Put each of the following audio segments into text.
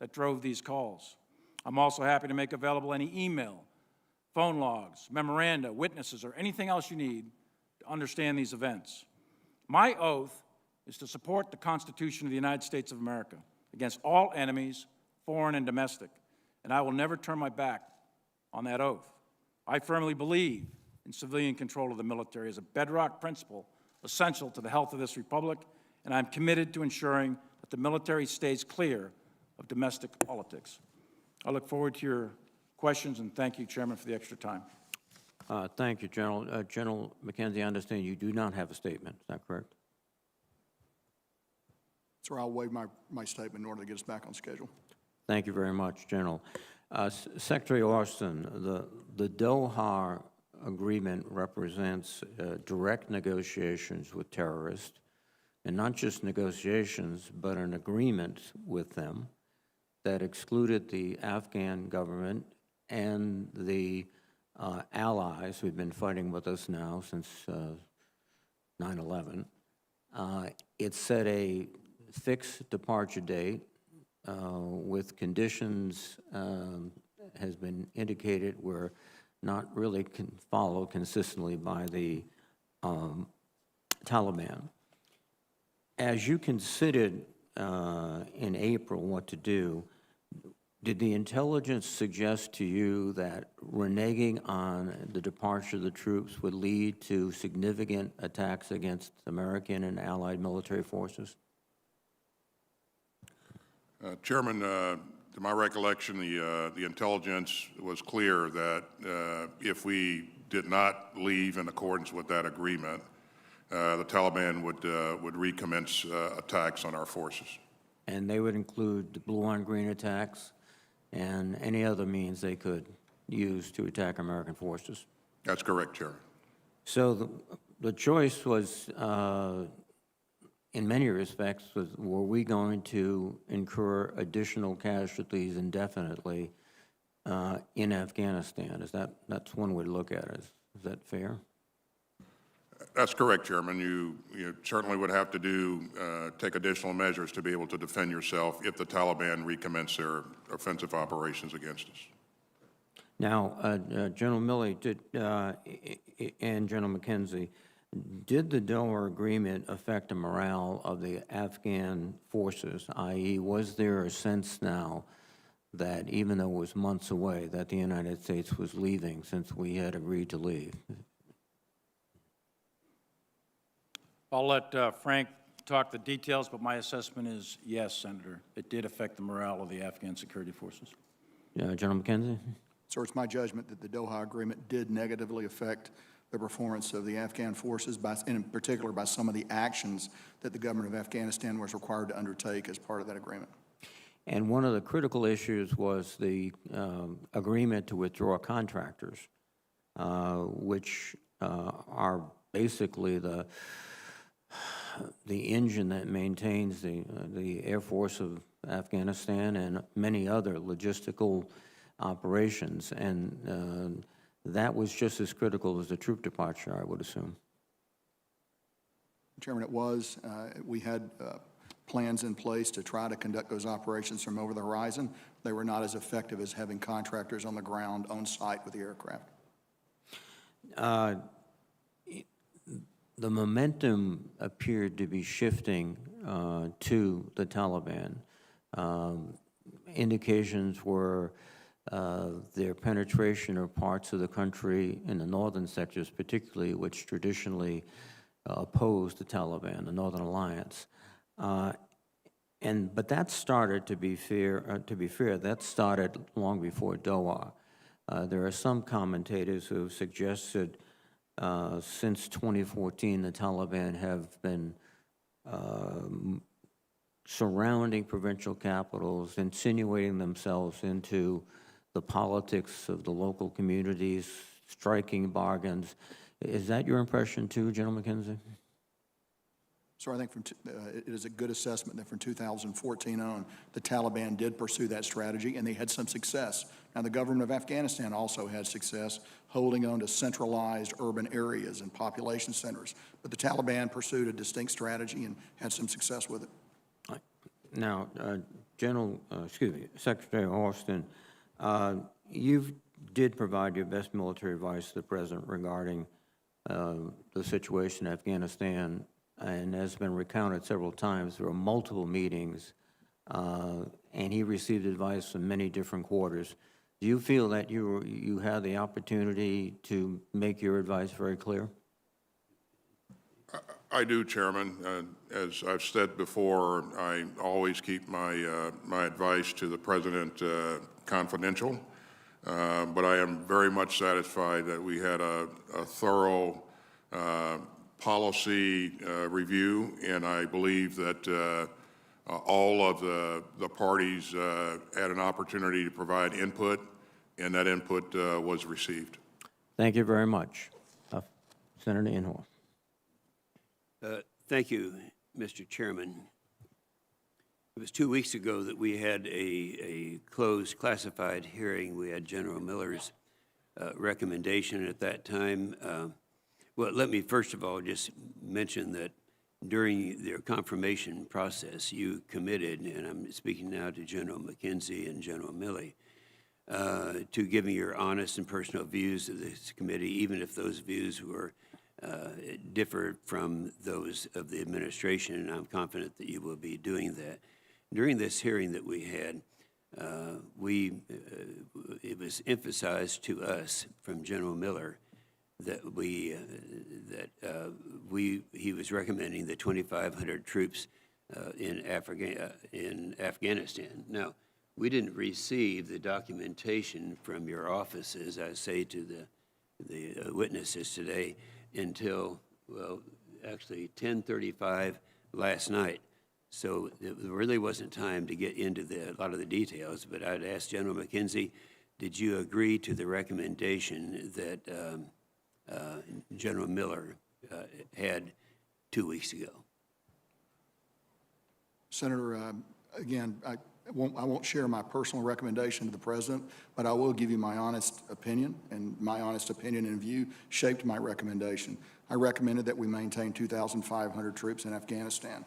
that drove these calls. I'm also happy to make available any email, phone logs, memoranda, witnesses, or anything else you need to understand these events. My oath is to support the Constitution of the United States of America against all enemies, foreign and domestic, and I will never turn my back on that oath. I firmly believe in civilian control of the military as a bedrock principle essential to the health of this republic, and I'm committed to ensuring that the military stays clear of domestic politics. I look forward to your questions, and thank you, Chairman, for the extra time. Thank you, General. General McKenzie, I understand you do not have a statement. Is that correct? Sir, I'll waive my statement in order to get us back on schedule. Thank you very much, General. Secretary Austin, the Doha Agreement represents direct negotiations with terrorists, and not just negotiations, but an agreement with them that excluded the Afghan government and the allies who've been fighting with us now since 9/11. It set a fixed departure date with conditions has been indicated were not really followed consistently by the Taliban. As you considered in April what to do, did the intelligence suggest to you that reneging on the departure of the troops would lead to significant attacks against American and allied military forces? Chairman, to my recollection, the intelligence was clear that if we did not leave in accordance with that agreement, the Taliban would recommence attacks on our forces. And they would include the blue-on-green attacks and any other means they could use to attack American forces? That's correct, Chairman. So the choice was, in many respects, were we going to incur additional casualties indefinitely in Afghanistan? That's one way to look at it. Is that fair? That's correct, Chairman. You certainly would have to take additional measures to be able to defend yourself if the Taliban recommence their offensive operations against us. Now, General Milley and General McKenzie, did the Doha Agreement affect the morale of the Afghan forces, i.e., was there a sense now that even though it was months away, that the United States was leaving since we had agreed to leave? I'll let Frank talk the details, but my assessment is yes, Senator. It did affect the morale of the Afghan security forces. General McKenzie? Sir, it's my judgment that the Doha Agreement did negatively affect the performance of the Afghan forces, in particular by some of the actions that the government of Afghanistan was required to undertake as part of that agreement. And one of the critical issues was the agreement to withdraw contractors, which are basically the engine that maintains the Air Force of Afghanistan and many other logistical operations, and that was just as critical as the troop departure, I would assume. Chairman, it was. We had plans in place to try to conduct those operations from over the horizon. They were not as effective as having contractors on the ground on site with the aircraft. The momentum appeared to be shifting to the Taliban. Indications were their penetration of parts of the country in the northern sectors, particularly, which traditionally opposed the Taliban, the Northern Alliance. But that started, to be fair, that started long before Doha. There are some commentators who have suggested since 2014, the Taliban have been surrounding provincial capitals, insinuating themselves into the politics of the local communities, striking bargains. Is that your impression too, General McKenzie? So I think it is a good assessment that from 2014 on, the Taliban did pursue that strategy, and they had some success. Now, the government of Afghanistan also had success holding on to centralized urban areas and population centers. But the Taliban pursued a distinct strategy and had some success with it. Now, Secretary Austin, you did provide your best military advice to the President regarding the situation in Afghanistan, and has been recounted several times. There were multiple meetings, and he received advice from many different quarters. Do you feel that you had the opportunity to make your advice very clear? I do, Chairman. As I've said before, I always keep my my advice to the President confidential, but I am very much satisfied that we had a thorough policy review, and I believe that all of the parties had an opportunity to provide input, and that input was received. Thank you very much. Senator Inhofe. Thank you, Mr. Chairman. It was 2 weeks ago that we had a closed classified hearing. We had General Miller's recommendation at that time. Well, let me first of all just mention that during their confirmation process, you committed, and I'm speaking now to General McKenzie and General Milley, to giving your honest and personal views of this committee, even if those views were differ from those of the administration, and I'm confident that you will be doing that. During this hearing that we had, it was emphasized to us from General Miller that he was recommending the 2,500 troops in Afghanistan. Now, we didn't receive the documentation from your offices, I say to the witnesses today, until, well, actually 10:35 last night. So there really wasn't time to get into a lot of the details, but I'd ask General McKenzie, did you agree to the recommendation that General Miller had 2 weeks ago? Senator, again, I won't share my personal recommendation to the President, but I will give you my honest opinion, and my honest opinion and view shaped my recommendation. I recommended that we maintain 2,500 troops in Afghanistan,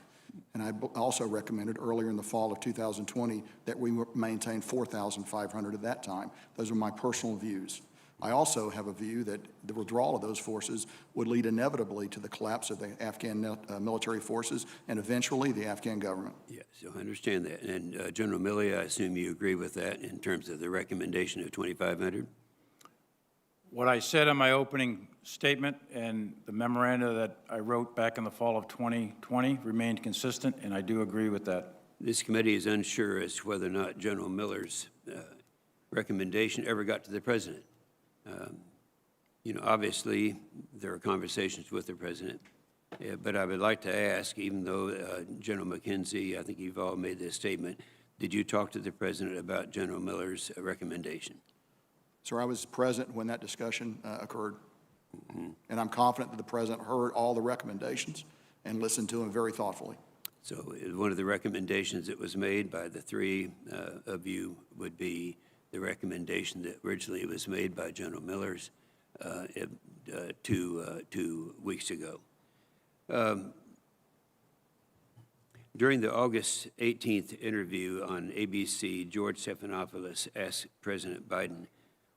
and I also recommended earlier in the fall of 2020 that we maintain 4,500 at that time. Those are my personal views. I also have a view that the withdrawal of those forces would lead inevitably to the collapse of the Afghan military forces and eventually the Afghan government. Yes, I understand that. And General Milley, I assume you agree with that in terms of the recommendation of 2,500? What I said in my opening statement and the memoranda that I wrote back in the fall of 2020 remained consistent, and I do agree with that. This committee is unsure as to whether or not General Miller's recommendation ever got to the President. You know, obviously, there are conversations with the President, but I would like to ask, even though General McKenzie, I think you've all made this statement, did you talk to the President about General Miller's recommendation? Sir, I was present when that discussion occurred, and I'm confident that the President heard all the recommendations and listened to them very thoughtfully. So one of the recommendations that was made by the three of you would be the recommendation that originally was made by General Miller's 2 weeks ago. During the August 18th interview on ABC, George Stephanopoulos asked President Biden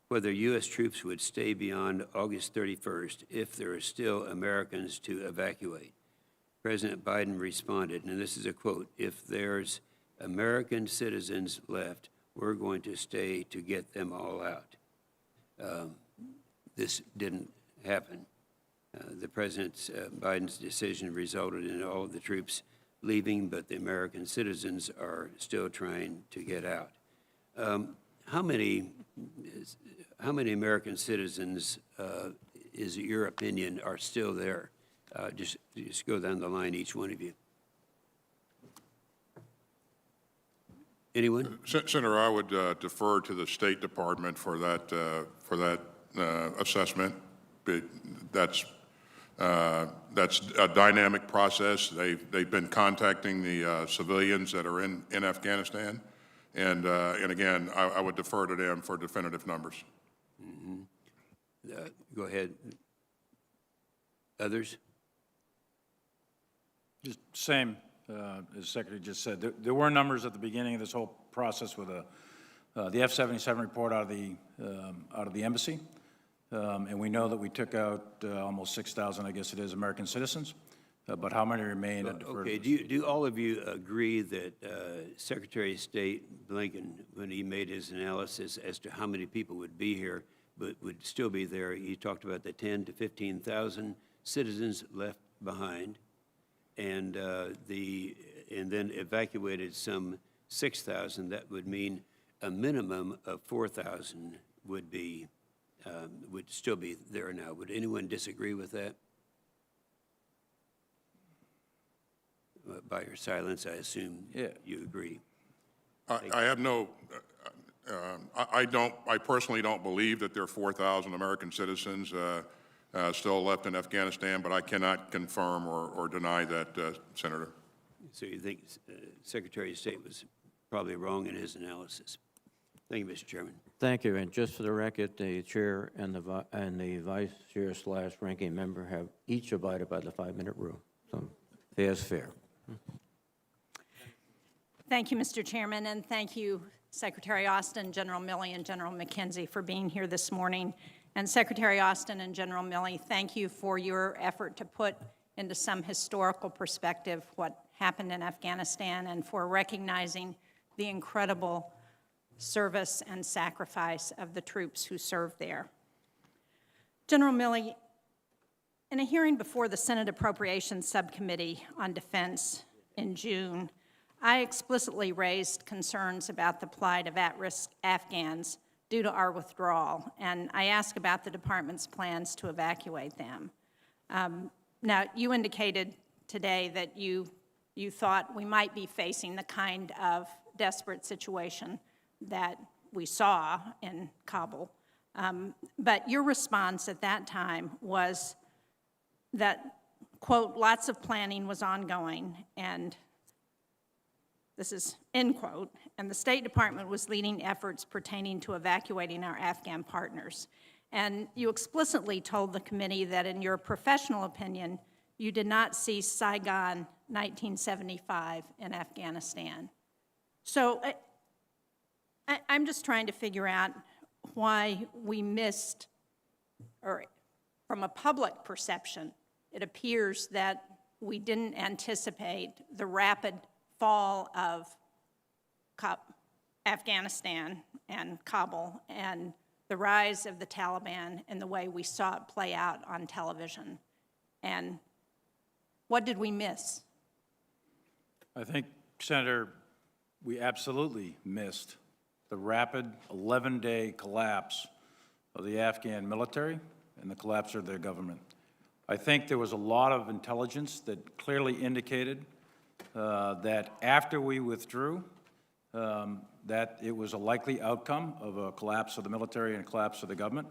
whether U.S. troops would stay beyond August 31st if there are still Americans to evacuate. President Biden responded, and this is a quote, "If there's American citizens left, we're going to stay to get them all out." This didn't happen. The President Biden's decision resulted in all of the troops leaving, but the American citizens are still trying to get out. How many American citizens, is it your opinion, are still there? Just go down the line, each one of you. Anyone? Senator, I would defer to the State Department for that assessment. That's a dynamic process. They've been contacting the civilians that are in Afghanistan, and again, I would defer to them for definitive numbers. Mm-hmm. Go ahead. Others? Just same as the Secretary just said. There were numbers at the beginning of this whole process with the F-77 report out of the embassy, and we know that we took out almost 6,000, I guess it is, American citizens. But how many remain at deferred? Okay, do all of you agree that Secretary of State Blinken, when he made his analysis as to how many people would be here, but would still be there, he talked about the 10 to 15,000 citizens left behind, and then evacuated some 6,000. That would mean a minimum of 4,000 would still be there now. Would anyone disagree with that? By your silence, I assume you agree. I have no, I personally don't believe that there are 4,000 American citizens still left in Afghanistan, but I cannot confirm or deny that, Senator. So you think Secretary of State was probably wrong in his analysis? Thank you, Mr. Chairman. Thank you, and just for the record, the chair and the vice chair / ranking member have each abided by the 5-minute rule. So fair is fair. Thank you, Mr. Chairman, and thank you, Secretary Austin, General Milley, and General McKenzie for being here this morning. And Secretary Austin and General Milley, thank you for your effort to put into some historical perspective what happened in Afghanistan and for recognizing the incredible service and sacrifice of the troops who served there. General Milley, in a hearing before the Senate Appropriations Subcommittee on Defense in June, I explicitly raised concerns about the plight of at-risk Afghans due to our withdrawal, and I asked about the department's plans to evacuate them. Now, you indicated today that you thought we might be facing the kind of desperate situation that we saw in Kabul, but your response at that time was that, quote, lots of planning was ongoing, and this is end quote, and the State Department was leading efforts pertaining to evacuating our Afghan partners. And you explicitly told the committee that in your professional opinion, you did not see Saigon 1975 in Afghanistan. So I'm just trying to figure out why we missed, or from a public perception, it appears that we didn't anticipate the rapid fall of Afghanistan and Kabul and the rise of the Taliban and the way we saw it play out on television. And what did we miss? I think, Senator, we absolutely missed the rapid 11-day collapse of the Afghan military and the collapse of their government. I think there was a lot of intelligence that clearly indicated that after we withdrew, that it was a likely outcome of a collapse of the military and a collapse of the government.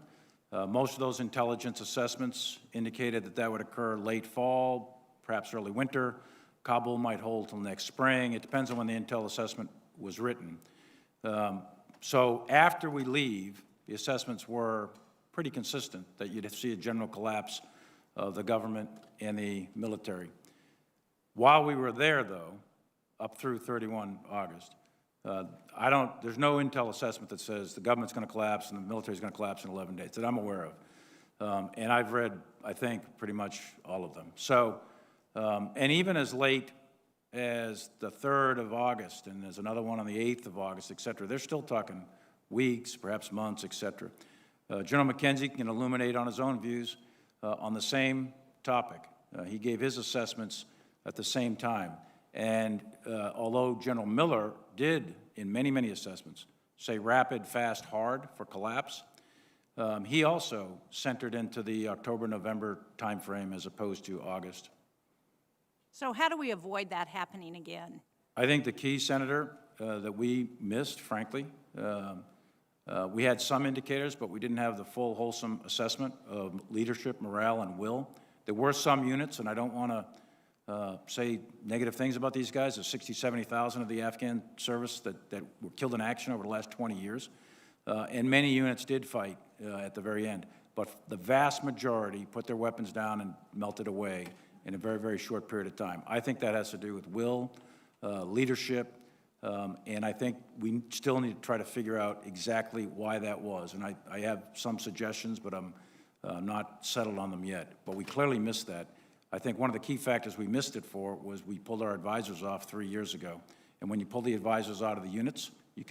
Most of those intelligence assessments indicated that that would occur late fall, perhaps early winter. Kabul might hold till next spring. It depends on when the intel assessment was written. So after we leave, the assessments were pretty consistent that you'd see a general collapse of the government and the military. While we were there, though, up through 31 August, there's no intel assessment that says the government's going to collapse and the military's going to collapse in 11 days that I'm aware of. And I've read, I think, pretty much all of them. So, and even as late as the 3rd of August, and there's another one on the 8th of August, et cetera, they're still talking weeks, perhaps months, et cetera. General McKenzie can illuminate on his own views on the same topic. He gave his assessments at the same time. And although General Miller did, in many, many assessments, say rapid, fast, hard for collapse, he also centered into the October-November timeframe as opposed to August. So how do we avoid that happening again? I think the key, Senator, that we missed, frankly, we had some indicators, but we didn't have the full, wholesome assessment of leadership, morale, and will. There were some units, and I don't want to say negative things about these guys. There's 60, 70,000 of the Afghan service that were killed in action over the last 20 years. And many units did fight at the very end. But the vast majority put their weapons down and melted away in a very, very short period of time. I think that has to do with will, leadership, and I think we still need to try to figure out exactly why that was. And I have some suggestions, but I'm not settled on them yet. But we clearly missed that. I think one of the key factors we missed it for was we pulled our advisors off 3 years ago. And when you pull the advisors out of the units, you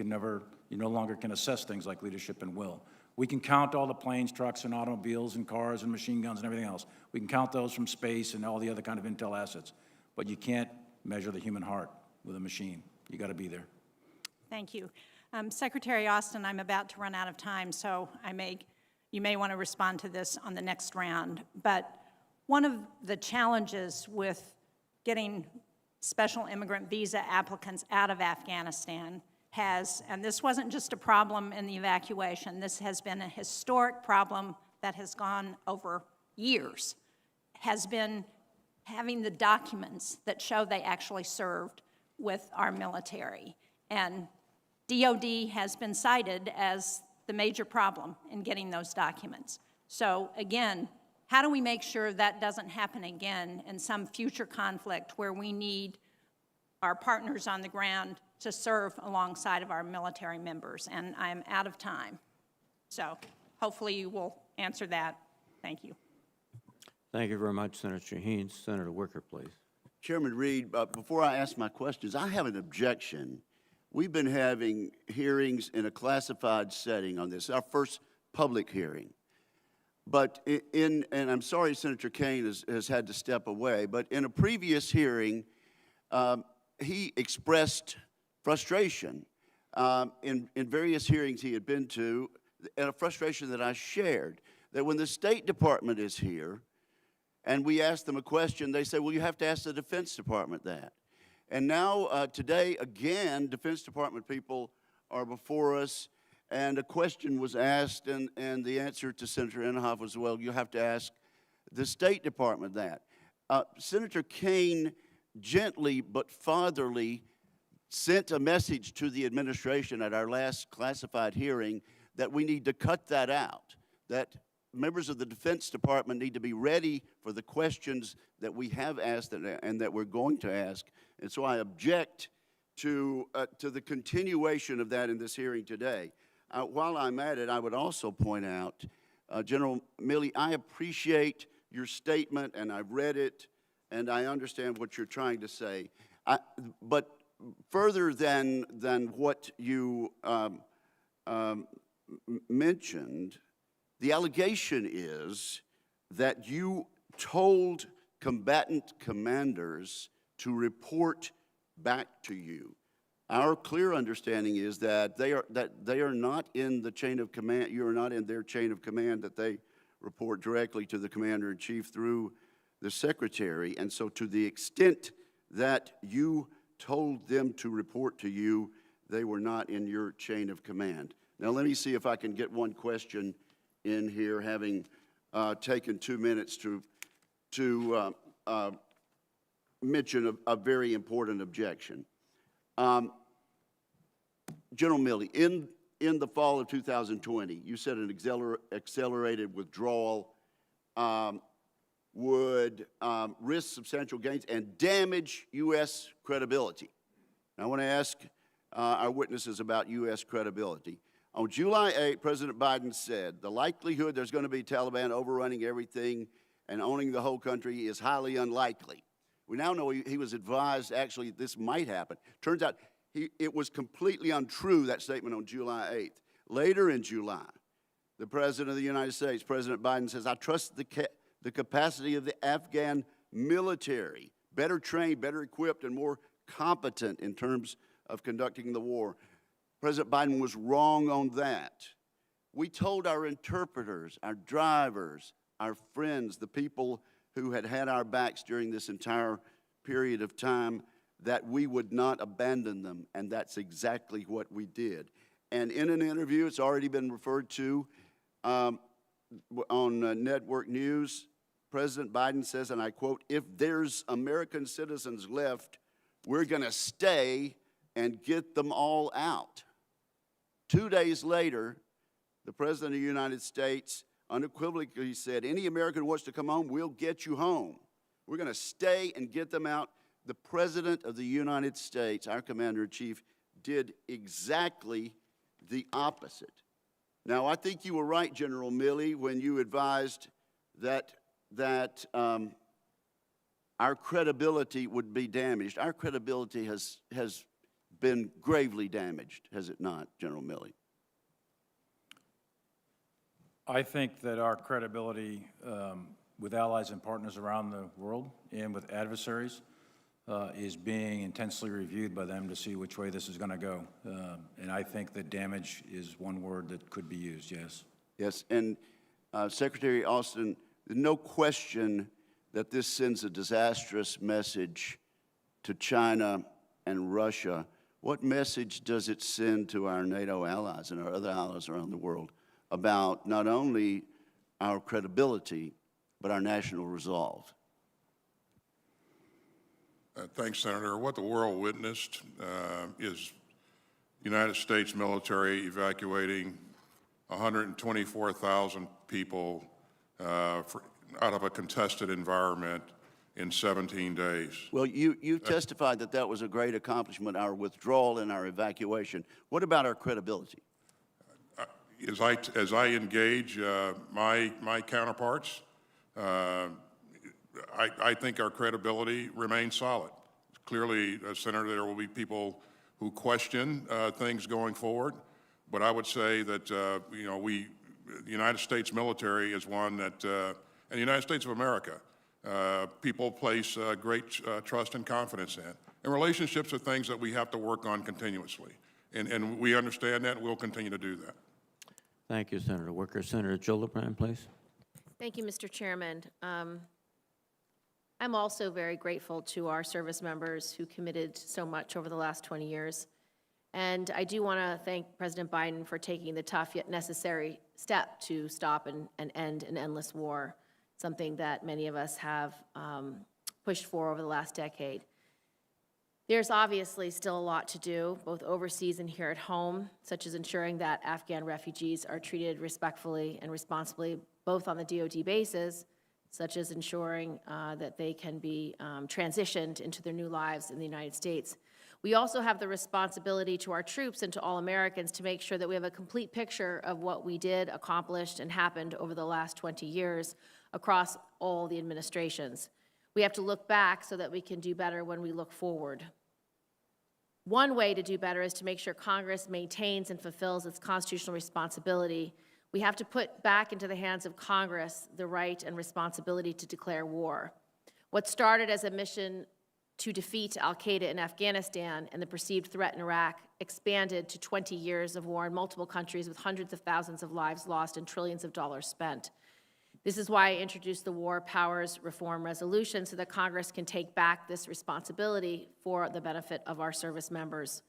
no longer can assess things like leadership and will. We can count all the planes, trucks, and automobiles, and cars, and machine guns, and everything else. We can count those from space and all the other kind of intel assets. But you can't measure the human heart with a machine. You got to be there. Thank you. Secretary Austin, I'm about to run out of time, so you may want to respond to this on the next round. But one of the challenges with getting special immigrant visa applicants out of Afghanistan and this wasn't just a problem in the evacuation, this has been a historic problem that has gone over years, has been having the documents that show they actually served with our military. And DOD has been cited as the major problem in getting those documents. So again, how do we make sure that doesn't happen again in some future conflict where we need our partners on the ground to serve alongside of our military members? And I'm out of time. So hopefully you will answer that. Thank you. Thank you very much, Senator Haynes. Senator Wicker, please. Chairman Reed, before I ask my questions, I have an objection. We've been having hearings in a classified setting on this, our first public hearing. But and I'm sorry Senator Kaine has had to step away, but in a previous hearing, he expressed frustration in various hearings he had been to, and a frustration that I shared, that when the State Department is here and we ask them a question, they say, well, you have to ask the Defense Department that. And now, today, again, Defense Department people are before us, and a question was asked, and the answer to Senator Inhofe was, well, you have to ask the State Department that. Senator Kaine gently but fatherly sent a message to the administration at our last classified hearing that we need to cut that out, that members of the Defense Department need to be ready for the questions that we have asked and that we're going to ask. And so I object to the continuation of that in this hearing today. While I'm at it, I would also point out, General Milley, I appreciate your statement, and I've read it, and I understand what you're trying to say. But further than what you mentioned, the allegation is that you told combatant commanders to report back to you. Our clear understanding is that they are not in the chain of command. You are not in their chain of command, that they report directly to the commander-in-chief through the secretary. And so to the extent that you told them to report to you, they were not in your chain of command. Now let me see if I can get one question in here, having taken 2 minutes to mention a very important objection. General Milley, in the fall of 2020, you said an accelerated withdrawal would risk substantial gains and damage U.S. credibility. Now, I want to ask our witnesses about U.S. credibility. On July 8, President Biden said, the likelihood there's going to be Taliban overrunning everything and owning the whole country is highly unlikely. We now know he was advised, actually, this might happen. Turns out it was completely untrue, that statement on July 8th. Later in July, the President of the United States, President Biden, says, I trust the capacity of the Afghan military, better trained, better equipped, and more competent in terms of conducting the war. President Biden was wrong on that. We told our interpreters, our drivers, our friends, the people who had had our backs during this entire period of time, that we would not abandon them, and that's exactly what we did. And in an interview, it's already been referred to on network news, President Biden says, and I quote, if there's American citizens left, we're going to stay and get them all out. 2 days later, the President of the United States unequivocally said, any American who wants to come home, we'll get you home. We're going to stay and get them out. The President of the United States, our Commander-in-Chief, did exactly the opposite. Now, I think you were right, General Milley, when you advised that our credibility would be damaged. Our credibility has been gravely damaged, has it not, General Milley? I think that our credibility with allies and partners around the world and with adversaries is being intensely reviewed by them to see which way this is going to go. And I think that damage is one word that could be used, yes. Yes, and Secretary Austin, there's no question that this sends a disastrous message to China and Russia. What message does it send to our NATO allies and our other allies around the world about not only our credibility, but our national resolve? Thanks, Senator. What the world witnessed is United States military evacuating 124,000 people out of a contested environment in 17 days. Well, you testified that that was a great accomplishment, our withdrawal and our evacuation. What about our credibility? As I engage my counterparts, I think our credibility remains solid. Clearly, Senator, there will be people who question things going forward, but I would say that the United States military is one that, and the United States of America, people place great trust and confidence in. And relationships are things that we have to work on continuously, and we understand that, and we'll continue to do that. Thank you, Senator Wicker. Senator Gillibrand, please. Thank you, Mr. Chairman. I'm also very grateful to our service members who committed so much over the last 20 years. And I do want to thank President Biden for taking the tough yet necessary step to stop and end an endless war, something that many of us have pushed for over the last decade. There's obviously still a lot to do, both overseas and here at home, such as ensuring that Afghan refugees are treated respectfully and responsibly, both on the DoD bases, such as ensuring that they can be transitioned into their new lives in the United States. We also have the responsibility to our troops and to all Americans to make sure that we have a complete picture of what we did, accomplished, and happened over the last 20 years across all the administrations. We have to look back so that we can do better when we look forward. One way to do better is to make sure Congress maintains and fulfills its constitutional responsibility. We have to put back into the hands of Congress the right and responsibility to declare war. What started as a mission to defeat al-Qaeda in Afghanistan and the perceived threat in Iraq expanded to 20 years of war in multiple countries with hundreds of thousands of lives lost and trillions of dollars spent. This is why I introduced the War Powers Reform Resolution so that Congress can take back this responsibility for the benefit of our service members.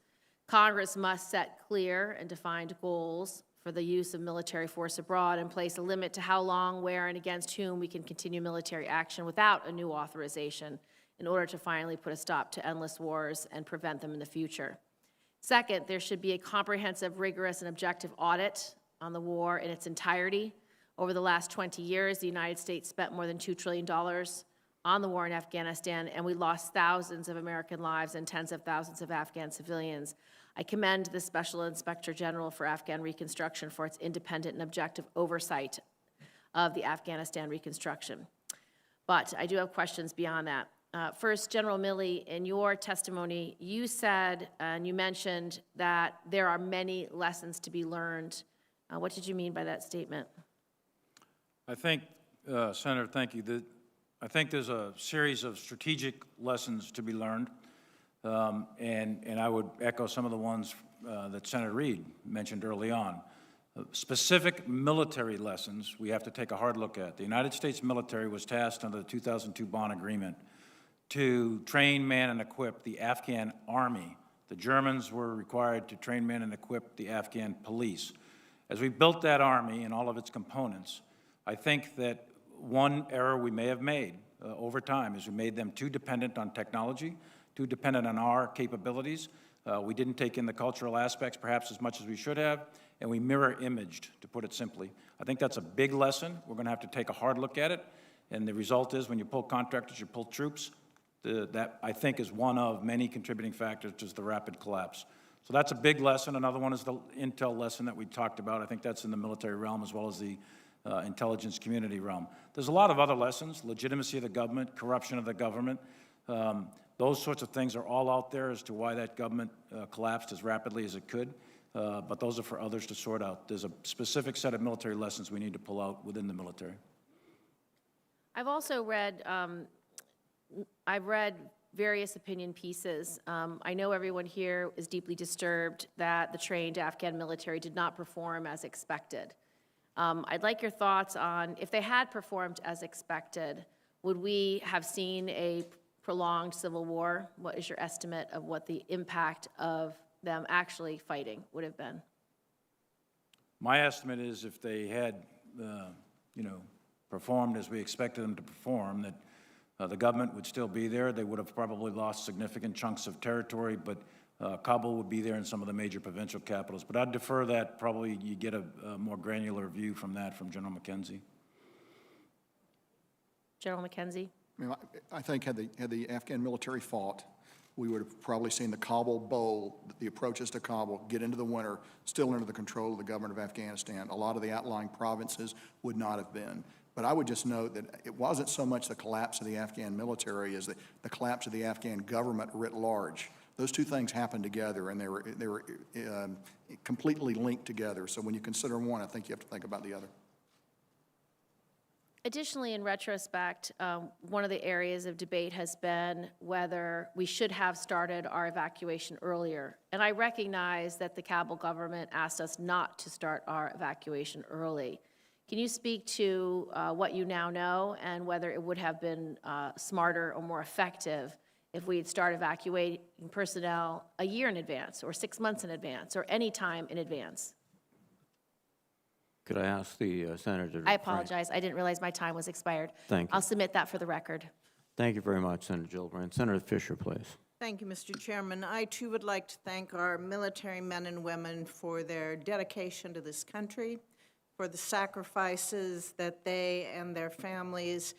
Congress must set clear and defined goals for the use of military force abroad and place a limit to how long, where, and against whom we can continue military action without a new authorization in order to finally put a stop to endless wars and prevent them in the future. Second, there should be a comprehensive, rigorous, and objective audit on the war in its entirety. Over the last 20 years, the United States spent more than $2 trillion on the war in Afghanistan, and we lost thousands of American lives and tens of thousands of Afghan civilians. I commend the Special Inspector General for Afghan Reconstruction for its independent and objective oversight of the Afghanistan reconstruction. But I do have questions beyond that. First, General Milley, in your testimony, you said and you mentioned that there are many lessons to be learned. What did you mean by that statement? I think, Senator, thank you. I think there's a series of strategic lessons to be learned, and I would echo some of the ones that Senator Reid mentioned early on. Specific military lessons we have to take a hard look at. The United States military was tasked under the 2002 Bonn Agreement to train, man, and equip the Afghan army. The Germans were required to train, man, and equip the Afghan police. As we built that army and all of its components, I think that one error we may have made over time is we made them too dependent on technology, too dependent on our capabilities. We didn't take in the cultural aspects perhaps as much as we should have, and we mirror imaged, to put it simply. I think that's a big lesson. We're going to have to take a hard look at it. And the result is, when you pull contractors, you pull troops. That, I think, is one of many contributing factors to the rapid collapse. So that's a big lesson. Another one is the intel lesson that we talked about. I think that's in the military realm as well as the intelligence community realm. There's a lot of other lessons: legitimacy of the government, corruption of the government. Those sorts of things are all out there as to why that government collapsed as rapidly as it could. But those are for others to sort out. There's a specific set of military lessons we need to pull out within the military. I've also read, various opinion pieces. I know everyone here is deeply disturbed that the trained Afghan military did not perform as expected. I'd like your thoughts on, if they had performed as expected, would we have seen a prolonged civil war? What is your estimate of what the impact of them actually fighting would have been? My estimate is if they had, performed as we expected them to perform, that the government would still be there. They would have probably lost significant chunks of territory, but Kabul would be there in some of the major provincial capitals. But I'd defer that. Probably you get a more granular view from that from General McKenzie. General McKenzie? I mean, I think had the Afghan military fought, we would have probably seen the Kabul Bowl, the approaches to Kabul, get into the winter, still under the control of the government of Afghanistan. A lot of the outlying provinces would not have been. But I would just note that it wasn't so much the collapse of the Afghan military as the collapse of the Afghan government writ large. Those two things happened together, and they were completely linked together. So when you consider one, I think you have to think about the other. Additionally, in retrospect, one of the areas of debate has been whether we should have started our evacuation earlier. And I recognize that the Kabul government asked us not to start our evacuation early. Can you speak to what you now know and whether it would have been smarter or more effective if we had started evacuating personnel a year in advance or 6 months in advance or any time in advance? Could I ask the Senator? I apologize. I didn't realize my time was expired. Thank you. I'll submit that for the record. Thank you very much, Senator Gillibrand. Senator Fisher, please. Thank you, Mr. Chairman. I, too, would like to thank our military men and women for their dedication to this country, for the sacrifices that they and their families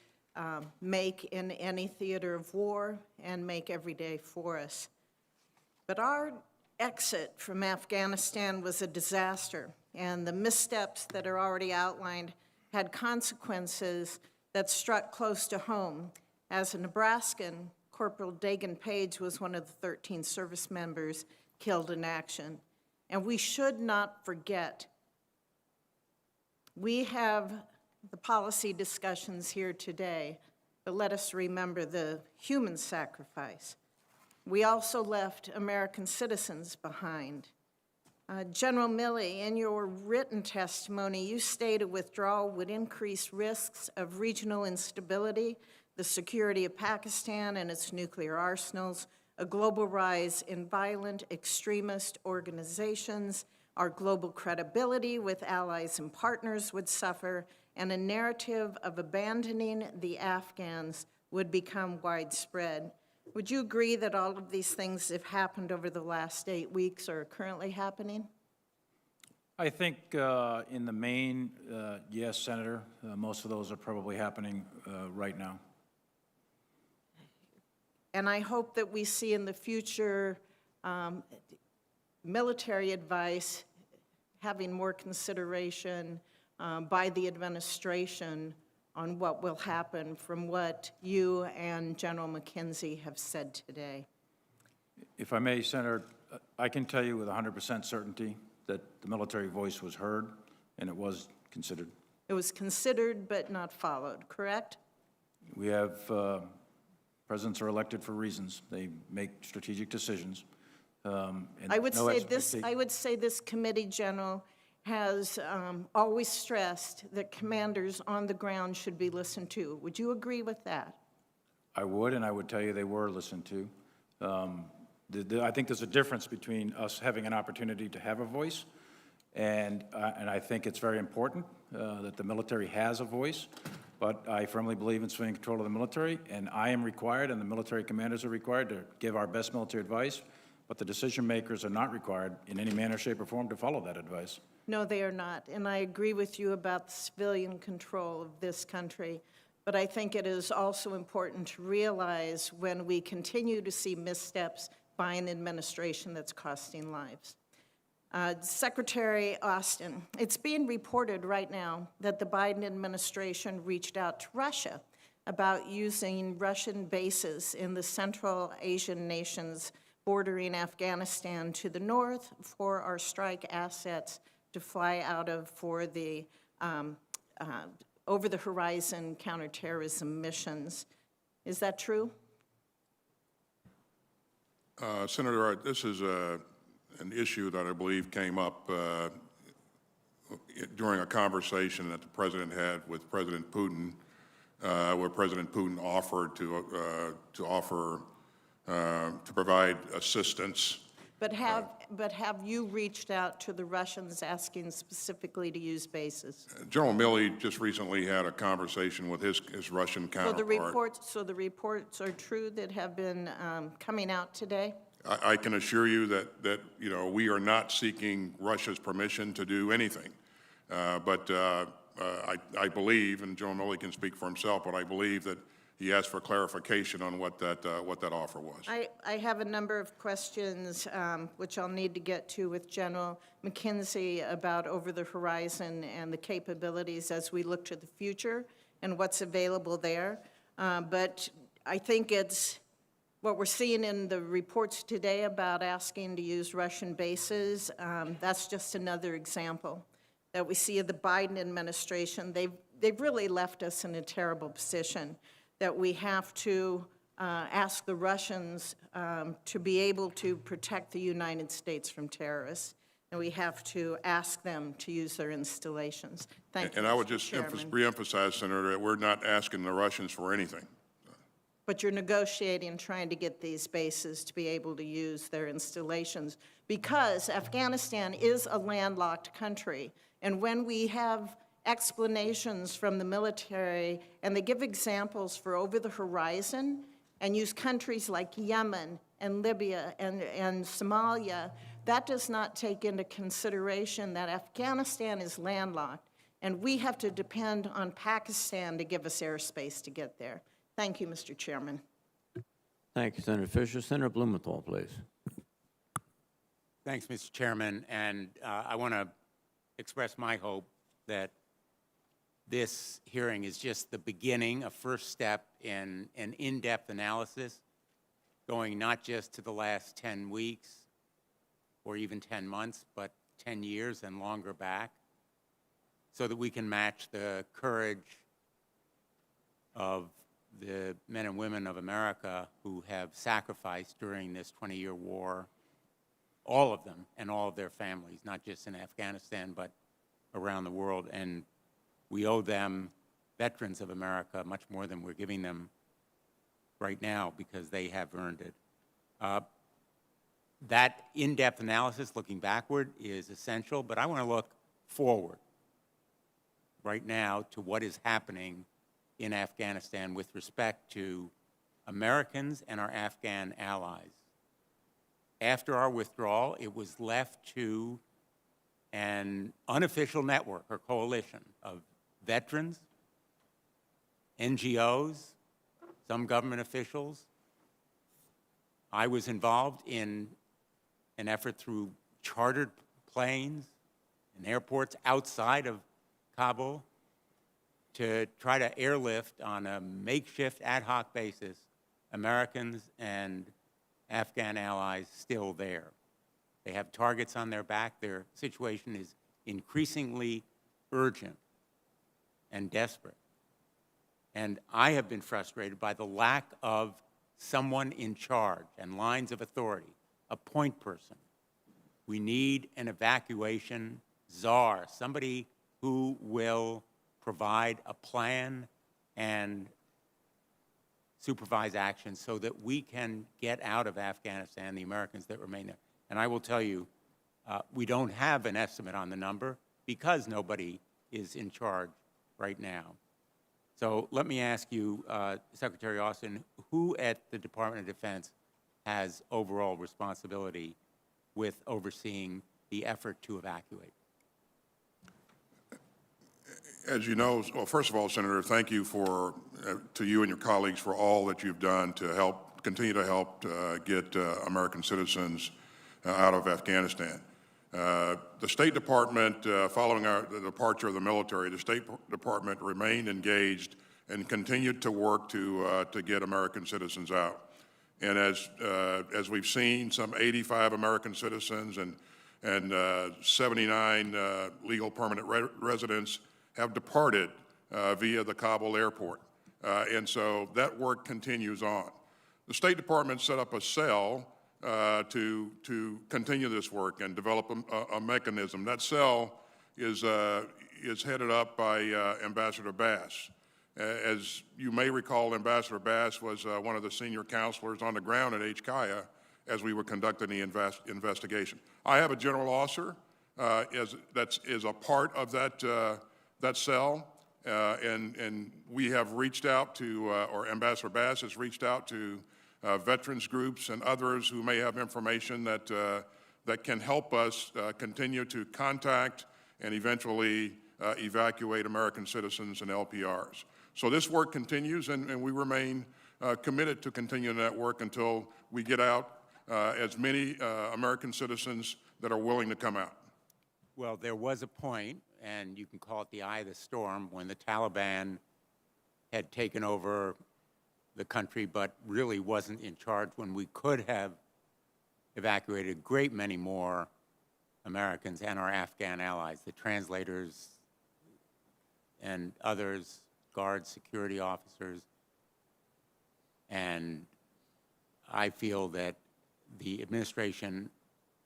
make in any theater of war and make every day for us. But our exit from Afghanistan was a disaster, and the missteps that are already outlined had consequences that struck close to home. As a Nebraskan, Corporal Dagan Page was one of the 13 service members killed in action. And we should not forget, we have the policy discussions here today, but let us remember the human sacrifice. We also left American citizens behind. General Milley, in your written testimony, you stated withdrawal would increase risks of regional instability, the security of Pakistan and its nuclear arsenals, a global rise in violent extremist organizations, our global credibility with allies and partners would suffer, and a narrative of abandoning the Afghans would become widespread. Would you agree that all of these things have happened over the last 8 weeks or are currently happening? I think in the main, yes, Senator. Most of those are probably happening right now. And I hope that we see in the future military advice having more consideration by the administration on what will happen from what you and General McKenzie have said today. If I may, Senator, I can tell you with 100% certainty that the military voice was heard and it was considered. It was considered but not followed, correct? We have, presidents are elected for reasons. They make strategic decisions. And I would no say this committee, General, has always stressed that commanders on the ground should be listened to. Would you agree with that? I would, and I would tell you they were listened to. I think there's a difference between us having an opportunity to have a voice, and I think it's very important that the military has a voice, but I firmly believe in civilian control of the military, and I am required, and the military commanders are required to give our best military advice, but the decision makers are not required in any manner, shape, or form to follow that advice. No, they are not, and I agree with you about the civilian control of this country. But I think it is also important to realize when we continue to see missteps by an administration that's costing lives. Secretary Austin, it's being reported right now that the Biden administration reached out to Russia about using Russian bases in the Central Asian nations bordering Afghanistan to the north for our strike assets to fly out of for the over-the-horizon counterterrorism missions. Is that true? Senator, this is an issue that I believe came up during a conversation that the President had with President Putin, where President Putin offered to provide assistance. But have you reached out to the Russians asking specifically to use bases? General Milley just recently had a conversation with his Russian counterpart. So the reports are true that have been coming out today? I can assure you that we are not seeking Russia's permission to do anything. But I believe, and General Milley can speak for himself, but I believe that he asked for clarification on what that offer was. I have a number of questions, which I'll need to get to with General McKenzie about over the horizon and the capabilities as we look to the future and what's available there. But I think it's what we're seeing in the reports today about asking to use Russian bases. That's just another example that we see of the Biden administration. They've really left us in a terrible position that we have to ask the Russians to be able to protect the United States from terrorists, and we have to ask them to use their installations. Thank you, And I would Mr. just Chairman. reemphasize, Senator, that we're not asking the Russians for anything. But you're negotiating, trying to get these bases to be able to use their installations, because Afghanistan is a landlocked country, and when we have explanations from the military, and they give examples for over the horizon, and use countries like Yemen and Libya and Somalia, that does not take into consideration that Afghanistan is landlocked, and we have to depend on Pakistan to give us airspace to get there. Thank you, Mr. Chairman. Thank you, Senator Fisher. Senator Blumenthal, please. Thanks, Mr. Chairman, and I want to express my hope that this hearing is just the beginning, a first step in an in-depth analysis, going not just to the last 10 weeks or even 10 months, but 10 years and longer back, so that we can match the courage of the men and women of America who have sacrificed during this 20-year war, all of them and all of their families, not just in Afghanistan, but around the world. And we owe them, veterans of America, much more than we're giving them right now, because they have earned it. That in-depth analysis, looking backward, is essential, but I want to look forward right now to what is happening in Afghanistan with respect to Americans and our Afghan allies. After our withdrawal, it was left to an unofficial network or coalition of veterans, NGOs, some government officials. I was involved in an effort through chartered planes and airports outside of Kabul to try to airlift on a makeshift ad hoc basis Americans and Afghan allies still there. They have targets on their back. Their situation is increasingly urgent and desperate. And I have been frustrated by the lack of someone in charge and lines of authority, a point person. We need an evacuation czar, somebody who will provide a plan and supervise action so that we can get out of Afghanistan, the Americans that remain there. And I will tell you, we don't have an estimate on the number because nobody is in charge right now. So let me ask you, Secretary Austin, who at the Department of Defense has overall responsibility with overseeing the effort to evacuate? As you know, well, first of all, Senator, thank you for to you and your colleagues for all that you've done to help, continue to help get American citizens out of Afghanistan. The State Department, following the departure of the military, the State Department remained engaged and continued to work to get American citizens out. And as we've seen, some 85 American citizens and 79 legal permanent residents have departed via the Kabul airport. And so that work continues on. The State Department set up a cell to continue this work and develop a mechanism. That cell is headed up by Ambassador Bass. As you may recall, Ambassador Bass was one of the senior counselors on the ground at HKIA as we were conducting the investigation. I have a general officer that is a part of that cell, and we have reached out to, or Ambassador Bass has reached out to veterans groups and others who may have information that can help us continue to contact and eventually evacuate American citizens and LPRs. So this work continues, and we remain committed to continuing that work until we get out as many American citizens that are willing to come out. Well, there was a point, and you can call it the eye of the storm, when the Taliban had taken over the country but really wasn't in charge, when we could have evacuated a great many more Americans and our Afghan allies, the translators and others, guards, security officers. And I feel that the administration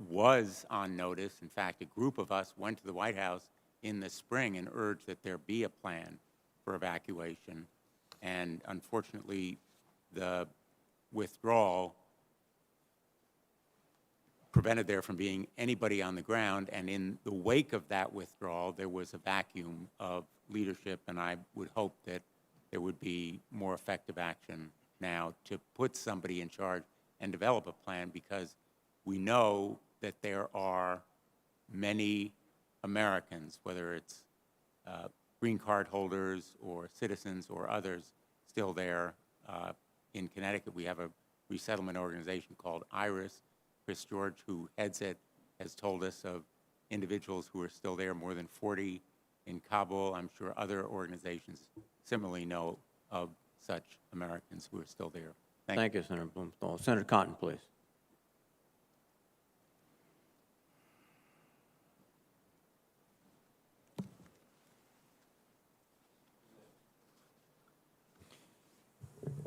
was on notice. In fact, a group of us went to the White House in the spring and urged that there be a plan for evacuation. And unfortunately, the withdrawal prevented there from being anybody on the ground. And in the wake of that withdrawal, there was a vacuum of leadership, and I would hope that there would be more effective action now to put somebody in charge and develop a plan, because we know that there are many Americans, whether it's green card holders or citizens or others, still there. In Connecticut, we have a resettlement organization called IRIS. Chris George, who heads it, has told us of individuals who are still there, more than 40 in Kabul. I'm sure other organizations similarly know of such Americans who are still there. Thank you, Senator Blumenthal. Senator Cotton, please.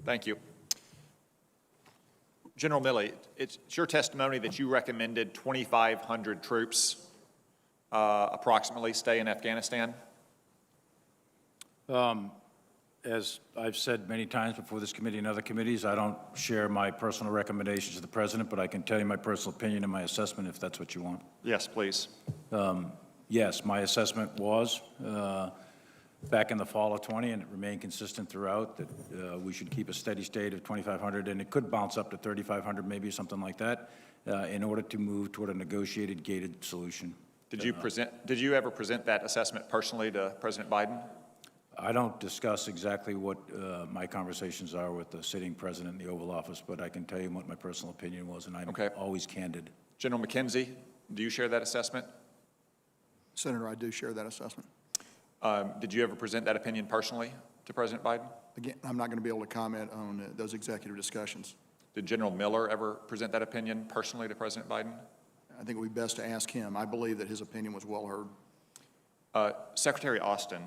Thank you. General Milley, it's your testimony that you recommended 2,500 troops approximately stay in Afghanistan? As I've said many times before this committee and other committees, I don't share my personal recommendations to the president, but I can tell you my personal opinion and my assessment if that's what you want. Yes, please. Yes, my assessment was back in the fall of 20, and it remained consistent throughout, that we should keep a steady state of 2,500, and it could bounce up to 3,500, maybe something like that, in order to move toward a negotiated, gated solution. Did you ever present that assessment personally to President Biden? I don't discuss exactly what my conversations are with the sitting president in the Oval Office, but I can tell you what my personal opinion was, and I'm always candid. General McKenzie, do you share that assessment? Senator, I do share that assessment. Did you ever present that opinion personally to President Biden? Again, I'm not going to be able to comment on those executive discussions. Did General Miller ever present that opinion personally to President Biden? I think it would be best to ask him. I believe that his opinion was well heard. Secretary Austin,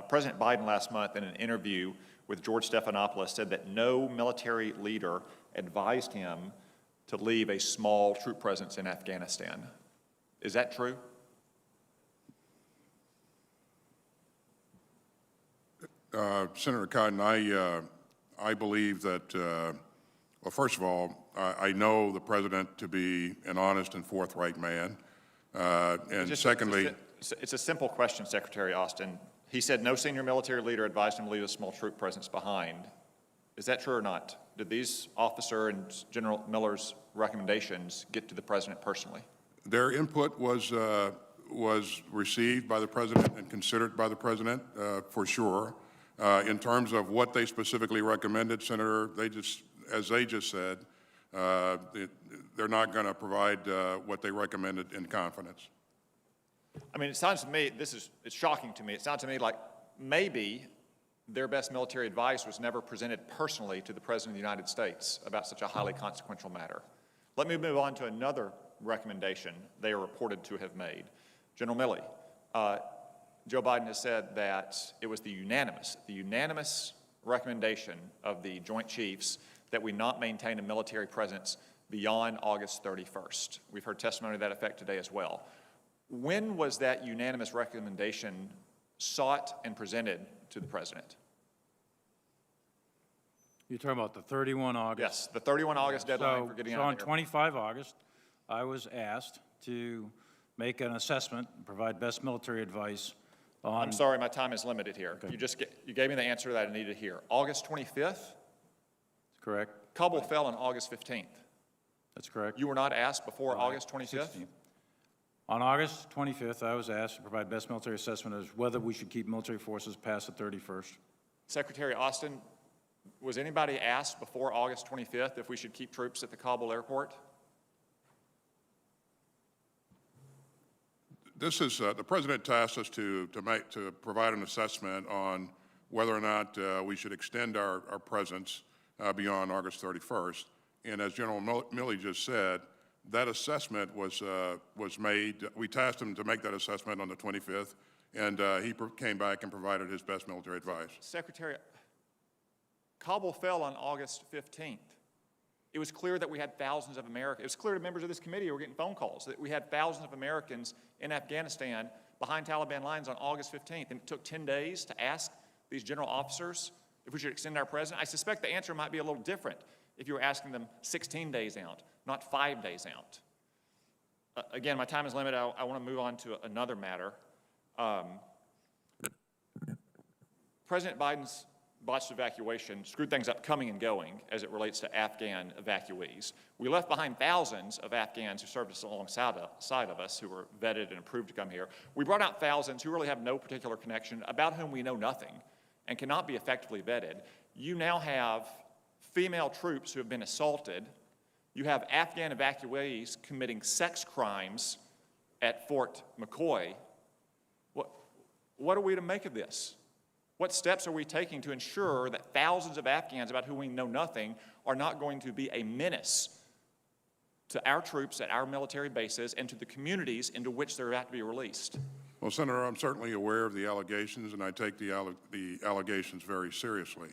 President Biden last month in an interview with George Stephanopoulos said that no military leader advised him to leave a small troop presence in Afghanistan. Is that true? Senator Cotton, I believe that, well, first of all, I know the president to be an honest and forthright man. And secondly, it's a simple question, Secretary Austin. He said no senior military leader advised him to leave a small troop presence behind. Is that true or not? Did these officer and General Miller's recommendations get to the president personally? their input was received by the president and considered by the president, for sure. In terms of what they specifically recommended, Senator, as they just said, they're not going to provide what they recommended in confidence. I mean, it sounds to me, it's shocking to me. It sounds to me like maybe their best military advice was never presented personally to the President of the United States about such a highly consequential matter. Let me move on to another recommendation they are reported to have made. General Milley, Joe Biden has said that it was the unanimous recommendation of the Joint Chiefs that we not maintain a military presence beyond August 31st. We've heard testimony to that effect today as well. When was that unanimous recommendation sought and presented to the President? You're talking about the 31 August? Yes, the 31 August deadline for getting So out on of here. 25 August, I was asked to make an assessment and provide best military advice on... I'm sorry, my time is limited here. Okay. You gave me the answer that I needed to hear. August 25th? Correct. Kabul fell on August 15th. That's correct. You were not asked before August 25th? 16th. On August 25th, I was asked to provide best military assessment as whether we should keep military forces past the 31st. Secretary Austin, was anybody asked before August 25th if we should keep troops at the Kabul airport? This is, the President tasked us to provide an assessment on whether or not we should extend our presence beyond August 31st. And as General Milley just said, that assessment was made. We tasked him to make that assessment on the 25th, and he came back and provided his best military advice. Secretary, Kabul fell on August 15th. It was clear that we had thousands of Americans. It was clear to members of this committee who were getting phone calls that we had thousands of Americans in Afghanistan behind Taliban lines on August 15th. And it took 10 days to ask these general officers if we should extend our presence. I suspect the answer might be a little different if you were asking them 16 days out, not 5 days out. Again, my time is limited. I want to move on to another matter. President Biden's botched evacuation screwed things up coming and going as it relates to Afghan evacuees. We left behind thousands of Afghans who served us alongside of us, who were vetted and approved to come here. We brought out thousands who really have no particular connection, about whom we know nothing, and cannot be effectively vetted. You now have female troops who have been assaulted. You have Afghan evacuees committing sex crimes at Fort McCoy. What are we to make of this? What steps are we taking to ensure that thousands of Afghans about whom we know nothing are not going to be a menace to our troops at our military bases and to the communities into which they're about to be released? Well, Senator, I'm certainly aware of the allegations, and I take the allegations very seriously.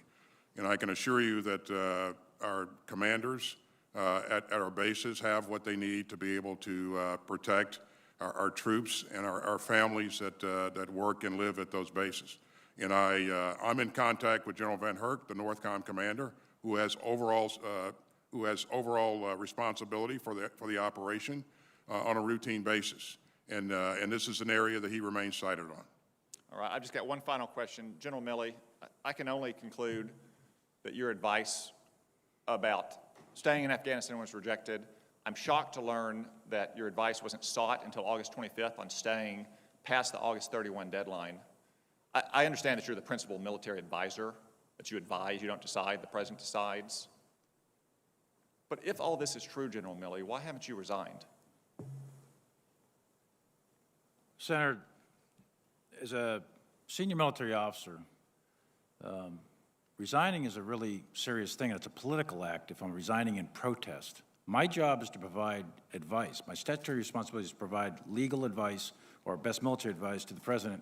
And I can assure you that our commanders at our bases have what they need to be able to protect our troops and our families that work and live at those bases. And I'm in contact with General Van Herk, the NORTHCOM commander, who has overall responsibility for the operation on a routine basis. And this is an area that he remains cited on. All right, I've just got one final question. General Milley, I can only conclude that your advice about staying in Afghanistan was rejected. I'm shocked to learn that your advice wasn't sought until August 25th on staying past the August 31 deadline. I understand that you're the principal military advisor, that you advise, you don't decide, the President decides. But if all this is true, General Milley, why haven't you resigned? Senator, as a senior military officer, resigning is a really serious thing. It's a political act if I'm resigning in protest. My job is to provide advice. My statutory responsibility is to provide legal advice or best military advice to the President,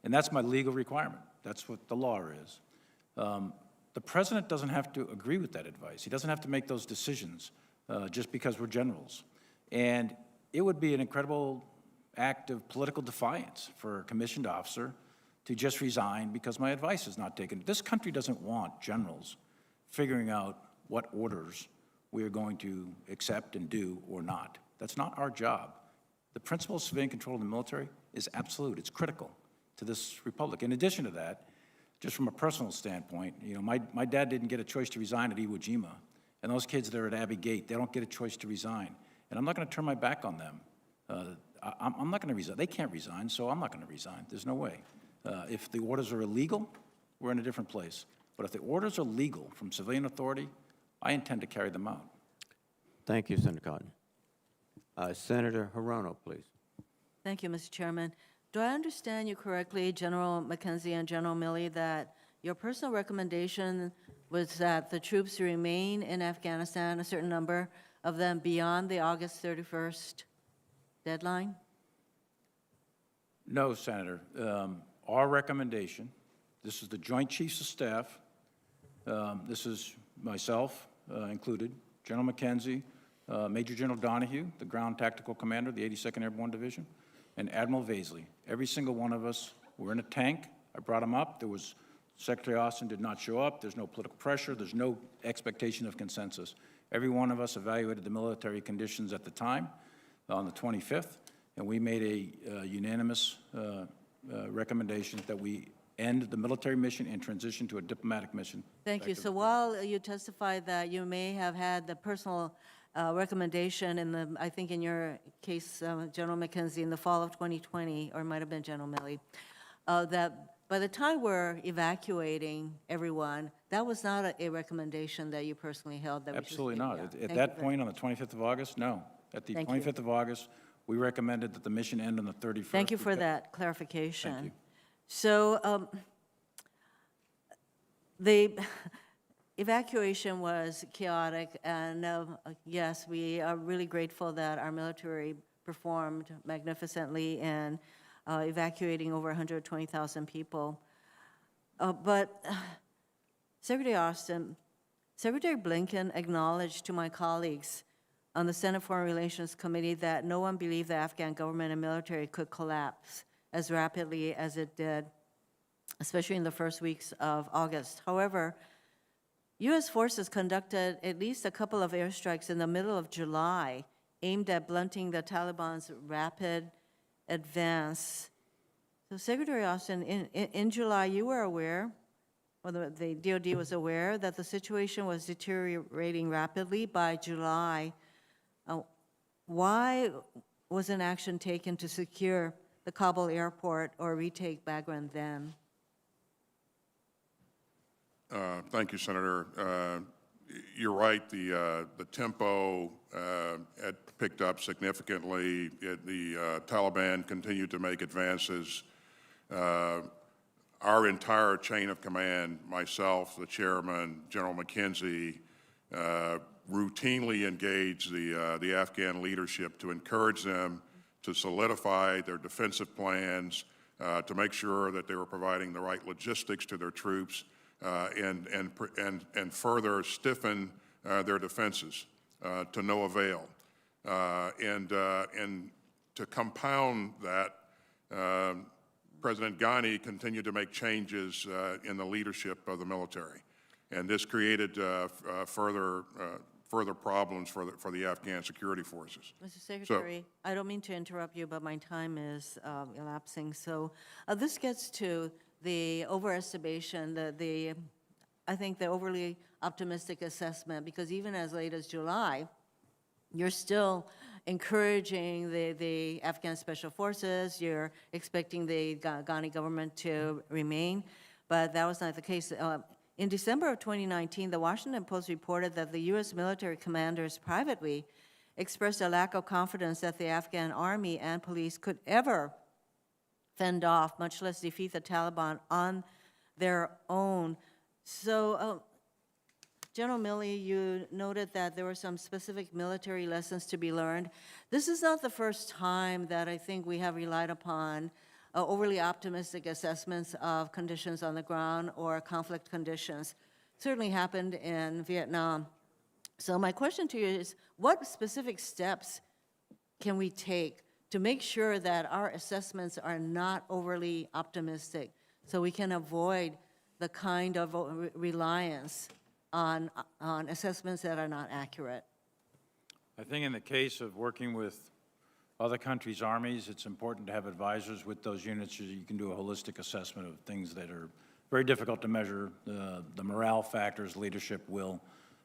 and that's my legal requirement. That's what the law is. The President doesn't have to agree with that advice. He doesn't have to make those decisions just because we're generals. And it would be an incredible act of political defiance for a commissioned officer to just resign because my advice is not taken. This country doesn't want generals figuring out what orders we are going to accept and do or not. That's not our job. The principle of civilian control in the military is absolute. It's critical to this republic. In addition to that, just from a personal standpoint, you know, my dad didn't get a choice to resign at Iwo Jima, and those kids that are at Abbey Gate, they don't get a choice to resign. And I'm not going to turn my back on them. I'm not going to resign. They can't resign, so I'm not going to resign. There's no way. If the orders are illegal, we're in a different place. But if the orders are legal from civilian authority, I intend to carry them out. Thank you, Senator Cotton. Senator Hirono, please. Thank you, Mr. Chairman. Do I understand you correctly, General McKenzie and General Milley, that your personal recommendation was that the troops remain in Afghanistan, a certain number of them, beyond the August 31st deadline? No, Senator. Our recommendation, this is the Joint Chiefs of Staff, this is myself included, General McKenzie, Major General Donahue, the Ground Tactical Commander of the 82nd Airborne Division, and Admiral Vaisley. Every single one of us were in a tank. I brought him up. There was, Secretary Austin did not show up. There's no political pressure. There's no expectation of consensus. Every one of us evaluated the military conditions at the time on the 25th, and we made a unanimous recommendation that we end the military mission and transition to a diplomatic mission. Thank you. So while you testified that you may have had the personal recommendation in the, I think in your case, General McKenzie, in the fall of 2020, or it might have been General Milley, that by the time we're evacuating everyone, that was not a recommendation that you personally held? That Absolutely not. At Thank that you point, on the 25th of August, no. At the Thank you. 25th of August, we recommended that the mission end on the 31st. Thank you for that clarification. Thank you. So the evacuation was chaotic, and yes, we are really grateful that our military performed magnificently in evacuating over 120,000 people. But Secretary Austin, Secretary Blinken acknowledged to my colleagues on the Senate Foreign Relations Committee that no one believed the Afghan government and military could collapse as rapidly as it did, especially in the first weeks of August. However, U.S. forces conducted at least a couple of airstrikes in the middle of July aimed at blunting the Taliban's rapid advance. So Secretary Austin, in July, you were aware, or the DOD was aware, that the situation was deteriorating rapidly by July. Why wasn't action taken to secure the Kabul airport or retake Bagram then? Thank you, Senator. You're right, the tempo had picked up significantly. The Taliban continued to make advances. Our entire chain of command, myself, the chairman, General McKenzie, routinely engaged the Afghan leadership to encourage them to solidify their defensive plans, to make sure that they were providing the right logistics to their troops, and further stiffen their defenses to no avail. And to compound that, President Ghani continued to make changes in the leadership of the military. And this created further problems for the Afghan security forces. Mr. Secretary, I don't mean to interrupt you, but my time is elapsing. So this gets to the overestimation, I think the overly optimistic assessment, because even as late as July, you're still encouraging the Afghan Special Forces, you're expecting the Ghani government to remain, but that was not the case. In December of 2019, the Washington Post reported that the U.S. military commanders privately expressed a lack of confidence that the Afghan army and police could ever fend off, much less defeat the Taliban on their own. So, General Milley, you noted that there were some specific military lessons to be learned. This is not the first time that I think we have relied upon overly optimistic assessments of conditions on the ground or conflict conditions. It certainly happened in Vietnam. So my question to you is, what specific steps can we take to make sure that our assessments are not overly optimistic so we can avoid the kind of reliance on assessments that are not accurate? I think in the case of working with other countries' armies, it's important to have advisors with those units so you can do a holistic assessment of things that are very difficult to measure, the morale factors, leadership, will.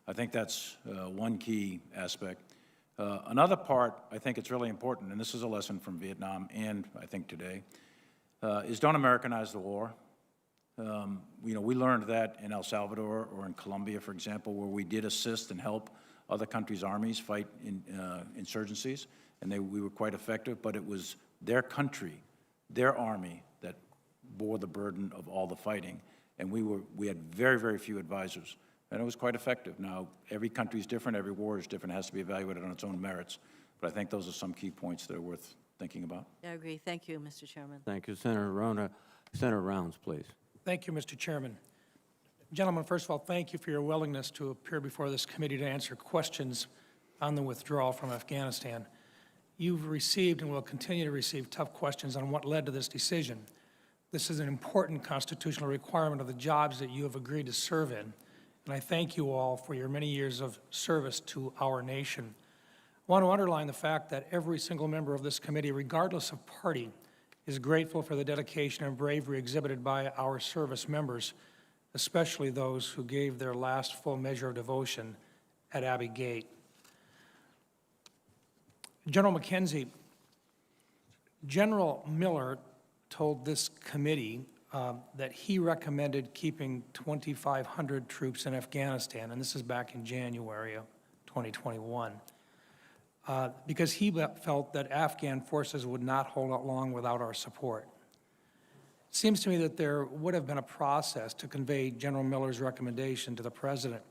I think that's one key aspect. Another part, I think it's really important, and this is a lesson from Vietnam and I think today, is don't Americanize the war. We learned that in El Salvador or in Colombia, for example, where we did assist and help other countries' armies fight insurgencies, and we were quite effective, but it was their country, their army, that bore the burden of all the fighting, and we had very, very few advisors, and it was quite effective. Now, every country is different, every war is different, it has to be evaluated on its own merits, but I think those are some key points that are worth thinking about. I agree. Thank you, Mr. Chairman. Thank you, Senator Rona. Senator Rounds, please. Thank you, Mr. Chairman. Gentlemen, first of all, thank you for your willingness to appear before this committee to answer questions on the withdrawal from Afghanistan. You've received and will continue to receive tough questions on what led to this decision. This is an important constitutional requirement of the jobs that you have agreed to serve in, and I thank you all for your many years of service to our nation. I want to underline the fact that every single member of this committee, regardless of party, is grateful for the dedication and bravery exhibited by our service members, especially those who gave their last full measure of devotion at Abbey Gate. General McKenzie, General Miller told this committee that he recommended keeping 2,500 troops in Afghanistan, and this is back in January of 2021, because he felt that Afghan forces would not hold out long without our support. It seems to me that there would have been a process to convey General Miller's recommendation to the President.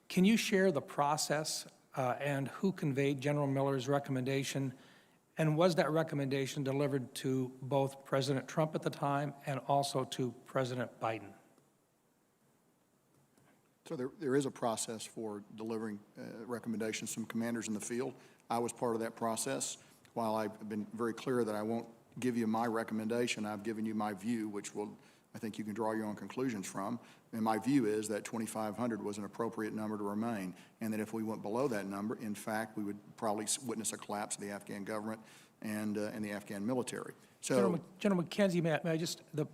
Can you share the process and who conveyed General Miller's recommendation? And was that recommendation delivered to both President Trump at the time and also to President Biden? So there is a process for delivering recommendations from commanders in the field. I was part of that process. While I've been very clear that I won't give you my recommendation, I've given you my view, which I think you can draw your own conclusions from. And my view is that 2,500 was an appropriate number to remain, and that if we went below that number, in fact, we would probably witness a collapse of the Afghan government and the Afghan military. So, General McKenzie,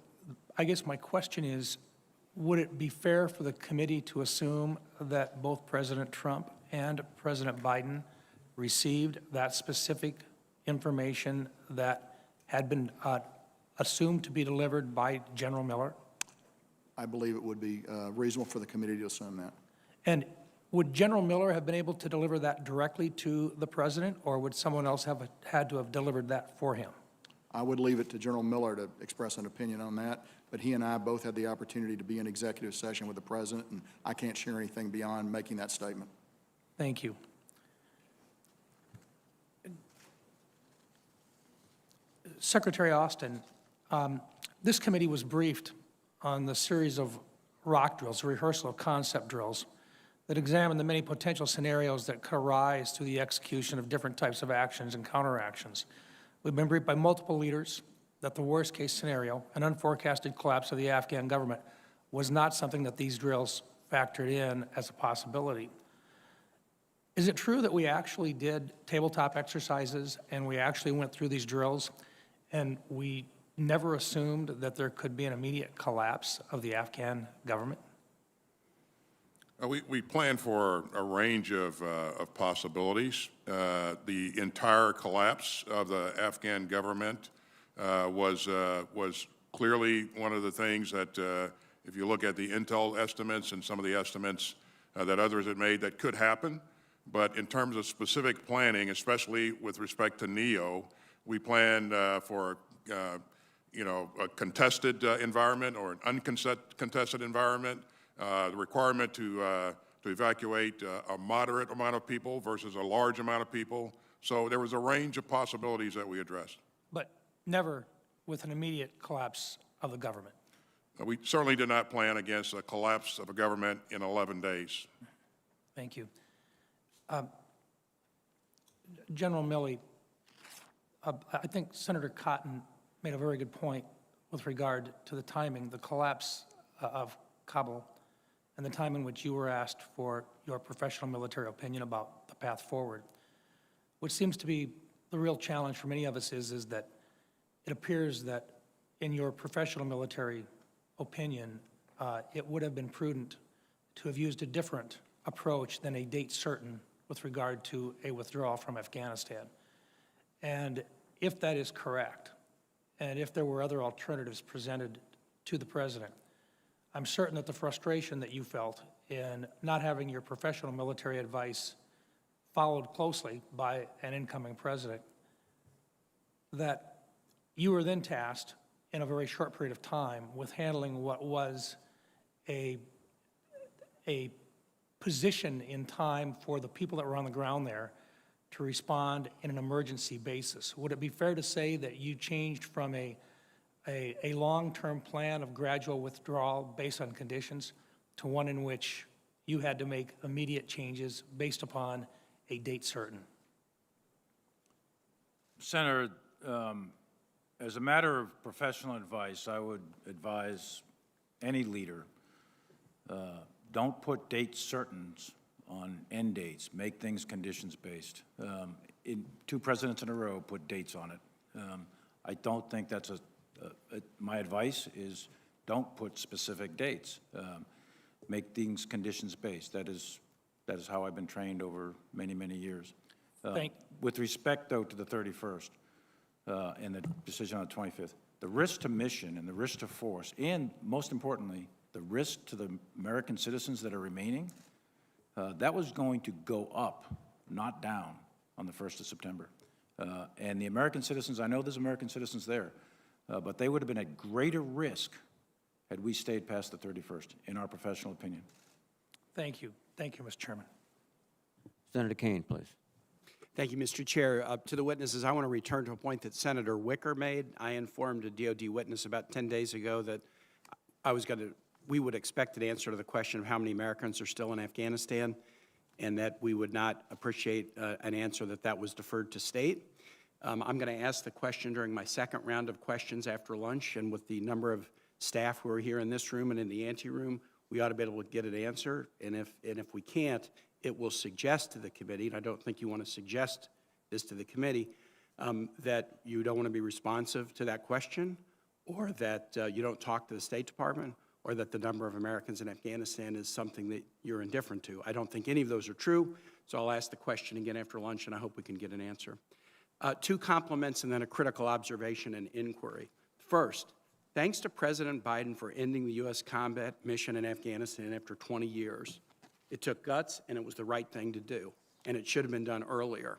I guess my question is, would it be fair for the committee to assume that both President Trump and President Biden received that specific information that had been assumed to be delivered by General Miller? I believe it would be reasonable for the committee to assume that. And would General Miller have been able to deliver that directly to the President, or would someone else have had to have delivered that for him? I would leave it to General Miller to express an opinion on that, but he and I both had the opportunity to be in executive session with the President, and I can't share anything beyond making that statement. Thank you. Secretary Austin, this committee was briefed on the series of rock drills, a rehearsal of concept drills, that examine the many potential scenarios that could arise through the execution of different types of actions and counteractions. We've been briefed by multiple leaders that the worst-case scenario, an unforecasted collapse of the Afghan government, was not something that these drills factored in as a possibility. Is it true that we actually did tabletop exercises and we actually went through these drills and we never assumed that there could be an immediate collapse of the Afghan government? We planned for a range of possibilities. The entire collapse of the Afghan government was clearly one of the things that, if you look at the intel estimates and some of the estimates that others had made, that could happen. But in terms of specific planning, especially with respect to NEO, we planned for a contested environment or an uncontested environment. The requirement to evacuate a moderate amount of people versus a large amount of people. So there was a range of possibilities that we addressed. But never with an immediate collapse of the government. We certainly did not plan against a collapse of a government in 11 days. Thank you. General Milley, I think Senator Cotton made a very good point with regard to the timing, the collapse of Kabul, and the time in which you were asked for your professional military opinion about the path forward. What seems to be the real challenge for many of us is that it appears that in your professional military opinion, it would have been prudent to have used a different approach than a date certain with regard to a withdrawal from Afghanistan. And if that is correct, and if there were other alternatives presented to the President, I'm certain that the frustration that you felt in not having your professional military advice followed closely by an incoming president, that you were then tasked in a very short period of time with handling what was a position in time for the people that were on the ground there to respond in an emergency basis. Would it be fair to say that you changed from a long-term plan of gradual withdrawal based on conditions to one in which you had to make immediate changes based upon a date certain? Senator, as a matter of professional advice, I would advise any leader, don't put date certains on end dates. Make things conditions-based. In 2 presidents in a row put dates on it. I don't think that's my advice is don't put specific dates. Make things conditions-based. That is how I've been trained over many, many years. With respect, though, to the 31st and the decision on the 25th, the risk to mission and the risk to force, and most importantly, the risk to the American citizens that are remaining, that was going to go up, not down, on the 1st of September. And the American citizens, I know there's American citizens there, but they would have been at greater risk had we stayed past the 31st, in our professional opinion. Thank you. Thank you, Mr. Chairman. Senator Kane, please. Thank you, Mr. Chair. To the witnesses, I want to return to a point that Senator Wicker made. I informed a DOD witness about 10 days ago that we would expect an answer to the question of how many Americans are still in Afghanistan, and that we would not appreciate an answer that was deferred to state. I'm going to ask the question during my second round of questions after lunch, and with the number of staff who are here in this room and in the anteroom, we ought to be able to get an answer. And if we can't, it will suggest to the committee, and I don't think you want to suggest this to the committee, that you don't want to be responsive to that question, or that you don't talk to the State Department, or that the number of Americans in Afghanistan is something that you're indifferent to. I don't think any of those are true, so I'll ask the question again after lunch, and I hope we can get an answer. 2 compliments and then a critical observation and inquiry. First, thanks to President Biden for ending the U.S. combat mission in Afghanistan after 20 years. It took guts, and it was the right thing to do, and it should have been done earlier.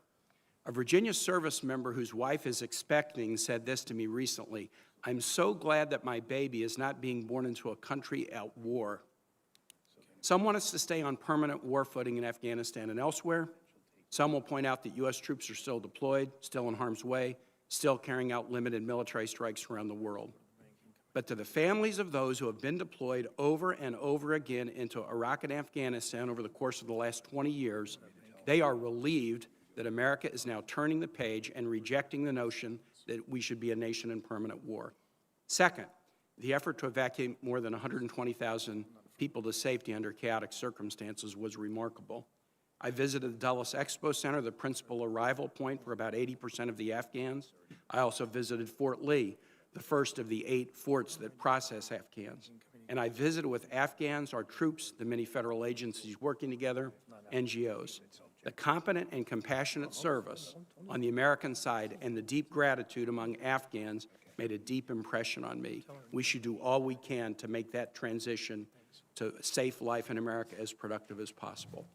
A Virginia service member whose wife is expecting said this to me recently: "I'm so glad that my baby is not being born into a country at war." Some want us to stay on permanent war footing in Afghanistan and elsewhere. Some will point out that U.S. troops are still deployed, still in harm's way, still carrying out limited military strikes around the world. But to the families of those who have been deployed over and over again into Iraq and Afghanistan over the course of the last 20 years, they are relieved that America is now turning the page and rejecting the notion that we should be a nation in permanent war. Second, the effort to evacuate more than 120,000 people to safety under chaotic circumstances was remarkable. I visited the Dulles Expo Center, the principal arrival point for about 80% of the Afghans. I also visited Fort Lee, the first of the 8 forts that process Afghans. And I visited with Afghans, our troops, the many federal agencies working together, NGOs. The competent and compassionate service on the American side and the deep gratitude among Afghans made a deep impression on me. We should do all we can to make that transition to a safe life in America as productive as possible.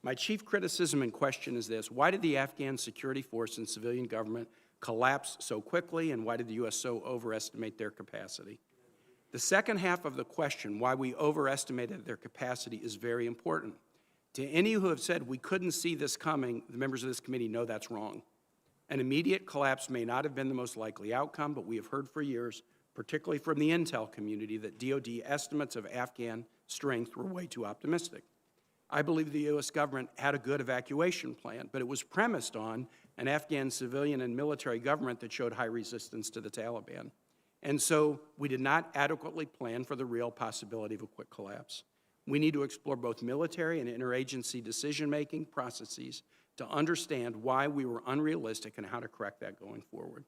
My chief criticism and question is this: why did the Afghan security force and civilian government collapse so quickly, and why did the U.S. so overestimate their capacity? The second half of the question, why we overestimated their capacity, is very important. To any who have said we couldn't see this coming, the members of this committee know that's wrong. An immediate collapse may not have been the most likely outcome, but we have heard for years, particularly from the intel community, that DoD estimates of Afghan strength were way too optimistic. I believe the U.S. government had a good evacuation plan, but it was premised on an Afghan civilian and military government that showed high resistance to the Taliban. And so we did not adequately plan for the real possibility of a quick collapse. We need to explore both military and interagency decision-making processes to understand why we were unrealistic and how to correct that going forward.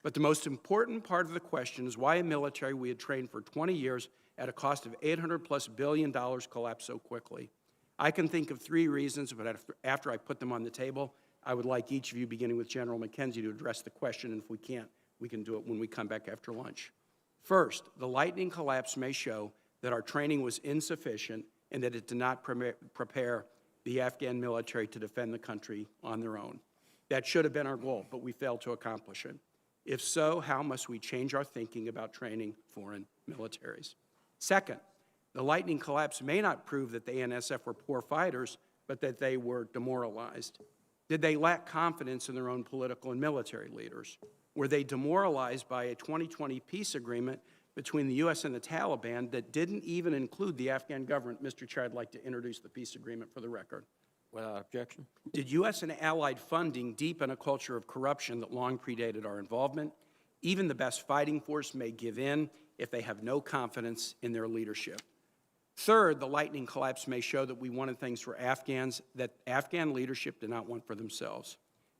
But the most important part of the question is why a military we had trained for 20 years at a cost of $800+ billion collapsed so quickly. I can think of 3 reasons, but after I put them on the table, I would like each of you, beginning with General McKenzie, to address the question, and if we can't, we can do it when we come back after lunch. First, the lightning collapse may show that our training was insufficient and that it did not prepare the Afghan military to defend the country on their own. That should have been our goal, but we failed to accomplish it. If so, how must we change our thinking about training foreign militaries? Second, the lightning collapse may not prove that the ANSF were poor fighters, but that they were demoralized. Did they lack confidence in their own political and military leaders? Were they demoralized by a 2020 peace agreement between the U.S. and the Taliban that didn't even include the Afghan government? Mr. Chair, I'd like to introduce the peace agreement for the record. Without objection. Did U.S. and allied funding deepen a culture of corruption that long predated our involvement? Even the best fighting force may give in if they have no confidence in their leadership. Third, the lightning collapse may show that we wanted things for Afghans that Afghan leadership did not want for themselves.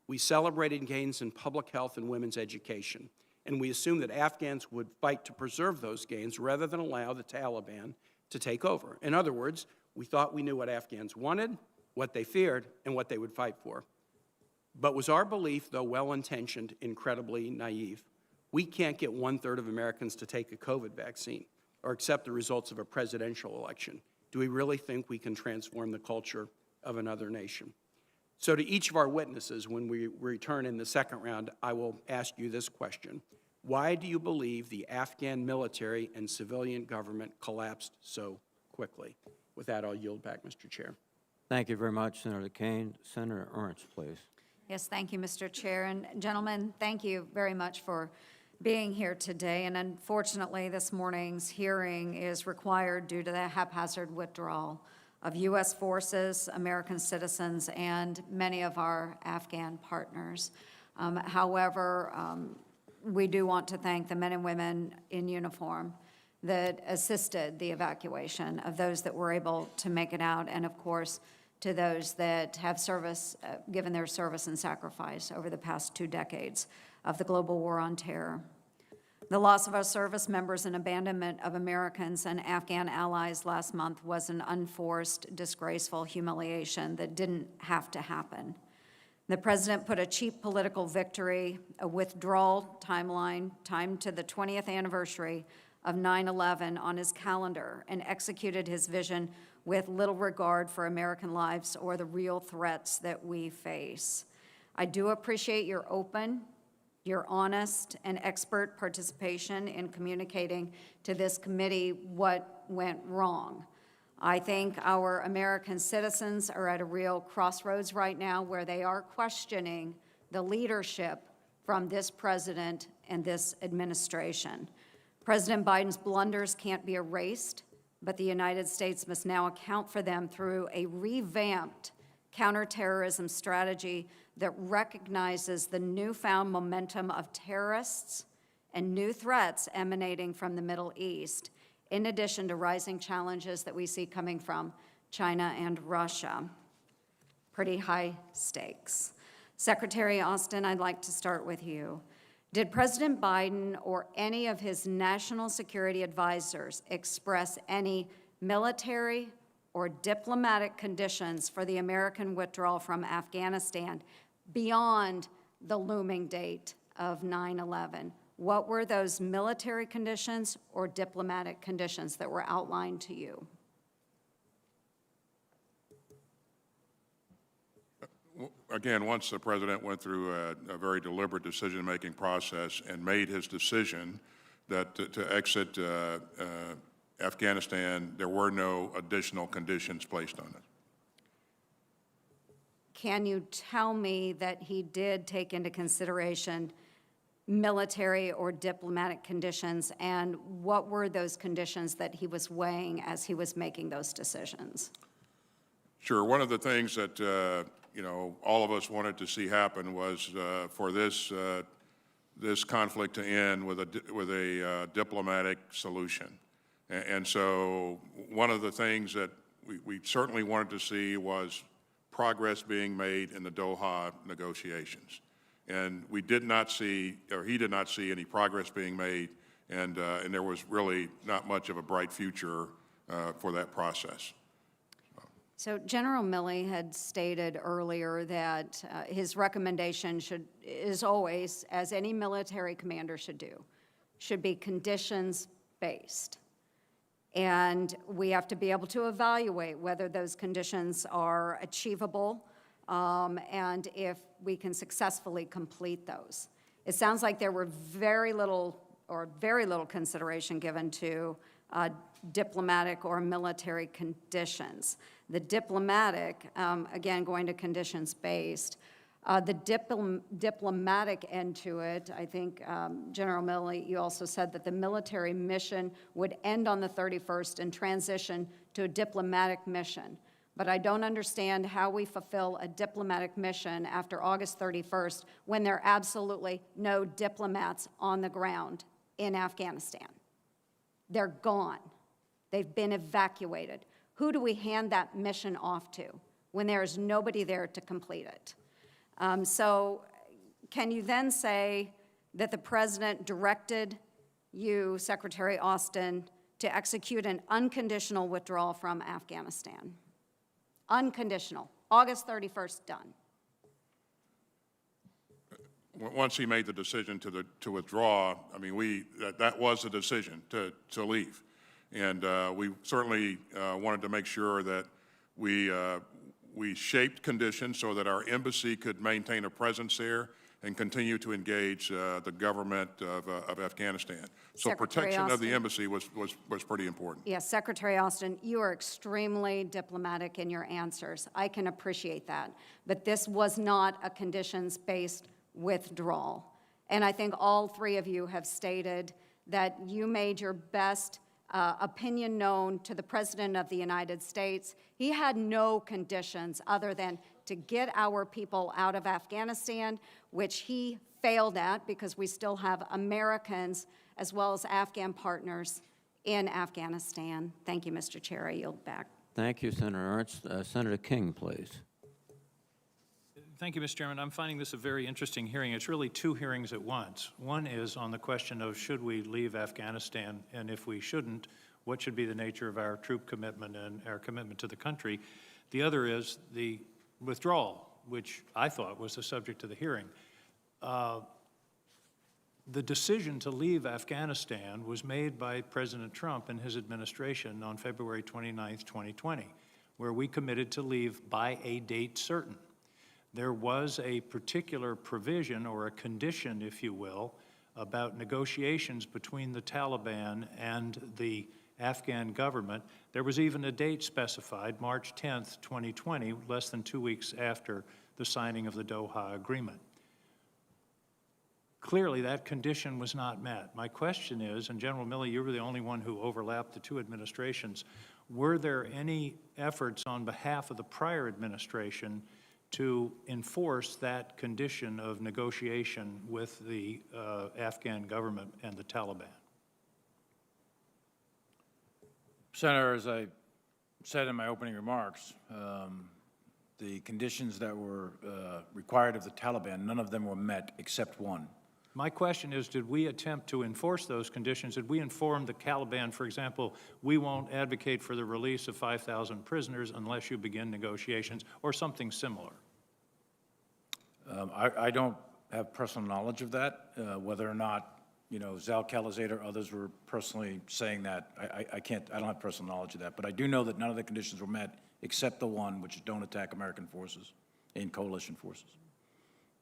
We celebrated gains in public health and women's education, and we assumed that Afghans would fight to preserve those gains rather than allow the Taliban to take over. In other words, we thought we knew what Afghans wanted, what they feared, and what they would fight for. But was our belief, though well-intentioned, incredibly naive? We can't get 1/3 of Americans to take a COVID vaccine or accept the results of a presidential election. Do we really think we can transform the culture of another nation? So to each of our witnesses, when we return in the second round, I will ask you this question. Why do you believe the Afghan military and civilian government collapsed so quickly? With that, I'll yield back, Mr. Chair. Thank you very much, Senator Kane. Senator Ernst, please. Yes, thank you, Mr. Chair. And gentlemen, thank you very much for being here today. And unfortunately, this morning's hearing is required due to the haphazard withdrawal of U.S. forces, American citizens, and many of our Afghan partners. However, we do want to thank the men and women in uniform that assisted the evacuation of those that were able to make it out, and of course, to those that have given their service and sacrifice over the past 2 decades of the global war on terror. The loss of our service members and abandonment of Americans and Afghan allies last month was an unforced, disgraceful humiliation that didn't have to happen. The president put a cheap political victory, a withdrawal timeline timed to the 20th anniversary of 9/11 on his calendar and executed his vision with little regard for American lives or the real threats that we face. I do appreciate your open, your honest, and expert participation in communicating to this committee what went wrong. I think our American citizens are at a real crossroads right now where they are questioning the leadership from this president and this administration. President Biden's blunders can't be erased, but the United States must now account for them through a revamped counterterrorism strategy that recognizes the newfound momentum of terrorists and new threats emanating from the Middle East, in addition to rising challenges that we see coming from China and Russia. Pretty high stakes. Secretary Austin, I'd like to start with you. Did President Biden or any of his national security advisors express any military or diplomatic conditions for the American withdrawal from Afghanistan beyond the looming date of 9/11? What were those military conditions or diplomatic conditions that were outlined to you? Again, once the president went through a very deliberate decision-making process and made his decision that to exit Afghanistan, there were no additional conditions placed on it. Can you tell me that he did take into consideration military or diplomatic conditions, and what were those conditions that he was weighing as he was making those decisions? Sure. One of the things that all of us wanted to see happen was for this conflict to end with a diplomatic solution. And so one of the things that we certainly wanted to see was progress being made in the Doha negotiations. And we did not see, or he did not see, any progress being made, and there was really not much of a bright future for that process. So General Milley had stated earlier that his recommendation is always, as any military commander should do, should be conditions-based. And we have to be able to evaluate whether those conditions are achievable and if we can successfully complete those. It sounds like there were very little consideration given to diplomatic or military conditions. The diplomatic, again, going to conditions-based, the diplomatic end to it, I think, General Milley, you also said that the military mission would end on the 31st and transition to a diplomatic mission. But I don't understand how we fulfill a diplomatic mission after August 31st when there are absolutely no diplomats on the ground in Afghanistan. They're gone. They've been evacuated. Who do we hand that mission off to when there is nobody there to complete it? So can you then say that the president directed you, Secretary Austin, to execute an unconditional withdrawal from Afghanistan? Unconditional. August 31st, done. Once he made the decision to withdraw, I mean, that was the decision to leave. And we certainly wanted to make sure that we shaped conditions so that our embassy could maintain a presence there and continue to engage the government of Afghanistan. So Secretary protection of the Austin. embassy was pretty important. Yes, Secretary Austin, you are extremely diplomatic in your answers. I can appreciate that. But this was not a conditions-based withdrawal. And I think all three of you have stated that you made your best opinion known to the President of the United States. He had no conditions other than to get our people out of Afghanistan, which he failed at because we still have Americans as well as Afghan partners in Afghanistan. Thank you, Mr. Chair. I yield back. Thank you, Senator Ernst. Senator King, please. Thank you, Mr. Chairman. I'm finding this a very interesting hearing. It's really two hearings at once. One is on the question of should we leave Afghanistan, and if we shouldn't, what should be the nature of our troop commitment and our commitment to the country. The other is the withdrawal, which I thought was the subject of the hearing. The decision to leave Afghanistan was made by President Trump and his administration on February 29th, 2020, where we committed to leave by a date certain. There was a particular provision or a condition, if you will, about negotiations between the Taliban and the Afghan government. There was even a date specified, March 10th, 2020, less than 2 weeks after the signing of the Doha Agreement. Clearly, that condition was not met. My question is, and General Milley, you were the only one who overlapped the two administrations, were there any efforts on behalf of the prior administration to enforce that condition of negotiation with the Afghan government and the Taliban? Senator, as I said in my opening remarks, the conditions that were required of the Taliban, none of them were met except one. My question is, did we attempt to enforce those conditions? Did we inform the Taliban, for example, we won't advocate for the release of 5,000 prisoners unless you begin negotiations, or something similar? I don't have personal knowledge of that, whether or not, Zal Khalilzad or others were personally saying that. I don't have personal knowledge of that, but I do know that none of the conditions were met except the one, which is don't attack American forces and coalition forces.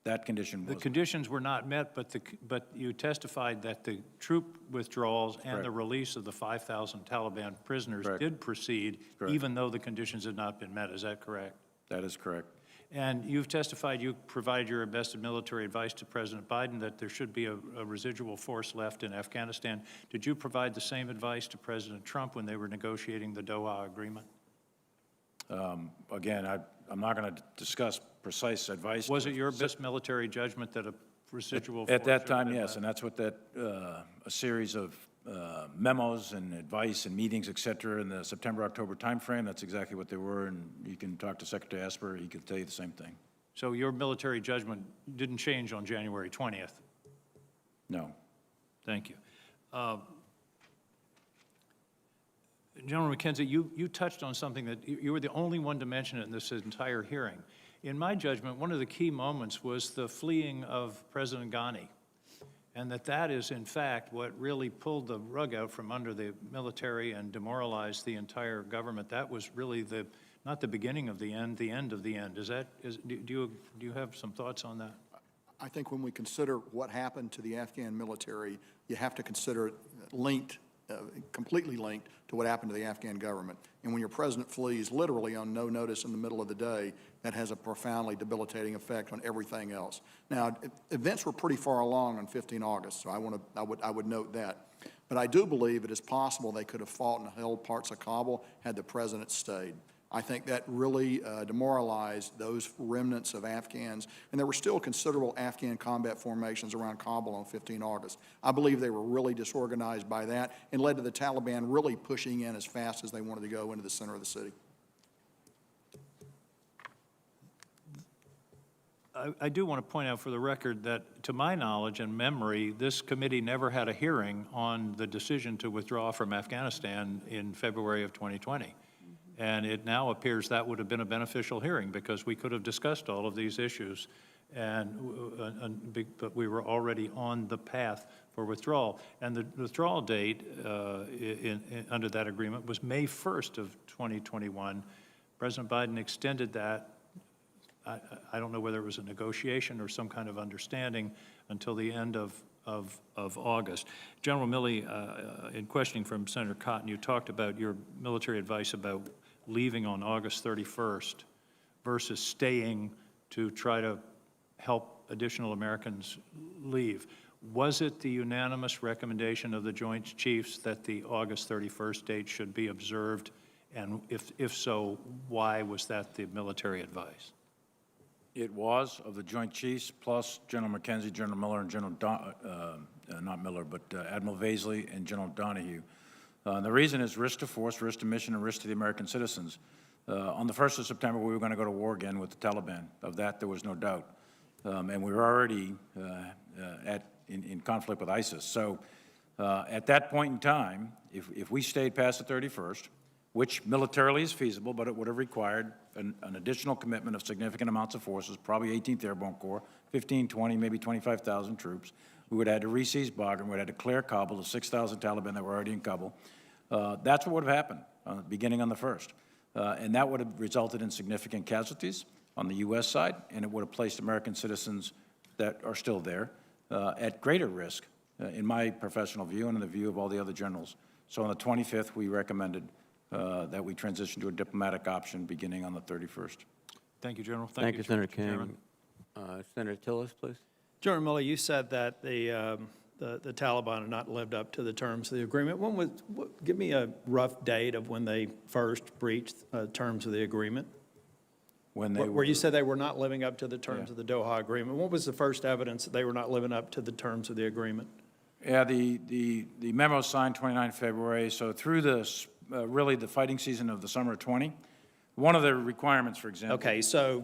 That condition was. The conditions were not met, but you testified that the troop withdrawals and the release of the 5,000 Taliban prisoners did proceed, even though the conditions had not been met. Is that correct? That is correct. And you've testified you provide your best military advice to President Biden that there should be a residual force left in Afghanistan. Did you provide the same advice to President Trump when they were negotiating the Doha Agreement? Again, I'm not going to discuss precise advice. Was it your best military judgment that a residual force? At that time, yes, and that's what a series of memos and advice and meetings, et cetera, in the September-October timeframe, that's exactly what they were, and you can talk to Secretary Esper, he could tell you the same thing. So your military judgment didn't change on January 20th? No. Thank you. General McKenzie, you touched on something that you were the only one to mention it in this entire hearing. In my judgment, one of the key moments was the fleeing of President Ghani. and that is, in fact, what really pulled the rug out from under the military and demoralized the entire government. That was really not the beginning of the end of the end. Do you have some thoughts on that? I think when we consider what happened to the Afghan military, you have to consider it linked, completely linked to what happened to the Afghan government. And when your president flees literally on no notice in the middle of the day, that has a profoundly debilitating effect on everything else. Now, events were pretty far along on 15 August, so I would note that. But I do believe it is possible they could have fought and held parts of Kabul had the president stayed. I think that really demoralized those remnants of Afghans, and there were still considerable Afghan combat formations around Kabul on 15 August. I believe they were really disorganized by that and led to the Taliban really pushing in as fast as they wanted to go into the center of the city. I do want to point out for the record that, to my knowledge and memory, this committee never had a hearing on the decision to withdraw from Afghanistan in February of 2020. And it now appears that would have been a beneficial hearing because we could have discussed all of these issues, but we were already on the path for withdrawal. And the withdrawal date under that agreement was May 1st of 2021. President Biden extended that. I don't know whether it was a negotiation or some kind of understanding until the end of August. General Milley, in questioning from Senator Cotton, you talked about your military advice about leaving on August 31st versus staying to try to help additional Americans leave. Was it the unanimous recommendation of the Joint Chiefs that the August 31st date should be observed? And if so, why was that the military advice? It was of the Joint Chiefs, plus General McKenzie, General Miller, and General not Miller, but Admiral Vaisley and General Donahue. The reason is risk to force, risk to mission, and risk to the American citizens. On the 1st of September, we were going to go to war again with the Taliban. Of that, there was no doubt. And we were already in conflict with ISIS. So at that point in time, if we stayed past the 31st, which militarily is feasible, but it would have required an additional commitment of significant amounts of forces, probably 18th Airborne Corps, 15, 20, maybe 25,000 troops. We would have had to re-seize Bagram. We would have had to clear Kabul, the 6,000 Taliban that were already in Kabul. That's what would have happened beginning on the 1st. And that would have resulted in significant casualties on the U.S. side, and it would have placed American citizens that are still there at greater risk, in my professional view and in the view of all the other generals. So on the 25th, we recommended that we transition to a diplomatic option beginning on the 31st. Thank you, General. Thank you, Senator King. Senator Tillis, please. General Milley, you said that the Taliban had not lived up to the terms of the agreement. Give me a rough date of when they first breached terms of the agreement. When they where you said they were not living up to the terms of the Doha Agreement. What was the first evidence that they were not living up to the terms of the agreement? Yeah, the memo signed 29 February. So through this, really the fighting season of the summer of 20, one of the requirements, for example. Okay, so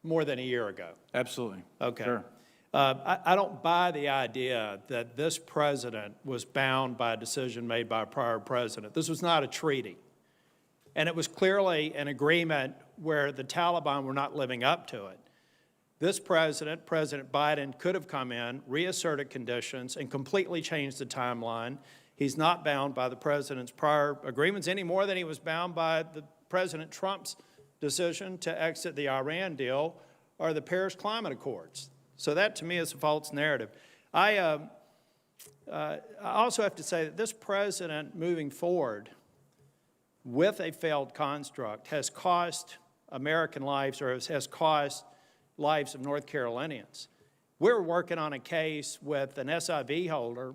more than a year ago. Absolutely. Okay. Sure. I don't buy the idea that this president was bound by a decision made by a prior president. This was not a treaty. And it was clearly an agreement where the Taliban were not living up to it. This president, President Biden, could have come in, reasserted conditions, and completely changed the timeline. He's not bound by the president's prior agreements any more than he was bound by the President Trump's decision to exit the Iran deal or the Paris Climate Accords. So that, to me, is a false narrative. I also have to say that this president, moving forward with a failed construct, has cost American lives, or has cost lives of North Carolinians. We're working on a case with an SIV holder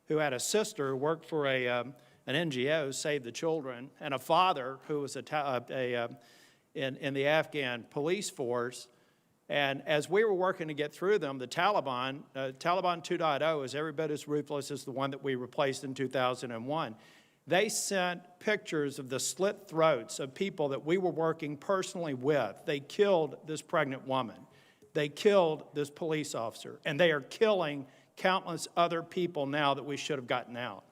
who had a sister who worked for an NGO, Save the Children, and a father who was in the Afghan police force. And as we were working to get through them, the Taliban 2.0 is every bit as ruthless as the one that we replaced in 2001. They sent pictures of the slit throats of people that we were working personally with. They killed this pregnant woman. They killed this police officer. And they are killing countless other people now that we should have gotten out.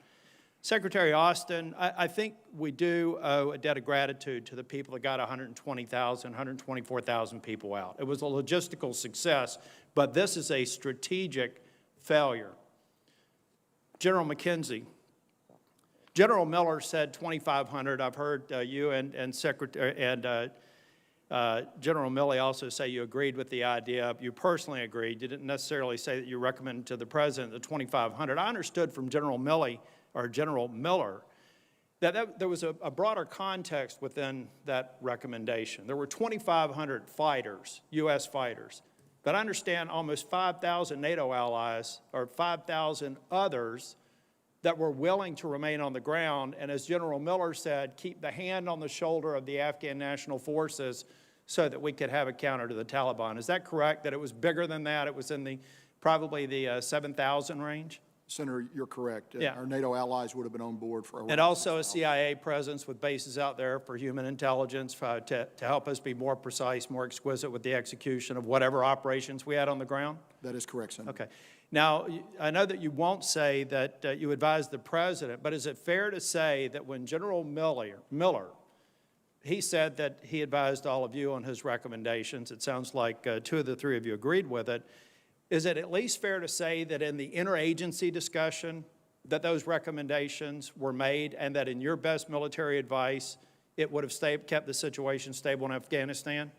Secretary Austin, I think we do owe a debt of gratitude to the people that got 120,000, 124,000 people out. It was a logistical success, but this is a strategic failure. General McKenzie, General Miller said 2,500. I've heard you and General Milley also say you agreed with the idea. You personally agreed. You didn't necessarily say that you recommended to the president the 2,500. I understood from General Milley or General Miller that there was a broader context within that recommendation. There were 2,500 fighters, U.S. fighters, but I understand almost 5,000 NATO allies or 5,000 others that were willing to remain on the ground, and as General Miller said, keep the hand on the shoulder of the Afghan National Forces so that we could have a counter to the Taliban. Is that correct, that it was bigger than that? It was in probably the 7,000 range? Senator, you're correct. Yeah. Our NATO allies would have been on board for. And also a CIA presence with bases out there for human intelligence to help us be more precise, more exquisite with the execution of whatever operations we had on the ground? That is correct, Senator. Okay. Now, I know that you won't say that you advised the president, but is it fair to say that when General Miller, he said that he advised all of you on his recommendations, it sounds like 2 of the 3 of you agreed with it, is it at least fair to say that in the interagency discussion that those recommendations were made and that in your best military advice, it would have kept the situation stable in Afghanistan?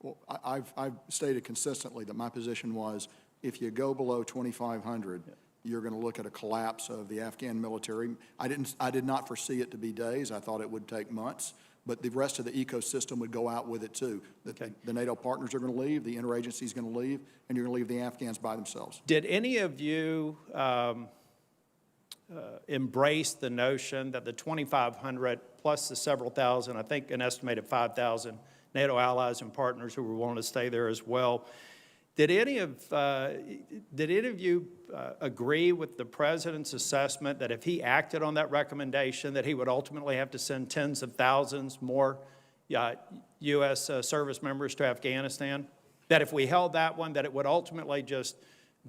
Well, I've stated consistently that my position was if you go below 2,500, you're going to look at a collapse of the Afghan military. I did not foresee it to be days. I thought it would take months. But the rest of the ecosystem would go out with it, too. The NATO partners are going to leave, the interagency is going to leave, and you're going to leave the Afghans by themselves. Did any of you embrace the notion that the 2,500 plus the several thousand, I think an estimated 5,000 NATO allies and partners who were willing to stay there as well, did any of you agree with the president's assessment that if he acted on that recommendation, that he would ultimately have to send tens of thousands more U.S. service members to Afghanistan? That if we held that one, that it would ultimately just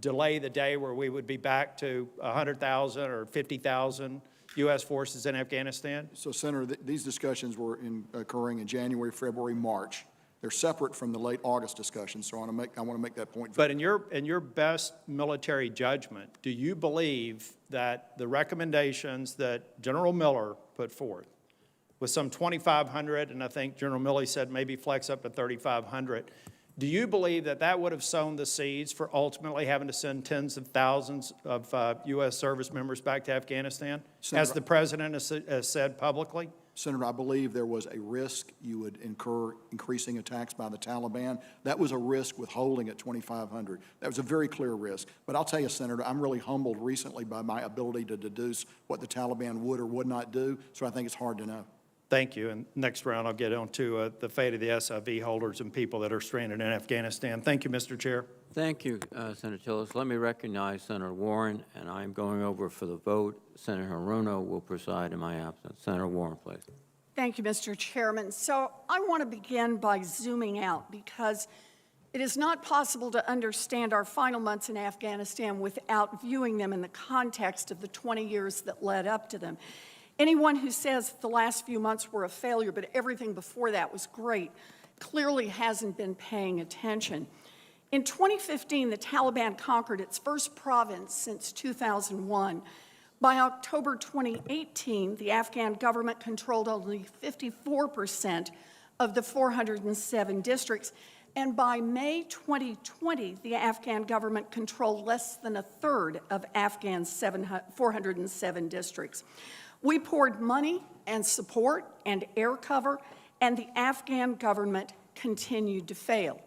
delay the day where we would be back to 100,000 or 50,000 U.S. forces in Afghanistan? So, Senator, these discussions were occurring in January, February, March. They're separate from the late August discussions, so I want to make that point. But in your best military judgment, do you believe that the recommendations that General Miller put forth, with some 2,500, and I think General Milley said maybe flex up to 3,500, do you believe that that would have sown the seeds for ultimately having to send tens of thousands of U.S. service members back to Afghanistan, as the president has said publicly? Senator, I believe there was a risk you would incur increasing attacks by the Taliban. That was a risk with holding at 2,500. That was a very clear risk. But I'll tell you, Senator, I'm really humbled recently by my ability to deduce what the Taliban would or would not do, so I think it's hard to know. Thank you. And next round, I'll get on to the fate of the SIV holders and people that are stranded in Afghanistan. Thank you, Mr. Chair. Thank you, Senator Tillis. Let me recognize Senator Warren, and I'm going over for the vote. Senator Haruno will preside in my absence. Senator Warren, please. Thank you, Mr. Chairman. So I want to begin by zooming out because it is not possible to understand our final months in Afghanistan without viewing them in the context of the 20 years that led up to them. Anyone who says the last few months were a failure, but everything before that was great, clearly hasn't been paying attention. In 2015, the Taliban conquered its first province since 2001. By October 2018, the Afghan government controlled only 54% of the 407 districts, and by May 2020, the Afghan government controlled less than a third of Afghan's 407 districts. We poured money and support and air cover, and the Afghan government continued to fail.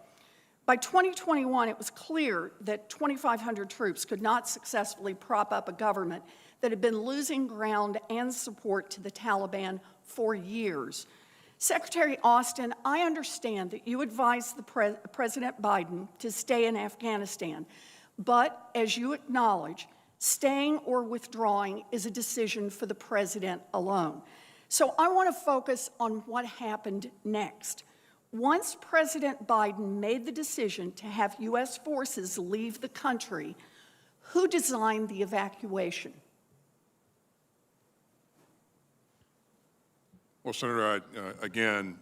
By 2021, it was clear that 2,500 troops could not successfully prop up a government that had been losing ground and support to the Taliban for years. Secretary Austin, I understand that you advised President Biden to stay in Afghanistan, but as you acknowledge, staying or withdrawing is a decision for the president alone. So I want to focus on what happened next. Once President Biden made the decision to have U.S. forces leave the country, who designed the evacuation? Well, Senator, again,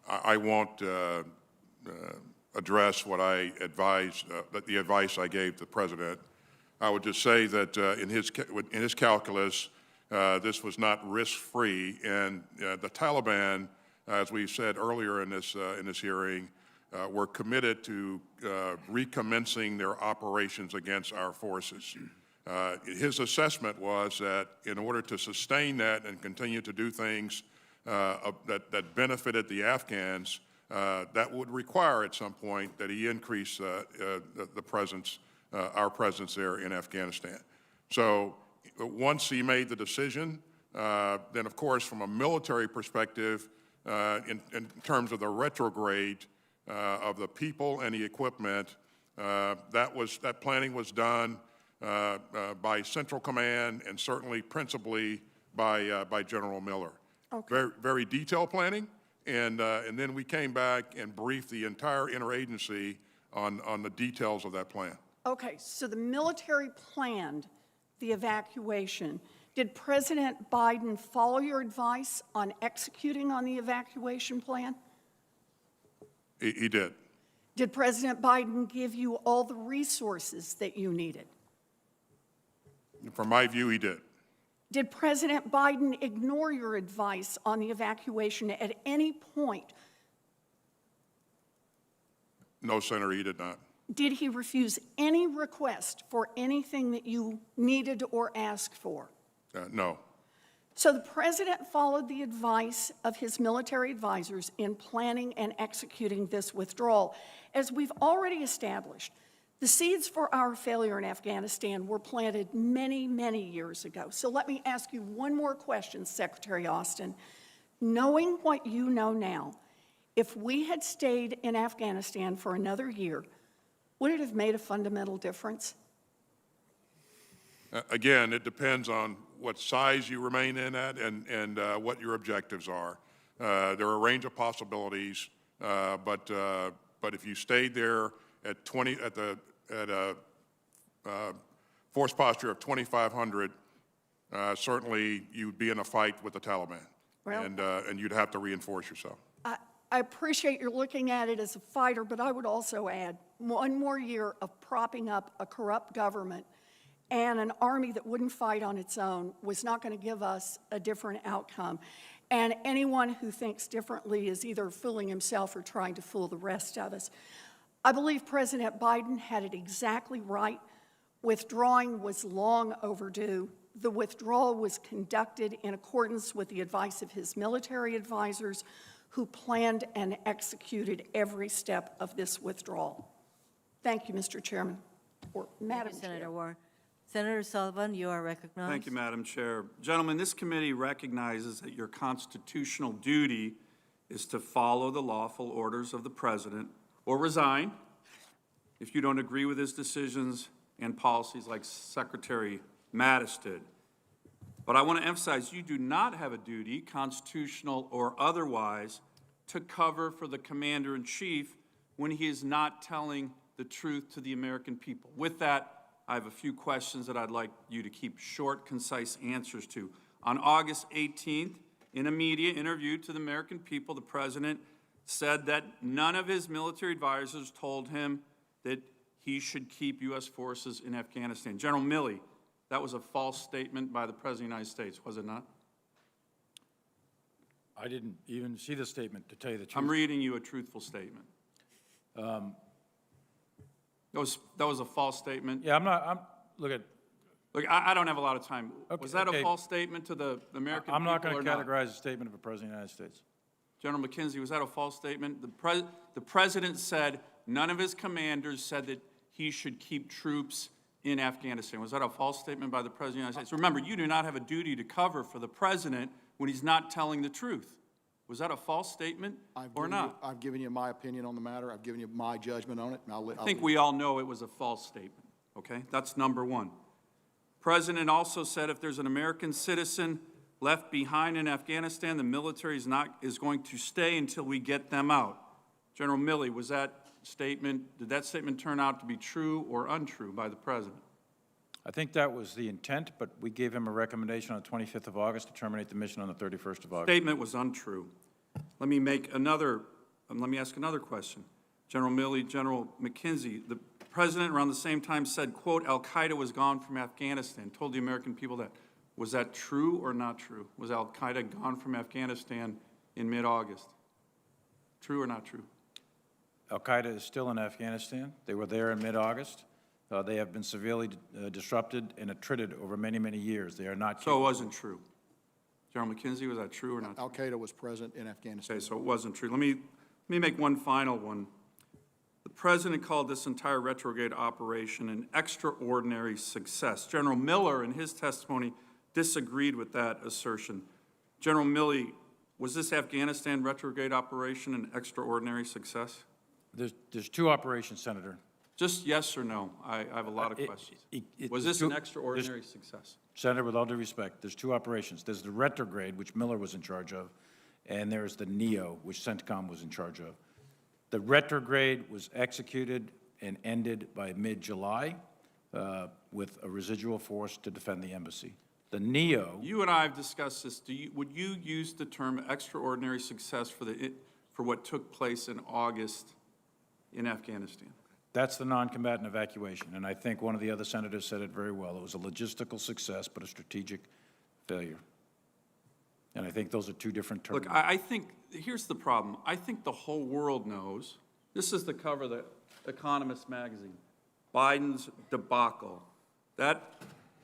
I won't address what I advised, the advice I gave the President I would just say that in his calculus, this was not risk-free, and the Taliban, as we said earlier in this hearing, were committed to recommencing their operations against our forces. His assessment was that in order to sustain that and continue to do things that benefited the Afghans, that would require at some point that he increase the presence, our presence there in Afghanistan. So once he made the decision, then of course from a military perspective, in terms of the retrograde of the people and the equipment, that planning was done by Central Command and certainly principally by General Miller. Okay. Very, very detailed planning, and then we came back and briefed the entire interagency on the details of that plan. Okay, so the military planned the evacuation. Did President Biden follow your advice on executing on the evacuation plan? He did. Did President Biden give you all the resources that you needed? From my view, he did. Did President Biden ignore your advice on the evacuation at any point? No, Senator, he did not. Did he refuse any request for anything that you needed or asked for? No. So the president followed the advice of his military advisors in planning and executing this withdrawal. As we've already established, the seeds for our failure in Afghanistan were planted many, many years ago. So let me ask you one more question, Secretary Austin. Knowing what you know now, if we had stayed in Afghanistan for another year, would it have made a fundamental difference? Again, it depends on what size you remain in at and what your objectives are. There are a range of possibilities, but if you stayed there at a force posture of 2,500, certainly you'd be in a fight with the Taliban, Well, and you'd have to reinforce yourself. I appreciate you're looking at it as a fighter, but I would also add one more year of propping up a corrupt government and an army that wouldn't fight on its own was not going to give us a different outcome. And anyone who thinks differently is either fooling himself or trying to fool the rest of us. I believe President Biden had it exactly right. Withdrawing was long overdue. The withdrawal was conducted in accordance with the advice of his military advisors, who planned and executed every step of this withdrawal. Thank you, Mr. Chairman, or Madam Chair. Senator Warren. Senator Sullivan, you are recognized. Thank you, Madam Chair. Gentlemen, this committee recognizes that your constitutional duty is to follow the lawful orders of the President or resign if you don't agree with his decisions and policies like Secretary Mattis did. But I want to emphasize you do not have a duty, constitutional or otherwise, to cover for the Commander-in-Chief when he is not telling the truth to the American people. With that, I have a few questions that I'd like you to keep short, concise answers to. On August 18th, in a media interview to the American people, the President said that none of his military advisors told him that he should keep U.S. forces in Afghanistan. General Milley, that was a false statement by the President of the United States, was it not? I didn't even see the statement, to tell you the truth. I'm reading you a truthful statement. That was a false statement. Yeah, look, I don't have a lot of time. Okay, Was that okay. a false statement to the American people I'm not going or to categorize a statement of a President of the United States. General McKenzie, was that a false statement? The President said none of his commanders said that he should keep troops in Afghanistan. Was that a false statement by the President of the United States? Remember, you do not have a duty to cover for the President when he's not telling the truth. Was that a false statement or not? I've given you my opinion on the matter. I've given you my judgment on it. And I think we all know it was a false statement, okay? That's number one. President also said if there's an American citizen left behind in Afghanistan, the military is going to stay until we get them out. General Milley, did that statement turn out to be true or untrue by the President? I think that was the intent, but we gave him a recommendation on the 25th of August to terminate the mission on the 31st of August. Statement was untrue. Let me ask another question. General Milley, General McKenzie, President around the same time said, quote, "Al-Qaeda was gone from Afghanistan," told the American people that. Was that true or not true? Was Al-Qaeda gone from Afghanistan in mid-August? True or not true? Al-Qaeda is still in Afghanistan. They were there in mid-August. They have been severely disrupted and attrited over many, many years. They are not. So it wasn't true. General McKenzie, was that true or not? Al-Qaeda was present in Afghanistan. Okay, so it wasn't true. Let me make one final one. The President called this entire retrograde operation an extraordinary success. General Miller, in his testimony, disagreed with that assertion. General Milley, was this Afghanistan retrograde operation an extraordinary success? There's two operations, Senator. Just yes or no. I have a lot of questions. Was this an extraordinary success? Senator, with all due respect, there's two operations. There's the retrograde, which Miller was in charge of, and there's the NEO, which CENTCOM was in charge of. The retrograde was executed and ended by mid-July with a residual force to defend the embassy. The NEO. You and I have discussed this. Would you use the term extraordinary success for what took place in August in Afghanistan? That's the non-combatant evacuation, and I think one of the other senators said it very well. It was a logistical success, but a strategic failure. And I think those are two different terms. Look, I think, here's the problem. I think the whole world knows, this is the cover of the Economist magazine, Biden's debacle. That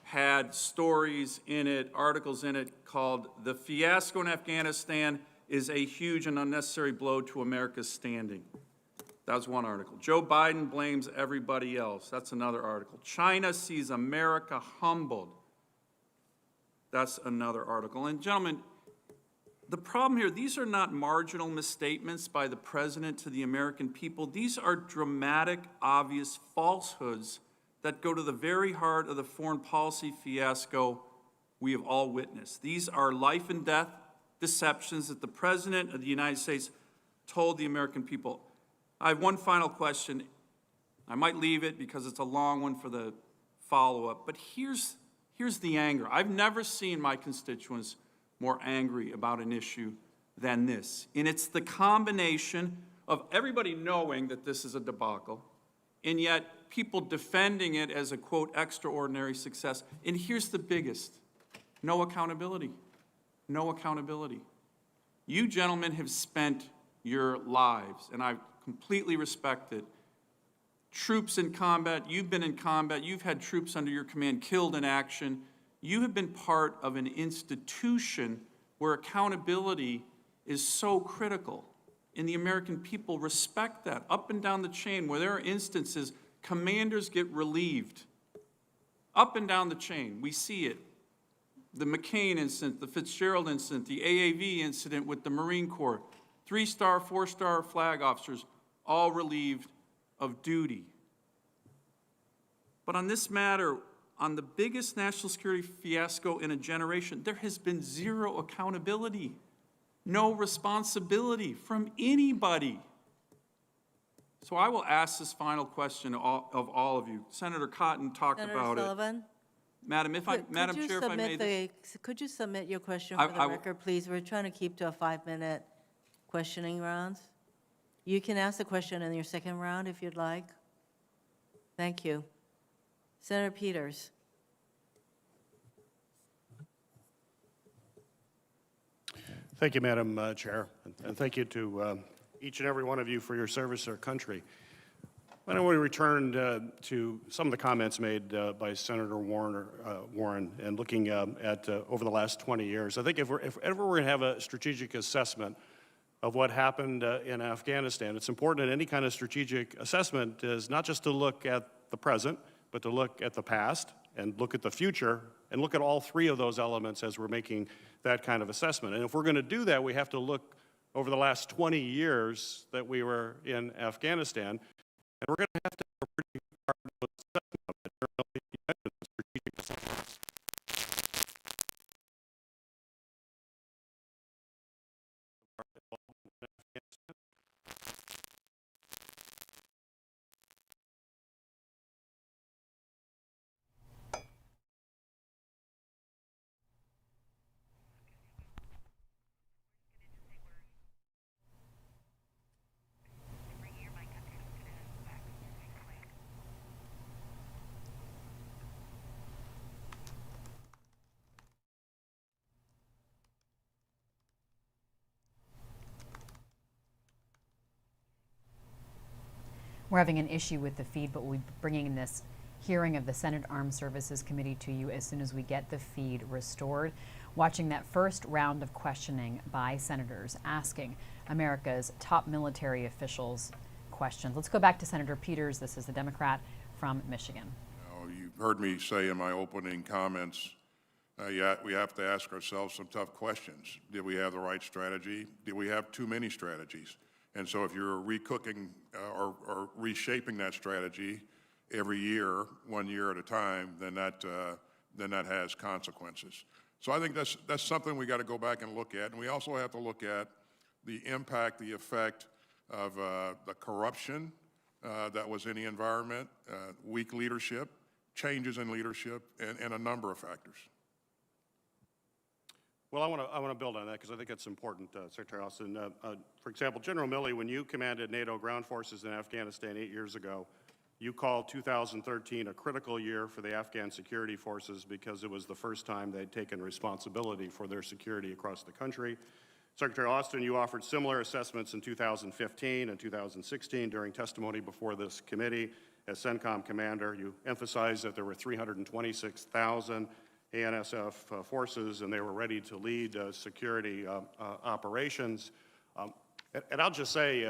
had stories in it, articles in it called "The Fiasco in Afghanistan is a Huge and Unnecessary Blow to America's Standing." That was one article. Joe Biden blames everybody else. That's another article. China sees America humbled. That's another article. And gentlemen, the problem here, these are not marginal misstatements by the President to the American people. These are dramatic, obvious falsehoods that go to the very heart of the foreign policy fiasco we have all witnessed. These are life and death deceptions that the President of the United States told the American people. I have one final question. I might leave it because it's a long one for the follow-up, but here's the anger. I've never seen my constituents more angry about an issue than this. And it's the combination of everybody knowing that this is a debacle, and yet people defending it as a, quote, extraordinary success. And here's the biggest: no accountability. No accountability. You gentlemen have spent your lives, and I completely respect it. Troops in combat, you've been in combat, you've had troops under your command killed in action. You have been part of an institution where accountability is so critical, and the American people respect that. Up and down the chain, where there are instances, commanders get relieved. Up and down the chain, we see it. The McCain incident, the Fitzgerald incident, the AAV incident with the Marine Corps, 3-star, 4-star flag officers, all relieved of duty. But on this matter, on the biggest national security fiasco in a generation, there has been zero accountability, no responsibility from anybody. So I will ask this final question of all of you. Senator Cotton talked about Sullivan? it. Madam Chair, if I may. Could you submit your question for the record, please? We're trying to keep to a 5-minute questioning rounds. You can ask the question in your second round if you'd like. Thank you. Senator Peters. Thank you, Madam Chair, and thank you to each and every one of you for your service to our country. I want to return to some of the comments made by Senator Warren and looking at over the last 20 years. I think if ever we're going to have a strategic assessment of what happened in Afghanistan, it's important in any kind of strategic assessment is not just to look at the present, but to look at the past and look at the future and look at all three of those elements as we're making that kind of assessment. And if we're going to do that, we have to look over the last 20 years that we were in Afghanistan, and we're going to have to have a pretty hard assessment of it. There are no strategic assessments. we're having an issue with the feed, but we'll be bringing this hearing of the Senate Armed Services Committee to you as soon as we get the feed restored. Watching that first round of questioning by senators asking America's top military officials questions. Let's go back to Senator Peters. This is the Democrat from Michigan. You heard me say in my opening comments, yeah, we have to ask ourselves some tough questions. Did we have the right strategy? Did we have too many strategies? And so if you're recooking or reshaping that strategy every year, 1 year at a time, then that has consequences. So I think that's something we got to go back and look at. And we also have to look at the impact, the effect of the corruption that was in the environment, weak leadership, changes in leadership, and a number of factors. Well, I want to build on that because I think it's important, Secretary Austin. For example, General Milley, when you commanded NATO ground forces in Afghanistan 8 years ago, you called 2013 a critical year for the Afghan security forces because it was the first time they'd taken responsibility for their security across the country. Secretary Austin, you offered similar assessments in 2015 and 2016 during testimony before this committee. As CENTCOM commander, you emphasized that there were 326,000 ANSF forces and they were ready to lead security operations. And I'll just say,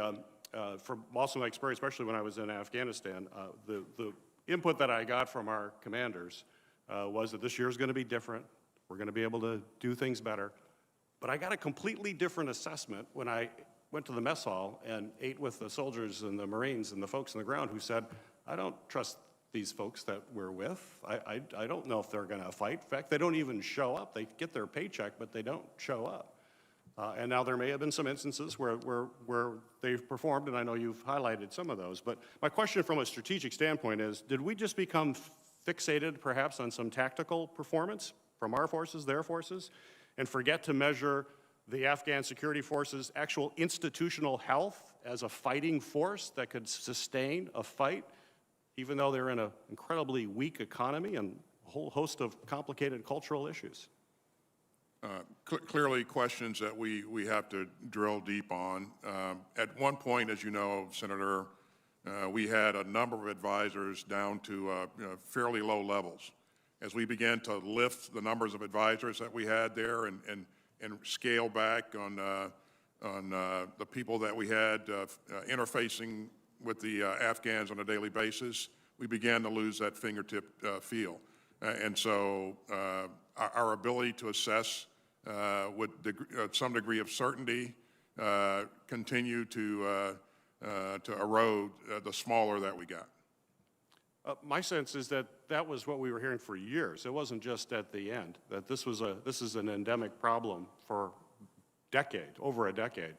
from also my experience, especially when I was in Afghanistan, the input that I got from our commanders was that this year is going to be different. We're going to be able to do things better. But I got a completely different assessment when I went to the mess hall and ate with the soldiers and the Marines and the folks on the ground who said, I don't trust these folks that we're with. I don't know if they're going to fight. In fact, they don't even show up. They get their paycheck, but they don't show up. And now there may have been some instances where they've performed, and I know you've highlighted some of those. But my question from a strategic standpoint is, did we just become fixated perhaps on some tactical performance from our forces, their forces, and forget to measure the Afghan security forces' actual institutional health as a fighting force that could sustain a fight, even though they're in an incredibly weak economy and a whole host of complicated cultural issues? Clearly questions that we have to drill deep on. At one point, as you know, Senator, we had a number of advisors down to fairly low levels. As we began to lift the numbers of advisors that we had there and scale back on the people that we had interfacing with the Afghans on a daily basis, we began to lose that fingertip feel. And so our ability to assess with some degree of certainty continue to erode the smaller that we got. My sense is that that was what we were hearing for years. It wasn't just at the end, that this is an endemic problem for over a decade.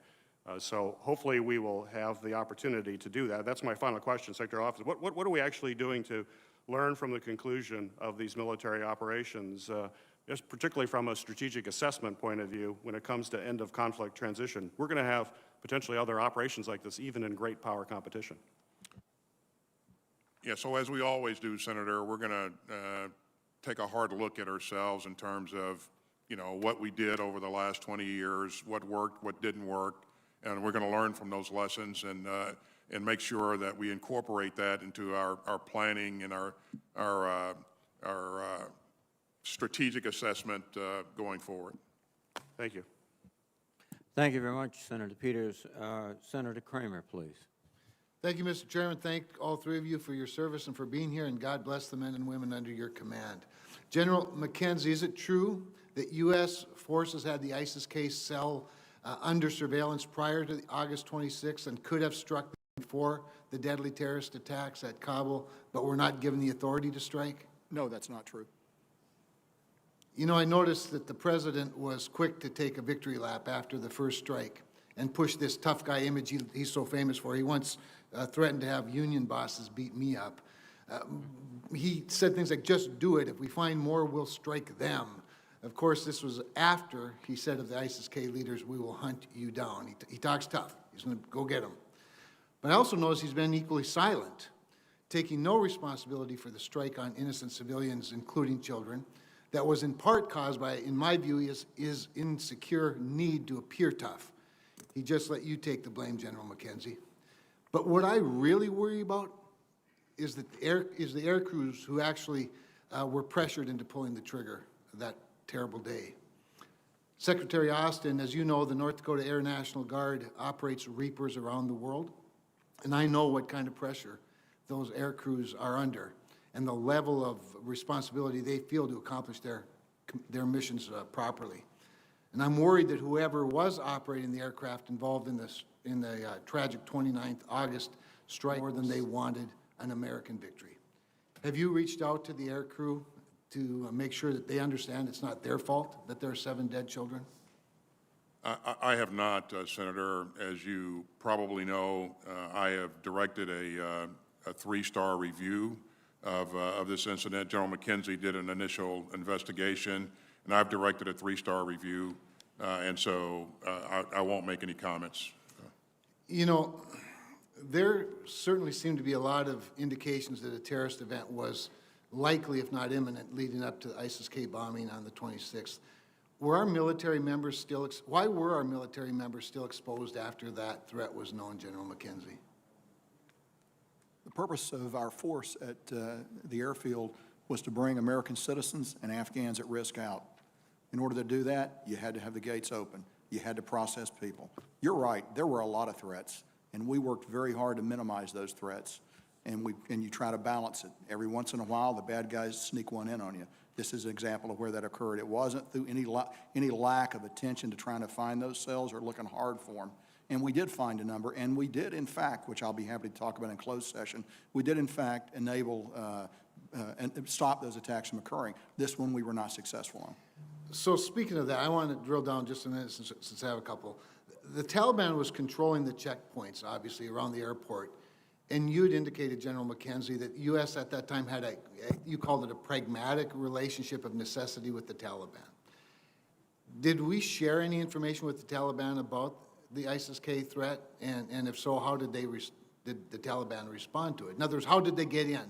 So hopefully we will have the opportunity to do that. That's my final question, Secretary Office. What are we actually doing to learn from the conclusion of these military operations, just particularly from a strategic assessment point of view when it comes to end of conflict transition? We're going to have potentially other operations like this, even in great power competition. Yeah, so as we always do, Senator, we're going to take a hard look at ourselves in terms of, what we did over the last 20 years, what worked, what didn't work, and we're going to learn from those lessons and make sure that we incorporate that into our planning and our strategic assessment going forward. Thank you. Thank you very much, Senator Peters. Senator Kramer, please. Thank you, Mr. Chairman. Thank all three of you for your service and for being here, and God bless the men and women under your command. General McKenzie, is it true that U.S. forces had the ISIS-K cell under surveillance prior to August 26th and could have struck before the deadly terrorist attacks at Kabul, but were not given the authority to strike? No, that's not true. I noticed that the president was quick to take a victory lap after the first strike and push this tough guy image he's so famous for. He once threatened to have union bosses beat me up. He said things like, just do it. If we find more, we'll strike them. Of course, this was after he said of the ISIS-K leaders, we will hunt you down. He talks tough. He's going to go get them. But I also notice he's been equally silent, taking no responsibility for the strike on innocent civilians, including children, that was in part caused by, in my view, his insecure need to appear tough. He just let you take the blame, General McKenzie. But what I really worry about is the air crews who actually were pressured into pulling the trigger that terrible day. Secretary Austin, as you know, the North Dakota Air National Guard operates Reapers around the world, and I know what kind of pressure those air crews are under and the level of responsibility they feel to accomplish their missions properly. And I'm worried that whoever was operating the aircraft involved in the tragic 29th August strike more than they wanted an American victory. Have you reached out to the air crew to make sure that they understand it's not their fault that there are 7 dead children? I have not, Senator. As you probably know, I have directed a 3-star review of this incident. General McKenzie did an initial investigation, and I've directed a 3-star review, and so I won't make any comments. You know, there certainly seem to be a lot of indications that a terrorist event was likely, if not imminent, leading up to the ISIS-K bombing on the 26th. Were our military members still, why were our military members still exposed after that threat was known, General McKenzie? The purpose of our force at the airfield was to bring American citizens and Afghans at risk out. In order to do that, you had to have the gates open. You had to process people. You're right, there were a lot of threats, and we worked very hard to minimize those threats, and you try to balance it. Every once in a while, the bad guys sneak one in on you. This is an example of where that occurred. It wasn't through any lack of attention to trying to find those cells or looking hard for them. And we did find a number, and we did, in fact, which I'll be happy to talk about in closed session, we did, in fact, enable and stop those attacks from occurring. This one we were not successful on. So speaking of that, I want to drill down just a minute since I have a couple. The Taliban was controlling the checkpoints, obviously, around the airport. And you had indicated, General McKenzie, that U.S. at that time had you called it a pragmatic relationship of necessity with the Taliban. Did we share any information with the Taliban about the ISIS-K threat? And if so, how did the Taliban respond to it? In other words, how did they get in?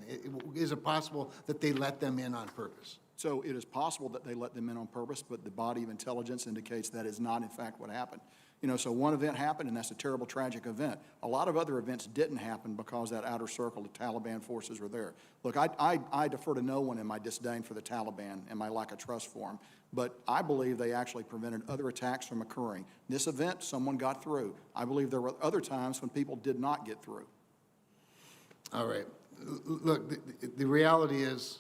Is it possible that they let them in on purpose? So it is possible that they let them in on purpose, but the body of intelligence indicates that is not, in fact, what happened. You know, so one event happened, and that's a terrible, tragic event. A lot of other events didn't happen because that outer circle of Taliban forces were there. Look, I defer to no one in my disdain for the Taliban and my lack of trust for them, but I believe they actually prevented other attacks from occurring. This event, someone got through. I believe there were other times when people did not get through. All right. Look, the reality is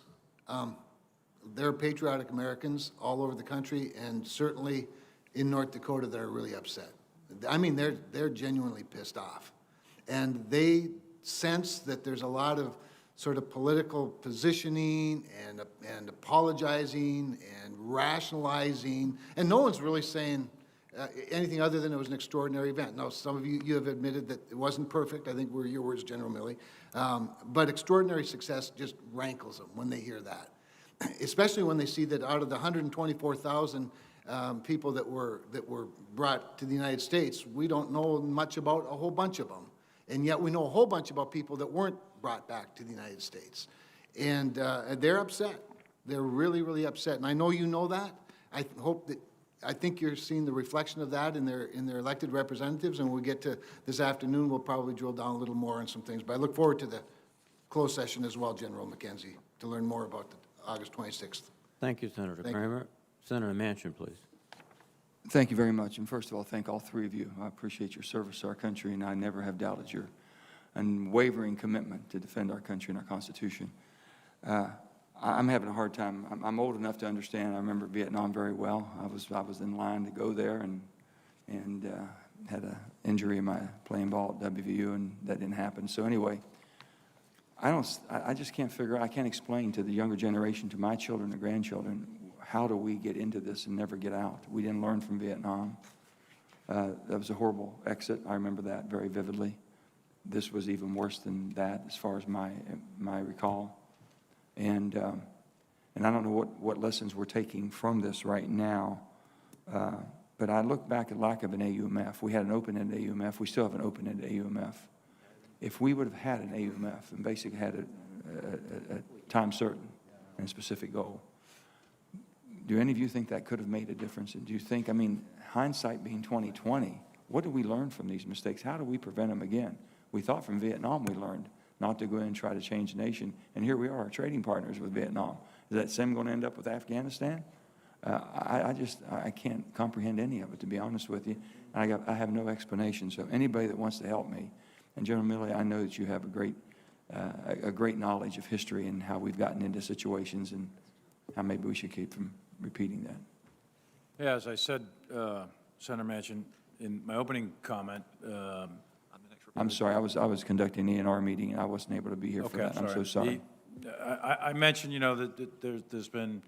there are patriotic Americans all over the country, and certainly in North Dakota that are really upset. I mean, they're genuinely pissed off. And they sense that there's a lot of sort of political positioning and apologizing and rationalizing, and no one's really saying anything other than it was an extraordinary event. Now, some of you have admitted that it wasn't perfect. I think were your words, General Milley. But extraordinary success just rankles them when they hear that, especially when they see that out of the 124,000 people that were brought to the United States, we don't know much about a whole bunch of them. And yet we know a whole bunch about people that weren't brought back to the United States. And they're upset. They're really, really upset. And I know you know that. I think you're seeing the reflection of that in their elected representatives. And when we get to this afternoon, we'll probably drill down a little more on some things. But I look forward to the closed session as well, General McKenzie, to learn more about the August 26th. Thank you, Senator Kramer. Senator Manchin, please. Thank you very much. And first of all, thank all three of you. I appreciate your service to our country, and I never have doubted your unwavering commitment to defend our country and our Constitution. I'm having a hard time. I'm old enough to understand. I remember Vietnam very well. I was in line to go there and had an injury in my playing ball at WVU, and that didn't happen. So anyway, I just can't figure out, I can't explain to the younger generation, to my children and grandchildren, how do we get into this and never get out? We didn't learn from Vietnam. That was a horrible exit. I remember that very vividly. This was even worse than that as far as my recall. And I don't know what lessons we're taking from this right now, but I look back at lack of an AUMF. We had an open-ended AUMF. We still have an open-ended AUMF. If we would have had an AUMF and basically had a time certain and a specific goal, do any of you think that could have made a difference? And do you think, I mean, hindsight being 20/20, what did we learn from these mistakes? How do we prevent them again? We thought from Vietnam we learned not to go in and try to change the nation, and here we are, trading partners with Vietnam. Is that same going to end up with Afghanistan? I can't comprehend any of it, to be honest with you. I have no explanation. So anybody that wants to help me, and General Milley, I know that you have a great knowledge of history and how we've gotten into situations and how maybe we should keep from repeating that. Yeah, as I said, Senator Manchin, in my opening comment, I'm sorry, I was conducting an ENR meeting and I wasn't able to be here for that. I'm so sorry. I mentioned, that there's been,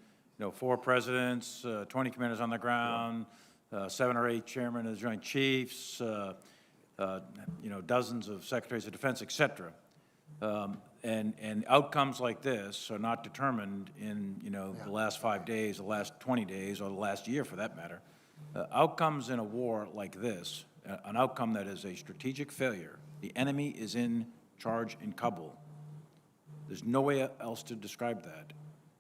4 presidents, 20 commanders on the ground, 7 or 8 chairmen of the Joint Chiefs, dozens of secretaries of defense, et cetera. And outcomes like this are not determined in, the last 5 days, the last 20 days, or the last year for that matter. Outcomes in a war like this, an outcome that is a strategic failure, the enemy is in charge in Kabul. There's no way else to describe that.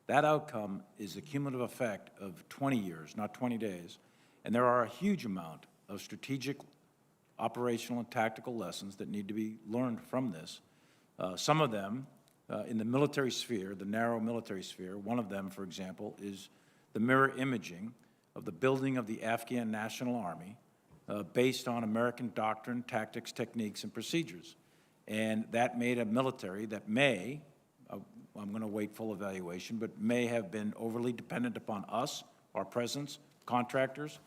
That outcome is the cumulative effect of 20 years, not 20 days. And there are a huge amount of strategic, operational, and tactical lessons that need to be learned from this. Some of them in the military sphere, the narrow military sphere. One of them, for example, is the mirror imaging of the building of the Afghan National Army based on American doctrine, tactics, techniques, and procedures. And that made a military that may, I'm going to wait full evaluation, but may have been overly dependent upon us, our presence, contractors,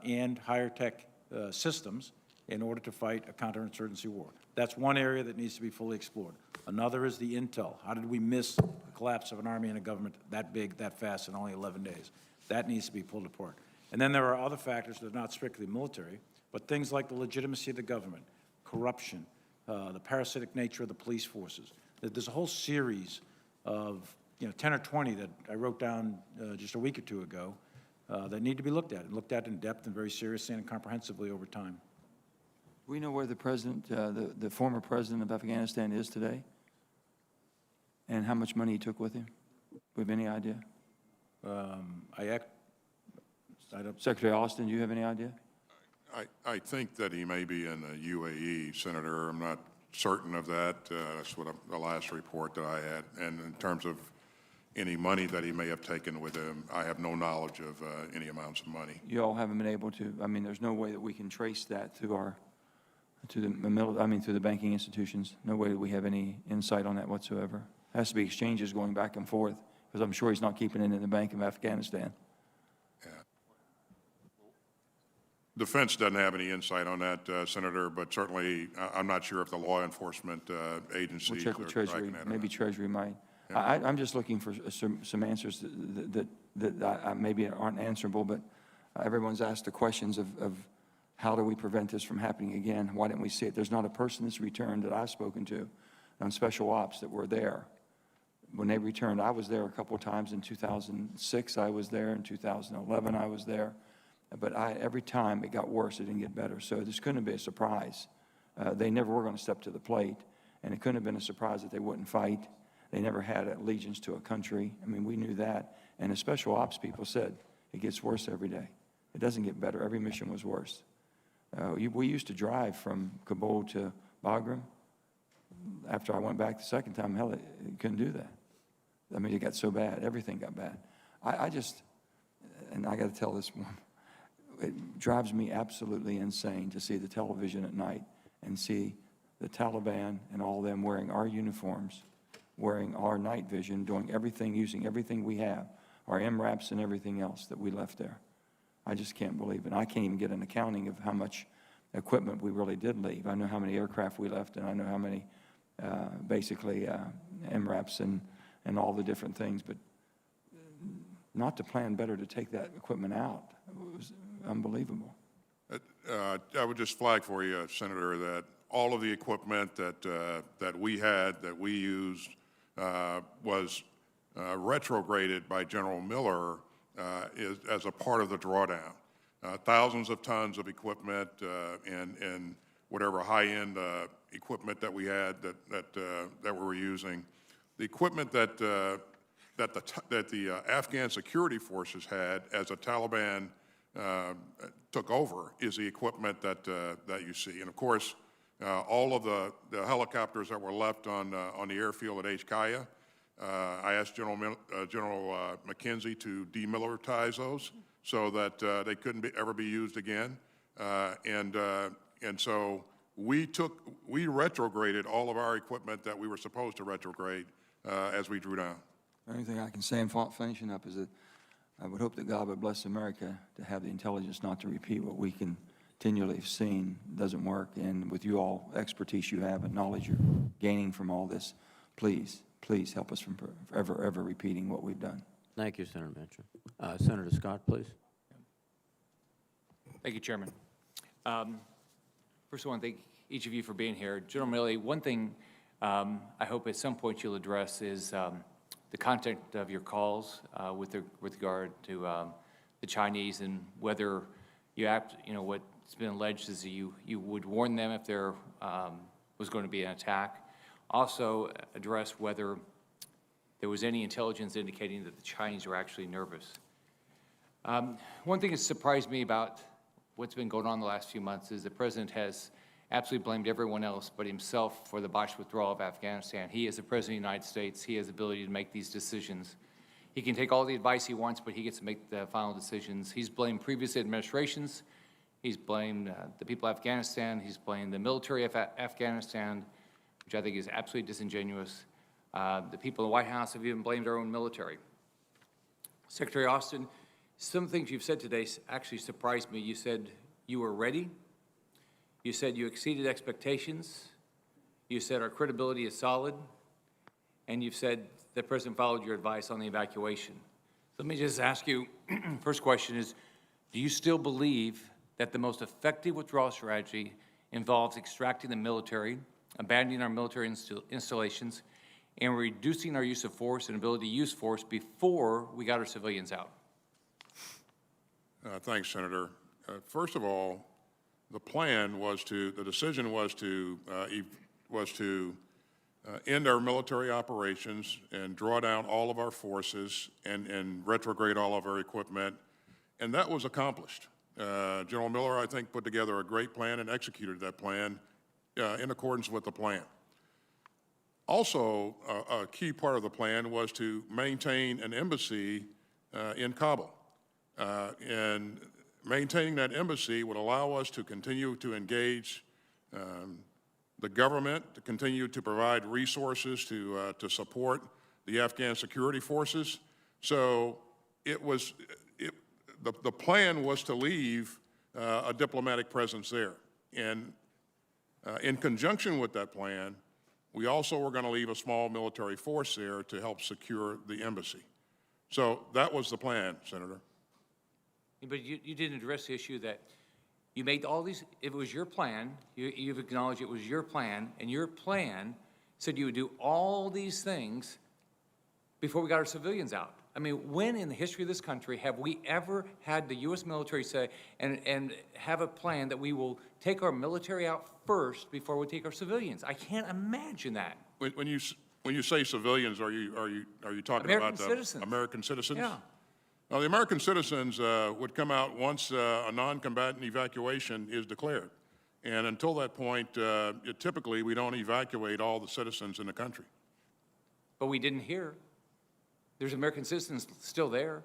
and higher tech systems in order to fight a counterinsurgency war. That's one area that needs to be fully explored. Another is the intel. How did we miss the collapse of an army and a government that big, that fast in only 11 days? That needs to be pulled apart. And then there are other factors that are not strictly military, but things like the legitimacy of the government, corruption, the parasitic nature of the police forces. There's a whole series of 10 or 20 that I wrote down just a week or 2 ago that need to be looked at, and looked at in depth and very seriously and comprehensively over time. We know where the president, the former president of Afghanistan is today, and how much money he took with him. We have any idea? Secretary Austin, do you have any idea? I think that he may be in the UAE, Senator. I'm not certain of that. That's what the last report that I had. And in terms of any money that he may have taken with him, I have no knowledge of any amounts of money. You all haven't been able to. I mean, there's no way that we can trace that through the banking institutions. No way that we have any insight on that whatsoever. It has to be exchanges going back and forth, because I'm sure he's not keeping it in the Bank of Afghanistan. Yeah. Defense doesn't have any insight on that, Senator, but certainly I'm not sure if the law enforcement agencies We'll check with are Treasury. tracking that or Maybe not. Treasury might. Yeah. I'm just looking for some answers that maybe aren't answerable, but everyone's asked the questions of how do we prevent this from happening again? Why didn't we see it? There's not a person that's returned that I've spoken to on special ops that were there. When they returned, I was there a couple of times. In 2006, I was there. In 2011, I was there. But every time it got worse, it didn't get better. So this couldn't be a surprise. They never were going to step to the plate, and it couldn't have been a surprise that they wouldn't fight. They never had allegiance to a country. I mean, we knew that. And the special ops people said, it gets worse every day. It doesn't get better. Every mission was worse. We used to drive from Kabul to Bagram. After I went back the second time, hell, it couldn't do that. I mean, it got so bad. Everything got bad. And I got to tell this one, it drives me absolutely insane to see the television at night and see the Taliban and all of them wearing our uniforms, wearing our night vision, doing everything, using everything we have, our MRAPs and everything else that we left there. I just can't believe it. I can't even get an accounting of how much equipment we really did leave. I know how many aircraft we left, and I know how many, MRAPs and all the different things, but not to plan better to take that equipment out. It was unbelievable. I would just flag for you, Senator, that all of the equipment that we had, that we used, was retrograded by General Miller as a part of the drawdown. Thousands of tons of equipment and whatever high-end equipment that we had that we were using. The equipment that the Afghan security forces had as the Taliban took over is the equipment that you see. And of course, All of the helicopters that were left on the airfield at HKIA, I asked General McKenzie to demilitarize those so that they couldn't ever be used again. And so we retrograded all of our equipment that we were supposed to retrograde as we drew down. The only thing I can say in finishing up is that I would hope that God would bless America to have the intelligence not to repeat what we continually have seen doesn't work. And with you all, expertise you have and knowledge you're gaining from all this, please help us from ever repeating what we've done. Thank you, Senator Manchin. Senator Scott, please. Thank you, Chairman. First, I want to thank each of you for being here. General Milley, one thing I hope at some point you'll address is the content of your calls with regard to the Chinese, and whether what's been alleged is that you would warn them if there was going to be an attack. Also address whether there was any intelligence indicating that the Chinese were actually nervous. One thing that surprised me about what's been going on the last few months is the President has absolutely blamed everyone else but himself for the botched withdrawal of Afghanistan. He is the President of the United States. He has the ability to make these decisions. He can take all the advice he wants, but he gets to make the final decisions. He's blamed previous administrations. He's blamed the people of Afghanistan. He's blamed the military of Afghanistan, which I think is absolutely disingenuous. The people in the White House have even blamed our own military. Secretary Austin, some things you've said today actually surprised me. You said you were ready. You said you exceeded expectations. You said our credibility is solid. And you've said the President followed your advice on the evacuation. So let me just ask you, first question is, do you still believe that the most effective withdrawal strategy involves extracting the military, abandoning our military installations, and reducing our use of force and ability to use force before we got our civilians out? Thanks, Senator. First of all, the decision was to end our military operations and draw down all of our forces and retrograde all of our equipment, and that was accomplished. General Miller, I think, put together a great plan and executed that plan in accordance with the plan. Also, a key part of the plan was to maintain an embassy in Kabul. And maintaining that embassy would allow us to continue to engage the government, to continue to provide resources to support the Afghan security forces. So the plan was to leave a diplomatic presence there. And in conjunction with that plan, we also were going to leave a small military force there to help secure the embassy. So that was the plan, Senator. But you didn't address the issue that you made all these, if it was your plan, you've acknowledged it was your plan, and your plan said you would do all these things before we got our civilians out. I mean, when in the history of this country have we ever had the U.S. military say and have a plan that we will take our military out first before we take our civilians? I can't imagine that. When you say civilians, are you talking American about the citizens. American citizens? Yeah. Now, the American citizens would come out once a non-combatant evacuation is declared. And until that point, typically we don't evacuate all the citizens in the country. But we didn't hear. There's American citizens still there.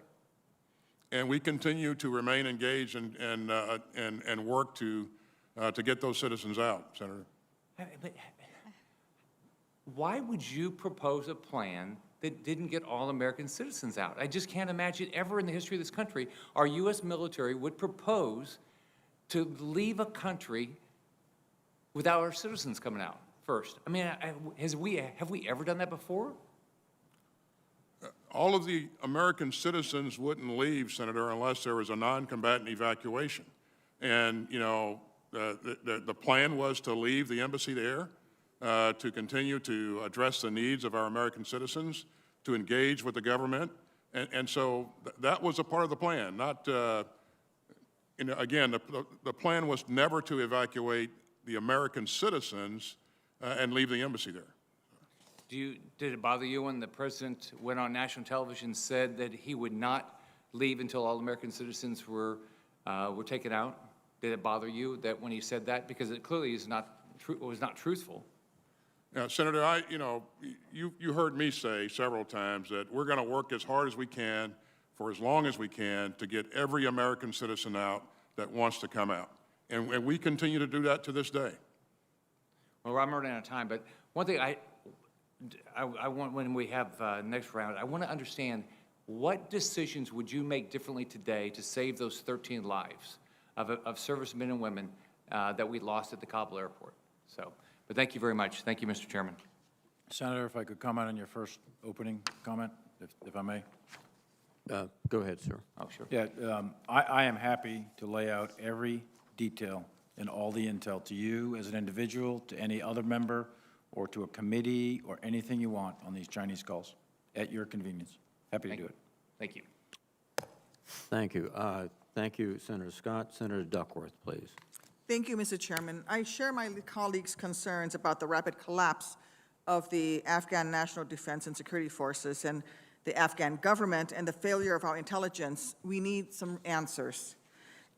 And we continue to remain engaged and work to get those citizens out, Senator. But why would you propose a plan that didn't get all American citizens out? I just can't imagine ever in the history of this country our U.S. military would propose to leave a country without our citizens coming out first. I mean, have we ever done that before? All of the American citizens wouldn't leave, Senator, unless there was a non-combatant evacuation. And, you know, the plan was to leave the embassy there, to continue to address the needs of our American citizens, to engage with the government. And so that was a part of the plan. Not, again, the plan was never to evacuate the American citizens and leave the embassy there. Did it bother you when the President went on national television and said that he would not leave until all American citizens were taken out? Did it bother you that when he said that? Because it clearly is not was not truthful. Now, Senator, you heard me say several times that we're going to work as hard as we can for as long as we can to get every American citizen out that wants to come out. And we continue to do that to this day. Well, I'm running out of time, but one thing I want, when we have next round, I want to understand what decisions would you make differently today to save those 13 lives of servicemen and women that we lost at the Kabul airport? So, but thank you very much. Thank you, Mr. Chairman. Senator, if I could comment on your first opening comment, if I may. Go ahead, sir. Oh, sure. Yeah, I am happy to lay out every detail and all the intel to you as an individual, to any other member, or to a committee, or anything you want on these Chinese calls, at your convenience. Happy to do it. Thank you. Thank you. Thank you, Senator Scott. Senator Duckworth, please. Thank you, Mr. Chairman. I share my colleagues' concerns about the rapid collapse of the Afghan National Defense and Security Forces and the Afghan government and the failure of our intelligence. We need some answers.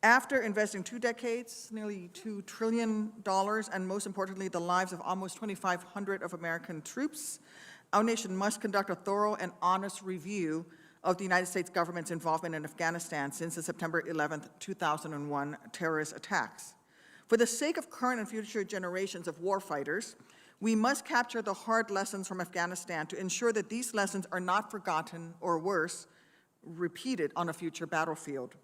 After investing 2 decades, nearly $2 trillion, and most importantly, the lives of almost 2,500 of American troops, our nation must conduct a thorough and honest review of the United States government's involvement in Afghanistan since the September 11th, 2001 terrorist attacks. For the sake of current and future generations of warfighters, we must capture the hard lessons from Afghanistan to ensure that these lessons are not forgotten or worse, repeated on a future battlefield.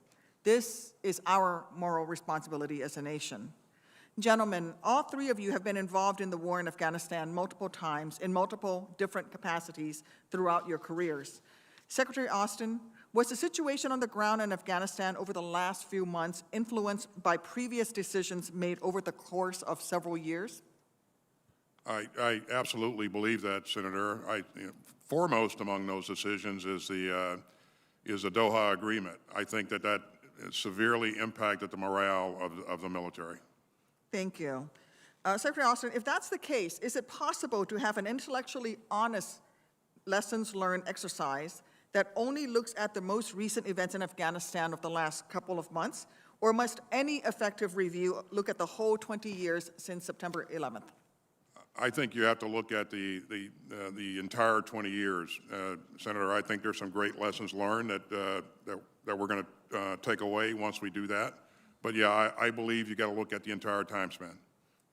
This is our moral responsibility as a nation. Gentlemen, all 3 of you have been involved in the war in Afghanistan multiple times in multiple different capacities throughout your careers. Secretary Austin, was the situation on the ground in Afghanistan over the last few months influenced by previous decisions made over the course of several years? I absolutely believe that, Senator. Foremost among those decisions is the Doha Agreement. I think that severely impacted the morale of the military. Thank you. Secretary Austin, if that's the case, is it possible to have an intellectually honest lessons learned exercise that only looks at the most recent events in Afghanistan of the last couple of months, or must any effective review look at the whole 20 years since September 11th? I think you have to look at the entire 20 years, Senator. I think there's some great lessons learned that we're going to take away once we do that. But yeah, I believe you got to look at the entire time span.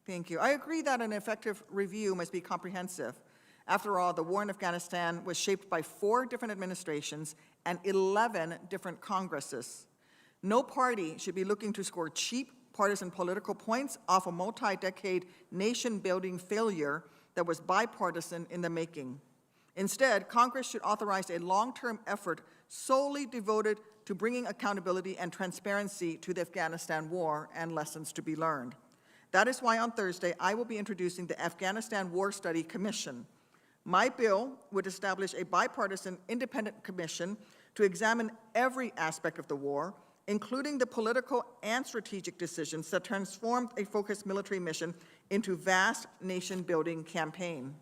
Thank you. I agree that an effective review must be comprehensive. After all, the war in Afghanistan was shaped by 4 different administrations and 11 different Congresses. No party should be looking to score cheap partisan political points off a multi-decade nation-building failure that was bipartisan in the making. Instead, Congress should authorize a long-term effort solely devoted to bringing accountability and transparency to the Afghanistan war and lessons to be learned. That is why on Thursday, I will be introducing the Afghanistan War Study Commission. My bill would establish a bipartisan independent commission to examine every aspect of the war, including the political and strategic decisions that transformed a focused military mission into vast nation-building campaign.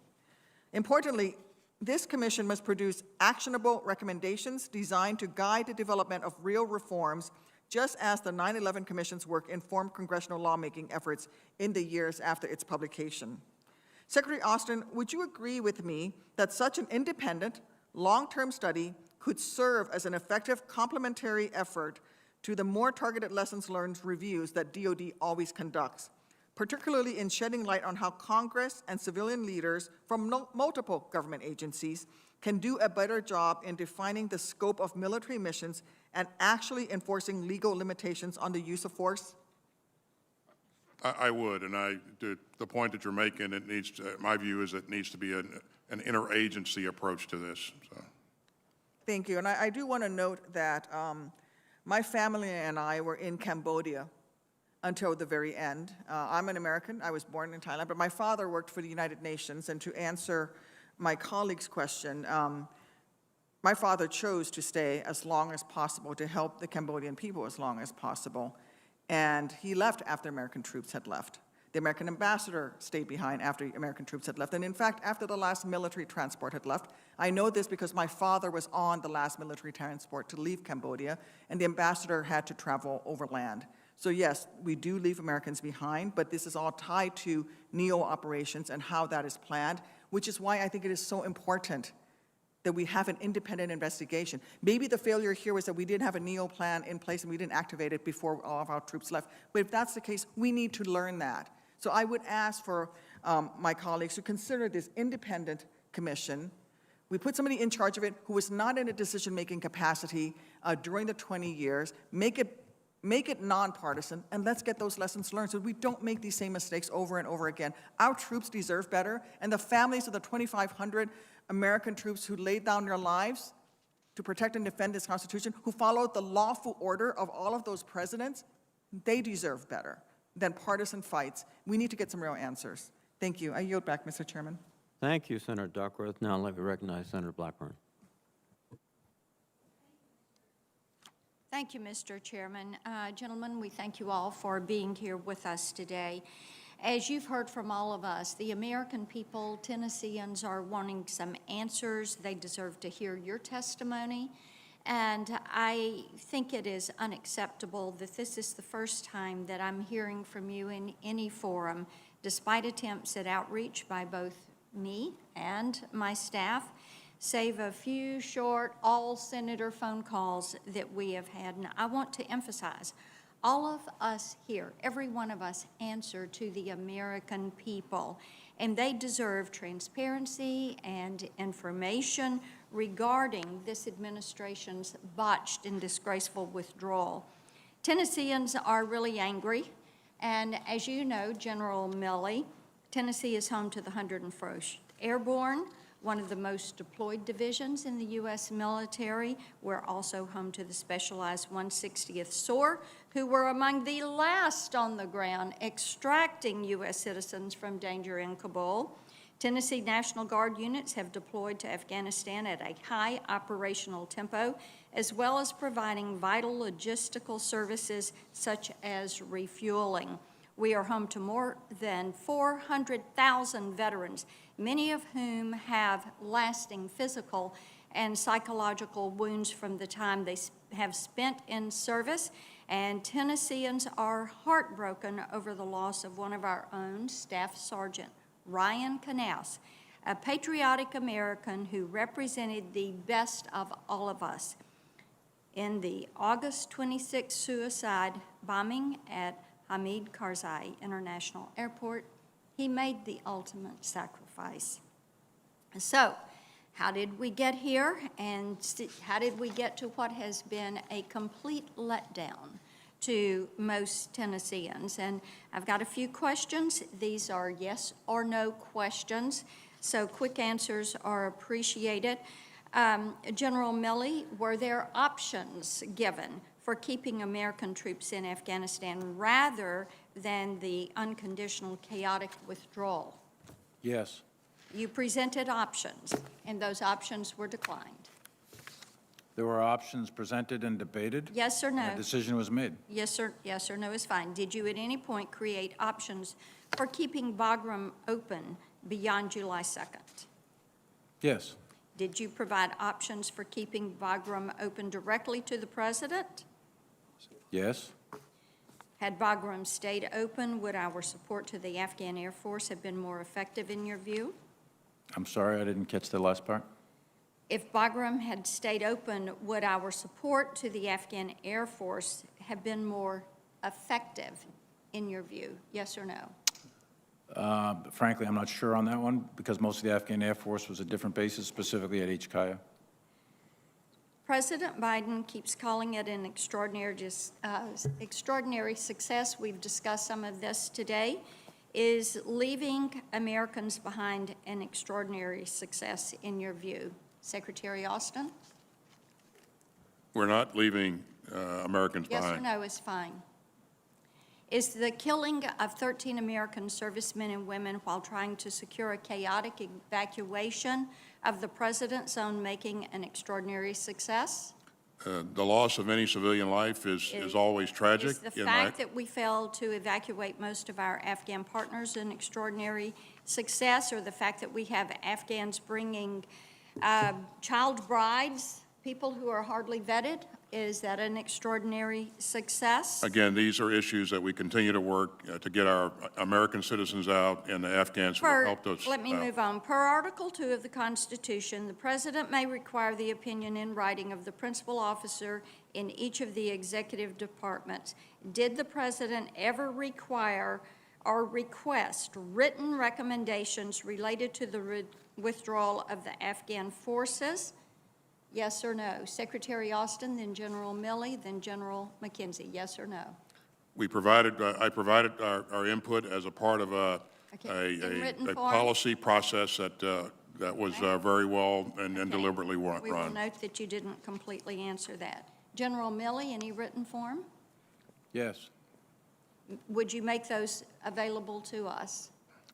Importantly, this commission must produce actionable recommendations designed to guide the development of real reforms, just as the 9/11 Commission's work informed congressional lawmaking efforts in the years after its publication. Secretary Austin, would you agree with me that such an independent, long-term study could serve as an effective complementary effort to the more targeted lessons learned reviews that DoD always conducts, particularly in shedding light on how Congress and civilian leaders from multiple government agencies can do a better job in defining the scope of military missions and actually enforcing legal limitations on the use of force? I would, and the point that you're making, it needs to, my view is it needs to be an interagency approach to this. So. Thank you, and I do want to note that my family and I were in Cambodia until the very end. I'm an American, I was born in Thailand, but my father worked for the United Nations, and to answer my colleague's question, my father chose to stay as long as possible to help the Cambodian people as long as possible. And he left after American troops had left. The American ambassador stayed behind after American troops had left. And in fact, after the last military transport had left, I know this because my father was on the last military transport to leave Cambodia, and the ambassador had to travel overland. So yes, we do leave Americans behind, but this is all tied to NEO operations and how that is planned, which is why I think it is so important that we have an independent investigation. Maybe the failure here was that we didn't have a NEO plan in place and we didn't activate it before all of our troops left. But if that's the case, we need to learn that. So I would ask for my colleagues to consider this independent commission. We put somebody in charge of it who was not in a decision-making capacity during the 20 years, make it nonpartisan, and let's get those lessons learned so we don't make these same mistakes over and over again. Our troops deserve better, and the families of the 2,500 American troops who laid down their lives to protect and defend this Constitution, who followed the lawful order of all of those presidents, they deserve better than partisan fights. We need to get some real answers. Thank you. I yield back, Mr. Chairman. Thank you, Senator Duckworth. Now let me recognize Senator Blackburn. Thank you, Mr. Chairman. Gentlemen, we thank you all for being here with us today. As you've heard from all of us, the American people, Tennesseans, are wanting some answers. They deserve to hear your testimony. And I think it is unacceptable that this is the first time that I'm hearing from you in any forum, despite attempts at outreach by both me and my staff, save a few short all-senator phone calls that we have had. And I want to emphasize, all of us here, every one of us, answer to the American people, and they deserve transparency and information regarding this administration's botched and disgraceful withdrawal. Tennesseans are really angry, and as you know, General Milley, Tennessee is home to the 101st Airborne, one of the most deployed divisions in the U.S. military. We're also home to the Specialized 160th SOAR, who were among the last on the ground extracting U.S. citizens from danger in Kabul. Tennessee National Guard units have deployed to Afghanistan at a high operational tempo, as well as providing vital logistical services such as refueling. We are home to more than 400,000 veterans, many of whom have lasting physical and psychological wounds from the time they have spent in service. And Tennesseans are heartbroken over the loss of one of our own, Staff Sergeant Ryan Knauss, a patriotic American who represented the best of all of us in the August 26 suicide bombing at Hamid Karzai International Airport. He made the ultimate sacrifice. So, how did we get here, and how did we get to what has been a complete letdown to most Tennesseans? And I've got a few questions. These are yes or no questions, so quick answers are appreciated. General Milley, were there options given for keeping American troops in Afghanistan rather than the unconditional chaotic withdrawal? Yes. You presented options, and those options were declined. There were options presented and debated. Yes or no? And a decision was made. Yes or no is fine. Did you at any point create options for keeping Bagram open beyond July 2nd? Yes. Did you provide options for keeping Bagram open directly to the president? Yes. Had Bagram stayed open, would our support to the Afghan Air Force have been more effective in your view? I'm sorry, I didn't catch the last part. If Bagram had stayed open, would our support to the Afghan Air Force have been more effective in your view? Yes or no? Frankly, I'm not sure on that one because most of the Afghan Air Force was at different bases, specifically at HKIA. President Biden keeps calling it an extraordinary success. We've discussed some of this today. Is leaving Americans behind an extraordinary success in your view? Secretary Austin? We're not leaving Americans Yes behind. or no is fine. Is the killing of 13 American servicemen and women while trying to secure a chaotic evacuation of the president's own making an extraordinary success? The loss of any civilian life is always tragic. Is the fact that we failed to evacuate most of our Afghan partners an extraordinary success, or the fact that we have Afghans bringing child brides, people who are hardly vetted, Is that an extraordinary success? Again, these are issues that we continue to work to get our American citizens out and the Afghans who have helped us. Let me move on. Per Article 2 of the Constitution, the President may require the opinion in writing of the principal officer in each of the executive departments. Did the President ever require or request written recommendations related to the withdrawal of the Afghan forces? Yes or no? Secretary Austin, then General Milley, then General McKenzie. Yes or no? We provided, I provided our input as a part of a written form? policy process that was very well and deliberately run. We will note that you didn't completely answer that. General Milley, any written form? Yes. Would you make those available to us?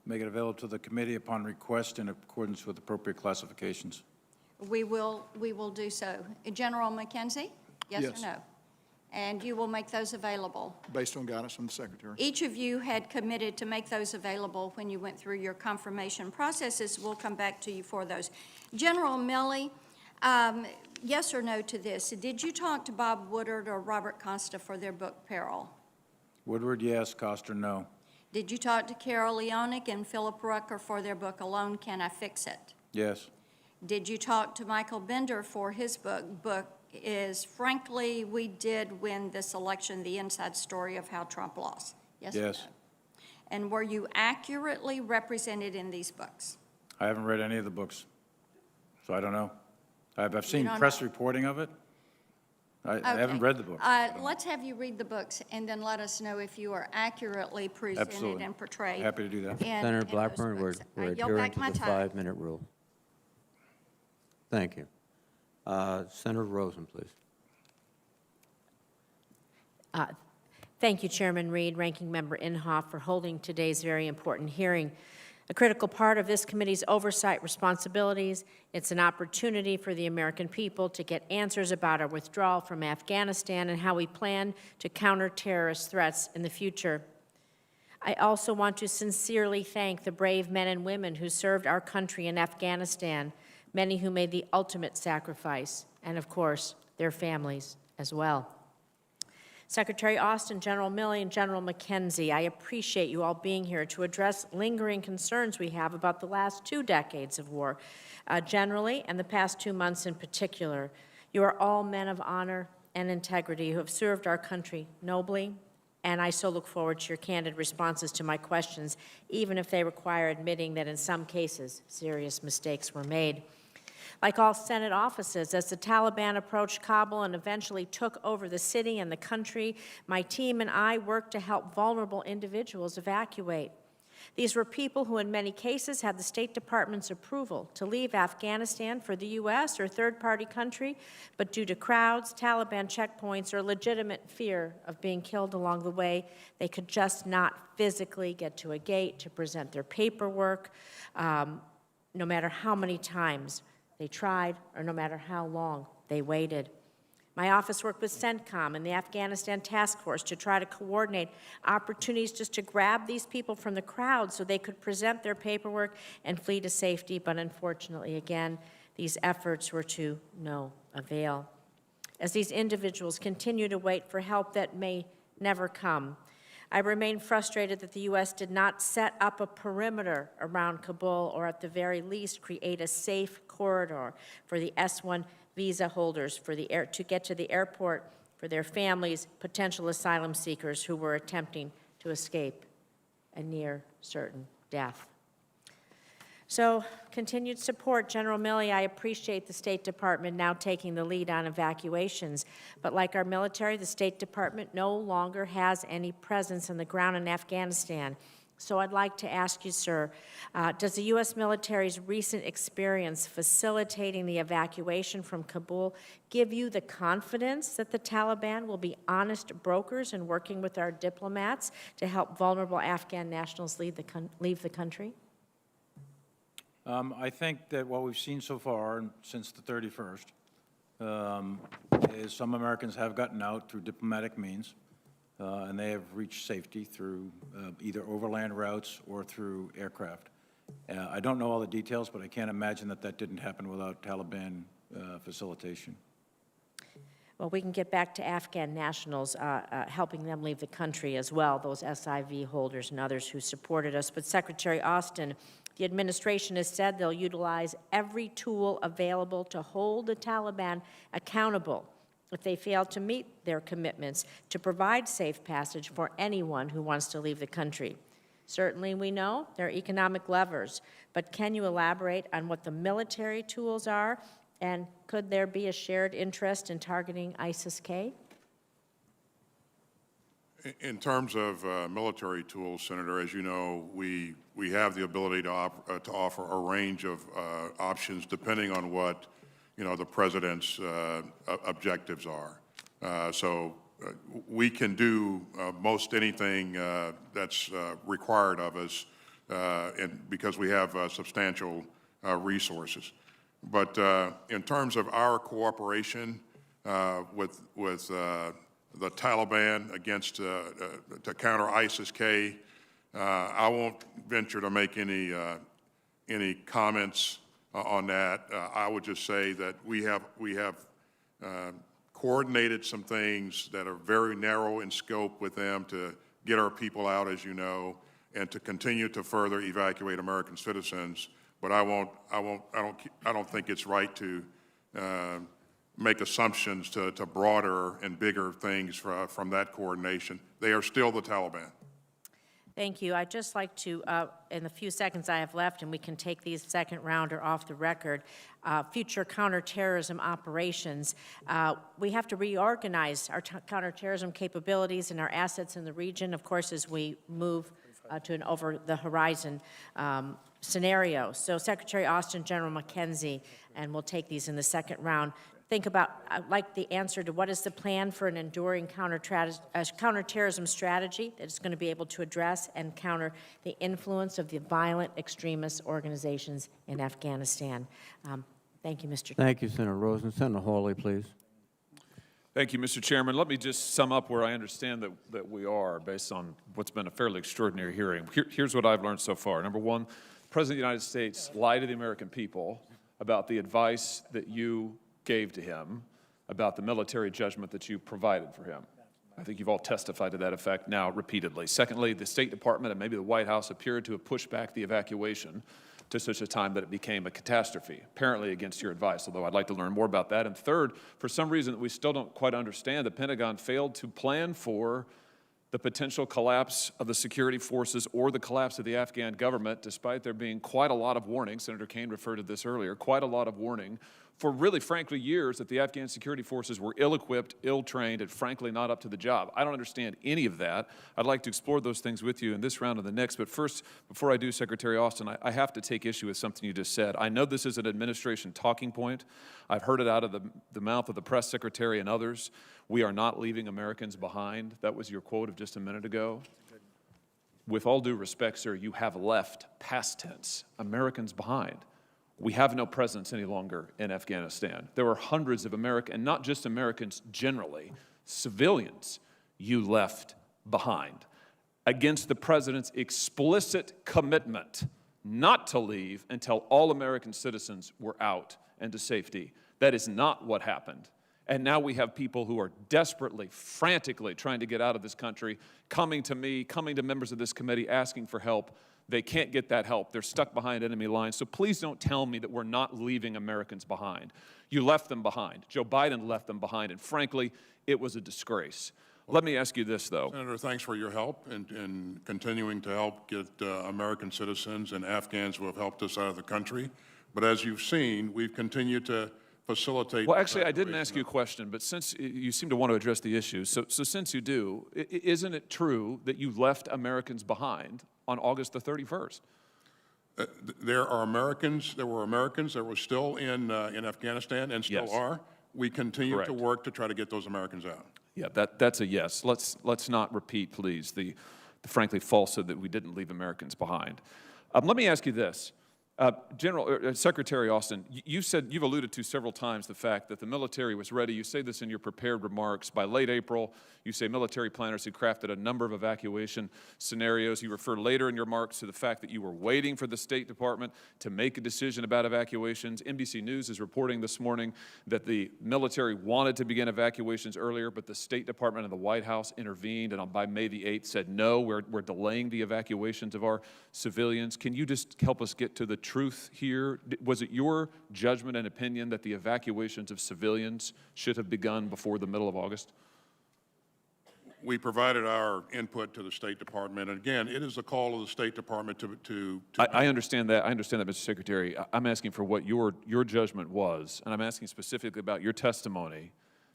Make it available to the committee upon request in accordance with appropriate classifications. We will do so. General McKenzie? Yes Yes. or no? And you will make those available? Based on guidance from the Secretary. Each of you had committed to make those available when you went through your confirmation processes. We'll come back to you for those. General Milley, yes or no to this? Did you talk to Bob Woodard or Robert Costa for their book, Peril? Woodward, yes. Costa, no. Did you talk to Carol Leonick and Philip Rucker for their book, Alone Can I Fix It? Yes. Did you talk to Michael Bender for his book? Book is Frankly, We Did Win This Election, The Inside Story of How Trump Lost. Yes or Yes. no? And were you accurately represented in these books? I haven't read any of the books, so I don't know. I've seen don't press know. reporting of it. I Okay. haven't read the books. Let's have you read the books and then let us know if you are accurately presented Absolutely. and portrayed. Happy to do that. Senator Blackburn, we're yield adhering back to my the time. 5-minute rule. Thank you. Senator Rosen, please. Thank you, Chairman Reed, Ranking Member Inhofe, for holding today's very important hearing. A critical part of this committee's oversight responsibilities, it's an opportunity for the American people to get answers about our withdrawal from Afghanistan and how we plan to counter terrorist threats in the future. I also want to sincerely thank the brave men and women who served our country in Afghanistan, many who made the ultimate sacrifice, and of course, their families as well. Secretary Austin, General Milley, and General McKenzie, I appreciate you all being here to address lingering concerns we have about the last 2 decades of war generally, and the past 2 months in particular. You are all men of honor and integrity who have served our country nobly, and I so look forward to your candid responses to my questions, even if they require admitting that in some cases, serious mistakes were made. Like all Senate offices, as the Taliban approached Kabul and eventually took over the city and the country, my team and I worked to help vulnerable individuals evacuate. These were people who in many cases had the State Department's approval to leave Afghanistan for the U.S. or third-party country, but due to crowds, Taliban checkpoints, or legitimate fear of being killed along the way, they could just not physically get to a gate to present their paperwork, no matter how many times they tried, or no matter how long they waited. My office worked with CENTCOM and the Afghanistan Task Force to try to coordinate opportunities just to grab these people from the crowd so they could present their paperwork and flee to safety, but unfortunately, again, these efforts were to no avail. As these individuals continue to wait for help that may never come, I remain frustrated that the U.S. did not set up a perimeter around Kabul or at the very least create a safe corridor for the S-1 visa holders to get to the airport for their families, potential asylum seekers who were attempting to escape a near certain death. So, continued support. General Milley, I appreciate the State Department now taking the lead on evacuations. But like our military, the State Department no longer has any presence on the ground in Afghanistan. So I'd like to ask you, sir, does the U.S. military's recent experience facilitating the evacuation from Kabul give you the confidence that the Taliban will be honest brokers in working with our diplomats to help vulnerable Afghan nationals leave the country? I think that what we've seen so far since the 31st is some Americans have gotten out through diplomatic means, and they have reached safety through either overland routes or through aircraft. I don't know all the details, but I can't imagine that that didn't happen without Taliban facilitation. Well, we can get back to Afghan nationals, helping them leave the country as well, those SIV holders and others who supported us. But Secretary Austin, the administration has said they'll utilize every tool available to hold the Taliban accountable if they fail to meet their commitments to provide safe passage for anyone who wants to leave the country. Certainly, we know there are economic levers, but can you elaborate on what the military tools are, and could there be a shared interest in targeting ISIS-K? In terms of military tools, Senator, as you know, we have the ability to offer a range of options depending on what, the President's objectives are. So we can do most anything that's required of us and because we have substantial resources. But in terms of our cooperation with the Taliban against to counter ISIS-K, I won't venture to make any comments on that. I would just say that we have coordinated some things that are very narrow in scope with them to get our people out, as you know, and to continue to further evacuate American citizens. But I don't think it's right to make assumptions to broader and bigger things from that coordination. They are still the Taliban. Thank you. I'd just like to, in the few seconds I have left, and we can take these second rounder off the record, future counterterrorism operations. We have to reorganize our counterterrorism capabilities and our assets in the region, of course, as we move to an over-the-horizon scenario. So Secretary Austin, General McKenzie, and we'll take these in the second round. Think about, I'd like the answer to what is the plan for an enduring counterterrorism strategy that is going to be able to address and counter the influence of the violent extremist organizations in Afghanistan. Thank you, Mr. Chairman. Thank you, Senator Rosen. Senator Hawley, please. Thank you, Mr. Chairman. Let me just sum up where I understand that we are based on what's been a fairly extraordinary hearing. Here's what I've learned so far. Number one, the President of the United States lied to the American people about the advice that you gave to him about the military judgment that you provided for him. I think you've all testified to that effect now repeatedly. Secondly, the State Department and maybe the White House appeared to have pushed back the evacuation to such a time that it became a catastrophe, apparently against your advice, although I'd like to learn more about that. And third, for some reason that we still don't quite understand, the Pentagon failed to plan for the potential collapse of the security forces or the collapse of the Afghan government, despite there being quite a lot of warning, Senator Kaine referred to this earlier, quite a lot of warning for really, frankly, years that the Afghan security forces were ill-equipped, ill-trained, and frankly not up to the job. I don't understand any of that. I'd like to explore those things with you in this round and the next, but first, before I do, Secretary Austin, I have to take issue with something you just said. I know this is an administration talking point. I've heard it out of the mouth of the press secretary and others. We are not leaving Americans behind. That was your quote of just a minute ago. With all due respect, sir, you have left, past tense, Americans behind. We have no presence any longer in Afghanistan. There are hundreds of Americans, and not just Americans generally, civilians you left behind against the President's explicit commitment not to leave until all American citizens were out and to safety. That is not what happened. And now we have people who are desperately, frantically trying to get out of this country, coming to me, coming to members of this committee, asking for help. They can't get that help. They're stuck behind enemy lines. So please don't tell me that we're not leaving Americans behind. You left them behind. Joe Biden left them behind. And frankly, it was a disgrace. Let me ask you this, though. Senator, thanks for your help in continuing to help get American citizens and Afghans who have helped us out of the country. But as you've seen, we've continued to facilitate. Well, actually, I didn't ask you a question, but since you seem to want to address the issue, so since you do, isn't it true that you left Americans behind on August the 31st? There were Americans that were still in Afghanistan and still are. We continue to work to try to get those Americans out. Yeah, that's a yes. Let's not repeat, please, the frankly falsehood that we didn't leave Americans behind. Let me ask you this. Secretary Austin, you've alluded to several times the fact that the military was ready. You say this in your prepared remarks. By late April, you say military planners had crafted a number of evacuation scenarios. You refer later in your remarks to the fact that you were waiting for the State Department to make a decision about evacuations. NBC News is reporting this morning that the military wanted to begin evacuations earlier, but the State Department and the White House intervened, and by May the 8th said, no, we're delaying the evacuations of our civilians. Can you just help us get to the truth here? Was it your judgment and opinion that the evacuations of civilians should have begun before the middle of August? We provided our input to the State Department, and again, it is the call of the State Department to I understand that. I understand that, Mr. Secretary. I'm asking for what your judgment was, and I'm asking specifically about your testimony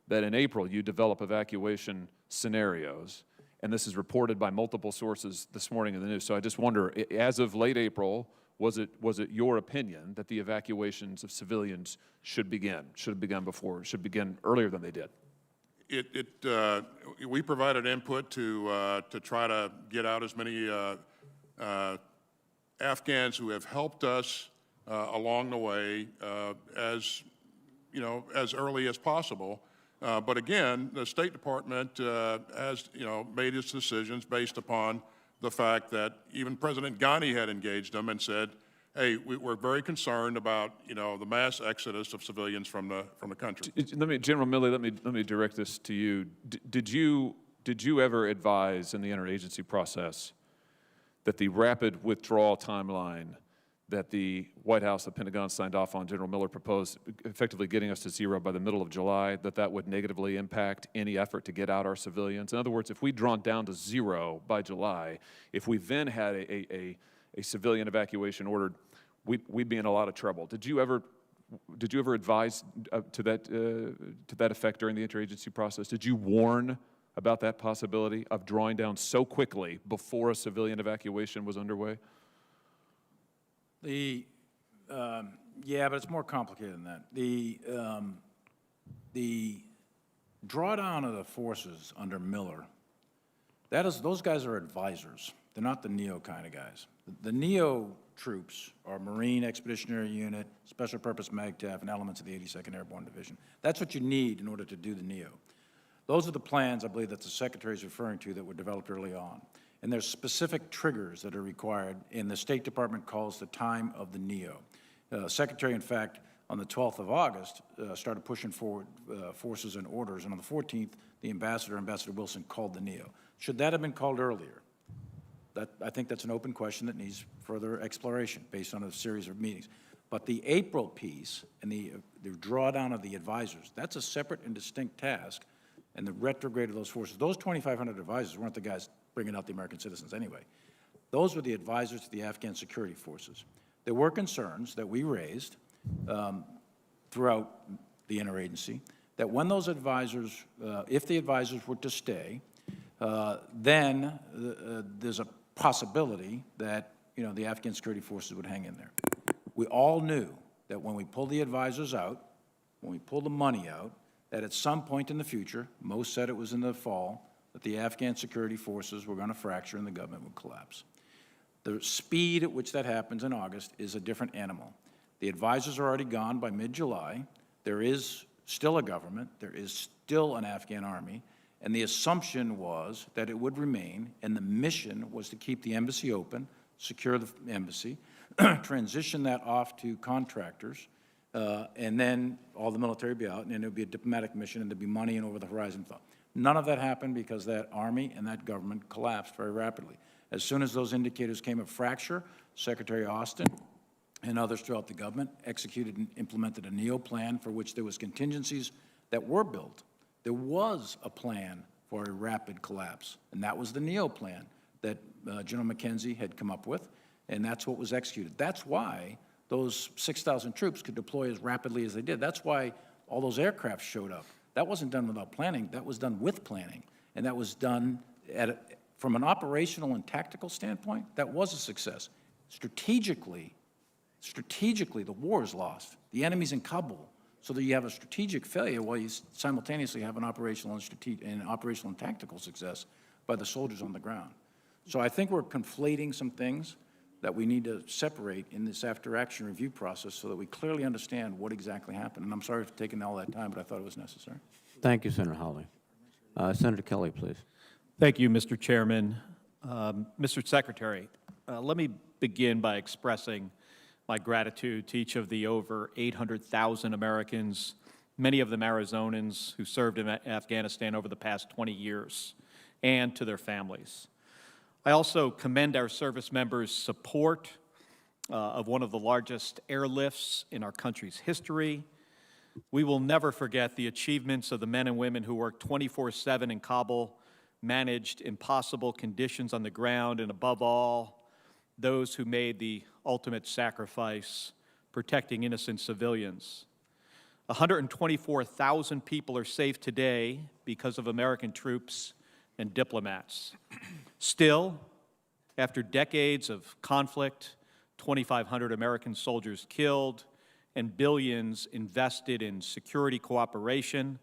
that in April you develop evacuation scenarios, and this is reported by multiple sources this morning in the news. So I just wonder, as of late April, was it your opinion that the evacuations of civilians should have begun before, should begin earlier than they did? We provided input to try to get out as many Afghans who have helped us along the way as early as possible. But again, the State Department has made its decisions based upon the fact that even President Ghani had engaged them and said, hey, we're very concerned about the mass exodus of civilians from the country. General Milley, let me direct this to you. Did you ever advise in the interagency process that the rapid withdrawal timeline that the White House, the Pentagon signed off on, General Miller proposed, effectively getting us to zero by the middle of July, that would negatively impact any effort to get out our civilians? In other words, if we'd drawn down to zero by July, if we then had a civilian evacuation ordered, we'd be in a lot of trouble. Did you ever advise to that effect during the interagency process? Did you warn about that possibility of drawing down so quickly before a civilian evacuation was underway? Yeah, but it's more complicated than that. The drawdown of the forces under Miller, those guys are advisors. They're not the NEO kind of guys. The NEO troops are Marine Expeditionary Unit, Special Purpose MAGTF, and elements of the 82nd Airborne Division. That's what you need in order to do the NEO. Those are the plans, I believe, that the Secretary is referring to that were developed early on. And there's specific triggers that are required, and the State Department calls the time of the NEO. Secretary, in fact, on the 12th of August, started pushing forward forces and orders, and on the 14th, the Ambassador Wilson, called the NEO. Should that have been called earlier? I think that's an open question that needs further exploration based on a series of meetings. But the April piece and the drawdown of the advisors, that's a separate and distinct task, and the retrograde of those forces. Those 2,500 advisors weren't the guys bringing out the American citizens anyway. Those were the advisors to the Afghan security forces. There were concerns that we raised throughout the interagency that when those advisors, if the advisors were to stay, then there's a possibility that the Afghan security forces would hang in there. We all knew that when we pulled the advisors out, when we pulled the money out, that at some point in the future, most said it was in the fall, that the Afghan security forces were going to fracture and the government would collapse. The speed at which that happens in August is a different animal. The advisors are already gone by mid-July. There is still a government. There is still an Afghan army. And the assumption was that it would remain, and the mission was to keep the embassy open, secure the embassy, transition that off to contractors, and then all the military would be out, and then it would be a diplomatic mission, and there'd be money and over-the-horizon thought. None of that happened because that army and that government collapsed very rapidly. As soon as those indicators came of fracture, Secretary Austin and others throughout the government executed and implemented a NEO plan for which there was contingencies that were built. There was a plan for a rapid collapse, and that was the NEO plan that General McKenzie had come up with, and that's what was executed. That's why those 6,000 troops could deploy as rapidly as they did. That's why all those aircraft showed up. That wasn't done without planning. That was done with planning, and that was done from an operational and tactical standpoint. That was a success. Strategically, the war is lost. The enemy's in Kabul, so that you have a strategic failure while you simultaneously have an operational and tactical success by the soldiers on the ground. So I think we're conflating some things. that we need to separate in this after-action review process so that we clearly understand what exactly happened. And I'm sorry for taking all that time, but I thought it was necessary. Thank you, Senator Hawley. Senator Kelly, please. Thank you, Mr. Chairman. Mr. Secretary, let me begin by expressing my gratitude to each of the over 800,000 Americans, many of them Arizonans, who served in Afghanistan over the past 20 years, and to their families. I also commend our service members' support of one of the largest airlifts in our country's history. We will never forget the achievements of the men and women who worked 24/7 in Kabul, managed impossible conditions on the ground, and above all, those who made the ultimate sacrifice, protecting innocent civilians. 124,000 people are safe today because of American troops and diplomats. Still, after decades of conflict, 2,500 American soldiers killed, and billions invested in security cooperation,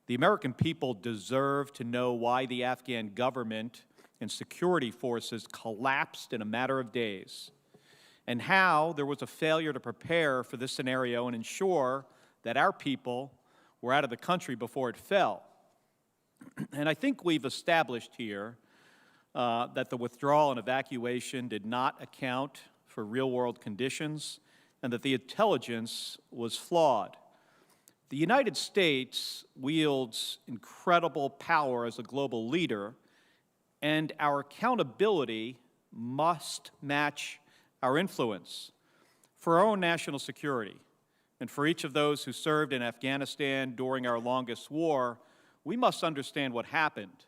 the American people deserve to know why the Afghan government and security forces collapsed in a matter of days, and how there was a failure to prepare for this scenario and ensure that our people were out of the country before it fell. And I think we've established here that the withdrawal and evacuation did not account for real-world conditions and that the intelligence was flawed. The United States wields incredible power as a global leader, and our accountability must match our influence. For our own national security, and for each of those who served in Afghanistan during our longest war, we must understand what happened,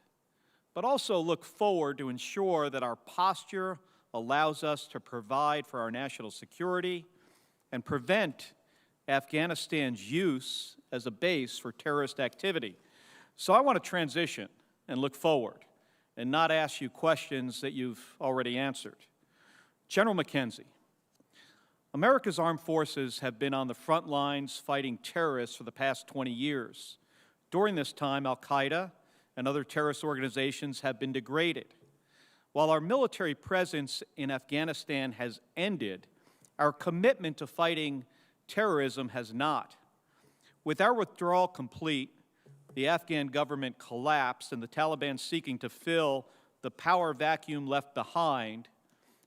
but also look forward to ensure that our posture allows us to provide for our national security and prevent Afghanistan's use as a base for terrorist activity. So I want to transition and look forward and not ask you questions that you've already answered. General McKenzie, America's armed forces have been on the front lines fighting terrorists for the past 20 years. During this time, al-Qaeda and other terrorist organizations have been degraded. While our military presence in Afghanistan has ended, our commitment to fighting terrorism has not. With our withdrawal complete, the Afghan government collapsed and the Taliban seeking to fill the power vacuum left behind,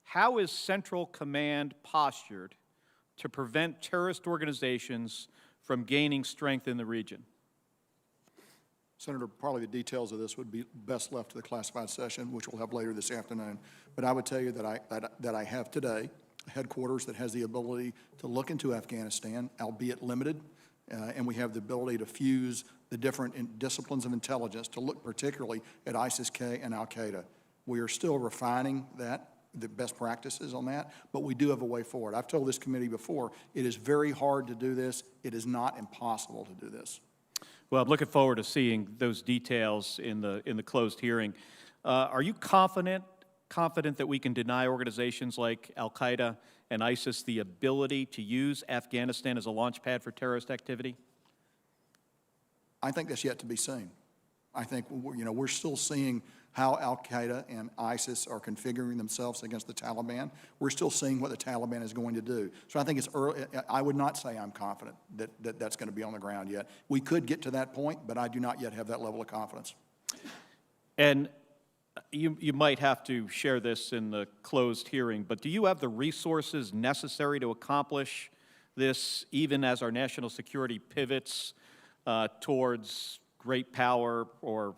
how is Central Command postured to prevent terrorist organizations from gaining strength in the region? Senator, probably the details of this would be best left to the classified session, which we'll have later this afternoon. But I would tell you that I have today a headquarters that has the ability to look into Afghanistan, albeit limited, and we have the ability to fuse the different disciplines of intelligence to look particularly at ISIS-K and al-Qaeda. We are still refining the best practices on that, but we do have a way forward. I've told this committee before, it is very hard to do this. It is not impossible to do this. Well, I'm looking forward to seeing those details in the closed hearing. Are you confident that we can deny organizations like al-Qaeda and ISIS the ability to use Afghanistan as a launch pad for terrorist activity? I think that's yet to be seen. I think we're still seeing how al-Qaeda and ISIS are configuring themselves against the Taliban. We're still seeing what the Taliban is going to do. So I think it's early. I would not say I'm confident that that's going to be on the ground yet. We could get to that point, but I do not yet have that level of confidence. And you might have to share this in the closed hearing, but do you have the resources necessary to accomplish this, even as our national security pivots towards great power or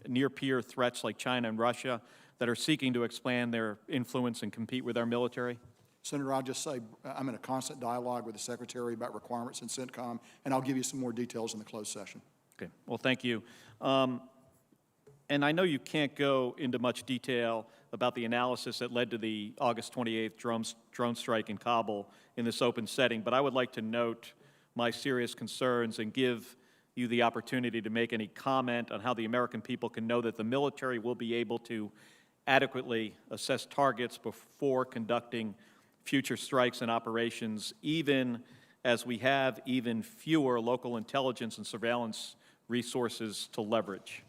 near-peer threats like China and Russia that are seeking to expand their influence and compete with our military? Senator, I'll just say I'm in a constant dialogue with the Secretary about requirements in CENTCOM, and I'll give you some more details in the closed session. Okay. Well, thank you. And I know you can't go into much detail about the analysis that led to the August 28th drone strike in Kabul in this open setting, but I would like to note my serious concerns and give you the opportunity to make any comment on how the American people can know that the military will be able to adequately assess targets before conducting future strikes and operations, even as we have even fewer local intelligence and surveillance resources to leverage.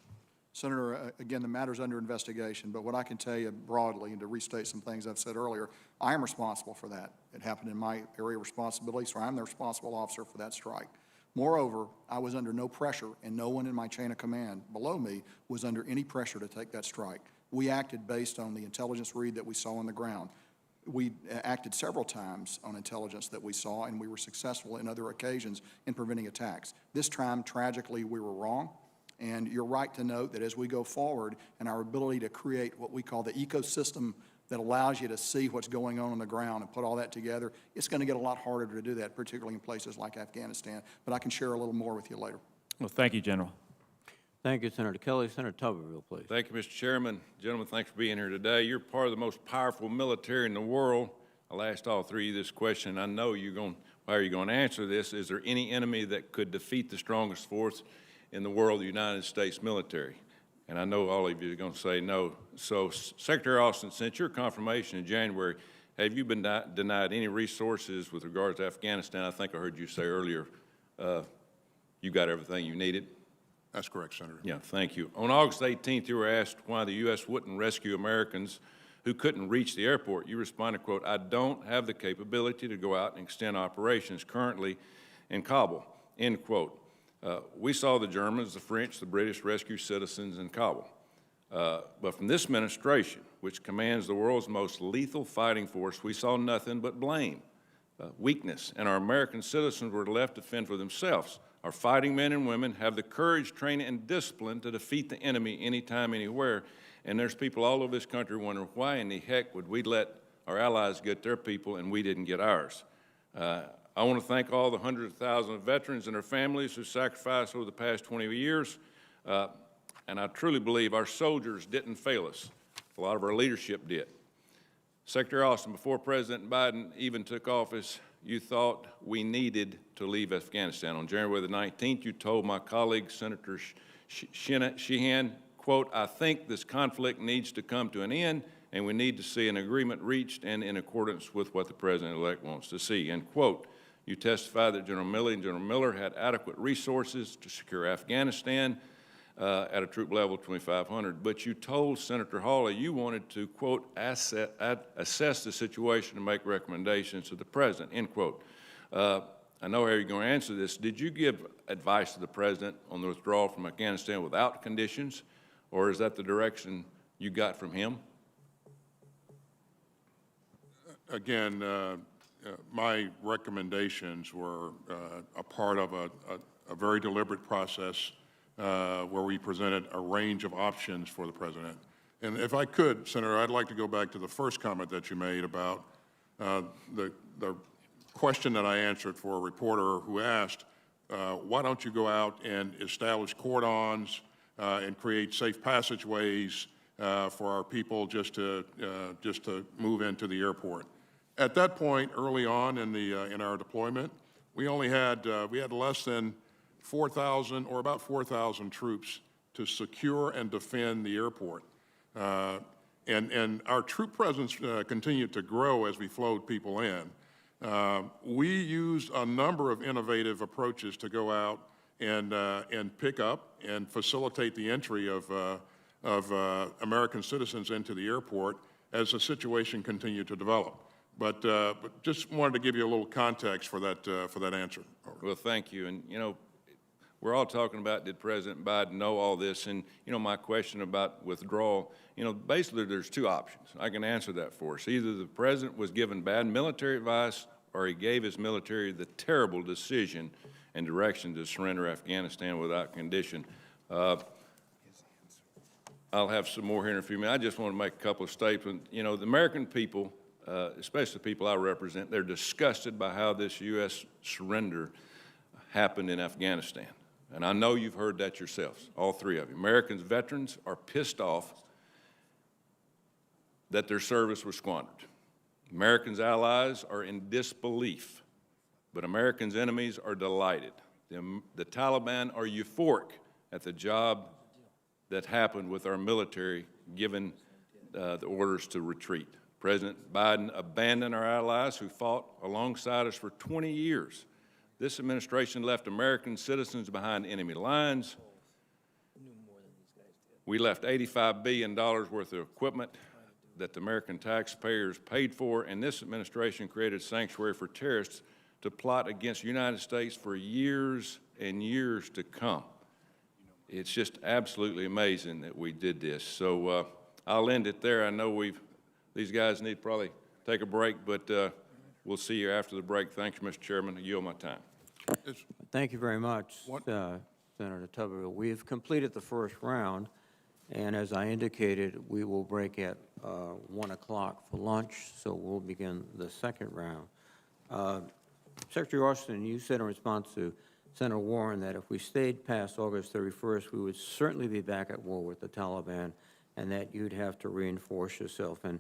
Senator, again, the matter's under investigation, but what I can tell you broadly, and to restate some things I've said earlier, I am responsible for that. It happened in my area of responsibility, so I'm the responsible officer for that strike. Moreover, I was under no pressure, and no one in my chain of command below me was under any pressure to take that strike. We acted based on the intelligence read that we saw on the ground. We acted several times on intelligence that we saw, and we were successful in other occasions in preventing attacks. This time, tragically, we were wrong. And you're right to note that as we go forward and our ability to create what we call the ecosystem that allows you to see what's going on the ground and put all that together, it's going to get a lot harder to do that, particularly in places like Afghanistan. But I can share a little more with you later. Well, thank you, General. Thank you, Senator Kelly. Senator Tuberville, please. Thank you, Mr. Chairman. Gentlemen, thanks for being here today. You're part of the most powerful military in the world. I'll ask all three of you this question. I know how are you going to answer this? Is there any enemy that could defeat the strongest force in the world, the United States military? And I know all of you are going to say no. So, Secretary Austin, since your confirmation in January, have you been denied any resources with regards to Afghanistan? I think I heard you say earlier you got everything you needed. That's correct, Senator. Yeah, thank you. On August 18th, you were asked why the U.S. wouldn't rescue Americans who couldn't reach the airport. You responded, quote, "I don't have the capability to go out and extend operations currently in Kabul," end quote. We saw the Germans, the French, the British rescue citizens in Kabul. But from this administration, which commands the world's most lethal fighting force, we saw nothing but blame, weakness, and our American citizens were left to fend for themselves. Our fighting men and women have the courage, training, and discipline to defeat the enemy anytime, anywhere. And there's people all over this country wondering why in the heck would we let our allies get their people and we didn't get ours. I want to thank all the hundreds of thousands of veterans and their families who sacrificed over the past 20 years. And I truly believe our soldiers didn't fail us. A lot of our leadership did. Secretary Austin, before President Biden even took office, you thought we needed to leave Afghanistan. On January the 19th, you told my colleague, Senator Sheehan, quote, "I think this conflict needs to come to an end, and we need to see an agreement reached and in accordance with what the President-elect wants to see," end quote. You testified that General Milley and General Miller had adequate resources to secure Afghanistan at a troop level of 2,500, but you told Senator Hawley you wanted to, quote, assess the situation and make recommendations to the President, end quote. I know how you're going to answer this. Did you give advice to the President on the withdrawal from Afghanistan without conditions, or is that the direction you got from him? Again, my recommendations were a part of a very deliberate process where we presented a range of options for the President. And if I could, Senator, I'd like to go back to the first comment that you made about the question that I answered for a reporter who asked, why don't you go out and establish cordons and create safe passageways for our people just to move into the airport. At that point, early on in our deployment, we only had less than 4,000 or about 4,000 troops to secure and defend the airport. And our troop presence continued to grow as we flowed people in. We used a number of innovative approaches to go out and pick up and facilitate the entry of American citizens into the airport as the situation continued to develop. But just wanted to give you a little context for that answer. Well, thank you. And, you know, we're all talking about, did President Biden know all this? And, you know, my question about withdrawal, you know, basically there's two options. I can answer that for us. Either the President was given bad military advice or he gave his military the terrible decision and direction to surrender Afghanistan without condition. I'll have some more here in a few minutes. I just want to make a couple of statements. You know, the American people, especially the people I represent, they're disgusted by how this U.S. surrender happened in Afghanistan. And I know you've heard that yourselves, all three of you. Americans, veterans are pissed off that their service was squandered. Americans' allies are in disbelief, but Americans' enemies are delighted. The Taliban are euphoric at the job that happened with our military given the orders to retreat. President Biden abandoned our allies who fought alongside us for 20 years. This administration left American citizens behind enemy lines. We left $85 billion worth of equipment that the American taxpayers paid for, and this administration created sanctuary for terrorists to plot against the United States for years and years to come. It's just absolutely amazing that we did this. So I'll end it there. I know these guys need to probably take a break, but we'll see you after the break. Thank you, Mr. Chairman. I yield my time. Thank you very much, Senator Tuberville. We've completed the first round, and as I indicated, we will break at 1 o'clock for lunch, so we'll begin the second round. Secretary Austin, you said in response to Senator Warren that if we stayed past August 31st, we would certainly be back at war with the Taliban, and that you'd have to reinforce yourself. And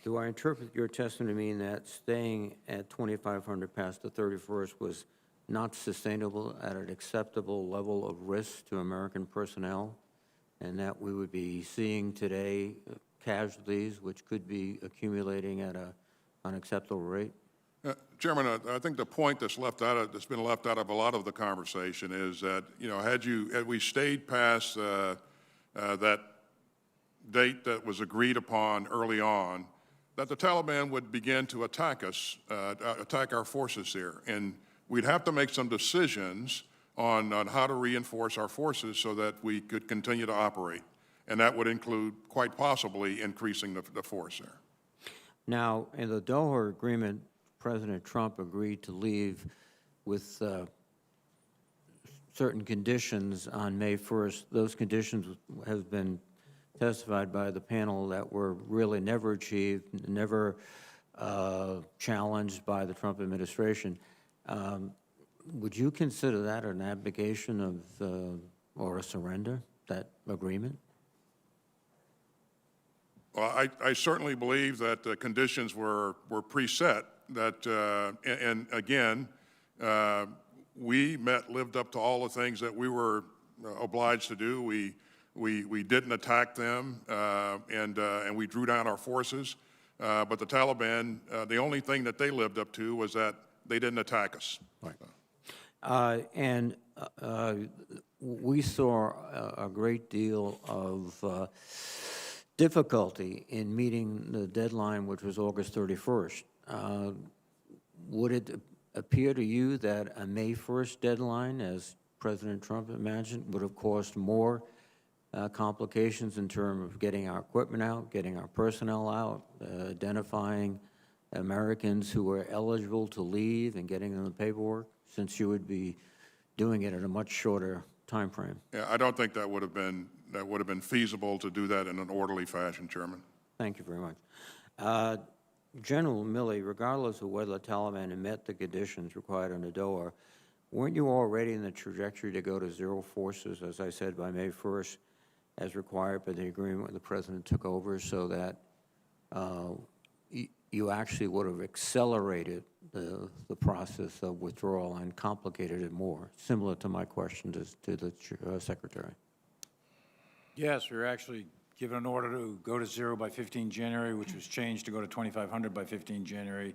do I interpret your testimony to mean that staying at 2,500 past the 31st was not sustainable at an acceptable level of risk to American personnel, and that we would be seeing today casualties which could be accumulating at an unacceptable rate? Chairman, I think the point that's been left out of a lot of the conversation is that, you know, had we stayed past that date that was agreed upon early on, that the Taliban would begin to attack us, attack our forces here, and we'd have to make some decisions on how to reinforce our forces so that we could continue to operate, and that would include quite possibly increasing the force there. Now, in the Doha agreement, President Trump agreed to leave with certain conditions on May 1st. Those conditions have been testified by the panel that were really never achieved, never challenged by the Trump administration. Would you consider that an abdication of or a surrender, that agreement? Well, I certainly believe that the conditions were preset. That and again, we lived up to all the things that we were obliged to do. We didn't attack them, and we drew down our forces. But the Taliban, the only thing that they lived up to was that they didn't attack us. Right. We saw a great deal of difficulty in meeting the deadline, which was August 31st. Would it appear to you that a May 1st deadline, as President Trump imagined, would have caused more complications in terms of getting our equipment out, getting our personnel out, identifying Americans who were eligible to leave and getting them the paperwork, since you would be doing it at a much shorter time frame? Yeah, I don't think that would have been feasible to do that in an orderly fashion, Chairman. Thank you very much. General Milley, regardless of whether the Taliban had met the conditions required under Doha, weren't you already in the trajectory to go to zero forces, as I said, by May 1st, as required by the agreement when the President took over, so that you actually would have accelerated the process of withdrawal and complicated it more, similar to my question to the Secretary? Yes, we were actually given an order to go to zero by 15 January, which was changed to go to 2,500 by 15 January,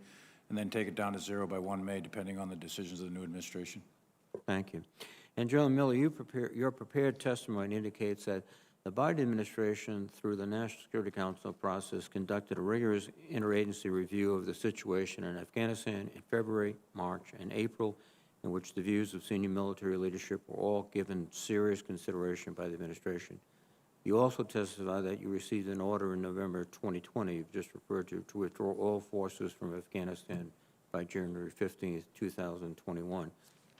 and then take it down to zero by 1 May, depending on the decisions of the new administration. Thank you. And General Milley, your prepared testimony indicates that the Biden administration, through the National Security Council process, conducted a rigorous interagency review of the situation in Afghanistan in February, March, and April, in which the views of senior military leadership were all given serious consideration by the administration. You also testified that you received an order in November 2020, you've just referred to withdraw all forces from Afghanistan by January 15th, 2021.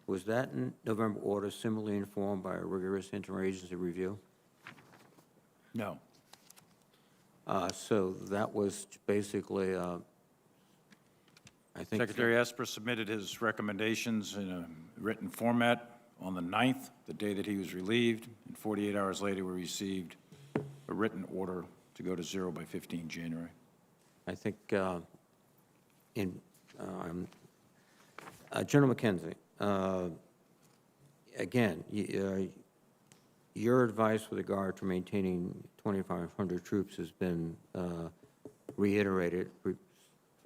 Was that November order similarly informed by a rigorous interagency review? No. So that was basically, I think... Secretary Esper submitted his recommendations in a written format on the 9th, the day that he was relieved, and 48 hours later we received a written order to go to zero by 15 January. I think General McKenzie, again, your advice with regard to maintaining 2,500 troops has been reiterated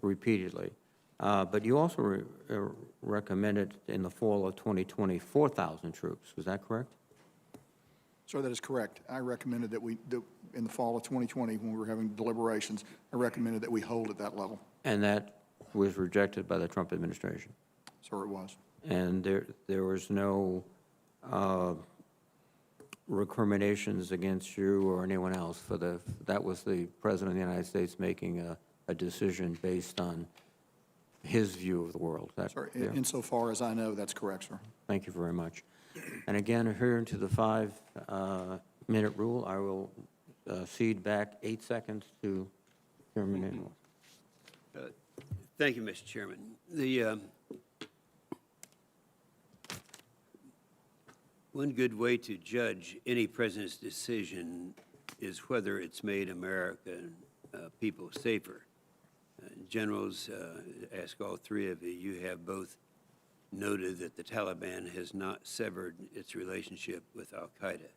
repeatedly. But you also recommended in the fall of 2020 4,000 troops. Was that correct? Sir, that is correct. I recommended that in the fall of 2020, when we were having deliberations, I recommended that we hold at that level. And that was rejected by the Trump administration. Sir, it was. And there was no recriminations against you or anyone else that was the President of the United States making a decision based on his view of the world. Sir, insofar as I know, that's correct, sir. Thank you very much. And again, adhering to the 5-minute rule, I will cede back 8 seconds to Chairman Inhofe. Thank you, Mr. Chairman. One good way to judge any president's decision is whether it's made American people safer. Generals, ask all three of you, you have both noted that the Taliban has not severed its relationship with al-Qaeda.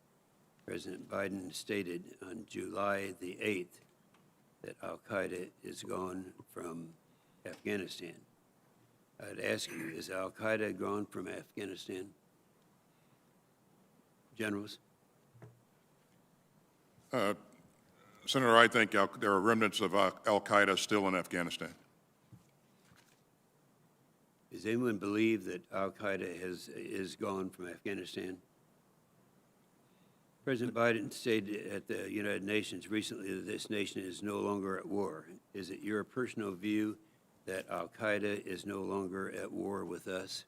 President Biden stated on July the 8th that al-Qaeda is gone from Afghanistan. I'd ask you, is al-Qaeda gone from Afghanistan? Generals? Senator, I think there are remnants of al-Qaeda still in Afghanistan. Does anyone believe that al-Qaeda is gone from Afghanistan? President Biden stated at the United Nations recently that this nation is no longer at war. Is it your personal view that al-Qaeda is no longer at war with us?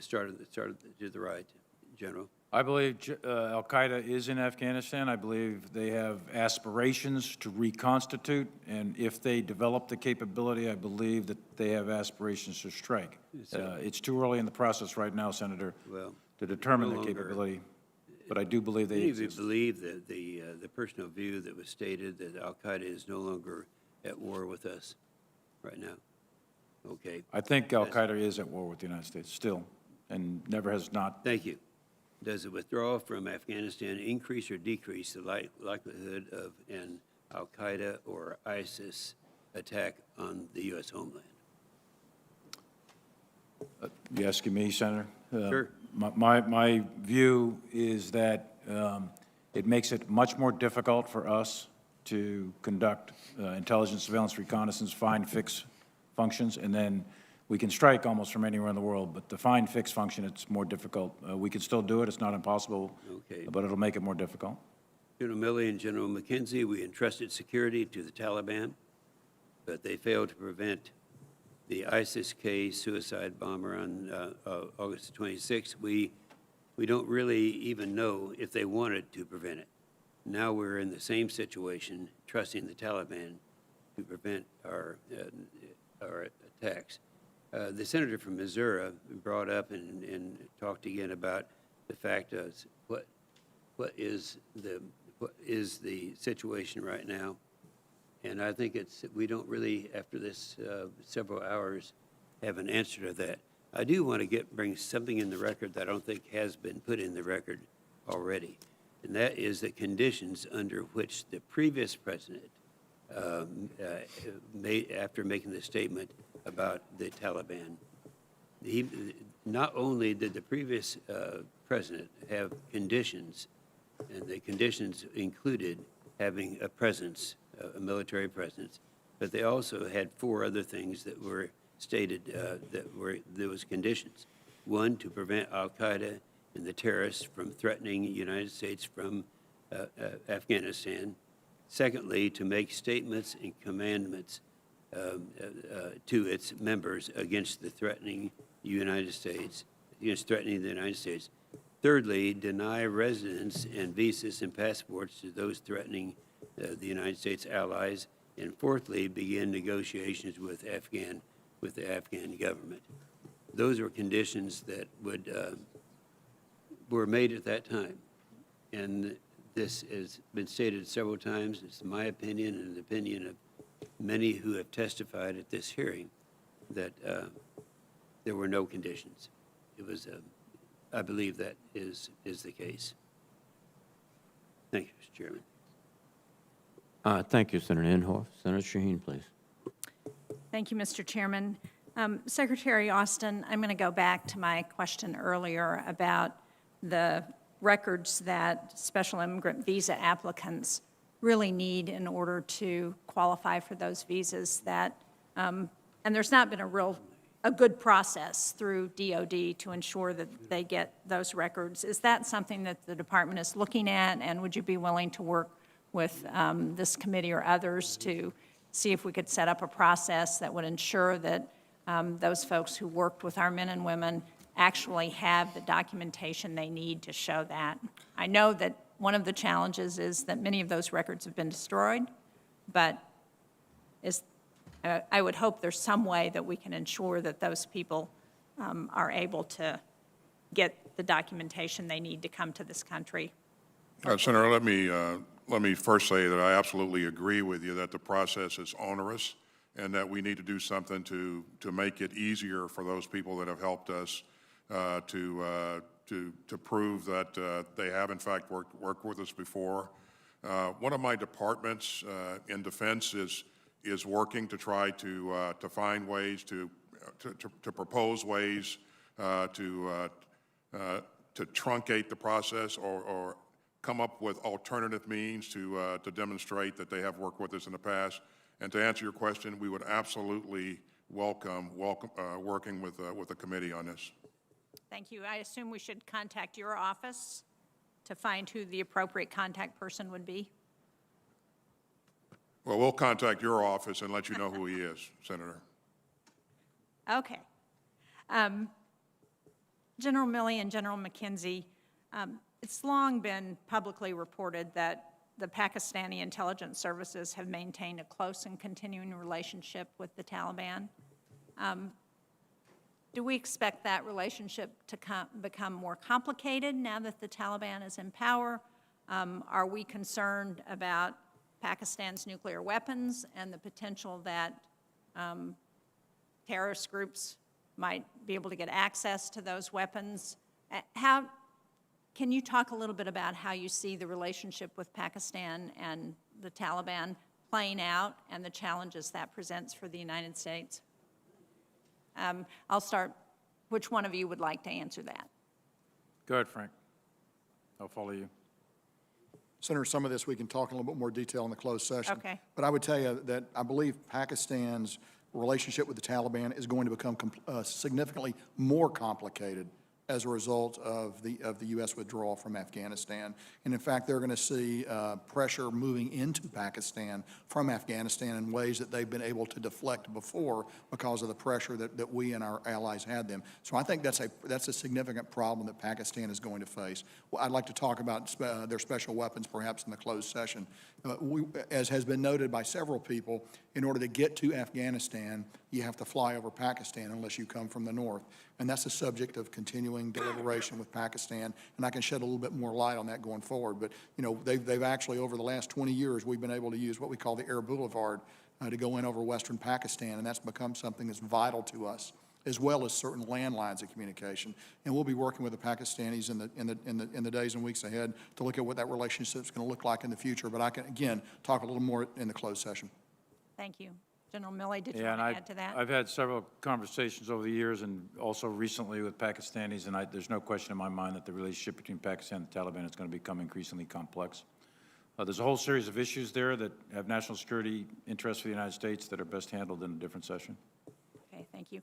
Start to the right, General. I believe al-Qaeda is in Afghanistan. I believe they have aspirations to reconstitute, and if they develop the capability, I believe that they have aspirations to strike. It's too early in the process right now, Senator, to determine the capability, but I do believe they exist. Do you believe that the personal view that was stated that al-Qaeda is no longer at war with us right now? Okay. I think al-Qaeda is at war with the United States still, and never has not. Thank you. Does the withdrawal from Afghanistan increase or decrease the likelihood of an al-Qaeda or ISIS attack on the U.S. homeland? You asking me, Senator? Sure. My view is that it makes it much more difficult for us to conduct intelligence, surveillance, reconnaissance, find, fix functions, and then we can strike almost from anywhere in the world, but the find, fix function, it's more difficult. We can still do it. It's not impossible, but it'll make it more difficult. General Milley and General McKenzie, we entrusted security to the Taliban, but they failed to prevent the ISIS-K suicide bomber on August 26th. We don't really even know if they wanted to prevent it. Now we're in the same situation, trusting the Taliban to prevent our attacks. The senator from Missouri brought up and talked again about the fact of what is the situation right now, and I think we don't really, after this several hours, have an answer to that. I do want to bring something in the record that I don't think has been put in the record already, and that is the conditions under which the previous president made after making the statement about the Taliban. Not only did the previous president have conditions, and the conditions included having a presence, a military presence, but they also had 4 other things that were stated that were those conditions. 1, to prevent al-Qaeda and the terrorists from threatening the United States from Afghanistan. Secondly, to make statements and commandments to its members against the threatening United States, against threatening the United States. Thirdly, deny residence and visas and passports to those threatening the United States allies. And fourthly, begin negotiations with the Afghan government. Those are conditions that were made at that time. And this has been stated several times. It's my opinion and the opinion of many who have testified at this hearing that there were no conditions. It was, I believe that is the case. Thank you, Mr. Chairman. Thank you, Senator Inhofe. Senator Shaheen, please. Thank you, Mr. Chairman. Secretary Austin, I'm going to go back to my question earlier about the records that special immigrant visa applicants really need in order to qualify for those visas that, and there's not been a good process through DOD to ensure that they get those records. Is that something that the department is looking at, and would you be willing to work with this committee or others to see if we could set up a process that would ensure that those folks who worked with our men and women actually have the documentation they need to show that? I know that one of the challenges is that many of those records have been destroyed, but I would hope there's some way that we can ensure that those people are able to get the documentation they need to come to this country. Senator, let me first say that I absolutely agree with you that the process is onerous and that we need to do something to make it easier for those people that have helped us to prove that they have in fact worked with us before. One of my departments in defense is working to try to find ways to propose ways to truncate the process or come up with alternative means to demonstrate that they have worked with us in the past. And to answer your question, we would absolutely welcome working with the committee on this. Thank you. I assume we should contact your office to find who the appropriate contact person would be? Well, we'll contact your office and let you know who he is, Senator. Okay. General Milley and General McKenzie, it's long been publicly reported that the Pakistani intelligence services have maintained a close and continuing relationship with the Taliban. Do we expect that relationship to become more complicated now that the Taliban is in power? Are we concerned about Pakistan's nuclear weapons and the potential that terrorist groups might be able to get access to those weapons? Can you talk a little bit about how you see the relationship with Pakistan and the Taliban playing out and the challenges that presents for the United States? I'll start. Which one of you would like to answer that? Go ahead, Frank. I'll follow you. Senator, some of this we can talk in a little bit more detail in the closed session. Okay. But I would tell you that I believe Pakistan's relationship with the Taliban is going to become significantly more complicated as a result of the U.S. withdrawal from Afghanistan. And in fact, they're going to see pressure moving into Pakistan from Afghanistan in ways that they've been able to deflect before because of the pressure that we and our allies had them. So I think that's a significant problem that Pakistan is going to face. Well, I'd like to talk about their special weapons perhaps in the closed session. As has been noted by several people, in order to get to Afghanistan, you have to fly over Pakistan unless you come from the north. And that's the subject of continuing deliberation with Pakistan, and I can shed a little bit more light on that going forward. But, you know, they've actually, over the last 20 years, we've been able to use what we call the Air Boulevard to go in over western Pakistan, and that's become something that's vital to us, as well as certain landlines of communication. And we'll be working with the Pakistanis in the days and weeks ahead to look at what that relationship is going to look like in the future. But I can, again, talk a little more in the closed session. Thank you. General Milley, did you Yeah, want and to add to that? I've had several conversations over the years and also recently with Pakistanis, and there's no question in my mind that the relationship between Pakistan and the Taliban is going to become increasingly complex. There's a whole series of issues there that have national security interests for the United States that are best handled in a different session. Okay, thank you.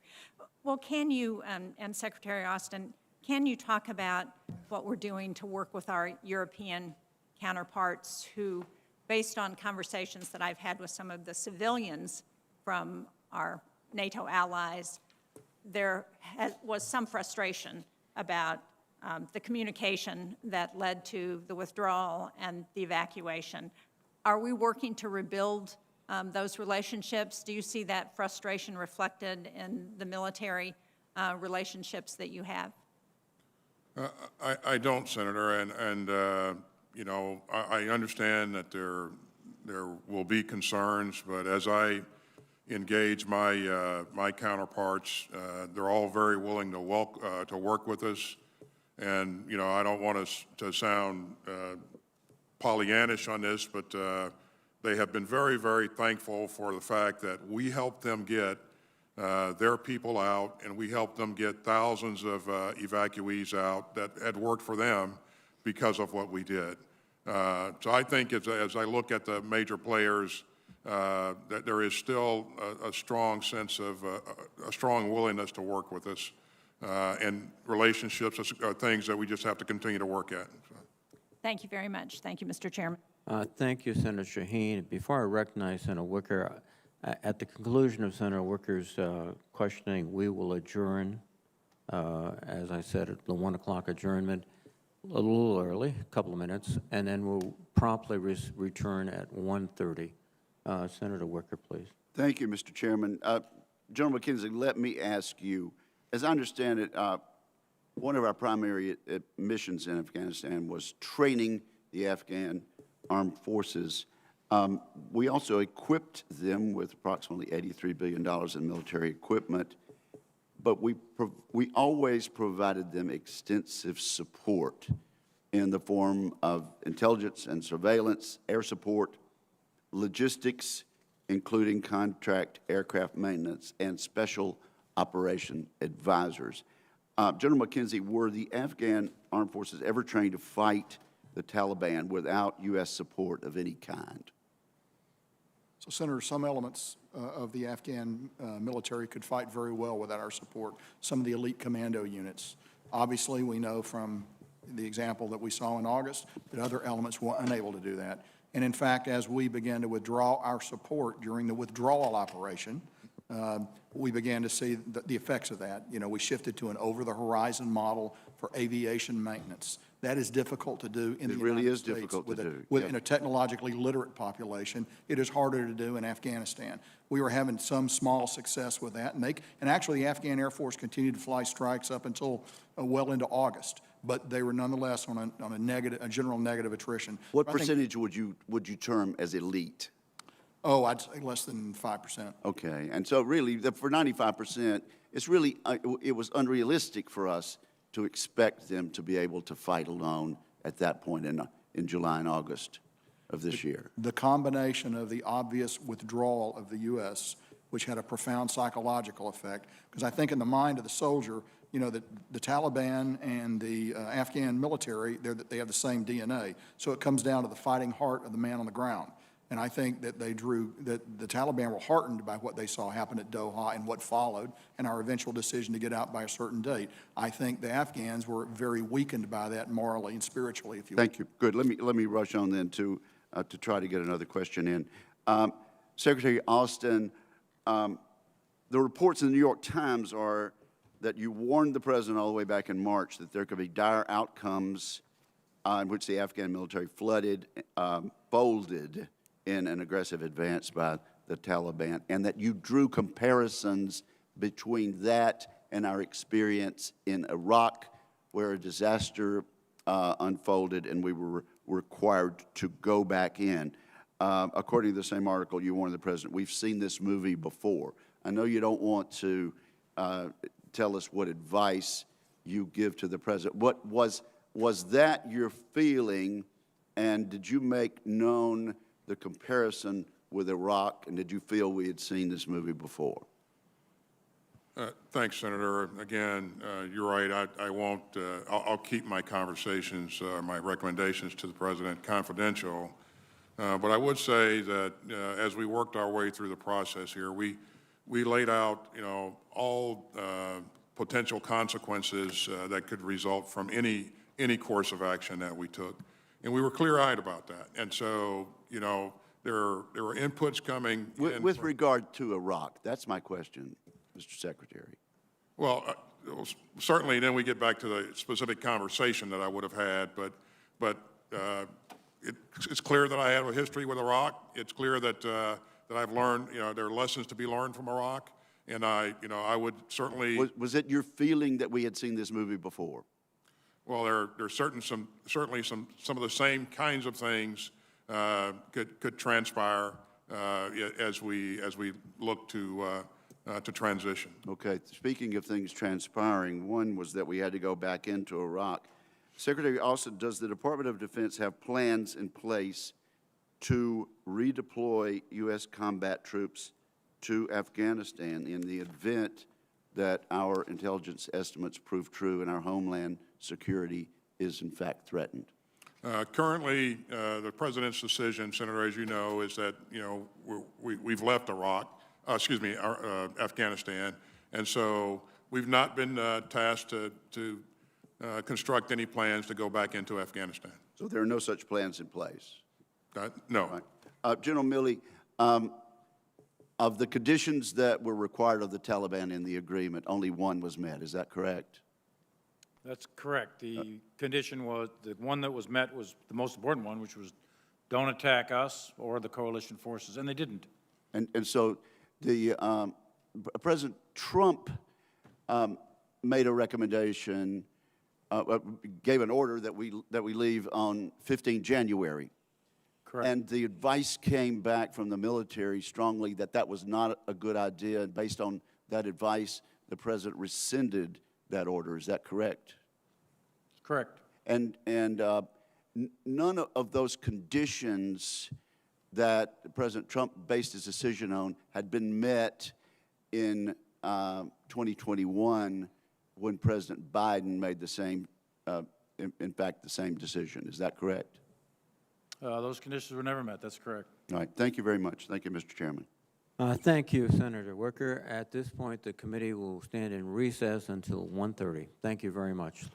Well, can you, and Secretary Austin, can you talk about what we're doing to work with our European counterparts who, based on conversations that I've had with some of the civilians from our NATO allies, there was some frustration about the communication that led to the withdrawal and the evacuation. Are we working to rebuild those relationships? Do you see that frustration reflected in the military relationships that you have? I don't, Senator, and you know, I understand that there will be concerns, but as I engage my counterparts, they're all very willing to work with us. And, you know, I don't want us to sound Pollyannish on this, but they have been very, very thankful for the fact that we helped them get their people out, and we helped them get thousands of evacuees out that had worked for them because of what we did. So I think as I look at the major players, that there is still a strong sense of a strong willingness to work with us, and relationships are things that we just have to continue to work at. Thank you very much. Thank you, Mr. Chairman. Thank you, Senator Shaheen. Before I recognize Senator Wicker, at the conclusion of Senator Wicker's questioning, we will adjourn, as I said, at the 1 o'clock adjournment, a little early, a couple of minutes, and then we'll promptly return at 1:30. Senator Wicker, please. Thank you, Mr. Chairman. General McKenzie, let me ask you, as I understand it, one of our primary missions in Afghanistan was training the Afghan armed forces. We also equipped them with approximately $83 billion in military equipment, but we always provided them extensive support in the form of intelligence and surveillance, air support, logistics, including contract aircraft maintenance, and special operation advisors. General McKenzie, were the Afghan armed forces ever trained to fight the Taliban without U.S. support of any kind? So, Senator, some elements of the Afghan military could fight very well without our support. Some of the elite commando units. Obviously, we know from the example that we saw in August that other elements were unable to do that. And in fact, as we began to withdraw our support during the withdrawal operation, we began to see the effects of that. You know, we shifted to an over-the-horizon model for aviation maintenance. That is difficult to do in the United States. It really is difficult to do. In a technologically literate population, it is harder to do in Afghanistan. We were having some small success with that, and actually the Afghan Air Force continued to fly strikes up until well into August. But they were nonetheless on a general negative attrition. What percentage would you term as elite? Oh, I'd say less than 5%. Okay, and so really, for 95%, it's really, it was unrealistic for us to expect them to be able to fight alone at that point in July and August of this year. The combination of the obvious withdrawal of the U.S., which had a profound psychological effect, because I think in the mind of the soldier, you know, that the Taliban and the Afghan military, they have the same DNA. So it comes down to the fighting heart of the man on the ground. And I think that that the Taliban were heartened by what they saw happen at Doha and what followed, and our eventual decision to get out by a certain date. I think the Afghans were very weakened by that morally and spiritually, if you will. Thank you. Good. Let me rush on then to try to get another question in. Secretary Austin, the reports in the New York Times are that you warned the president all the way back in March that there could be dire outcomes in which the Afghan military folded in an aggressive advance by the Taliban, and that you drew comparisons between that and our experience in Iraq, where a disaster unfolded and we were required to go back in. According to the same article, you warned the president, we've seen this movie before. I know you don't want to tell us what advice you give to the president. What was that your feeling, and did you make known the comparison with Iraq, and did you feel we had seen this movie before? Thanks, Senator. Again, you're right. I won't. I'll keep my conversations, my recommendations to the president confidential. But I would say that as we worked our way through the process here, we laid out, you know, all potential consequences that could result from any course of action that we took. And we were clear-eyed about that. And so, you know, there were inputs coming. With regard to Iraq, that's my question, Mr. Secretary. Well, certainly then we get back to the specific conversation that I would have had, but it's clear that I have a history with Iraq. It's clear that I've learned, you know, there are lessons to be learned from Iraq, and I would certainly. Was it your feeling that we had seen this movie before? Well, there's certainly some of the same kinds of things could transpire as we look to transition. Okay. Speaking of things transpiring, one was that we had to go back into Iraq. Secretary Austin, does the Department of Defense have plans in place to redeploy U.S. combat troops to Afghanistan in the event that our intelligence estimates prove true and our homeland security is in fact threatened? Currently, the President's decision, Senator, as you know, is that, we've left Afghanistan, and so we've not been tasked to construct any plans to go back into Afghanistan. So there are no such plans in place? No. Right. General Milley, of the conditions that were required of the Taliban in the agreement, only one was met. Is that correct? That's correct. The condition was, the one that was met was the most important one, which was don't attack us or the coalition forces, and they didn't. And so the President Trump made a recommendation, gave an order that we leave on 15 January. Correct. And the advice came back from the military strongly that that was not a good idea. And based on that advice, the President rescinded that order. Is that correct? Correct. And none of those conditions that President Trump based his decision on had been met in 2021 when President Biden made the same, in fact, the same decision. Is that correct? Those conditions were never met. That's correct. All right. Thank you very much. Thank you, Mr. Chairman. Thank you, Senator Wicker. At this point, the committee will stand in recess until 1:30. Thank you very much.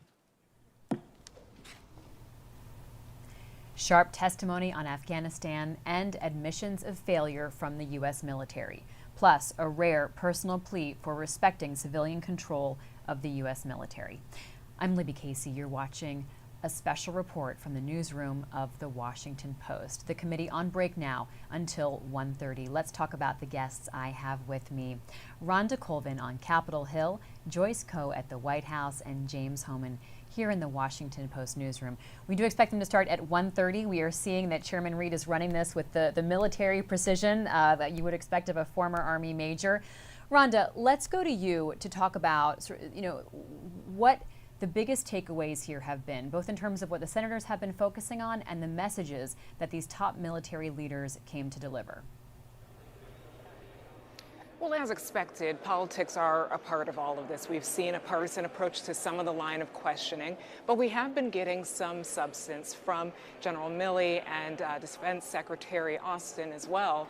Sharp testimony on Afghanistan and admissions of failure from the U.S. military, plus a rare personal plea for respecting civilian control of the U.S. military. I'm Libby Casey. You're watching a special report from the newsroom of The Washington Post. The committee on break now until 1:30. Let's talk about the guests I have with me. Rhonda Colvin on Capitol Hill, Joyce Coe at the White House, and James Homan here in the Washington Post newsroom. We do expect them to start at 1:30. We are seeing that Chairman Reed is running this with the military precision that you would expect of a former Army major. Rhonda, let's go to you to talk about, what the biggest takeaways here have been, both in terms of what the senators have been focusing on and the messages that these top military leaders came to deliver. Well, as expected, politics are a part of all of this. We've seen a partisan approach to some of the line of questioning, but we have been getting some substance from General Milley and Defense Secretary Austin as well.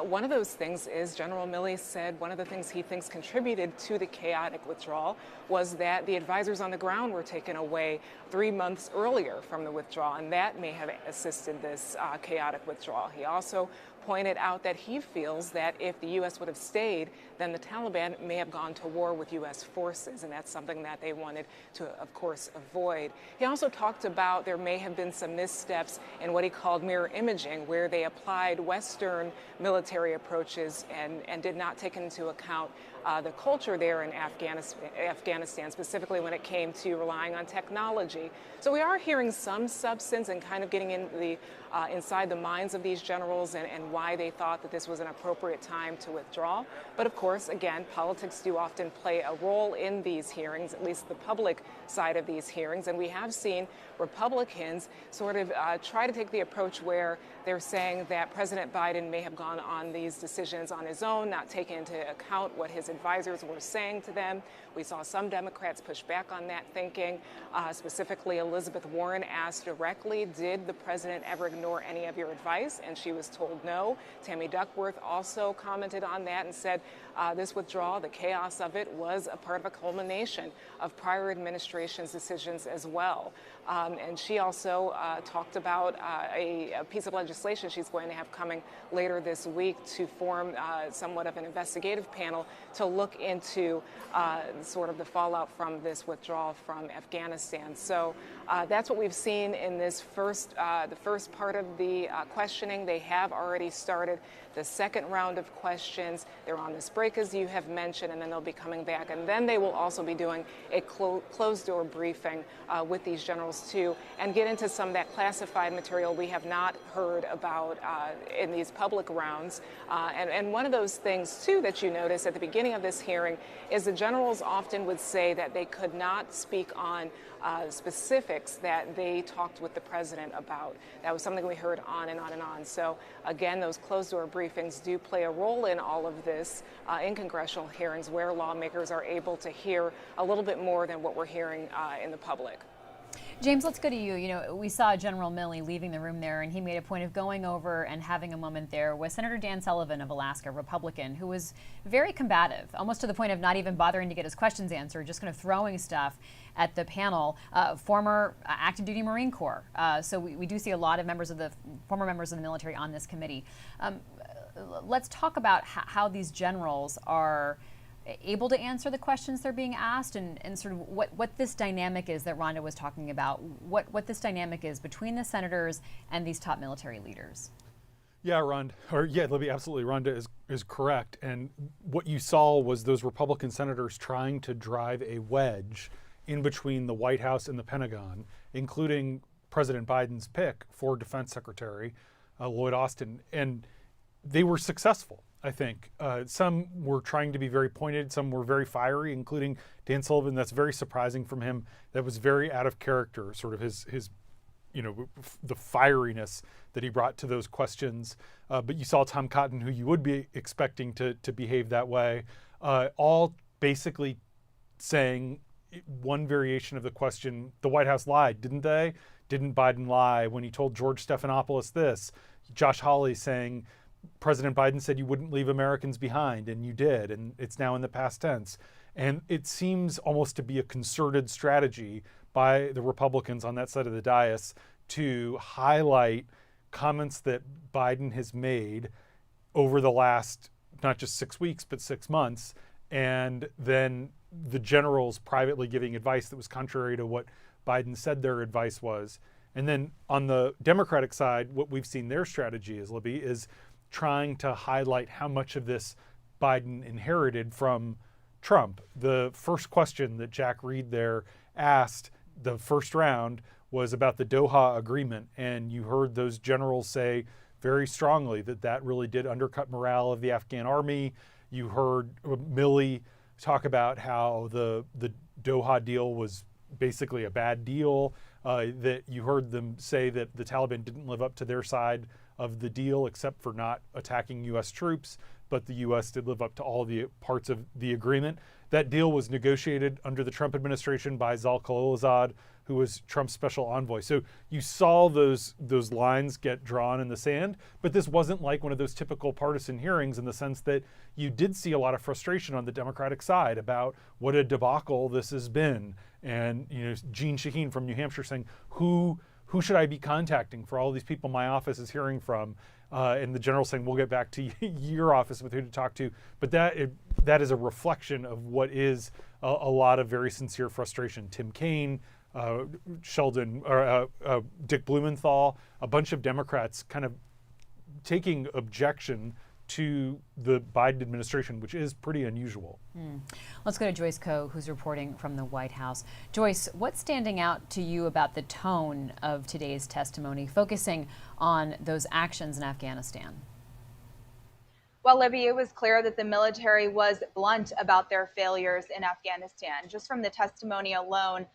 One of those things is General Milley said one of the things he thinks contributed to the chaotic withdrawal was that the advisors on the ground were taken away 3 months earlier from the withdrawal, and that may have assisted this chaotic withdrawal. He also pointed out that he feels that if the U.S. would have stayed, then the Taliban may have gone to war with U.S. forces, and that's something that they wanted to, of course, avoid. He also talked about there may have been some missteps in what he called mirror imaging, where they applied Western military approaches and did not take into account the culture there in Afghanistan, specifically when it came to relying on technology. So we are hearing some substance and kind of getting in inside the minds of these generals and why they thought that this was an appropriate time to withdraw. But of course, again, politics do often play a role in these hearings, at least the public side of these hearings. And we have seen Republicans sort of try to take the approach where they're saying that President Biden may have gone on these decisions on his own, not taking into account what his advisors were saying to them. We saw some Democrats push back on that thinking. Specifically, Elizabeth Warren asked directly, did the president ever ignore any of your advice? And she was told no. Tammy Duckworth also commented on that and said this withdrawal, the chaos of it, was a part of a culmination of prior administration's decisions as well. And she also talked about a piece of legislation she's going to have coming later this week to form somewhat of an investigative panel to look into sort of the fallout from this withdrawal from Afghanistan. So that's what we've seen in this the first part of the questioning. They have already started the second round of questions. They're on this break, as you have mentioned, and then they'll be coming back. And then they will also be doing a closed-door briefing with these generals, too, and get into some of that classified material we have not heard about in these public rounds. And one of those things, too, that you notice at the beginning beginning of this hearing is the generals often would say that they could not speak on specifics that they talked with the president about. That was something we heard on and on and on. So again, those closed-door briefings do play a role in all of this in congressional hearings where lawmakers are able to hear a little bit more than what we're hearing in the public. James, let's go to you. You know, we saw General Milley leaving the room there, and he made a point of going over and having a moment there with Senator Dan Sullivan of Alaska, Republican, who was very combative, almost to the point of not even bothering to get his questions answered, just kind of throwing stuff at the panel. Former active duty Marine Corps. So we do see a lot of former members of the military on this committee. Let's talk about how these generals are able to answer the questions they're being asked, and sort of what this dynamic is that Rhonda was talking about, what this dynamic is between the senators and these top military leaders. Yeah, Libby, absolutely. Rhonda is correct. And what you saw was those Republican senators trying to drive a wedge in between the White House and the Pentagon, including President Biden's pick for Defense Secretary Lloyd Austin. And they were successful, I think. Some were trying to be very pointed, some were very fiery, including Dan Sullivan. That's very surprising from him. That was very out of character, sort of his the fieriness that he brought to those questions. But you saw Tom Cotton, who you would be expecting to behave that way, all basically saying one variation of the question, the White House lied, didn't they? Didn't Biden lie when he told George Stephanopoulos this? Josh Hawley saying, President Biden said you wouldn't leave Americans behind, and you did, and it's now in the past tense. And it seems almost to be a concerted strategy by the Republicans on that side of the dais to highlight comments that Biden has made over the last, not just 6 weeks, but 6 months, and then the generals privately giving advice that was contrary to what Biden said their advice was. And then on the Democratic side, what we've seen their strategy is, Libby, is trying to highlight how much of this Biden inherited from Trump. The first question that Jack Reed there asked, the first round, was about the Doha agreement. And you heard those generals say very strongly that that really did undercut morale of the Afghan army. You heard Milley talk about how the Doha deal was basically a bad deal. That you heard them say that the Taliban didn't live up to their side of the deal except for not attacking U.S. troops, but the U.S. did live up to all the parts of the agreement. That deal was negotiated under the Trump administration by Zal Khalilzad, who was Trump's special envoy. So you saw those lines get drawn in the sand, but this wasn't like one of those typical partisan hearings in the sense that you did see a lot of frustration on the Democratic side about what a debacle this has been. And Jean Shaheen from New Hampshire saying, who should I be contacting for all these people my office is hearing from? And the general saying, we'll get back to your office with who to talk to. But that is a reflection of what is a lot of very sincere frustration. Tim Kaine, Dick Blumenthal, a bunch of Democrats kind of taking objection to the Biden administration, which is pretty unusual. Let's go to Joyce Koh, who's reporting from the White House. Joyce, what's standing out to you about the tone of today's testimony, focusing on those actions in Afghanistan? Well, Libby, it was clear that the military was blunt about their failures in Afghanistan. Just from the testimony alone,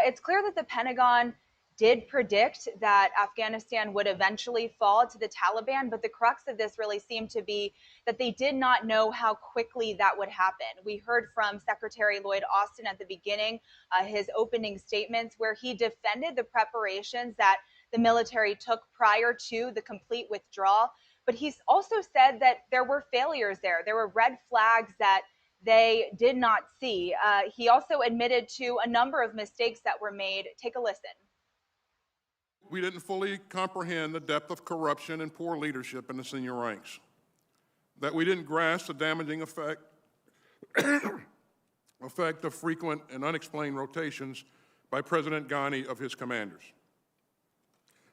it's clear that the Pentagon did predict that Afghanistan would eventually fall to the Taliban, but the crux of this really seemed to be that they did not know how quickly that would happen. We heard from Secretary Lloyd Austin at the beginning, his opening statements, where he defended the preparations that the military took prior to the complete withdrawal. But he's also said that there were failures there. There were red flags that they did not see. He also admitted to a number of mistakes that were made. Take a listen. We didn't fully comprehend the depth of corruption and poor leadership in the senior ranks, that we didn't grasp the damaging effect of frequent and unexplained rotations by President Ghani of his commanders,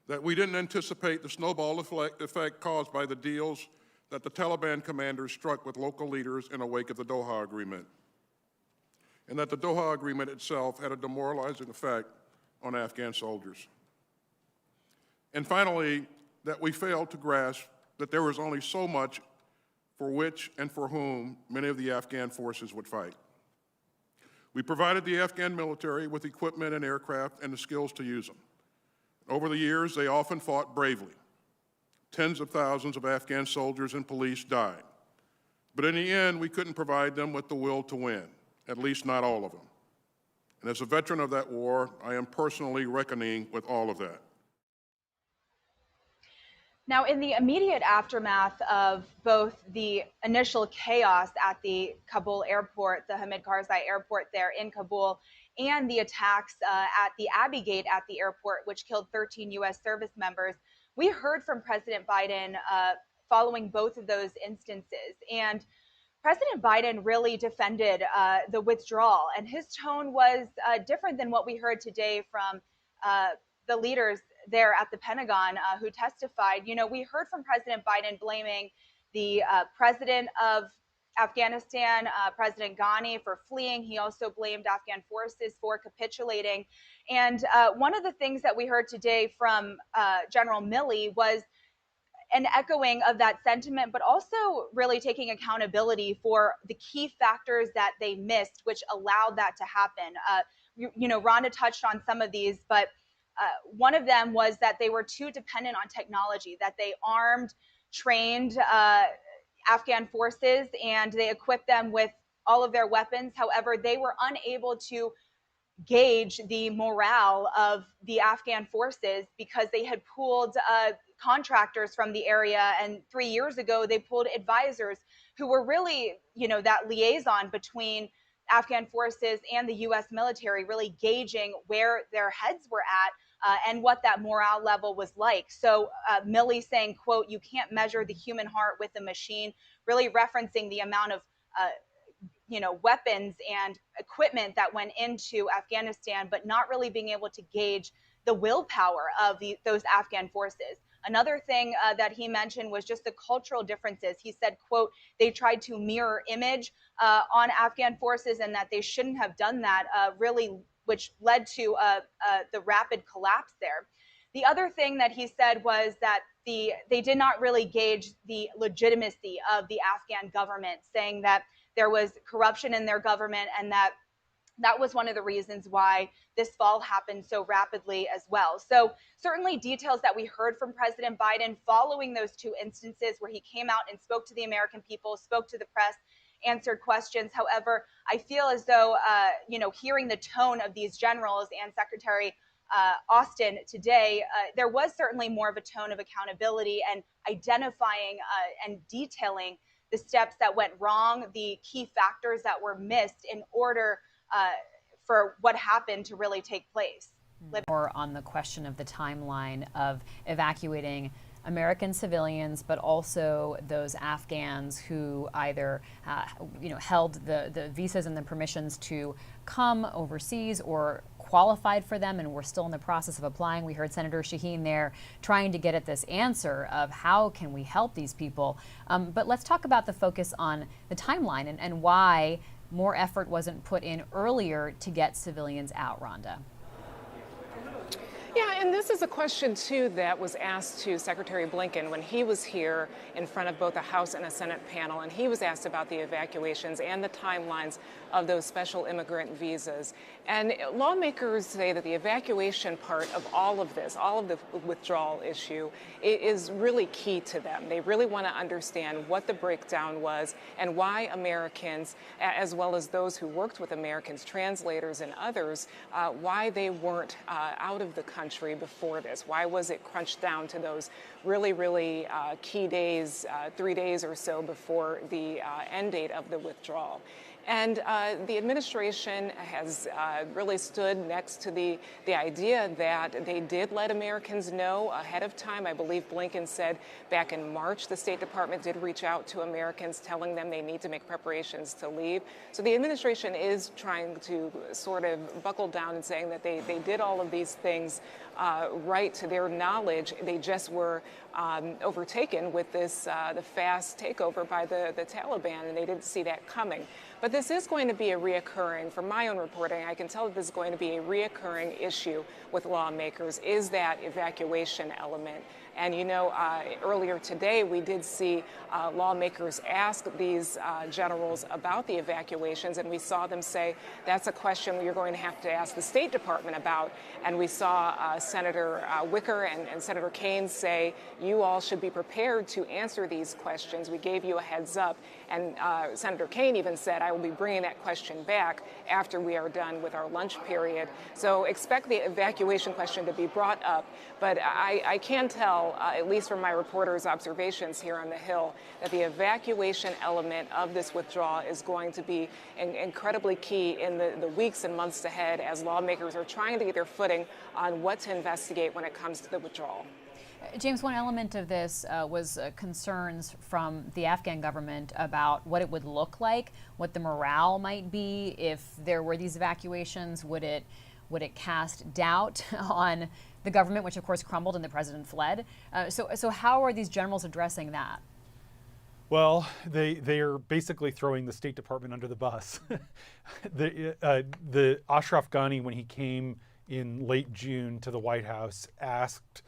that we didn't anticipate the snowball effect caused by the deals that the Taliban commanders struck with local leaders in the wake of the Doha Agreement, and that the Doha Agreement itself had a demoralizing effect on Afghan soldiers. And finally, that we failed to grasp that there was only so much for which and for whom many of the Afghan forces would fight. We provided the Afghan military with equipment and aircraft and the skills to use them. Over the years, they often fought bravely. Tens of thousands of Afghan soldiers and police died. But in the end, we couldn't provide them with the will to win, at least not all of them. And as a veteran of that war, I am personally reckoning with all of that. Now, in the immediate aftermath of both the initial chaos at the Kabul airport, the Hamid Karzai airport there in Kabul, and the attacks at the Abbey Gate at the airport, which killed 13 U.S. service members, we heard from President Biden following both of those instances. And President Biden really defended the withdrawal, and his tone was different than what we heard today from the leaders there at the Pentagon who testified. You know, we heard from President Biden blaming the president of Afghanistan, President Ghani, for fleeing. He also blamed Afghan forces for capitulating. And one of the things that we heard today from General Milley was an echoing of that sentiment, but also really taking accountability for the key factors that they missed, which allowed that to happen. You know, Rhonda touched on some of these, but one of them was that they were too dependent on technology, that they armed, trained Afghan forces, and they equipped them with all of their weapons. However, they were unable to gauge the morale of the Afghan forces because they had pulled contractors from the area. And 3 years ago, they pulled advisors who were really, you know, that liaison between Afghan forces and the U.S. military, really gauging where their heads were at and what that morale level was like. So Milley saying, quote, "You can't measure the human heart with a machine," really referencing the amount of weapons and equipment that went into Afghanistan, but not really being able to gauge the willpower of those Afghan forces. Another thing that he mentioned was just the cultural differences. He said, quote, "They tried to mirror image on Afghan forces and that they shouldn't have done that, really, which led to the rapid collapse there." The other thing that he said was that they did not really gauge the legitimacy of the Afghan government, saying that there was corruption in their government and that was one of the reasons why this fall happened so rapidly as well. So certainly details that we heard from President Biden following those two instances where he came out and spoke to the American people, spoke to the press, answered questions. However, I feel as though, hearing the tone of these generals and Secretary Austin today, there was certainly more of a tone of accountability and identifying and detailing the steps that went wrong, the key factors that were missed in order for what happened to really take place. More on the question of the timeline of evacuating American civilians, but also those Afghans who either held the visas and the permissions to come overseas or qualified for them and we're still in the process of applying. We heard Senator Shaheen there trying to get at this answer of how can we help these people. But let's talk about the focus on the timeline and why more effort wasn't put in earlier to get civilians out, Rhonda. Yeah, and this is a question, too, that was asked to Secretary Blinken when he was here in front of both a House and a Senate panel, and he was asked about the evacuations and the timelines of those special immigrant visas. And lawmakers say that the evacuation part of all of this, all of the withdrawal issue, is really key to them. They really want to understand what the breakdown was and why Americans, as well as those who worked with Americans, translators and others, why they weren't out of the country before this. Why was it crunched down to those really key days, 3 days or so before the end date of the withdrawal? And the administration has really stood next to the idea that they did let Americans know ahead of time. I believe Blinken said back in March the State Department did reach out to Americans telling them they need to make preparations to leave. So the administration is trying to sort of buckle down and saying that they did all of these things right to their knowledge. They just were overtaken with this the fast takeover by the Taliban, and they didn't see that coming. But this is going to be a reoccurring, from my own reporting, I can tell that this is going to be a reoccurring issue with lawmakers, is that evacuation element. And you know, earlier today, we did see lawmakers ask these generals about the evacuations, and we saw them say, that's a question you're going to have to ask the State Department about. And we saw Senator Wicker and Senator Kane say, you all should be prepared to answer these questions. We gave you a heads up. And Senator Kane even said, I will be bringing that question back after we are done with our lunch period. So expect the evacuation question to be brought up. But I can tell, at least from my reporter's observations here on the Hill, that the evacuation element of this withdrawal is going to be incredibly key in the weeks and months ahead as lawmakers are trying to get their footing on what to investigate when it comes to the withdrawal. James, one element of this was concerns from the Afghan government about what it would look like, what the morale might be if there were these evacuations. Would it cast doubt on the government, which of course crumbled and the president fled? So how are these generals addressing that? Well, they are basically throwing the State Department under the bus. The Ashraf Ghani, when he came in late June to the White House, asked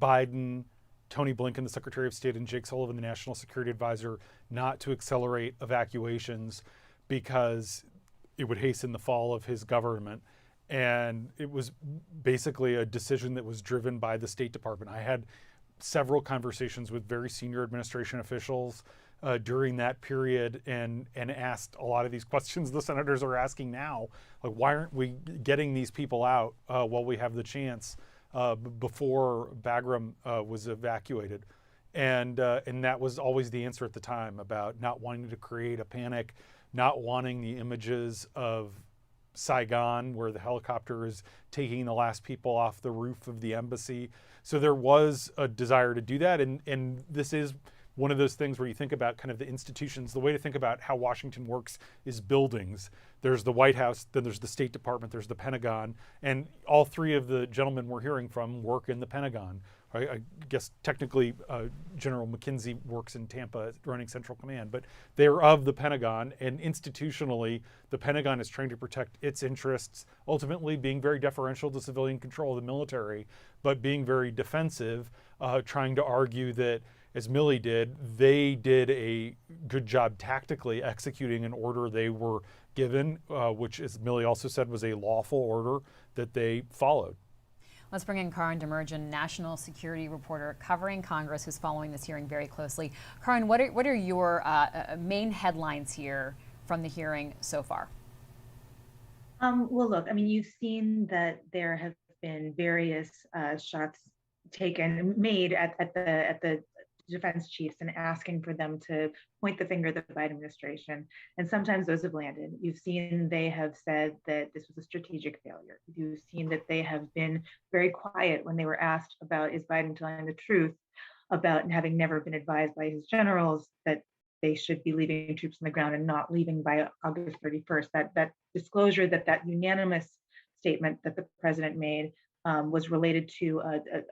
Biden, Tony Blinken, the Secretary of State, and Jake Sullivan, the National Security Advisor, not to accelerate evacuations because it would hasten the fall of his government. And it was basically a decision that was driven by the State Department. I had several conversations with very senior administration officials during that period and asked a lot of these questions the senators are asking now. Like, why aren't we getting these people out while we have the chance before Bagram was evacuated? And that was always the answer at the time, about not wanting to create a panic, not wanting the images of Saigon, where the helicopter is taking the last people off the roof of the embassy. So there was a desire to do that. And this is one of those things where you think about kind of the institutions. The way to think about how Washington works is buildings. There's the White House, then there's the State Department, there's the Pentagon, and all three of the gentlemen we're hearing from work in the Pentagon. I guess technically General McKenzie works in Tampa running Central Command, but they're of the Pentagon, and institutionally the Pentagon is trying to protect its interests, ultimately being very deferential to civilian control of the military, but being very defensive, trying to argue that, as Milley did, they did a good job tactically executing an order they were given, which, as Milley also said, was a lawful order that they followed. Let's bring in Karan Demirjian, national security reporter covering Congress, who's following this hearing very closely. Karan, what are your main headlines here from the hearing so far? Well, look, I mean, you've seen that there have been various shots made at the defense chiefs and asking for them to point the finger at the Biden administration. And sometimes those have landed. You've seen they have said that this was a strategic failure. You've seen that they have been very quiet when they were asked about, is Biden telling the truth about having never been advised by his generals that they should be leaving troops on the ground and not leaving by August 31st. That disclosure, that unanimous statement that the president made was related to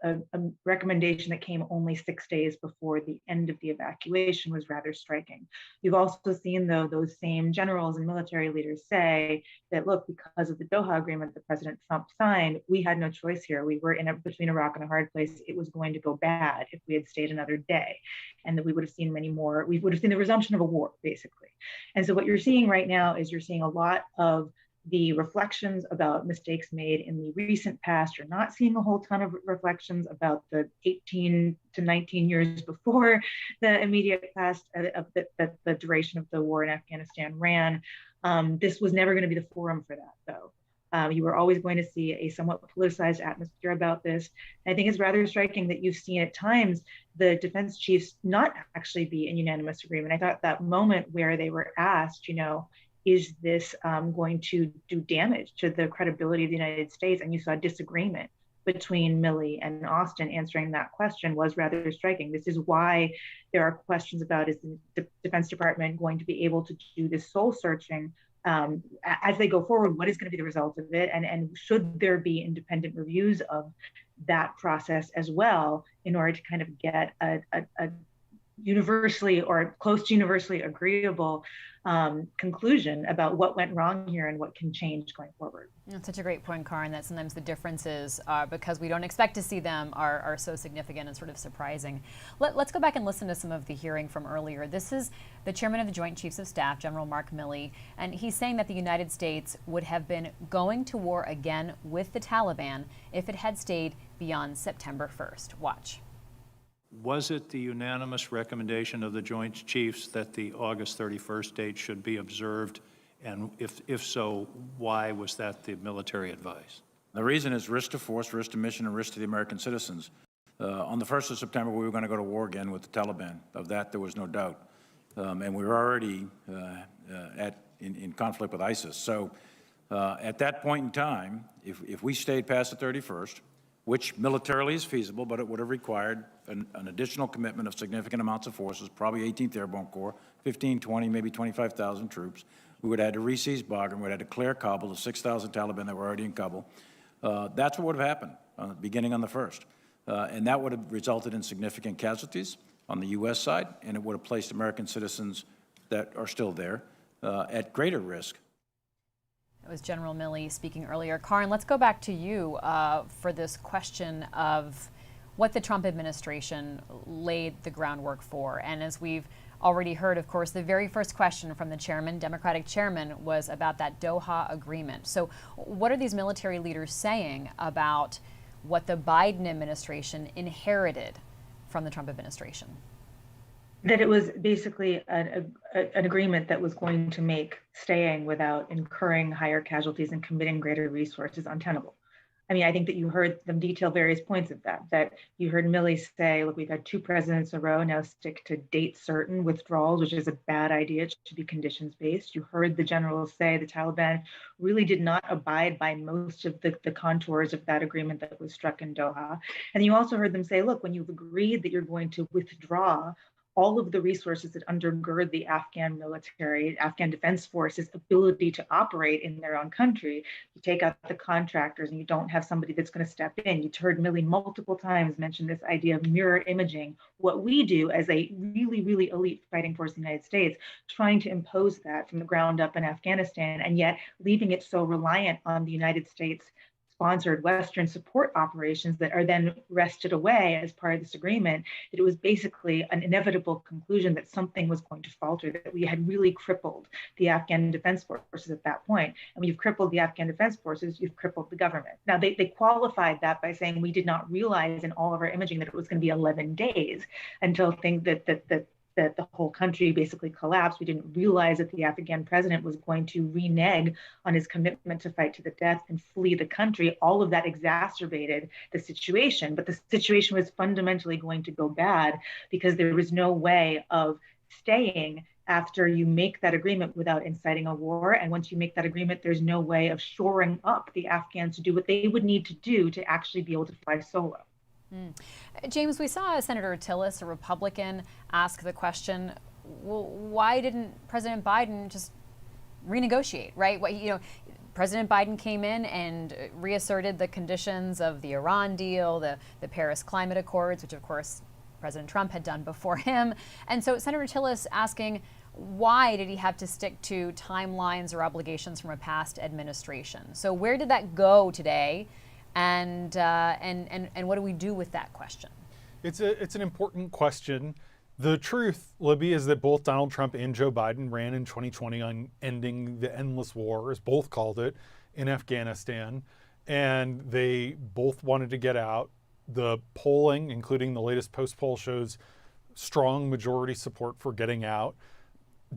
a recommendation that came only 6 days before the end of the evacuation, was rather striking. You've also seen, though, those same generals and military leaders say that, look, because of the Doha agreement that President Trump signed, we had no choice here. We were between a rock and a hard place. It was going to go bad if we had stayed another day, and that we would have seen many more. We would have seen the resumption of a war, basically. And so what you're seeing right now is you're seeing a lot of the reflections about mistakes made in the recent past. You're not seeing a whole ton of reflections about the 18 to 19 years before the immediate past of the duration of the war in Afghanistan ran. This was never going to be the forum for that, though. You were always going to see a somewhat politicized atmosphere about this. And I think it's rather striking that you've seen at times the defense chiefs not actually be in unanimous agreement. I thought that moment where they were asked, is this going to do damage to the credibility of the United States? And you saw disagreement between Milley and Austin answering that question was rather striking. This is why there are questions about, is the Defense Department going to be able to do this soul searching as they go forward? What is going to be the result of it? And should there be independent reviews of that process as well in order to kind of get a universally or close to universally agreeable conclusion about what went wrong here and what can change going forward. That's such a great point, Karin, that sometimes the differences, because we don't expect to see them, are so significant and sort of surprising. Let's go back and listen to some of the hearing from earlier. This is the chairman of the Joint Chiefs of Staff, General Mark Milley, and he's saying that the United States would have been going to war again with the Taliban if it had stayed beyond September 1st. Watch. Was it the unanimous recommendation of the Joint Chiefs that the August 31st date should be observed? And if so, why was that the military advice? The reason is risk to force, risk to mission, and risk to the American citizens. On the 1st of September, we were going to go to war again with the Taliban. Of that, there was no doubt. And we were already in conflict with ISIS. So at that point in time, if we stayed past the 31st, which militarily is feasible, but it would have required an additional commitment of significant amounts of forces, probably 18th Airborne Corps, 15, 20, maybe 25,000 troops. We would have had to re-seize Bagram. We would have had to clear Kabul, the 6,000 Taliban that were already in Kabul. That's what would have happened beginning on the 1st. And that would have resulted in significant casualties on the U.S. side, and it would have placed American citizens that are still there at greater risk. That was General Milley speaking earlier. Karin, let's go back to you for this question of what the Trump administration laid the groundwork for. And as we've already heard, of course, the very first question from the chairman, Democratic chairman, was about that Doha agreement. So what are these military leaders saying about what the Biden administration inherited from the Trump administration? That it was basically an agreement that was going to make staying without incurring higher casualties and committing greater resources untenable. I mean, I think that you heard them detail various points of that you heard Milley say, look, we've had 2 presidents in a row now stick to date certain withdrawals, which is a bad idea. It should be conditions based. You heard the generals say the Taliban really did not abide by most of the contours of that agreement that was struck in Doha. And you also heard them say, look, when you've agreed that you're going to withdraw all of the resources that undergird the Afghan military, Afghan Defense Force's ability to operate in their own country, you take out the contractors and you don't have somebody that's going to step in. You heard Milley multiple times mention this idea of mirror imaging, what we do as a really, really elite fighting force in the United States, trying to impose that from the ground up in Afghanistan, and yet leaving it so reliant on the United States sponsored Western support operations that are then wrested away as part of this agreement, that it was basically an inevitable conclusion that something was going to falter, that we had really crippled the Afghan Defense Forces at that point. And when you've crippled the Afghan Defense Forces, you've crippled the government. Now, they qualified that by saying we did not realize in all of our imaging that it was going to be 11 days until things that the whole country basically collapsed. We didn't realize that the Afghan president was going to renege on his commitment to fight to the death and flee the country. All of that exacerbated the situation, but the situation was fundamentally going to go bad because there was no way of staying after you make that agreement without inciting a war. And once you make that agreement, there's no way of shoring up the Afghans to do what they would need to do to actually be able to fly solo. James, we saw Senator Tillis, a Republican, ask the question, well, why didn't President Biden just renegotiate, right? President Biden came in and reasserted the conditions of the Iran deal, the Paris Climate Accords, which of course President Trump had done before him. And so Senator Tillis asking, why did he have to stick to timelines or obligations from a past administration? So where did that go today? And what do we do with that question? It's an important question. The truth, Libby, is that both Donald Trump and Joe Biden ran in 2020 on ending the endless war, as both called it, in Afghanistan, and they both wanted to get out. The polling, including the latest post-poll, shows strong majority support for getting out,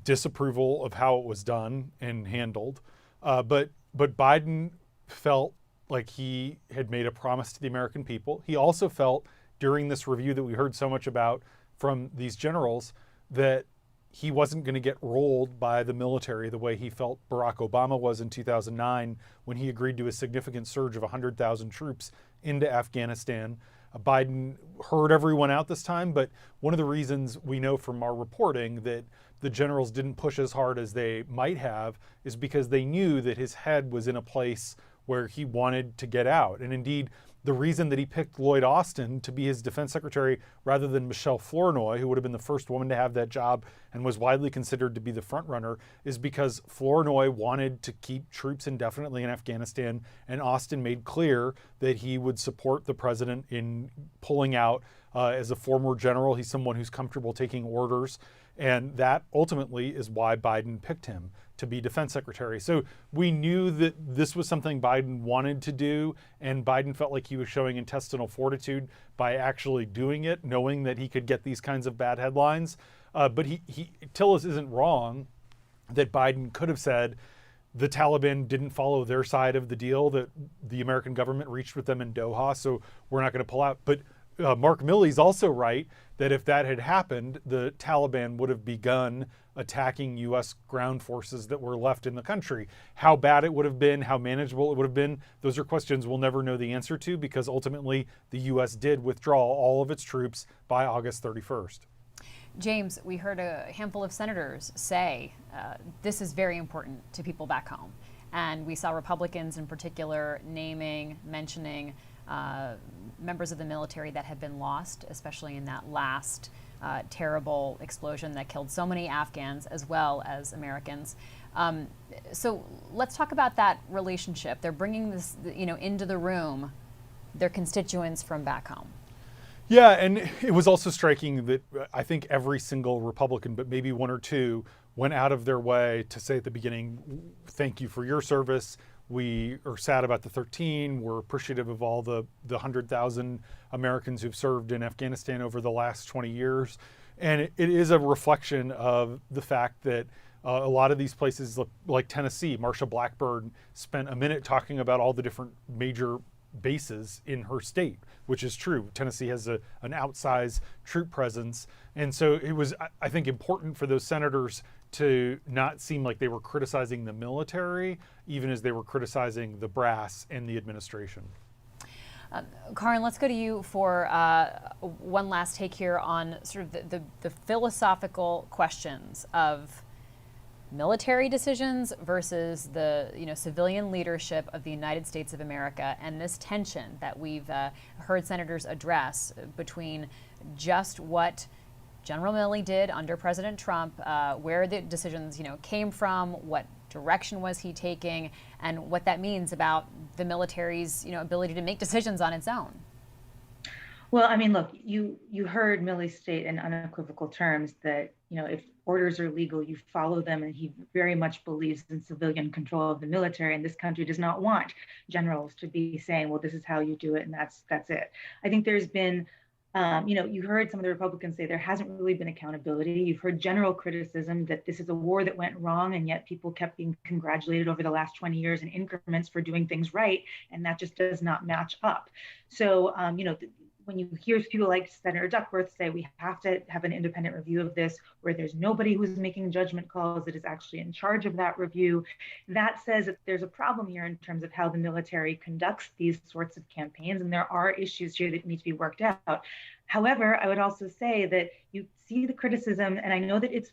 disapproval of how it was done and handled. But Biden felt like he had made a promise to the American people. He also felt during this review that we heard so much about from these generals that he wasn't going to get rolled by the military the way he felt Barack Obama was in 2009 when he agreed to a significant surge of 100,000 troops into Afghanistan. Biden heard everyone out this time, but one of the reasons we know from our reporting that the generals didn't push as hard as they might have is because they knew that his head was in a place where he wanted to get out. And indeed, the reason that he picked Lloyd Austin to be his defense secretary rather than Michelle Flournoy, who would have been the first woman to have that job and was widely considered to be the front runner, is because Flournoy wanted to keep troops indefinitely in Afghanistan, and Austin made clear that he would support the president in pulling out. As a former general, he's someone who's comfortable taking orders, and that ultimately is why Biden picked him to be defense secretary. So we knew that this was something Biden wanted to do, and Biden felt like he was showing intestinal fortitude by actually doing it, knowing that he could get these kinds of bad headlines. But Tillis isn't wrong that Biden could have said the Taliban didn't follow their side of the deal that the American government reached with them in Doha, so we're not going to pull out. But Mark Milley's also right that if that had happened, the Taliban would have begun attacking U.S. ground forces that were left in the country. How bad it would have been, how manageable it would have been, those are questions we'll never know the answer to, because ultimately the U.S. did withdraw all of its troops by August 31st. James, we heard a handful of senators say this is very important to people back home. And we saw Republicans in particular mentioning members of the military that had been lost, especially in that last terrible explosion that killed so many Afghans as well as Americans. So let's talk about that relationship. They're bringing this, into the room, their constituents from back home. Yeah, and it was also striking that I think every single Republican, but maybe one or two, went out of their way to say at the beginning, thank you for your service. We are sad about the 13. We're appreciative of all the 100,000 Americans who've served in Afghanistan over the last 20 years. And it is a reflection of the fact that a lot of these places like Tennessee, Marsha Blackburn spent a minute talking about all the different major bases in her state, which is true. Tennessee has an outsized troop presence. And so it was, I think, important for those senators to not seem like they were criticizing the military, even as they were criticizing the brass and the administration. Karin, let's go to you for one last take here on sort of the philosophical questions of military decisions versus the civilian leadership of the United States of America, and this tension that we've heard senators address between just what General Milley did under President Trump, where the decisions came from, what direction was he taking, and what that means about the military's ability to make decisions on its own. Well, I mean, look, you heard Milley state in unequivocal terms that, if orders are legal, you follow them, and he very much believes in civilian control of the military, and this country does not want generals to be saying, well, this is how you do it, and that's it. I think there's been, you heard some of the Republicans say there hasn't really been accountability. You've heard general criticism that this is a war that went wrong, and yet people kept being congratulated over the last 20 years in increments for doing things right, and that just does not match up. So, when you hear people like Senator Duckworth say we have to have an independent review of this, where there's nobody who's making judgment calls that is actually in charge of that review, that says that there's a problem here in terms of how the military conducts these sorts of campaigns, and there are issues here that need to be worked out. However, I would also say that you see the criticism, and I know that it's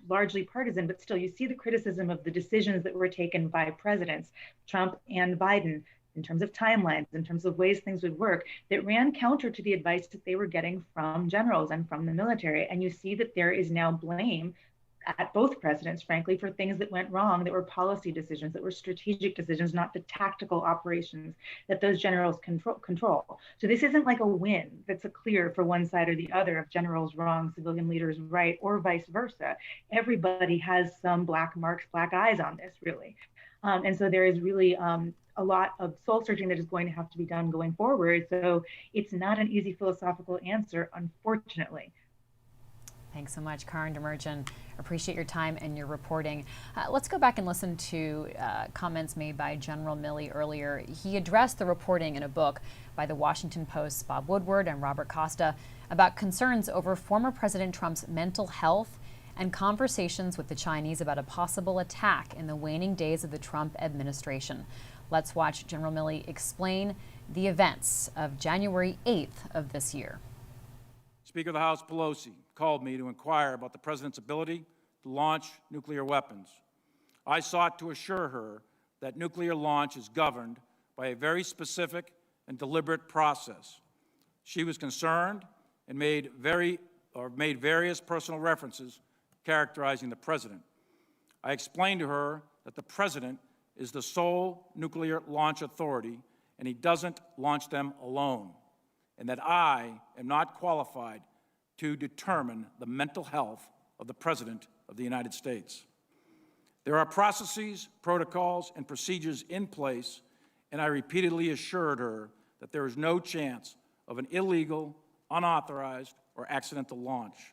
largely partisan, but still you see the criticism of the decisions that were taken by presidents, Trump and Biden, in terms of timelines, in terms of ways things would work, that ran counter to the advice that they were getting from generals and from the military. And you see that there is now blame at both presidents, frankly, for things that went wrong, that were policy decisions, that were strategic decisions, not the tactical operations that those generals control. So this isn't like a win that's a clear for one side or the other of generals wrong, civilian leaders right, or vice versa. Everybody has some black marks, black eyes on this, really. And so there is really a lot of soul searching that is going to have to be done going forward. So it's not an easy philosophical answer, unfortunately. Thanks so much, Karin DeMerchant. Appreciate your time and your reporting. Let's go back and listen to comments made by General Milley earlier. He addressed the reporting in a book by the Washington Post's Bob Woodward and Robert Costa about concerns over former President Trump's mental health and conversations with the Chinese about a possible attack in the waning days of the Trump administration. Let's watch General Milley explain the events of January 8th of this year. Speaker of the House Pelosi called me to inquire about the president's ability to launch nuclear weapons. I sought to assure her that nuclear launch is governed by a very specific and deliberate process. She was concerned and made various personal references characterizing the President. I explained to her that the President is the sole nuclear launch authority and he doesn't launch them alone, and that I am not qualified to determine the mental health of the President of the United States. There are processes, protocols, and procedures in place, and I repeatedly assured her that there is no chance of an illegal, unauthorized, or accidental launch.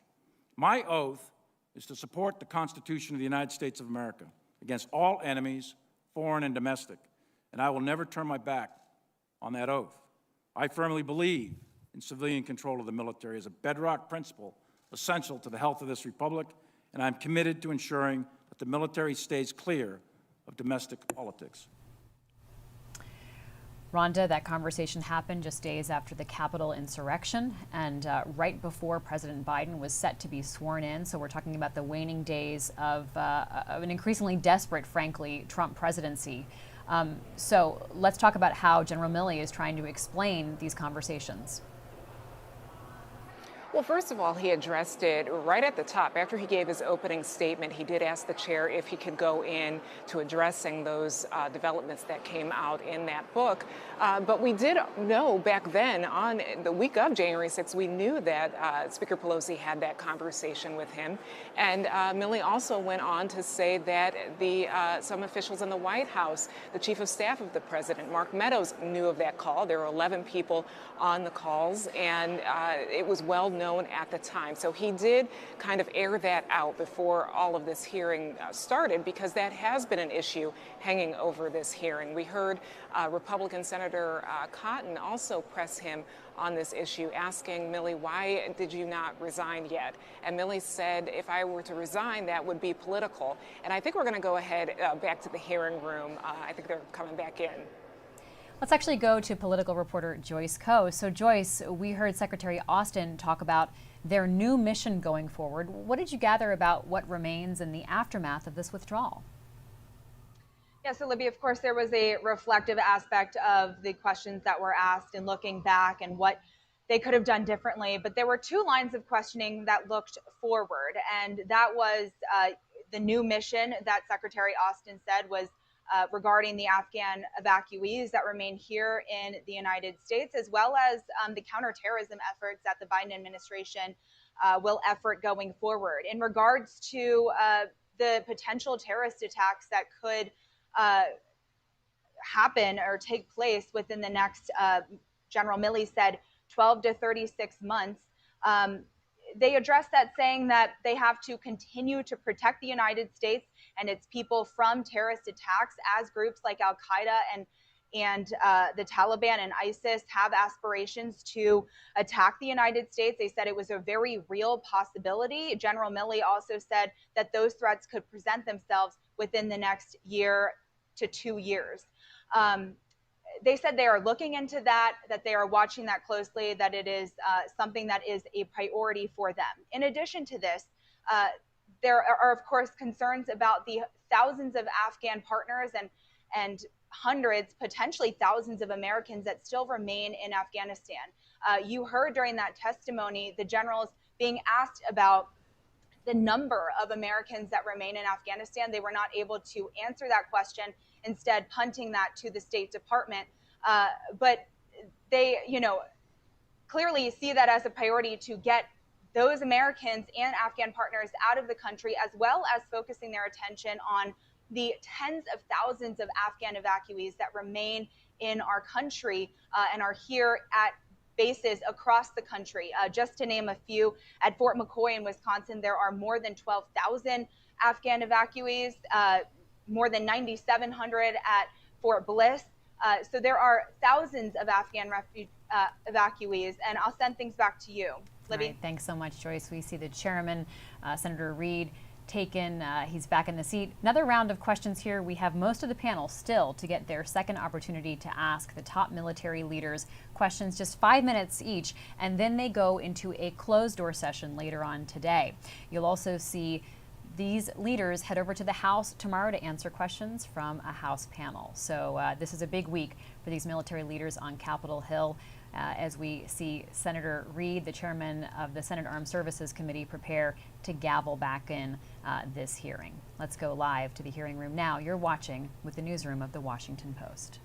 My oath is to support the Constitution of the United States of America against all enemies, foreign and domestic, and I will never turn my back on that oath. I firmly believe in civilian control of the military as a bedrock principle essential to the health of this republic, and I'm committed to ensuring that the military stays clear of domestic politics. Rhonda, that conversation happened just days after the Capitol insurrection and right before President Biden was set to be sworn in. So we're talking about the waning days of an increasingly desperate, frankly, Trump presidency. So let's talk about how General Milley is trying to explain these conversations. Well, first of all, he addressed it right at the top. After he gave his opening statement, he did ask the chair if he could go in to addressing those developments that came out in that book. But we did know back then, on the week of January 6th, we knew that Speaker Pelosi had that conversation with him. And Milley also went on to say that some officials in the White House, the chief of staff of the president, Mark Meadows, knew of that call. There were 11 people on the calls, and it was well known at the time. So he did kind of air that out before all of this hearing started, because that has been an issue hanging over this hearing. We heard Republican Senator Cotton also press him on this issue, asking Milley, why did you not resign yet? And Milley said, if I were to resign, that would be political. And I think we're going to go ahead back to the hearing room. I think they're coming back in. Let's actually go to political reporter Joyce Coe. So Joyce, we heard Secretary Austin talk about their new mission going forward. What did you gather about what remains in the aftermath of this withdrawal? Yeah, so Libby, of course, there was a reflective aspect of the questions that were asked and looking back and what they could have done differently. But there were two lines of questioning that looked forward, and that was the new mission that Secretary Austin said was regarding the Afghan evacuees that remain here in the United States, as well as the counterterrorism efforts that the Biden administration will effort going forward. In regards to the potential terrorist attacks that could happen or take place within the next, General Milley said, 12 to 36 months, they addressed that, saying that they have to continue to protect the United States and its people from terrorist attacks, as groups like Al-Qaeda and the Taliban and ISIS have aspirations to attack the United States. They said it was a very real possibility. General Milley also said that those threats could present themselves within the next year to 2 years. They said they are looking into that they are watching that closely, that it is something that is a priority for them. In addition to this, there are, of course, concerns about the thousands of Afghan partners and hundreds, potentially thousands of Americans that still remain in Afghanistan. You heard during that testimony the generals being asked about the number of Americans that remain in Afghanistan. They were not able to answer that question, instead punting that to the State Department. But they, clearly see that as a priority to get those Americans and Afghan partners out of the country, as well as focusing their attention on the tens of thousands of Afghan evacuees that remain in our country and are here at bases across the country. Just to name a few, at Fort McCoy in Wisconsin, there are more than 12,000 Afghan evacuees, more than 9,700 at Fort Bliss. So there are thousands of Afghan evacuees, and I'll send things back to you. Libby? Right, thanks so much, Joyce. We see the chairman, Senator Reid, taken. He's back in the seat. Another round of questions here. We have most of the panel still to get their second opportunity to ask the top military leaders questions, just 5 minutes each, and then they go into a closed-door session later on today. You'll also see these leaders head over to the House tomorrow to answer questions from a House panel. So this is a big week for these military leaders on Capitol Hill as we see Senator Reid, the chairman of the Senate Armed Services Committee, prepare to gavel back in this hearing. Let's go live to the hearing room now. You're watching with the newsroom of the Washington Post.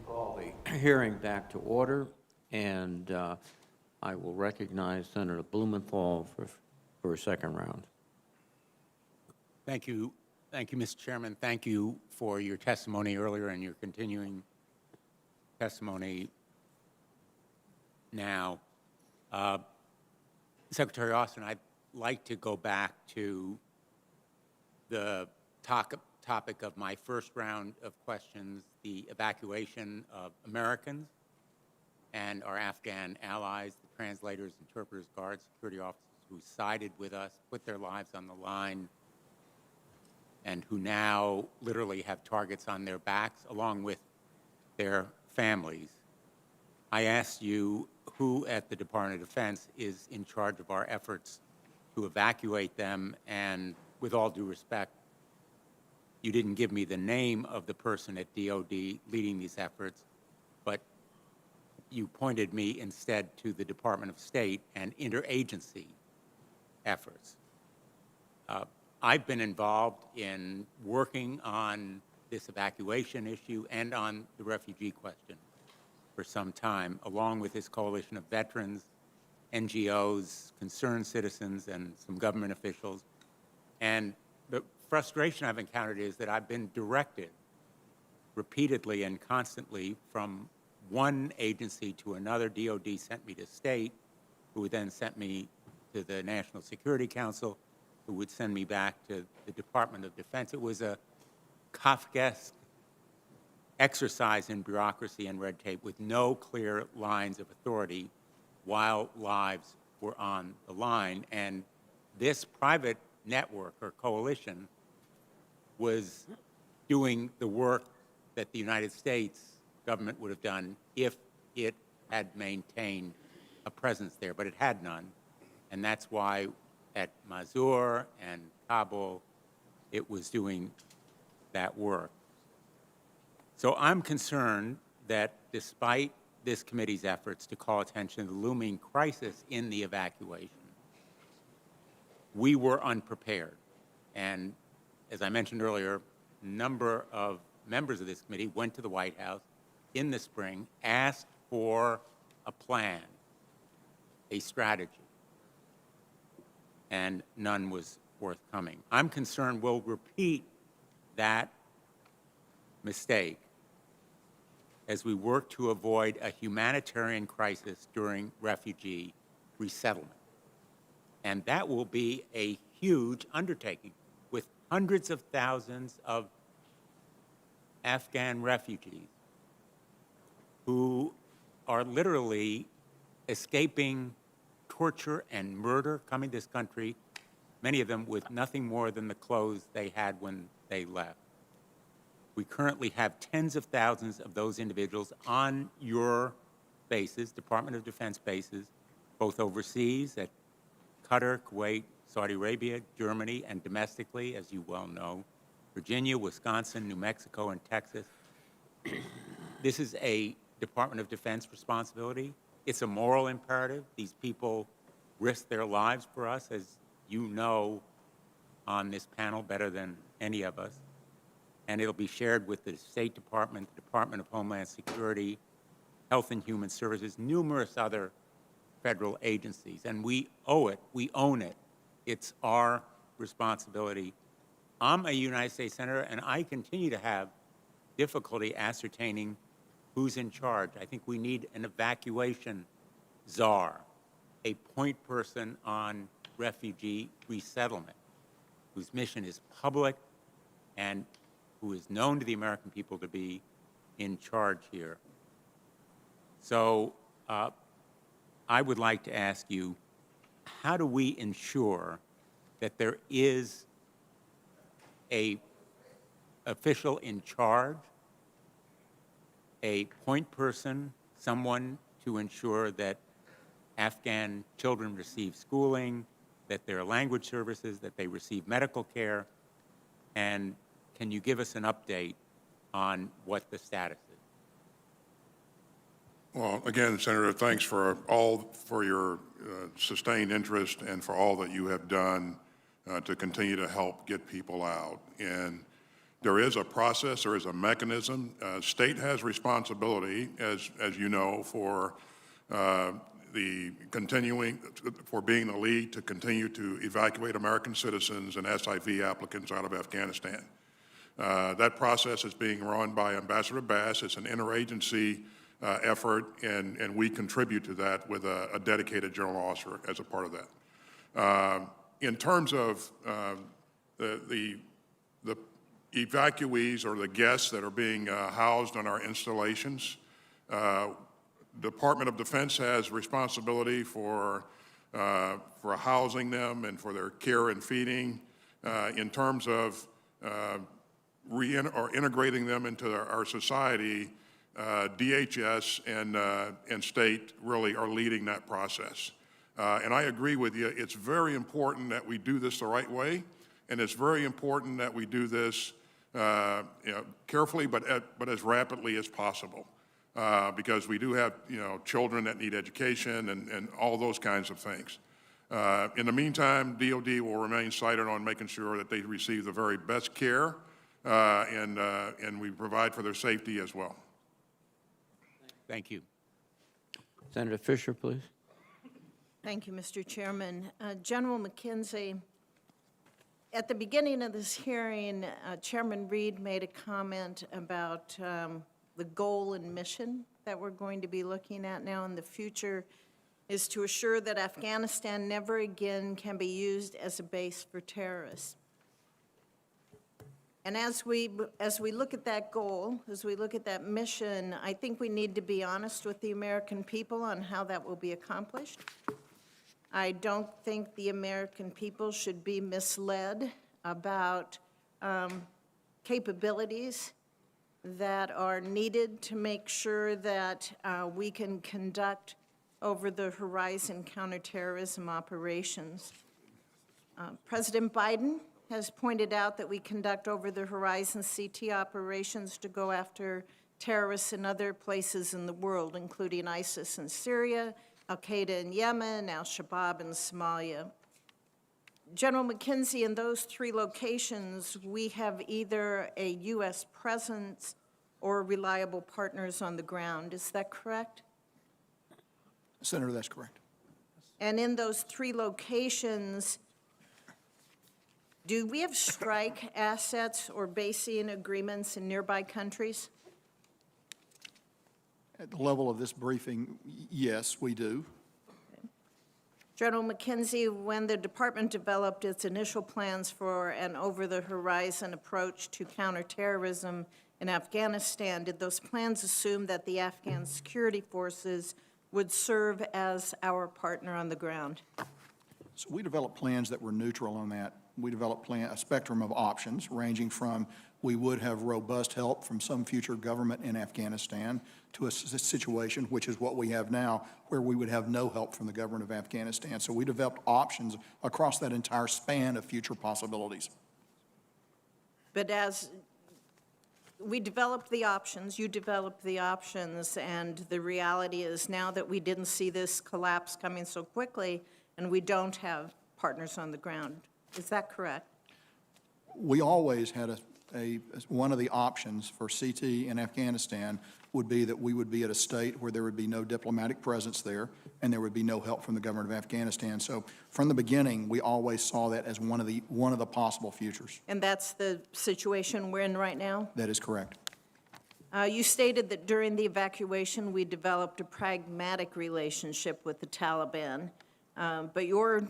Call the hearing back to order, and I will recognize Senator Blumenthal for a second round. Thank you. Thank you, Mr. Chairman. Thank you for your testimony earlier and your continuing testimony now. Secretary Austin, I'd like to go back to the topic of my first round of questions, the evacuation of Americans and our Afghan allies, the translators, interpreters, guards, security officers who sided with us, put their lives on the line, and who now literally have targets on their backs along with their families. I asked you who at the Department of Defense is in charge of our efforts to evacuate them, and with all due respect, you didn't give me the name of the person at DOD leading these efforts, but you pointed me instead to the Department of State and interagency efforts. I've been involved in working on this evacuation issue and on the refugee question for some time, along with this coalition of veterans, NGOs, concerned citizens, and some government officials. And the frustration I've encountered is that I've been directed repeatedly and constantly from one agency to another. DOD sent me to state, who then sent me to the National Security Council, who would send me back to the Department of Defense. It was a Kafkaesque exercise in bureaucracy and red tape with no clear lines of authority while lives were on the line. And this private network or coalition was doing the work that the United States government would have done if it had maintained a presence there, but it had none. And that's why at Mazur and Kabul, it was doing that work. So I'm concerned that despite this committee's efforts to call attention to the looming crisis in the evacuation, we were unprepared. And as I mentioned earlier, a number of members of this committee went to the White House in the spring, asked for a plan, a strategy, and none was forthcoming. I'm concerned we'll repeat that mistake as we work to avoid a humanitarian crisis during refugee resettlement. And that will be a huge undertaking with hundreds of thousands of Afghan refugees who are literally escaping torture and murder, coming to this country, many of them with nothing more than the clothes they had when they left. We currently have tens of thousands of those individuals on your bases, Department of Defense bases, both overseas at Qatar, Kuwait, Saudi Arabia, Germany, and domestically, as you well know, Virginia, Wisconsin, New Mexico, and Texas. This is a Department of Defense responsibility. It's a moral imperative. These people risk their lives for us, as you know on this panel better than any of us. And it'll be shared with the State Department, the Department of Homeland Security, Health and Human Services, numerous other federal agencies. And we owe it, we own it. It's our responsibility. I'm a United States Senator, and I continue to have difficulty ascertaining who's in charge. I think we need an evacuation czar, a point person on refugee resettlement, whose mission is public and who is known to the American people to be in charge here. So I would like to ask you, how do we ensure that there is a official in charge, a point person, someone to ensure that Afghan children receive schooling, that there are language services, that they receive medical care, and can you give us an update on what the status is? Well, again, Senator, thanks for your sustained interest and for all that you have done to continue to help get people out. And there is a process, there is a mechanism. State has responsibility, as you know, for being the lead to continue to evacuate American citizens and SIV applicants out of Afghanistan. That process is being run by Ambassador Bass. It's an interagency effort, and we contribute to that with a dedicated general officer as a part of that. In terms of the evacuees or the guests that are being housed on our installations, Department of Defense has responsibility for housing them and for their care and feeding. In terms of integrating them into our society, DHS and state really are leading that process. And I agree with you. It's very important that we do this the right way, and it's very important that we do this carefully, but as rapidly as possible, because we do have children that need education and all those kinds of things. In the meantime, DOD will remain sighted on making sure that they receive the very best care, and we provide for their safety as well. Thank you. Senator Fisher, please. Thank you, Mr. Chairman. General McKenzie, at the beginning of this hearing, Chairman Reed made a comment about the goal and mission that we're going to be looking at now in the future is to assure that Afghanistan never again can be used as a base for terrorists. And as we look at that goal, as we look at that mission, I think we need to be honest with the American people on how that will be accomplished. I don't think the American people should be misled about capabilities that are needed to make sure that we can conduct over-the-horizon counterterrorism operations. President Biden has pointed out that we conduct over-the-horizon CT operations to go after terrorists in other places in the world, including ISIS in Syria, Al-Qaeda in Yemen, Al-Shabaab in Somalia. General McKenzie, in those three locations, we have either a U.S. presence or reliable partners on the ground. Is that correct? Senator, that's correct. And in those three locations, do we have strike assets or basing agreements in nearby countries? At the level of this briefing, yes, we do. General McKenzie, when the department developed its initial plans for an over-the-horizon approach to counterterrorism in Afghanistan, did those plans assume that the Afghan security forces would serve as our partner on the ground? So we developed plans that were neutral on that. We developed a spectrum of options ranging from we would have robust help from some future government in Afghanistan to a situation, which is what we have now, where we would have no help from the government of Afghanistan. So we developed options across that entire span of future possibilities. But as we developed the options, you developed the options, and the reality is now that we didn't see this collapse coming so quickly, and we don't have partners on the ground. Is that correct? We always had one of the options for CT in Afghanistan would be that we would be at a state where there would be no diplomatic presence there and there would be no help from the government of Afghanistan. So from the beginning, we always saw that as one of the possible futures. And that's the situation we're in right now? That is correct. You stated that during the evacuation, we developed a pragmatic relationship with the Taliban, but you're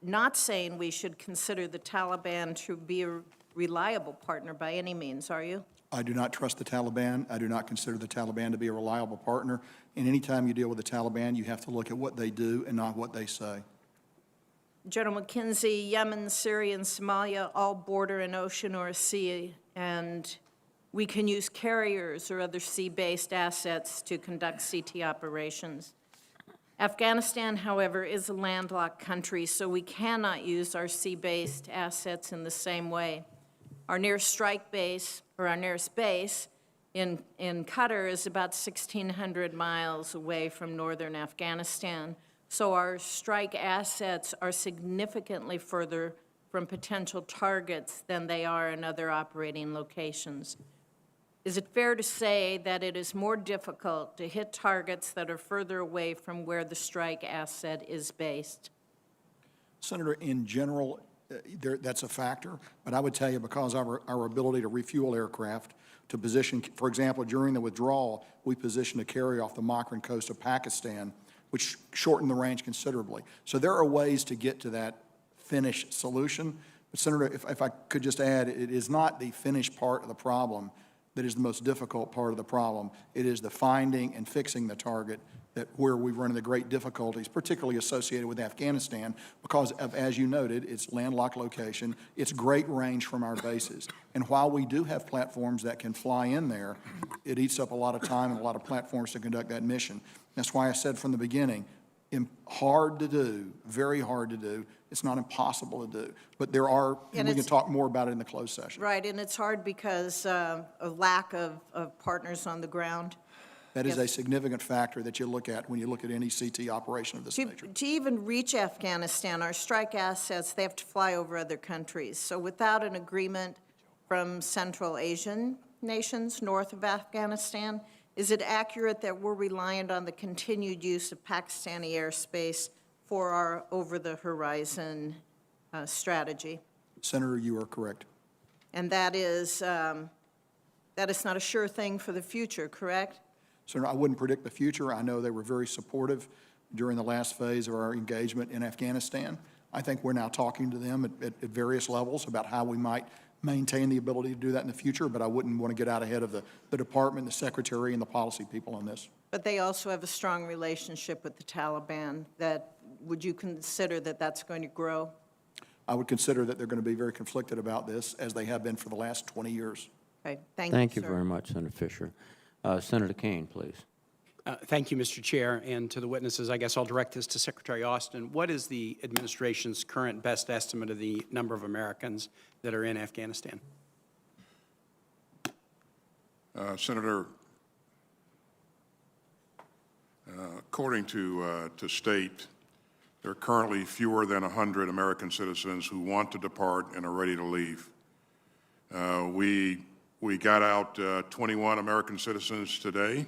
not saying we should consider the Taliban to be a reliable partner by any means, are you? I do not trust the Taliban. I do not consider the Taliban to be a reliable partner. And anytime you deal with the Taliban, you have to look at what they do and not what they say. General McKenzie, Yemen, Syria, and Somalia all border an ocean or a sea, and we can use carriers or other sea-based assets to conduct CT operations. Afghanistan, however, is a landlocked country, so we cannot use our sea-based assets in the same way. Our nearest strike base, or our nearest base, in Qatar is about 1,600 miles away from northern Afghanistan. So our strike assets are significantly further from potential targets than they are in other operating locations. Is it fair to say that it is more difficult to hit targets that are further away from where the strike asset is based? Senator, in general, that's a factor, but I would tell you because of our ability to refuel aircraft, to position, for example, during the withdrawal, we positioned a carry off the Makran coast of Pakistan, which shortened the range considerably. So there are ways to get to that finished solution. But Senator, if I could just add, it is not the finished part of the problem that is the most difficult part of the problem. It is the finding and fixing the target where we've run into great difficulties, particularly associated with Afghanistan, because of, as you noted, its landlocked location, its great range from our bases. And while we do have platforms that can fly in there, it eats up a lot of time and a lot of platforms to conduct that mission. That's why I said from the beginning, hard to do, very hard to do. It's not impossible to do. But there are, and we can talk more about it in the closed session. Right, and it's hard because of lack of partners on the ground. That is a significant factor that you look at when you look at any CT operation of this nature. To even reach Afghanistan, our strike assets, they have to fly over other countries. So without an agreement from Central Asian nations north of Afghanistan, is it accurate that we're reliant on the continued use of Pakistani airspace for our over-the-horizon strategy? Senator, you are correct. And that is not a sure thing for the future, correct? Senator, I wouldn't predict the future. I know they were very supportive during the last phase of our engagement in Afghanistan. I think we're now talking to them at various levels about how we might maintain the ability to do that in the future, but I wouldn't want to get out ahead of the department, the secretary, and the policy people on this. But they also have a strong relationship with the Taliban. Would you consider that that's going to grow? I would consider that they're going to be very conflicted about this, as they have been for the last 20 years. Okay, Thank you very much, Senator Fisher. Senator Kane, please. Thank you, Mr. Chair, and to the witnesses. I guess I'll direct this to Secretary Austin. What is the administration's current best estimate of the number of Americans that are in Afghanistan? Senator, according to state, there are currently fewer than 100 American citizens who want to depart and are ready to leave. We got out 21 American citizens today,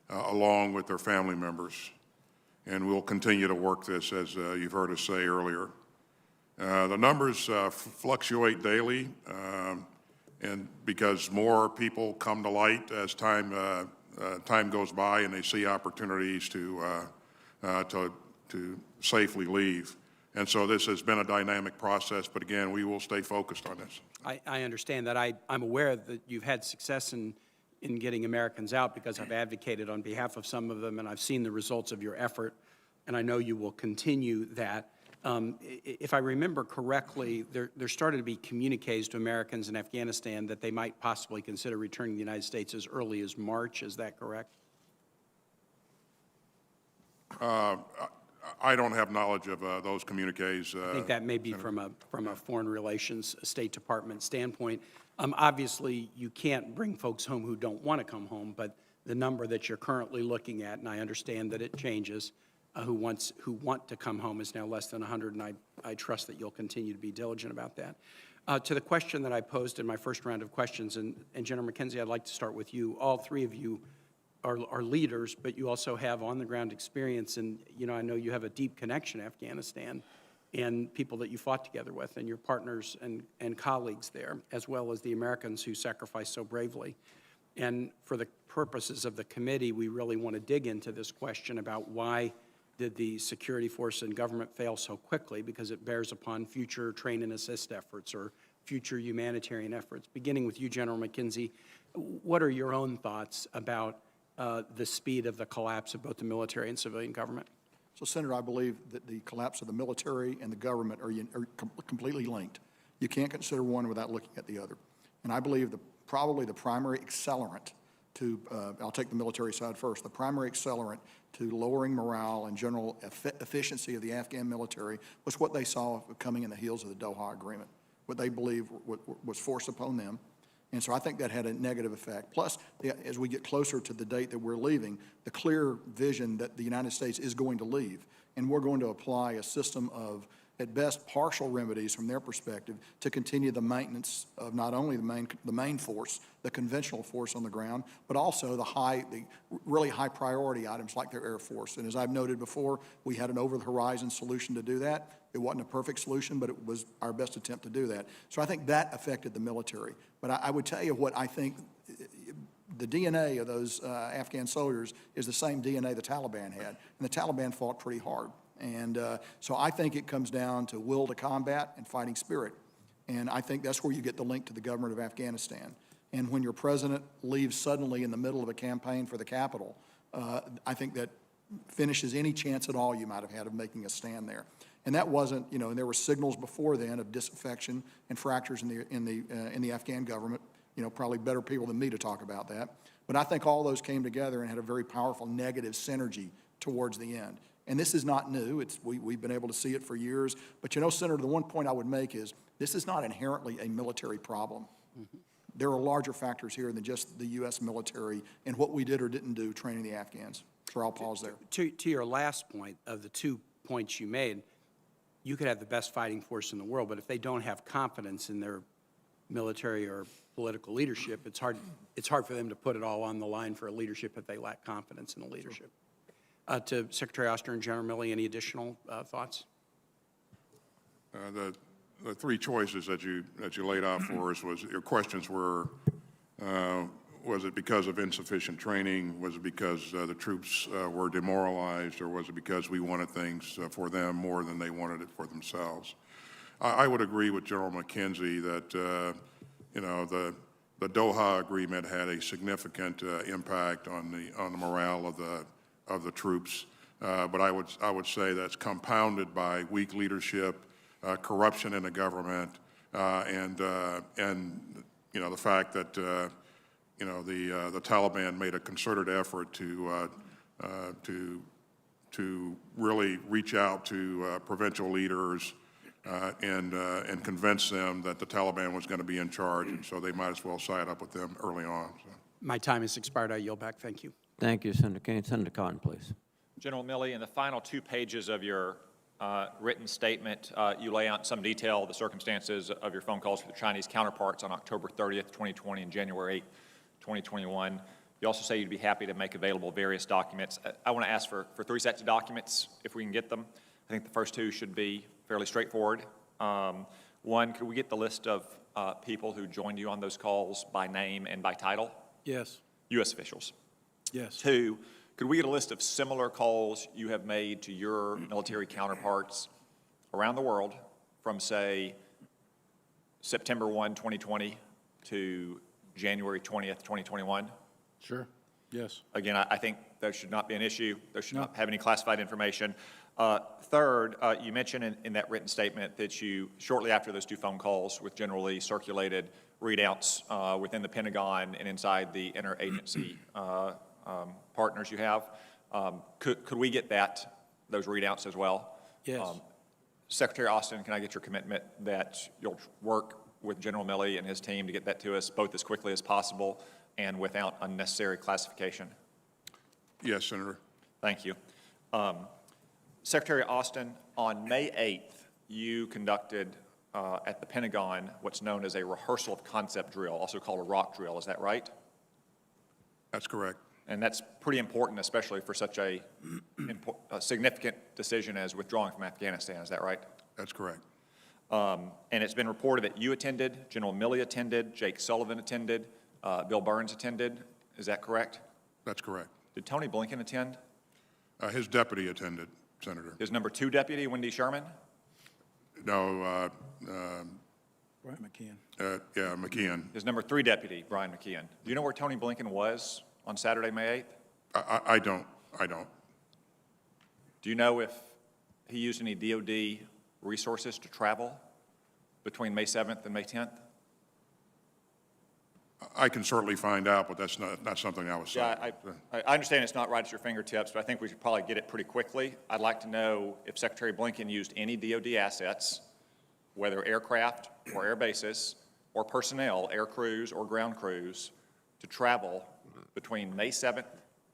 along with their family members. And we'll continue to work this, as you've heard us say earlier. The numbers fluctuate daily, and because more people come to light as time goes by and they see opportunities to safely leave. And so this has been a dynamic process, but again, we will stay focused on this. I understand that. I'm aware that you've had success in getting Americans out because I've advocated on behalf of some of them, and I've seen the results of your effort, and I know you will continue that. If I remember correctly, there started to be communiques to Americans in Afghanistan that they might possibly consider returning to the United States as early as March. Is that correct? I don't have knowledge of those communiques. I think that may be from a foreign relations, State Department standpoint. Obviously, you can't bring folks home who don't want to come home, but the number that you're currently looking at, and I understand that it changes, who want to come home is now less than 100, and I trust that you'll continue to be diligent about that. To the question that I posed in my first round of questions, and General McKenzie, I'd like to start with you. All three of you are leaders, but you also have on-the-ground experience, and I know you have a deep connection to Afghanistan and people that you fought together with, and your partners and colleagues there, as well as the Americans who sacrificed so bravely. And for the purposes of the committee, we really want to dig into this question about why did the security force and government fail so quickly, because it bears upon future train and assist efforts or future humanitarian efforts. Beginning with you, General McKenzie, what are your own thoughts about the speed of the collapse of both the military and civilian government? So, Senator, I believe that the collapse of the military and the government are completely linked. You can't consider one without looking at the other. And I believe probably the primary accelerant to, I'll take the military side first, the primary accelerant to lowering morale and general efficiency of the Afghan military was what they saw coming in the heels of the Doha Agreement, what they believe was forced upon them. And so I think that had a negative effect. Plus, as we get closer to the date that we're leaving, the clear vision that the United States is going to leave, and we're going to apply a system of, at best, partial remedies from their perspective to continue the maintenance of not only the main force, the conventional force on the ground, but also the really high priority items like their Air Force. And as I've noted before, we had an over-the-horizon solution to do that. It wasn't a perfect solution, but it was our best attempt to do that. So I think that affected the military. But I would tell you what I think the DNA of those Afghan soldiers is the same DNA the Taliban had. And the Taliban fought pretty hard. And so I think it comes down to will to combat and fighting spirit. And I think that's where you get the link to the government of Afghanistan. And when your president leaves suddenly in the middle of a campaign for the capital, I think that finishes any chance at all you might have had of making a stand there. And that wasn't, and there were signals before then of disaffection and fractures in the Afghan government. Probably better people than me to talk about that. But I think all those came together and had a very powerful negative synergy towards the end. And this is not new. We've been able to see it for years. But Senator, the one point I would make is this is not inherently a military problem. Mm-hmm. There are larger factors here than just the U.S. military and what we did or didn't do training the Afghans. So I'll pause there. To your last point, of the 2 points you made, you could have the best fighting force in the world, but if they don't have confidence in their military or political leadership, it's hard for them to put it all on the line for a leadership if they lack confidence in the leadership. To Secretary Oster and General Milley, any additional thoughts? The three choices that you laid out for us was, your questions were, was it because of insufficient training? Was it because the troops were demoralized? Or was it because we wanted things for them more than they wanted it for themselves? I would agree with General McKenzie that, the Doha Agreement had a significant impact on the morale of the troops. But I would say that's compounded by weak leadership, corruption in the government, and the fact that the Taliban made a concerted effort to really reach out to provincial leaders and convince them that the Taliban was going to be in charge, and so they might as well side up with them early on. So. My time has expired. I yield back. Thank you. Thank you, Senator Kane. Senator Cotton, please. General Milley, in the final 2 pages of your written statement, you lay out in some detail the circumstances of your phone calls with your Chinese counterparts on October 30th, 2020 and January 8th, 2021. You also say you'd be happy to make available various documents. I want to ask for 3 sets of documents, if we can get them. I think the first 2 should be fairly straightforward. One, could we get the list of people who joined you on those calls by name and by title? Yes. U.S. officials. Yes. 2, could we get a list of similar calls you have made to your military counterparts around the world from, say, September 1, 2020 to January 20th, 2021? Sure. Yes. Again, I think there should not be an issue. There should not have any classified information. Third, you mentioned in that written statement that you, shortly after those 2 phone calls with General Lee, circulated readouts within the Pentagon and inside the interagency partners you have. Could we get those readouts as well? Yes. Secretary Austin, can I get your commitment that you'll work with General Milley and his team to get that to us both as quickly as possible and without unnecessary classification? Yes, Senator. Thank you. Secretary Austin, on May 8th, you conducted at the Pentagon what's known as a rehearsal of concept drill, also called a rock drill. Is that right? That's correct. And that's pretty important, especially for such a significant decision as withdrawing from Afghanistan. Is that right? That's correct. And it's been reported that you attended, General Milley attended, Jake Sullivan attended, Bill Burns attended. Is that correct? That's correct. Did Tony Blinken attend? His deputy attended, Senator. His number 2 deputy, Wendy Sherman? No, Brian McKeon. yeah, McKeon. His number 3 deputy, Brian McKeon. Do you know where Tony Blinken was on Saturday, May 8th? I don't. Do you know if he used any DOD resources to travel between May 7th and May 10th? I can certainly find out, but that's not something I was saying. Yeah, I understand it's not right at your fingertips, but I think we should probably get it pretty quickly. I'd like to know if Secretary Blinken used any DOD assets, whether aircraft or air bases or personnel, air crews or ground crews, to travel between May 7th,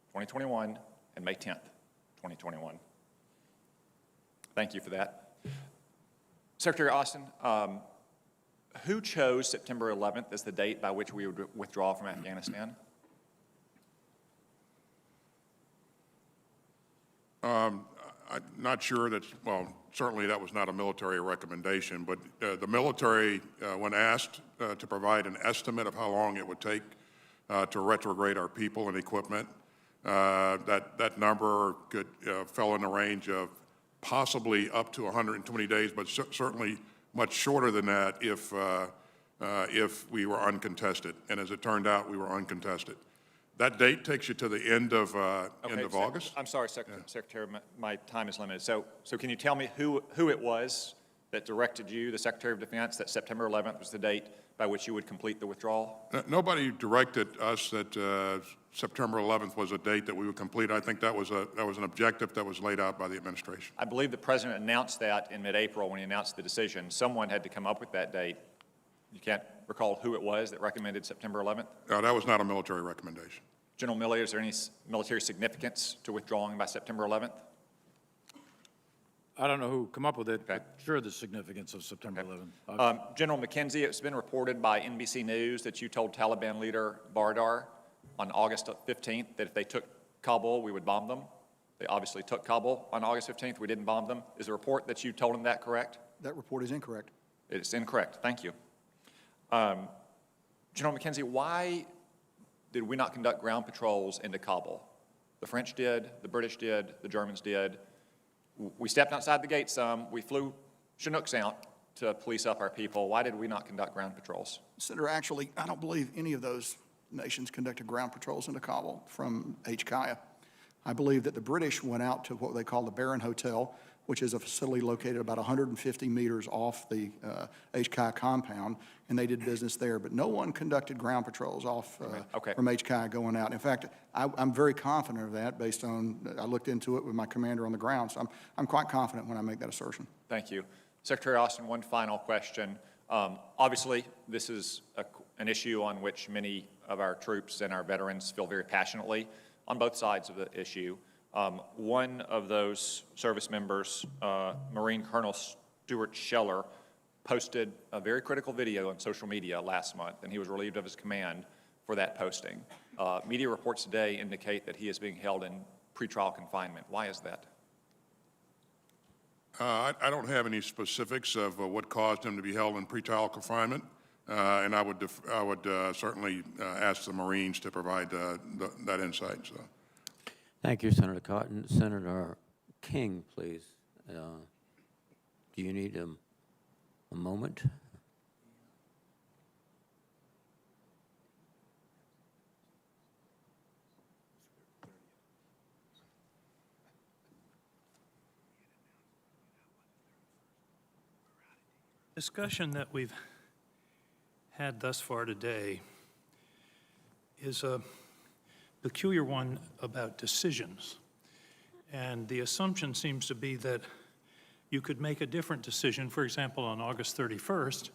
2021 and May 10th, 2021. Thank you for that. Secretary Austin, who chose September 11th as the date by which we would withdraw from Afghanistan? I'm not sure that, well, certainly that was not a military recommendation, but the military, when asked to provide an estimate of how long it would take to retrograde our people and equipment, that number fell in the range of possibly up to 120 days, but certainly much shorter than that if we were uncontested. And as it turned out, we were uncontested. That date takes you to the end of August. I'm sorry, Secretary, my time is limited. So can you tell me who it was that directed you, the Secretary of Defense, that September 11th was the date by which you would complete the withdrawal? Nobody directed us that September 11th was a date that we would complete. I think that was an objective that was laid out by the administration. I believe the President announced that in mid-April when he announced the decision. Someone had to come up with that date. You can't recall who it was that recommended September 11th? No, that was not a military recommendation. General Milley, is there any military significance to withdrawing by September 11th? I don't know who come up with it, but sure the significance of September 11th. General McKenzie, it's been reported by NBC News that you told Taliban leader Bardar on August 15th that if they took Kabul, we would bomb them. They obviously took Kabul on August 15th. We didn't bomb them. Is the report that you told him that correct? That report is incorrect. It's incorrect. Thank you. General McKenzie, why did we not conduct ground patrols into Kabul? The French did, the British did, the Germans did. We stepped outside the gate some. We flew Chinooks out to police up our people. Why did we not conduct ground patrols? Senator, actually, I don't believe any of those nations conducted ground patrols into Kabul from HKIA. I believe that the British went out to what they call the Baron Hotel, which is a facility located about 150 meters off the HKIA compound, and they did business there. But no one conducted ground patrols off from HKIA going out. In fact, I'm very confident of that based on, I looked into it with my commander on the ground, so I'm quite confident when I make that assertion. Thank you. Secretary Austin, one final question. Obviously, this is an issue on which many of our troops and our veterans feel very passionately on both sides of the issue. One of those service members, Marine Colonel Stuart Scheller, posted a very critical video on social media last month, and he was relieved of his command for that posting. Media reports today indicate that he is being held in pretrial confinement. Why is that? I don't have any specifics of what caused him to be held in pretrial confinement, and I would certainly ask the Marines to provide that insight. So. Thank you, Senator Cotton. Senator King, please. Do you need a moment? discussion that we've had thus far today is a peculiar one about decisions. And the assumption seems to be that you could make a different decision, for example, on August 31st,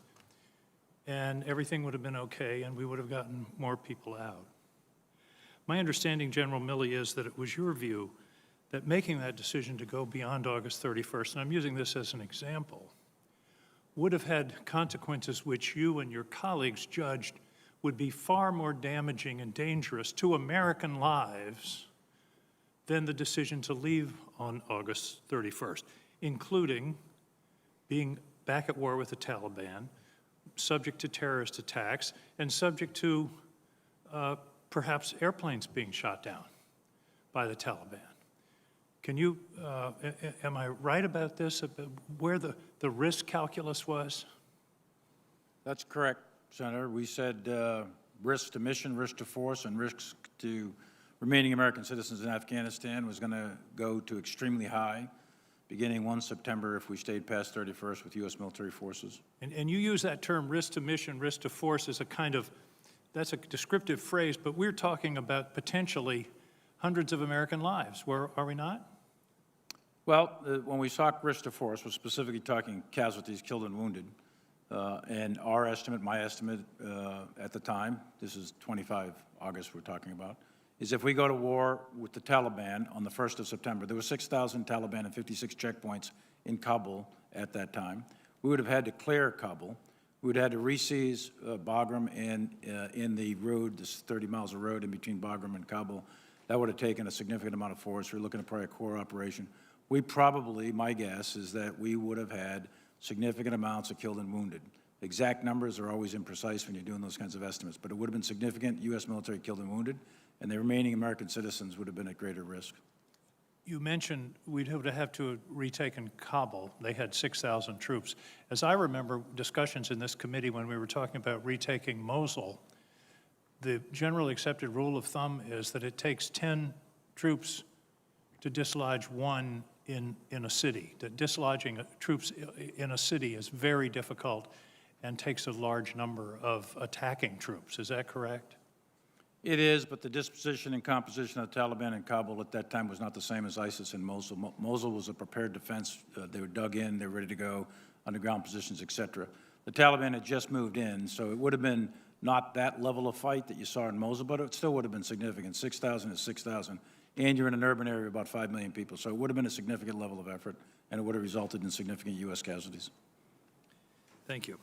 and everything would have been okay and we would have gotten more people out. My understanding, General Milley, is that it was your view that making that decision to go beyond August 31st, and I'm using this as an example, would have had consequences which you and your colleagues judged would be far more damaging and dangerous to American lives than the decision to leave on August 31st, including being back at war with the Taliban, subject to terrorist attacks, and subject to perhaps airplanes being shot down by the Taliban. Can you, am I right about this, about where the risk calculus was? That's correct, Senator. We said risk to mission, risk to force, and risks to remaining American citizens in Afghanistan was going to go to extremely high, beginning 1 September if we stayed past 31st with U.S. military forces. And you use that term risk to mission, risk to force as a kind of, that's a descriptive phrase, but we're talking about potentially hundreds of American lives, are we not? Well, when we talk risk to force, we're specifically talking casualties killed and wounded. And our estimate, my estimate at the time, this is 25 August we're talking about, is if we go to war with the Taliban on the 1st of September, there were 6,000 Taliban and 56 checkpoints in Kabul at that time. We would have had to clear Kabul. We would have had to re-seize Bagram and in the road, this 30 miles of road in between Bagram and Kabul. That would have taken a significant amount of force. We're looking at probably a core operation. We probably, my guess is that we would have had significant amounts of killed and wounded. Exact numbers are always imprecise when you're doing those kinds of estimates, but it would have been significant U.S. military killed and wounded, and the remaining American citizens would have been at greater risk. You mentioned we'd have to retaken Kabul. They had 6,000 troops. As I remember discussions in this committee when we were talking about retaking Mosul, the generally accepted rule of thumb is that it takes 10 troops to dislodge one in a city, that dislodging troops in a city is very difficult and takes a large number of attacking troops. Is that correct? It is, but the disposition and composition of the Taliban in Kabul at that time was not the same as ISIS in Mosul. Mosul was a prepared defense. They were dug in, they were ready to go, underground positions, et cetera. The Taliban had just moved in, so it would have been not that level of fight that you saw in Mosul, but it still would have been significant. 6,000 is 6,000. And you're in an urban area of about 5 million people. So it would have been a significant level of effort, and it would have resulted in significant U.S. casualties. Thank you.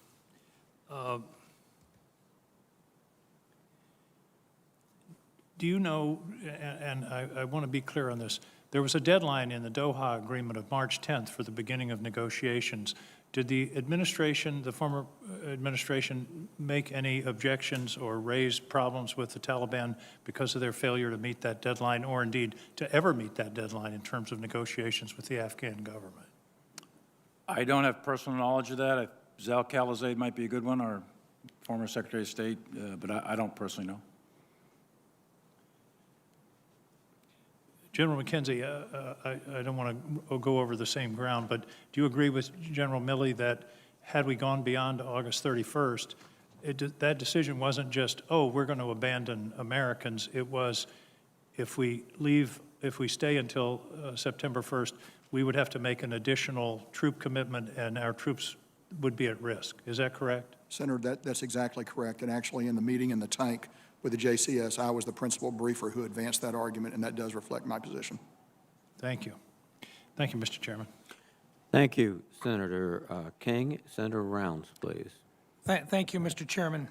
Do you know, and I want to be clear on this, there was a deadline in the Doha Agreement of March 10th for the beginning of negotiations. Did the administration, the former administration, make any objections or raise problems with the Taliban because of their failure to meet that deadline, or indeed to ever meet that deadline in terms of negotiations with the Afghan government? I don't have personal knowledge of that. Zal Khalilzad might be a good one, our former Secretary of State, but I don't personally know. General McKenzie, I don't want to go over the same ground, but do you agree with General Milley that had we gone beyond August 31st, that decision wasn't just, oh, we're going to abandon Americans. It was, if we stay until September 1st, we would have to make an additional troop commitment and our troops would be at risk. Is that correct? Senator, that's exactly correct. And actually in the meeting in the tank with the JCS, I was the principal briefer who advanced that argument, and that does reflect my position. Thank you. Thank you, Mr. Chairman. Thank you, Senator King. Senator Rounds, please. Thank you, Mr. Chairman.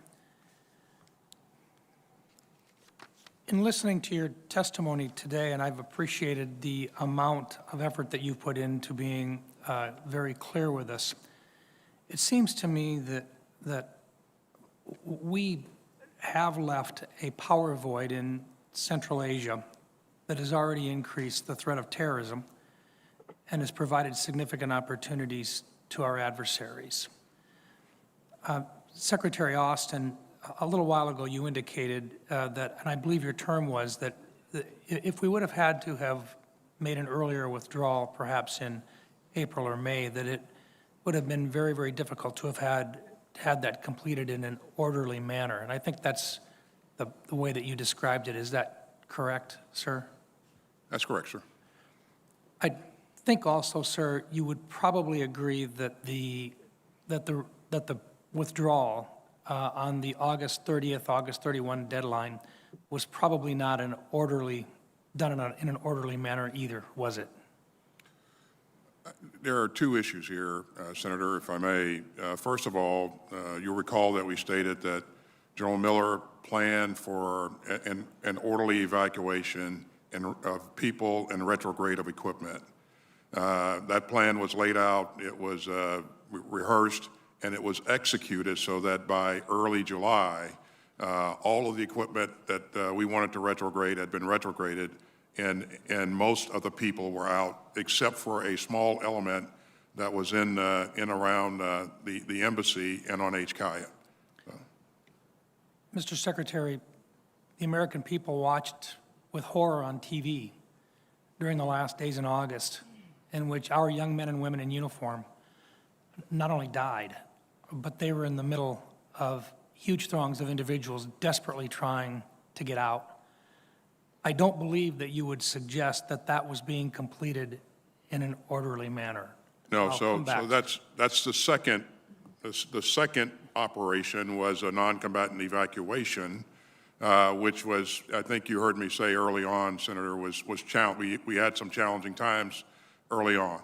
In listening to your testimony today, and I've appreciated the amount of effort that you've put into being very clear with us, it seems to me that we have left a power void in Central Asia that has already increased the threat of terrorism and has provided significant opportunities to our adversaries. Secretary Austin, a little while ago you indicated that, and I believe your term was that if we would have had to have made an earlier withdrawal, perhaps in April or May, that it would have been very, very difficult to have had that completed in an orderly manner. And I think that's the way that you described it. Is that correct, sir? That's correct, sir. I think also, sir, you would probably agree that the withdrawal on the August 30th, August 31 deadline was probably not done in an orderly manner either, was it? There are two issues here, Senator, if I may. First of all, you'll recall that we stated that General Miller planned for an orderly evacuation of people and retrograde of equipment. That plan was laid out, it was rehearsed, and it was executed so that by early July, all of the equipment that we wanted to retrograde had been retrograded, and most of the people were out, except for a small element that was in around the embassy and on HKIA. Mr. Secretary, the American people watched with horror on TV during the last days in August, in which our young men and women in uniform not only died, but they were in the middle of huge throngs of individuals desperately trying to get out. I don't believe that you would suggest that that was being completed in an orderly manner. No, so that's the second. The second operation was a non-combatant evacuation, which was, I think you heard me say early on, Senator, we had some challenging times early on.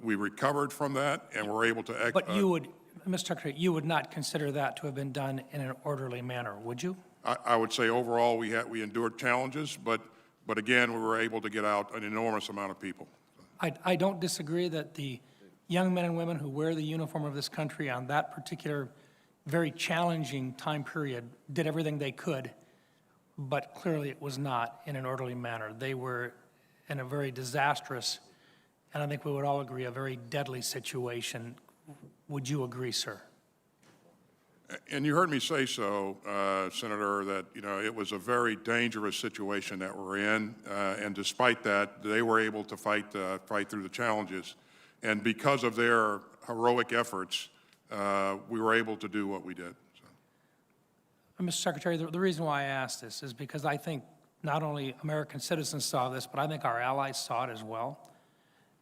We recovered from that, and were able to. But you would, Mr. Secretary, you would not consider that to have been done in an orderly manner, would you? I would say overall we endured challenges, but again, we were able to get out an enormous amount of people. I don't disagree that the young men and women who wear the uniform of this country on that particular very challenging time period did everything they could, but clearly it was not in an orderly manner. They were in a very disastrous, and I think we would all agree, a very deadly situation. Would you agree, sir? And you heard me say so, Senator, that it was a very dangerous situation that we're in, and despite that, they were able to fight through the challenges. And because of their heroic efforts, we were able to do what we did. So. Mr. Secretary, the reason why I asked this is because I think not only American citizens saw this, but I think our allies saw it as well.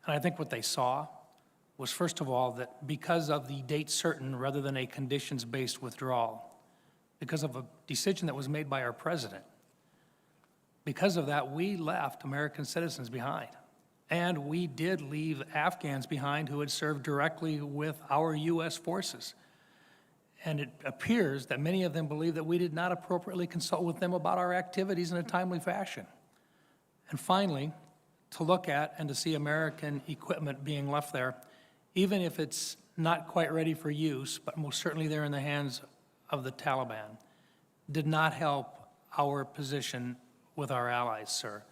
And I think what they saw was, first of all, that because of the date certain rather than a conditions-based withdrawal, because of a decision that was made by our president, because of that, we left American citizens behind. And we did leave Afghans behind who had served directly with our U.S. forces. And it appears that many of them believe that we did not appropriately consult with them about our activities in a timely fashion. And finally, to look at and to see American equipment being left there, even if it's not quite ready for use, but most certainly there in the hands of the Taliban, did not help our position with our allies, sir.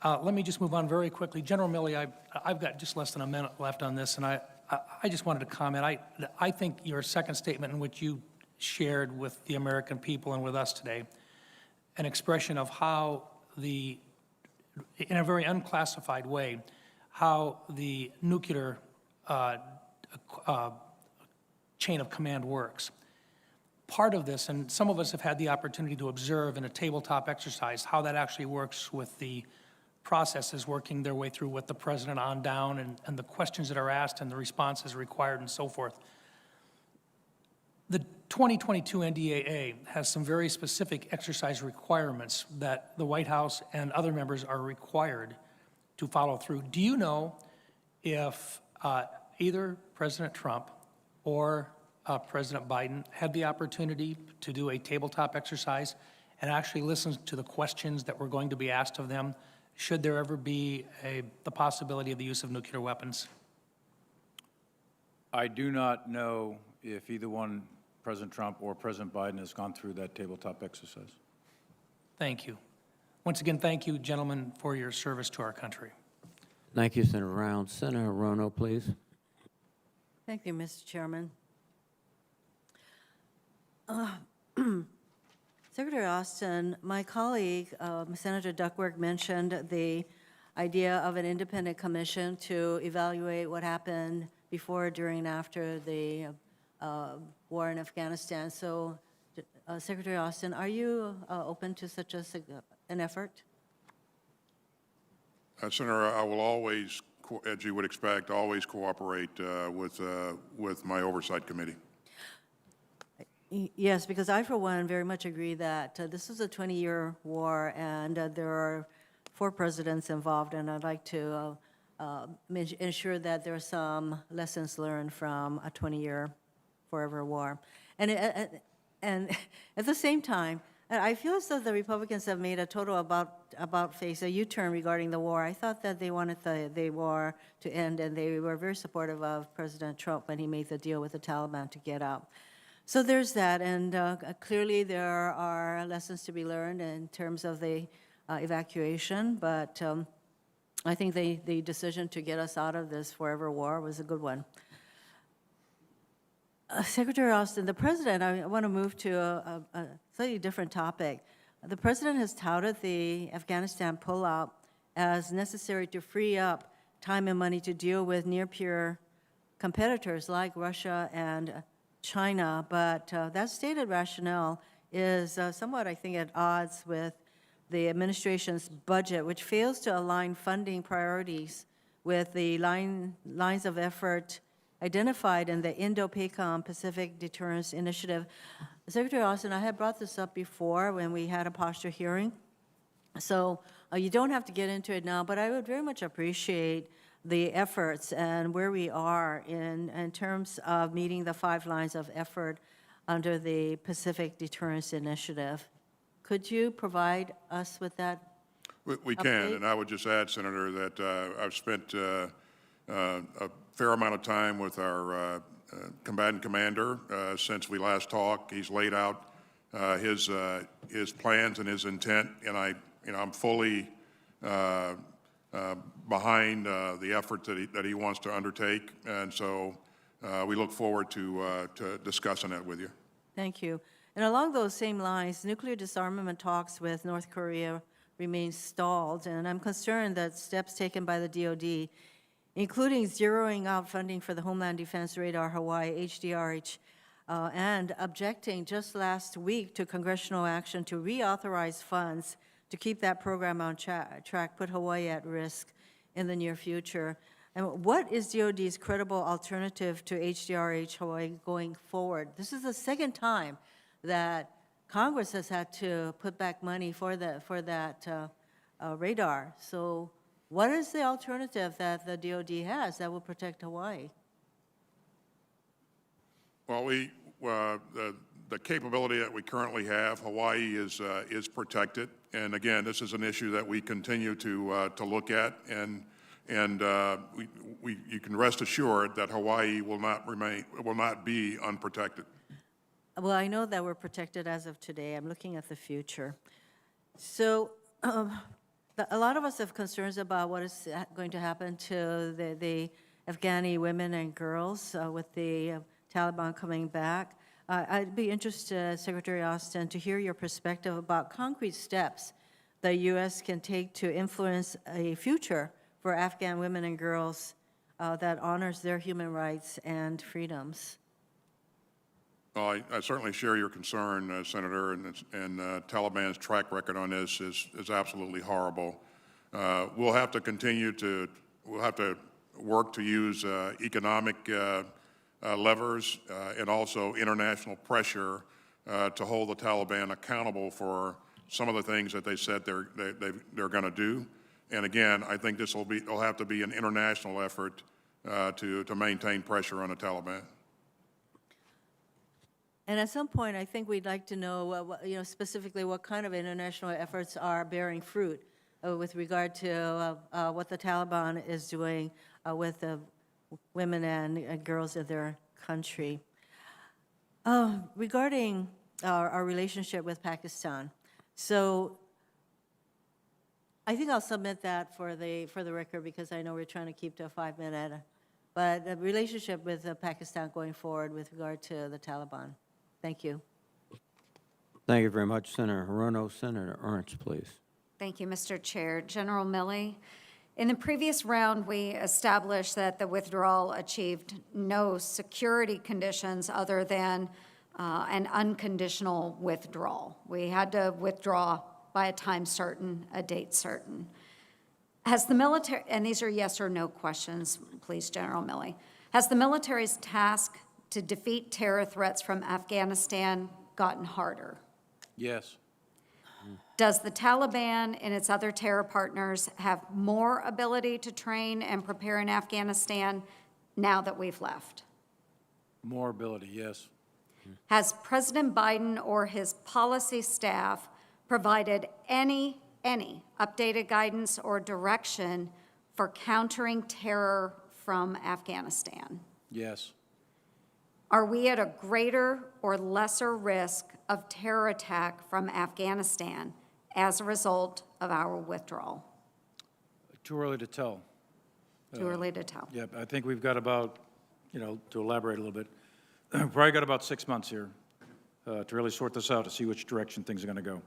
Let me just move on very quickly. General Milley, I've got just less than a minute left on this, and I just wanted to comment. I think your second statement in which you shared with the American people and with us today, an expression of how in a very unclassified way, how the nuclear chain of command works. Part of this, and some of us have had the opportunity to observe in a tabletop exercise how that actually works with the processes working their way through with the president on down and the questions that are asked and the responses required and so forth. The 2022 NDAA has some very specific exercise requirements that the White House and other members are required to follow through. Do you know if either President Trump or President Biden had the opportunity to do a tabletop exercise and actually listen to the questions that were going to be asked of them should there ever be the possibility of the use of nuclear weapons? I do not know if either one, President Trump or President Biden, has gone through that tabletop exercise. Thank you. Once again, thank you, gentlemen, for your service to our country. Thank you, Senator Rounds. Senator Rono, please. Thank you, Mr. Chairman. Secretary Austin, my colleague, Senator Duckworth, mentioned the idea of an independent commission to evaluate what happened before, during, and after the war in Afghanistan. So, Secretary Austin, are you open to such an effort? Senator, I will always, as you would expect, always cooperate with my oversight committee. Yes, because I, for one, very much agree that this is a 20-year war, and there are 4 presidents involved, and I'd like to ensure that there are some lessons learned from a 20-year forever war. And at the same time, I feel as though the Republicans have made a total about-face, a U-turn regarding the war. I thought that they wanted the war to end, and they were very supportive of President Trump when he made the deal with the Taliban to get out. So there's that, and clearly there are lessons to be learned in terms of the evacuation, but I think the decision to get us out of this forever war was a good one. Secretary Austin, the President, I want to move to a slightly different topic. The President has touted the Afghanistan pullout as necessary to free up time and money to deal with near-peer competitors like Russia and China, but that stated rationale is somewhat, I think, at odds with the administration's budget, which fails to align funding priorities with the lines of effort identified in the Indo-PACOM Pacific Deterrence Initiative. Secretary Austin, I had brought this up before when we had a posture hearing, so you don't have to get into it now, but I would very much appreciate the efforts and where we are in terms of meeting the 5 lines of effort under the Pacific Deterrence Initiative. Could you provide us with that? We can, and I would just add, Senator, that I've spent a fair amount of time with our combatant commander since we last talked. He's laid out his plans and his intent, and I'm fully behind the effort that he wants to undertake, and so we look forward to discussing that with you. Thank you. And along those same lines, nuclear disarmament talks with North Korea remain stalled, and I'm concerned that steps taken by the DoD, including zeroing out funding for the Homeland Defense Radar Hawaii, HDRH, and objecting just last week to congressional action to reauthorize funds to keep that program on track, put Hawaii at risk in the near future. And what is DoD's credible alternative to HDRH Hawaii going forward? This is the second time that Congress has had to put back money for that radar. So what is the alternative that the DoD has that will protect Hawaii? Well, the capability that we currently have, Hawaii is protected, and again, this is an issue that we continue to look at, and you can rest assured that Hawaii will not be unprotected. Well, I know that we're protected as of today. I'm looking at the future. So a lot of us have concerns about what is going to happen to the Afghani women and girls with the Taliban coming back. I'd be interested, Secretary Austin, to hear your perspective about concrete steps the U.S. can take to influence a future for Afghan women and girls that honors their human rights and freedoms. Well, I certainly share your concern, Senator, and Taliban's track record on this is absolutely horrible. We'll have to continue to work to use economic levers and also international pressure to hold the Taliban accountable for some of the things that they said they're going to do. And again, I think it'll have to be an international effort to maintain pressure on the Taliban. And at some point, I think we'd like to know, specifically what kind of international efforts are bearing fruit with regard to what the Taliban is doing with the women and girls of their country. Regarding our relationship with Pakistan, so I think I'll submit that for the record because I know we're trying to keep to a 5-minute. But the relationship with Pakistan going forward with regard to the Taliban. Thank you. Thank you very much, Senator Hirono. Senator Ernst, please. Thank you, Mr. Chair. General Milley, In the previous round, we established that the withdrawal achieved no security conditions other than an unconditional withdrawal. We had to withdraw by a time certain, a date certain. Has the military, and these are yes or no questions, please, General Milley. Has the military's task to defeat terror threats from Afghanistan gotten harder? Yes. Does the Taliban and its other terror partners have more ability to train and prepare in Afghanistan now that we've left? More ability, yes. Has President Biden or his policy staff provided any updated guidance or direction for countering terror from Afghanistan? Yes. Are we at a greater or lesser risk of terror attack from Afghanistan as a result of our withdrawal? Too early to tell. Too early to tell. Yeah, I think we've got about, to elaborate a little bit, probably got about 6 months here to really sort this out, to see which direction things are going to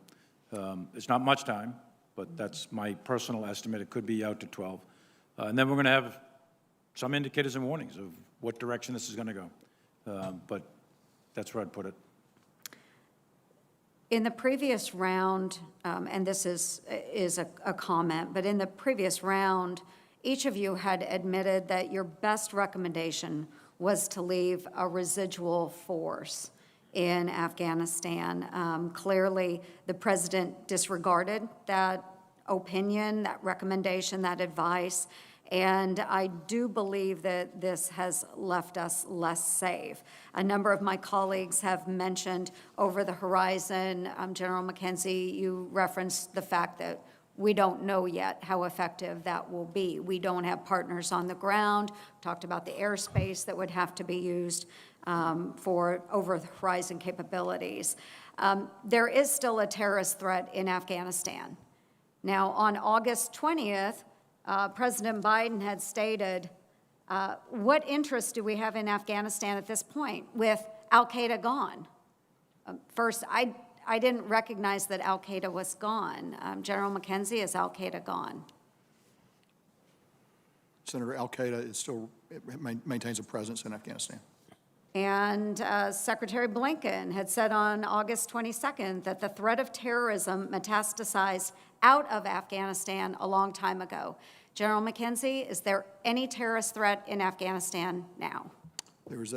go. It's not much time, but that's my personal estimate. It could be out to 12. And then we're going to have some indicators and warnings of what direction this is going to go. But that's where I'd put it. In the previous round, and this is a comment, but in the previous round, each of you had admitted that your best recommendation was to leave a residual force in Afghanistan. Clearly, the president disregarded that opinion, that recommendation, that advice, and I do believe that this has left us less safe. A number of my colleagues have mentioned over the horizon. General McKenzie, you referenced the fact that we don't know yet how effective that will be. We don't have partners on the ground. Talked about the airspace that would have to be used for over-the-horizon capabilities. There is still a terrorist threat in Afghanistan. Now, on August 20th, President Biden had stated, what interest do we have in Afghanistan at this point with al-Qaeda gone? First, I didn't recognize that al-Qaeda was gone. General McKenzie, is al-Qaeda gone? Senator, al-Qaeda is still, maintains a presence in Afghanistan. And Secretary Blinken had said on August 22nd that the threat of terrorism metastasized out of Afghanistan a long time ago. General McKenzie, is there any terrorist threat in Afghanistan now? There is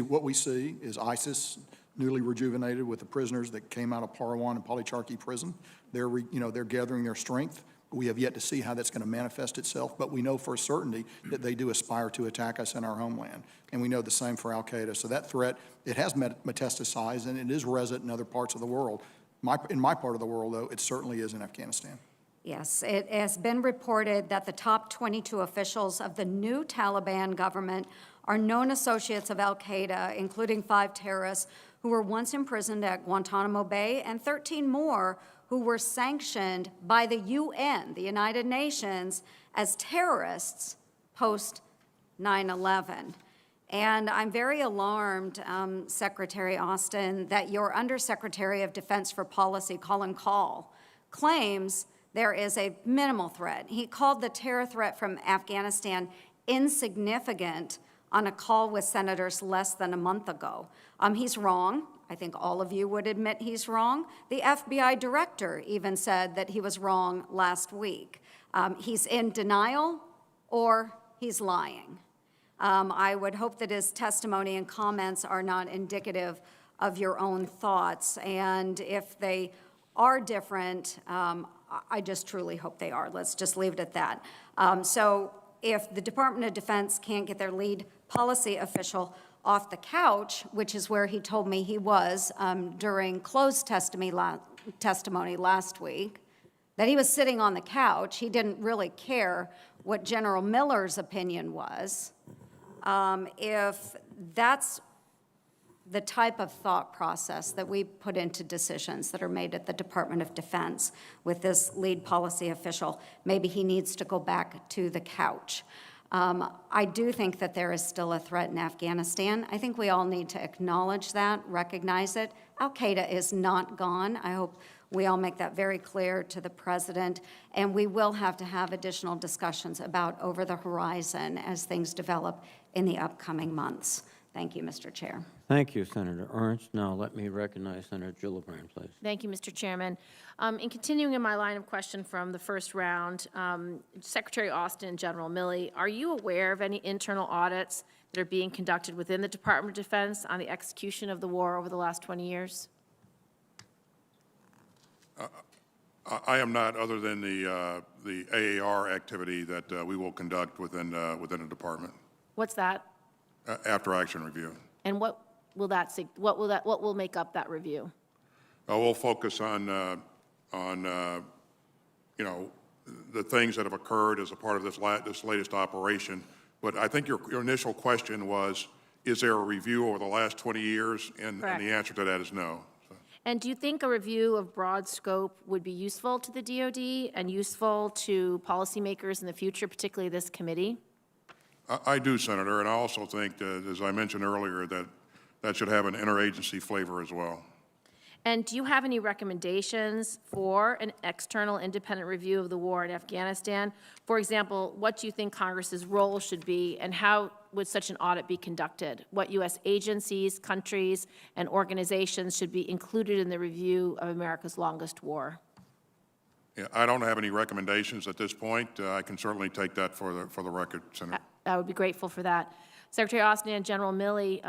what we see is ISIS newly rejuvenated with the prisoners that came out of Parawan and Polycharky prison. They're gathering their strength. We have yet to see how that's going to manifest itself, but we know for a certainty that they do aspire to attack us in our homeland. And we know the same for al-Qaeda. So that threat, it has metastasized, and it is resident in other parts of the world. In my part of the world, though, it certainly is in Afghanistan. Yes, it has been reported that the top 22 officials of the new Taliban government are known associates of al-Qaeda, including 5 terrorists who were once imprisoned at Guantanamo Bay and 13 more who were sanctioned by the UN, the United Nations, as terrorists post 9/11. And I'm very alarmed, Secretary Austin, that your Undersecretary of Defense for Policy, Colin Kahl, claims there is a minimal threat. He called the terror threat from Afghanistan insignificant on a call with senators less than a month ago. He's wrong. I think all of you would admit he's wrong. The FBI director even said that he was wrong last week. He's in denial or he's lying. I would hope that his testimony and comments are not indicative of your own thoughts. And if they are different, I just truly hope they are. Let's just leave it at that. So if the Department of Defense can't get their lead policy official off the couch, which is where he told me he was during closed testimony last week, that he was sitting on the couch. He didn't really care what General Miller's opinion was. If that's the type of thought process that we put into decisions that are made at the Department of Defense with this lead policy official, maybe he needs to go back to the couch. I do think that there is still a threat in Afghanistan. I think we all need to acknowledge that, recognize it. Al-Qaeda is not gone. I hope We all make that very clear to the president, and we will have to have additional discussions about over the horizon as things develop in the upcoming months. Thank you, Mr. Chair. Thank you, Senator Ernst. Now let me recognize Senator Gillibrand, please. Thank you, Mr. Chairman. In continuing in my line of question from the first round, Secretary Austin and General Milley, are you aware of any internal audits that are being conducted within the Department of Defense on the execution of the war over the last 20 years? I am not, other than the AAR activity that we will conduct within the department What's that? After action review. And what will make up that review? We'll focus on you know, the things that have occurred as a part of this latest operation. But I think your initial question was, is there a review over the last 20 years? And the answer to that is no. And do you think a review of broad scope would be useful to the DoD and useful to policymakers in the future, particularly this committee? I do, Senator, and I also think that, as I mentioned earlier, that should have an interagency flavor as well. And do you have any recommendations for an external independent review of the war in Afghanistan? For example, what do you think Congress's role should be, and how would such an audit be conducted? What U.S. agencies, countries, and organizations should be included in the review of America's longest war? Yeah, I don't have any recommendations at this point. I can certainly take that for the record, Senator. I would be grateful for that. Secretary Austin and General Milley,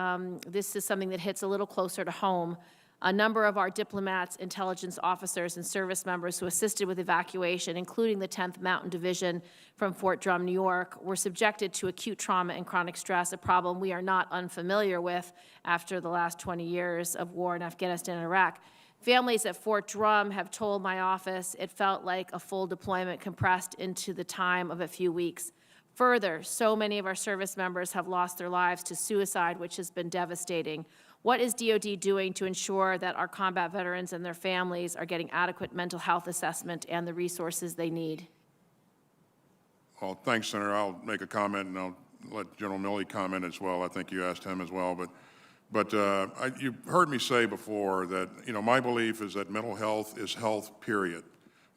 this is something that hits a little closer to home. A number of our diplomats, intelligence officers, and service members who assisted with evacuation, including the 10th Mountain Division from Fort Drum, New York, were subjected to acute trauma and chronic stress, a problem we are not unfamiliar with after the last 20 years of war in Afghanistan and Iraq. Families at Fort Drum have told my office it felt like a full deployment compressed into the time of a few weeks. Further, so many of our service members have lost their lives to suicide, which has been devastating. What is DoD doing to ensure that our combat veterans and their families are getting adequate mental health assessment and the resources they need? Well, thanks, Senator. I'll make a comment, and I'll let General Milley comment as well. I think you asked him as well. But you've heard me say before that, you know, my belief is that mental health is health, period.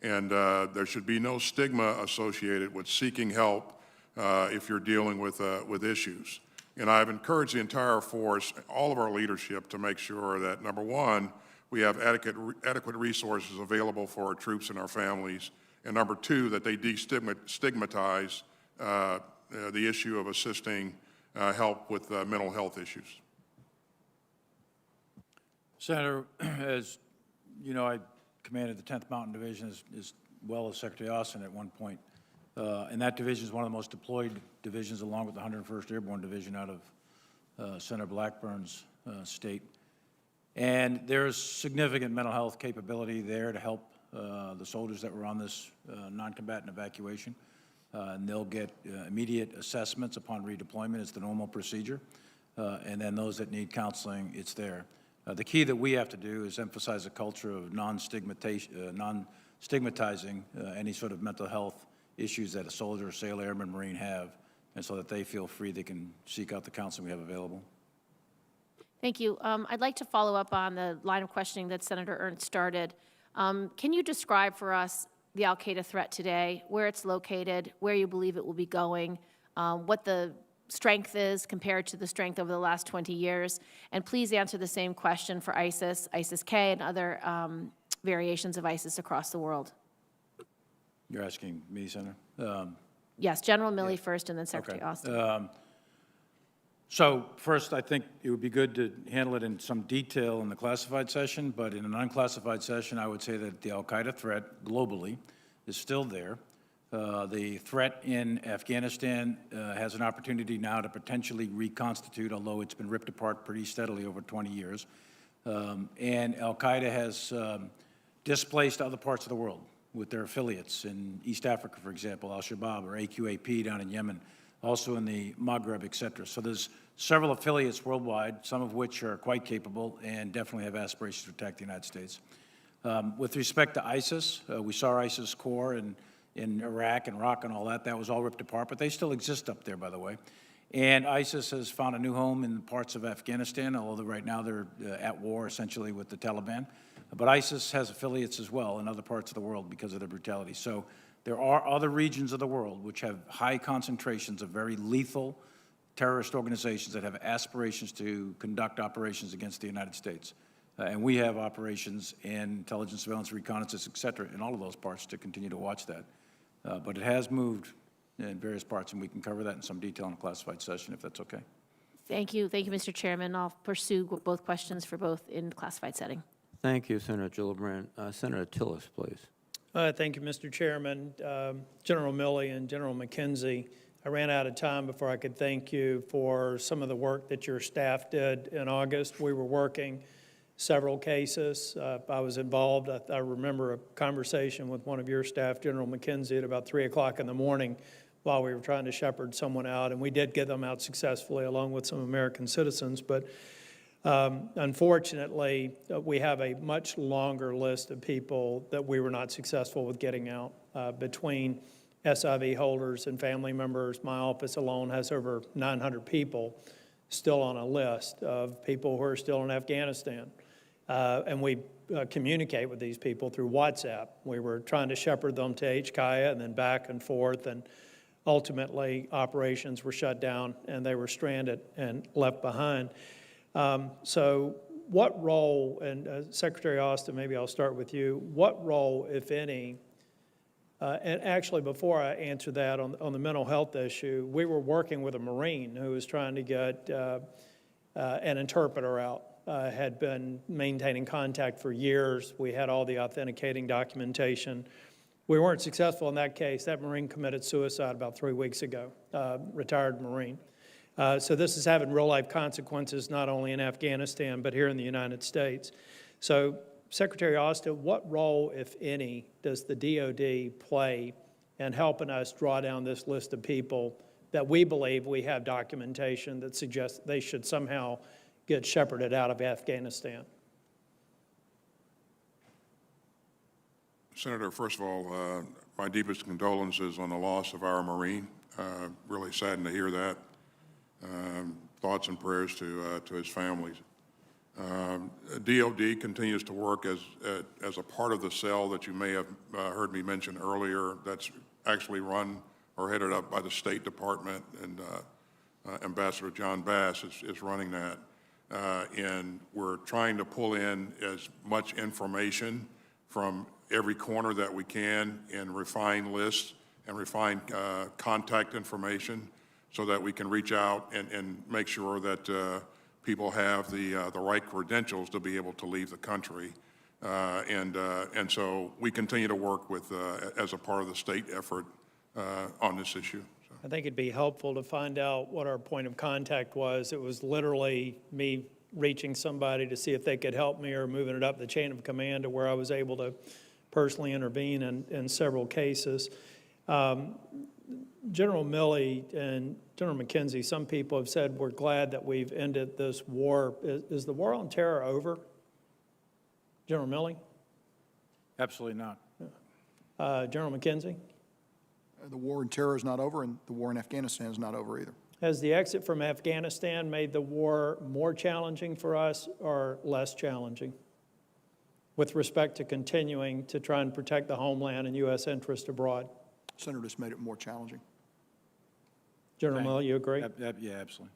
And there should be no stigma associated with seeking help if you're dealing with issues. And I've encouraged the entire force, all of our leadership, to make sure that, number one, we have adequate resources available for our troops and our families, and number two, that they destigmatize the issue of assisting help with mental health issues. Senator, as you know, I commanded the 10th Mountain Division as well as Secretary Austin at one point. And that division is one of the most deployed divisions, along with the 101st Airborne Division out of Senator Blackburn's state. And there's significant mental health capability there to help the soldiers that were on this non-combatant evacuation. And they'll get immediate assessments upon redeployment. It's the normal procedure. And then those that need counseling, it's there. The key that we have to do is emphasize a culture of non-stigmatizing any sort of mental health issues that a soldier, sailor, airman, Marine have, and so that they feel free, they can seek out the counseling we have available. Thank you. I'd like to follow up on the line of questioning that Senator Ernst started. Can you describe for us the al-Qaeda threat today, where it's located, where you believe it will be going, what the strength is compared to the strength over the last 20 years? And please answer the same question for ISIS, ISIS-K, and other variations of ISIS across the world. You're asking me, Senator? Yes, General Milley first, and then Secretary Austin. So first, I think it would be good to handle it in some detail in the classified session, but in an unclassified session, I would say that the al-Qaeda threat globally is still there. The threat in Afghanistan has an opportunity now to potentially reconstitute, although it's been ripped apart pretty steadily over 20 years. And al-Qaeda has displaced other parts of the world with their affiliates in East Africa, for example, al-Shabaab or AQAP down in Yemen, also in the Maghreb, et cetera. So there's several affiliates worldwide, some of which are quite capable and definitely have aspirations to attack the United States. With respect to ISIS, we saw ISIS core in Iraq and Iraq and all that. That was all ripped apart, but they still exist up there, by the way. And ISIS has found a new home in parts of Afghanistan, although right now they're at war essentially with the Taliban. But ISIS has affiliates as well in other parts of the world because of their brutality. So there are other regions of the world which have high concentrations of very lethal terrorist organizations that have aspirations to conduct operations against the United States. And we have operations in intelligence, surveillance, reconnaissance, et cetera, in all of those parts to continue to watch that. But it has moved in various parts, and we can cover that in some detail in a classified session, if that's okay. Thank you, Mr. Chairman. I'll pursue both questions for both in classified setting. Thank you, Senator Gillibrand. Senator Tillis, please. Thank you, Mr. Chairman. General Milley and General McKenzie, I ran out of time before I could thank you for some of the work that your staff did in August. We were working several cases. I was involved. I remember a conversation with one of your staff, General McKenzie, at about 3 o'clock in the morning while we were trying to shepherd someone out, and we did get them out successfully along with some American citizens. But unfortunately, we have a much longer list of people that we were not successful with getting out. Between SIV holders and family members, my office alone has over 900 people still on a list of people who are still in Afghanistan. And we communicate with these people through WhatsApp. We were trying to shepherd them to HKIA and then back and forth, and ultimately operations were shut down and they were stranded and left behind. So what role, and Secretary Austin, maybe I'll start with you, what role, if any, and actually before I answer that on the mental health issue, we were working with a Marine who was trying to get an interpreter out, had been maintaining contact for years. We had all the authenticating documentation. We weren't successful in that case. That Marine committed suicide about 3 weeks ago, retired Marine. So this is having real-life consequences not only in Afghanistan but here in the United States. So Secretary Austin, what role, if any, does the DOD play in helping us draw down this list of people that we believe we have documentation that suggests they should somehow get shepherded out of Afghanistan? Senator, first of all, my deepest condolences on the loss of our Marine. Really saddened to hear that. Thoughts and prayers to his families. DOD continues to work as a part of the cell that you may have heard me mention earlier. That's actually run or headed up by the State Department, and Ambassador John Bass is running that. And we're trying to pull in as much information from every corner that we can and refine lists and refine contact information so that we can reach out and make sure that people have the right credentials to be able to leave the country. And so we continue to work with, as a part of the state effort on this issue. So. I think it'd be helpful to find out what our point of contact was. It was literally me reaching somebody to see if they could help me or moving it up the chain of command to where I was able to personally intervene in several cases. General Milley and General McKenzie, some people have said we're glad that we've ended this war. Is the war on terror over? General Milley? Absolutely not. General McKenzie? The war on terror is not over, and the war in Afghanistan is not over either. Has the exit from Afghanistan made the war more challenging for us or less challenging with respect to continuing to try and protect the homeland and U.S. interest abroad? Senator, just made it more challenging. General Milley, you agree? Yeah, absolutely.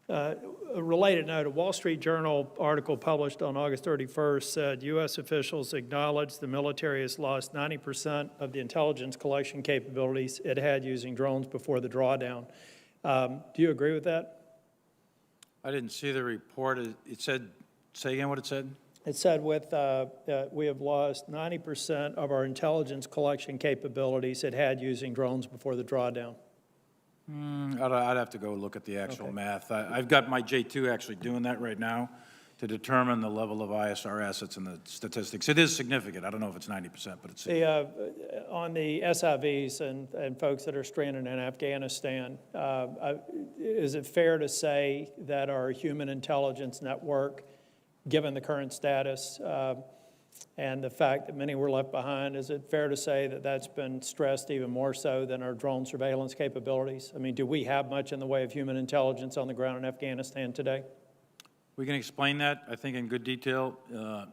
A related note, a Wall Street Journal article published on August 31st said U.S. officials acknowledged the military has lost 90% of the intelligence collection capabilities it had using drones before the drawdown. Do you agree with that? I didn't see the report. It said, say again what it said? It said we have lost 90% of our intelligence collection capabilities it had using drones before the drawdown. I'd have to go look at the actual math. I've got my J2 actually doing that right now to determine the level of ISR assets and the statistics. It is significant. I don't know if it's 90%, but it's significant. On the SIVs and folks that are stranded in Afghanistan, is it fair to say that our human intelligence network, given the current status and the fact that many were left behind, is it fair to say that that's been stressed even more so than our drone surveillance capabilities? I mean, do we have much in the way of human intelligence on the ground in Afghanistan today? We can explain that, I think, in good detail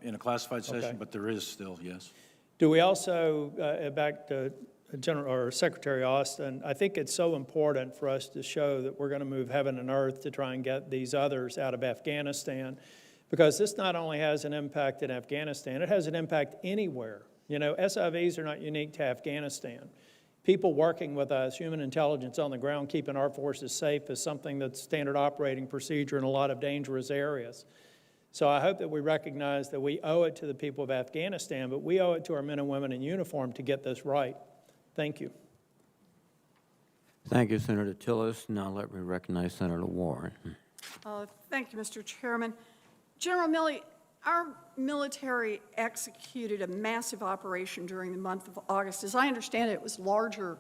in a classified session, Okay. but there is still, yes. Do we also, back to General or Secretary Austin, I think it's so important for us to show that we're going to move heaven and earth to try and get these others out of Afghanistan, because this not only has an impact in Afghanistan, it has an impact anywhere. You know, SIVs are not unique to Afghanistan. People working with us, human intelligence on the ground, keeping our forces safe is something that's standard operating procedure in a lot of dangerous areas. So I hope that we recognize that we owe it to the people of Afghanistan, but we owe it to our men and women in uniform to get this right. Thank you. Thank you, Senator Tillis. Now let me recognize Senator Warren. Thank you, Mr. Chairman. General Milley, our military executed a massive operation during the month of August. As I understand it, it was larger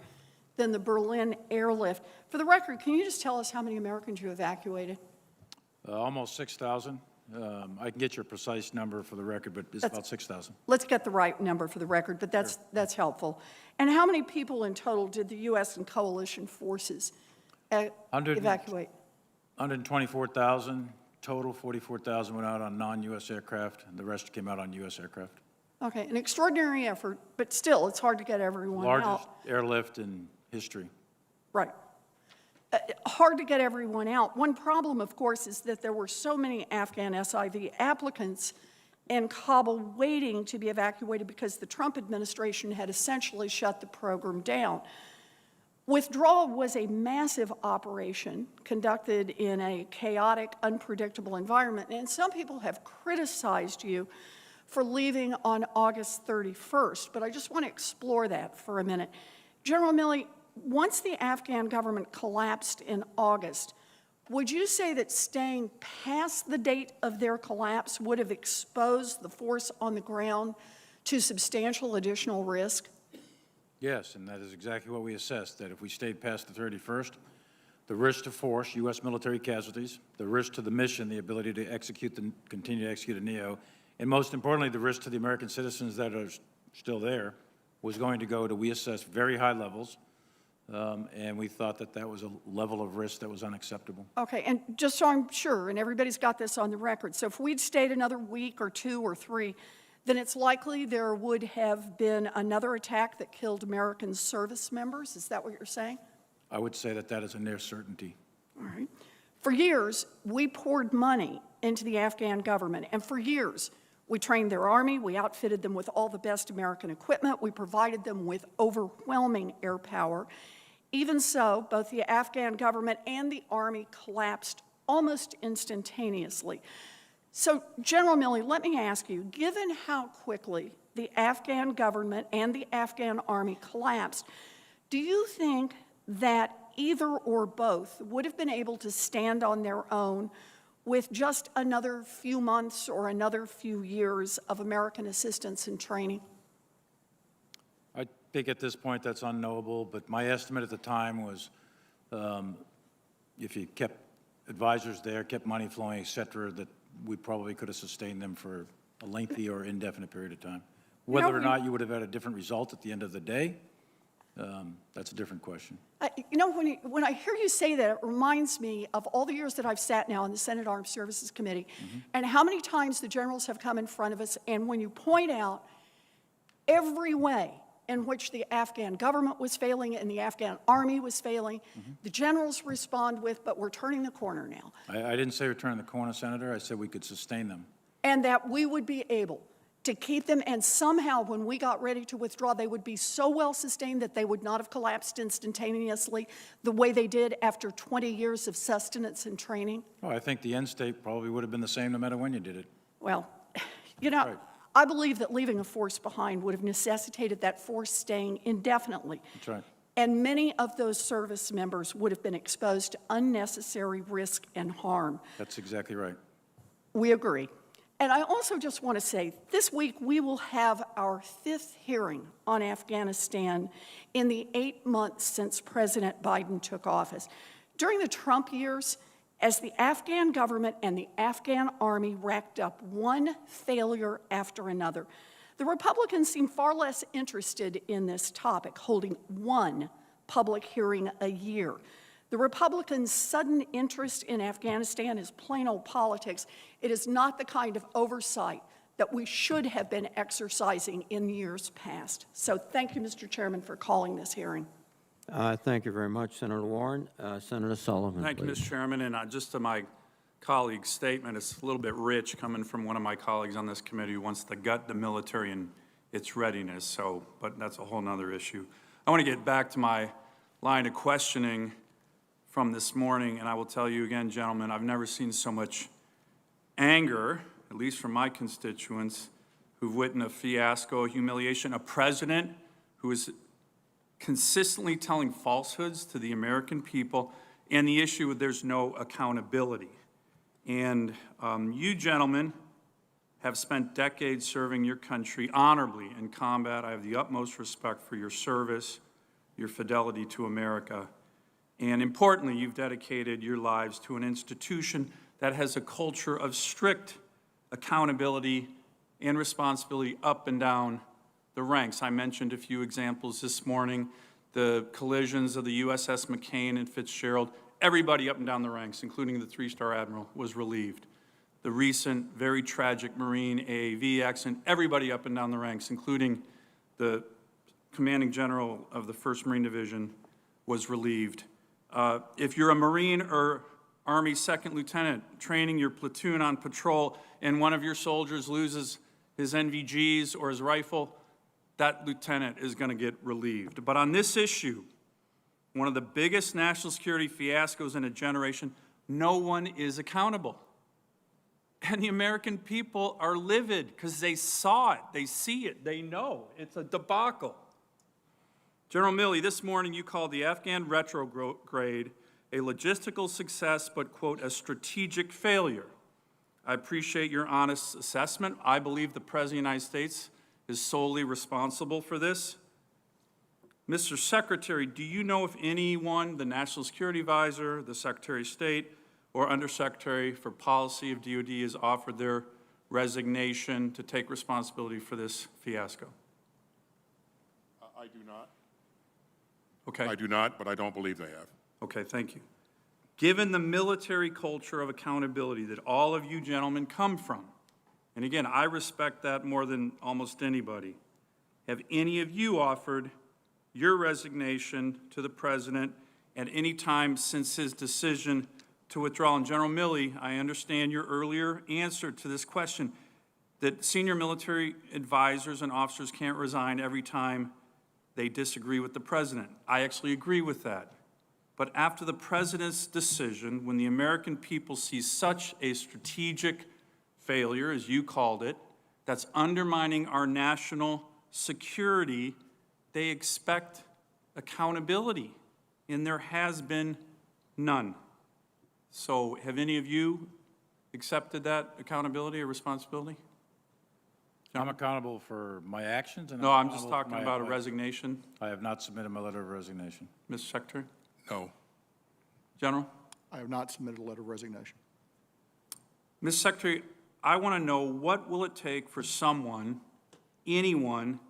than the Berlin airlift. For the record, can you just tell us how many Americans you evacuated? Almost 6,000. I can get your precise number for the record, but it's about 6,000. Let's get the right number for the record, but that's helpful. And how many people in total did the U.S. and coalition forces evacuate? 124,000 total. 44,000 went out on non-U.S. aircraft, and the rest came out on U.S. aircraft. Okay, an extraordinary effort, but still, it's hard to get everyone out. Largest airlift in history. Right. Hard to get everyone out. One problem, of course, is that there were so many Afghan SIV applicants in Kabul waiting to be evacuated because the Trump administration had essentially shut the program down. Withdrawal was a massive operation conducted in a chaotic, unpredictable environment, and some people have criticized you for leaving on August 31st, but I just want to explore that for a minute. General Milley, once the Afghan government collapsed in August, would you say that staying past the date of their collapse would have exposed the force on the ground to substantial additional risk? Yes, and that is exactly what we assessed, that if we stayed past the 31st, the risk to force, U.S. military casualties, the risk to the mission, the ability to continue to execute a NEO, and most importantly, the risk to the American citizens that are still there was going to go to, we assessed, very high levels. And we thought that that was a level of risk that was unacceptable. Okay, and just so I'm sure, and everybody's got this on the record, so if we'd stayed another week or 2 or 3, then it's likely there would have been another attack that killed American service members? Is that what you're saying? I would say that that is a near certainty. All right. For years, we poured money into the Afghan government, and for years, we trained their army, we outfitted them with all the best American equipment, we provided them with overwhelming air power. Even so, both the Afghan government and the army collapsed almost instantaneously. So, General Milley, let me ask you, given how quickly the Afghan government and the Afghan army collapsed, do you think that either or both would have been able to stand on their own with just another few months or another few years of American assistance and training? I think at this point that's unknowable, but my estimate at the time was if you kept advisors there, kept money flowing, et cetera, that we probably could have sustained them for a lengthy or indefinite period of time. Whether or not you would have had a different result at the end of the day, that's a different question. You know, when I hear you say that, it reminds me of all the years that I've sat now on the Senate Armed Services Committee, and how many times the generals have come in front of us, and when you point out every way in which the Afghan government was failing and the Afghan army was failing, the generals respond with, but we're turning the corner now. I didn't say we're turning the corner, Senator. I said we could sustain them. And that we would be able to keep them, and somehow when we got ready to withdraw, they would be so well sustained that they would not have collapsed instantaneously the way they did after 20 years of sustenance and training? Oh, I think the end state probably would have been the same no matter when you did it. Well, you know, right. I believe that leaving a force behind would have necessitated that force staying indefinitely. That's right. And many of those service members would have been exposed to unnecessary risk and harm. That's exactly right. We agree. And I also just want to say, this week we will have our 5th hearing on Afghanistan in the 8 months since President Biden took office. During the Trump years, as the Afghan government and the Afghan army racked up one failure after another, the Republicans seemed far less interested in this topic, holding one public hearing a year. The Republicans' sudden interest in Afghanistan is plain old politics. It is not the kind of oversight that we should have been exercising in years past. So thank you, Mr. Chairman, for calling this hearing. Thank you very much, Senator Warren. Senator Sullivan, Thank you, please. Mr. Chairman. And just to my colleague's statement, it's a little bit rich coming from one of my colleagues on this committee who wants to gut the military and its readiness. So, but that's a whole nother issue. I want to get back to my line of questioning from this morning, and I will tell you again, gentlemen, I've never seen so much anger, at least from my constituents, who've witnessed a fiasco, a humiliation, a president who is consistently telling falsehoods to the American people, and the issue of there's no accountability. And you gentlemen have spent decades serving your country honorably in combat. I have the utmost respect for your service, your fidelity to America. And importantly, you've dedicated your lives to an institution that has a culture of strict accountability and responsibility up and down the ranks. I mentioned a few examples this morning, the collisions of the USS McCain and Fitzgerald. Everybody up and down the ranks, including the three-star admiral, was relieved. The recent, very tragic Marine AAV accident, everybody up and down the ranks, including the commanding general of the 1st Marine Division, was relieved. If you're a Marine or Army second lieutenant training your platoon on patrol and one of your soldiers loses his NVGs or his rifle, that lieutenant is going to get relieved. But on this issue, one of the biggest national security fiascos in a generation, no one is accountable. And the American people are livid because they saw it, they see it, they know. It's a debacle. General Milley, this morning you called the Afghan retrograde a logistical success, but, quote, a strategic failure. I appreciate your honest assessment. I believe the President of the United States is solely responsible for this. Mr. Secretary, do you know if anyone, the National Security Advisor, the Secretary of State, or Undersecretary for Policy of DOD has offered their resignation to take responsibility for this fiasco? I do not. Okay. I do not, but I don't believe they have. Okay, thank you. Given the military culture of accountability that all of you gentlemen come from, and again, I respect that more than almost anybody, have any of you offered your resignation to the President at any time since his decision to withdraw? And General Milley, I understand your earlier answer to this question, that senior military advisors and officers can't resign every time they disagree with the President. I actually agree with that. But after the President's decision, when the American people see such a strategic failure, as you called it, that's undermining our national security, they expect accountability, and there has been none. So have any of you accepted that accountability or responsibility? I'm accountable for my actions. And No, I'm just accountable talking for about a resignation. I have not submitted my letter of resignation. Mr. Secretary? No. General? I have not submitted a letter of resignation. Mr. Secretary, I want to know, what will it take for someone, anyone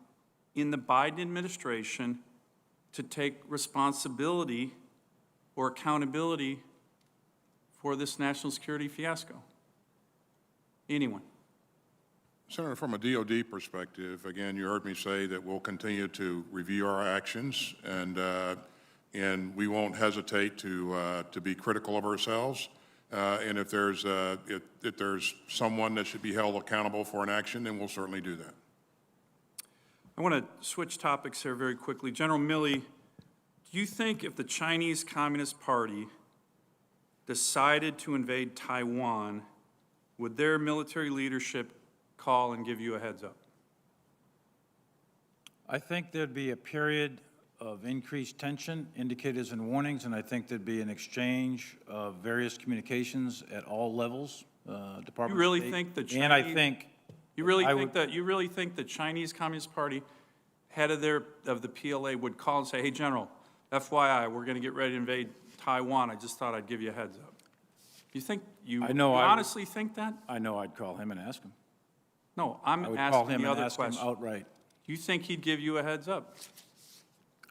in the Biden administration to take responsibility or accountability for this national security fiasco? Anyone? Senator, from a DOD perspective, again, you heard me say that we'll continue to review our actions, and we won't hesitate to be critical of ourselves. And if there's someone that should be held accountable for an action, then we'll certainly do that. I want to switch topics here very quickly. General Milley, do you think if the Chinese Communist Party decided to invade Taiwan, would their military leadership call and give you a heads up? I think there'd be a period of increased tension, indicators and warnings, and I think there'd be an exchange of various communications at all levels. Department You really of State. think the Chinese, And I think you really think the Chinese Communist Party head of the PLA would call and say, "Hey, General, FYI, we're going to get ready to invade Taiwan. I just thought I'd give you a heads up." You honestly think that? I know I'd call him and ask him. No, I I'm would call asking him the and other ask him question. outright. You think he'd give you a heads up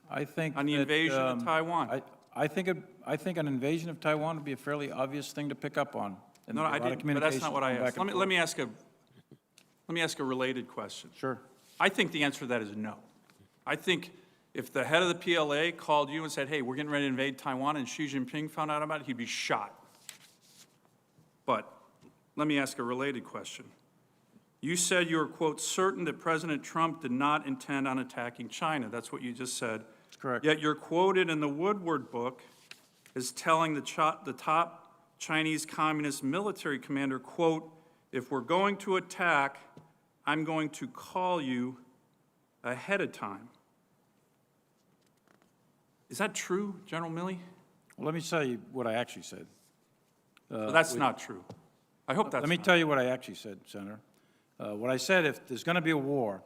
I think on the that, invasion of Taiwan? I think an invasion of Taiwan would be a fairly obvious thing to pick up on. And No, there'd I be a lot of didn't, but that's not what I communication asked. going back and Let me forth. ask a related question. Sure. I think the answer to that is no. I think if the head of the PLA called you and said, hey, we're getting ready to invade Taiwan, and Xi Jinping found out about it, he'd be shot. But let me ask a related question. You said you were, quote, certain that President Trump did not intend on attacking China. That's what you just said. That's correct. Yet you're quoted in the Woodward book as telling the top Chinese Communist military commander, quote, if we're going to attack, I'm going to call you ahead of time. Is that true, General Milley? Well, let me tell you what I actually said. Well, that's not true. I hope that's Let me not tell you what I actually said, Senator. What I said, if there's going to be a war,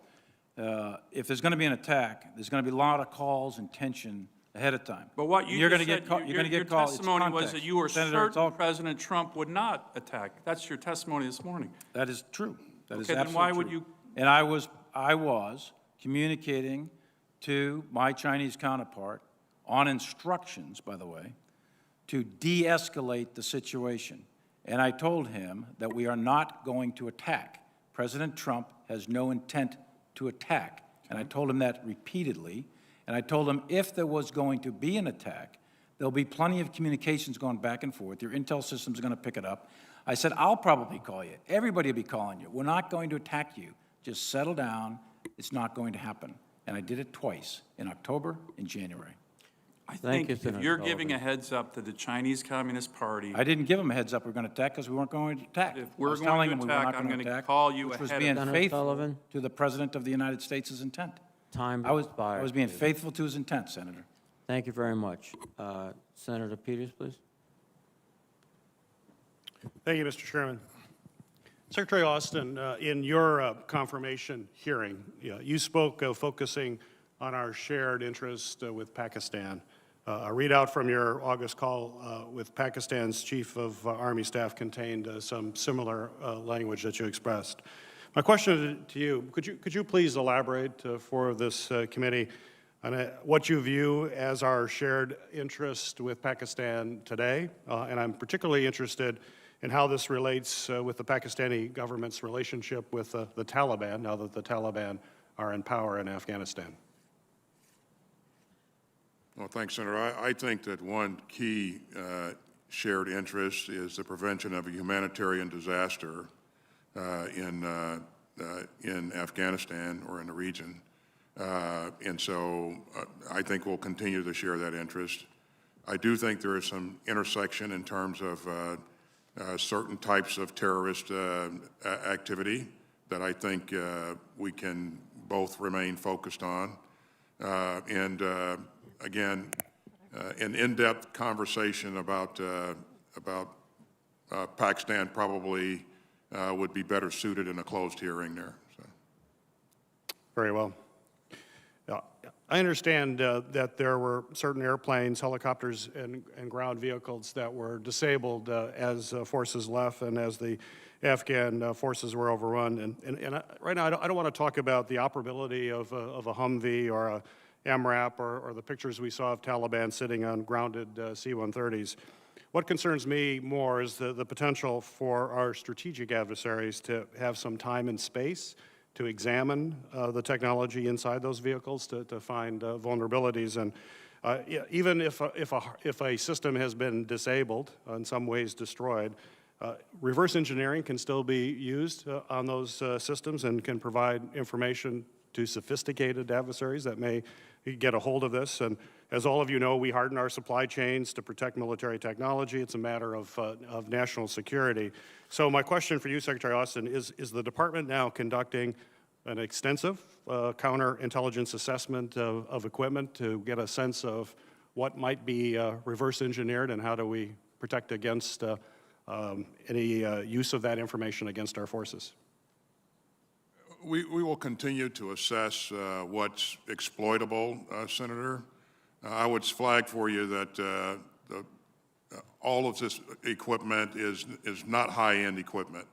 if there's going to be an attack, there's going to be a lot of calls and tension ahead of time. But what you You're just going to said, get called. You're going to your get called. It's testimony was context. that you were Senator, it's certain all, President Trump would not attack. That's your testimony this morning. that is true. That is Okay, then absolutely why true. would you? And I was communicating to my Chinese counterpart on instructions, by the way, to de-escalate the situation. And I told him that we are not going to attack. President Trump has no intent to attack. And I told him that repeatedly. And I told him if there was going to be an attack, there'll be plenty of communications going back and forth. Your intel system's going to pick it up. I said, I'll probably call you. Everybody will be calling you. We're not going to attack you. Just settle down. It's not going to happen. And I did it twice, in October and January. I Thank think you, if Senator you're Sullivan. giving a heads up to the Chinese Communist Party, I didn't give them a heads up we're going to attack because we weren't going to attack. If I we're was going telling to them we were attack, not I'm going to gonna attack, call you which was ahead of being Senator faithful Sullivan. to the President of the United States' intent. Time I was expired, being please. faithful to his intent, Senator. Thank you very much. Senator Peters, please. Thank you, Mr. Chairman. Secretary Austin, in your confirmation hearing, you spoke of focusing on our shared interest with Pakistan. A readout from your August call with Pakistan's Chief of Army Staff contained some similar language that you expressed. My question to you, could you please elaborate for this committee on what you view as our shared interest with Pakistan today? And I'm particularly interested in how this relates with the Pakistani government's relationship with the Taliban, now that the Taliban are in power in Afghanistan. Well, thanks, Senator. I think that one key shared interest is the prevention of a humanitarian disaster in Afghanistan or in the region. And so I think we'll continue to share that interest. I do think there is some intersection in terms of certain types of terrorist activity that I think we can both remain focused on. Again, an in-depth conversation about Pakistan probably would be better suited in a closed hearing there. So. Very well. I understand that there were certain airplanes, helicopters, and ground vehicles that were disabled as forces left and as the Afghan forces were overrun. And right now, I don't want to talk about the operability of a Humvee or a MRAP or the pictures we saw of Taliban sitting on grounded C-130s. What concerns me more is the potential for our strategic adversaries to have some time and space to examine the technology inside those vehicles to find vulnerabilities. And even if a system has been disabled, in some ways destroyed, reverse engineering can still be used on those systems and can provide information to sophisticated adversaries that may get a hold of this. And as all of you know, we harden our supply chains to protect military technology. It's a matter of national security. So my question for you, Secretary Austin, is the department now conducting an extensive counterintelligence assessment of equipment to get a sense of what might be reverse engineered, and how do we protect against any use of that information against our forces? We will continue to assess what's exploitable, Senator. I would flag for you that all of this equipment is not high-end equipment.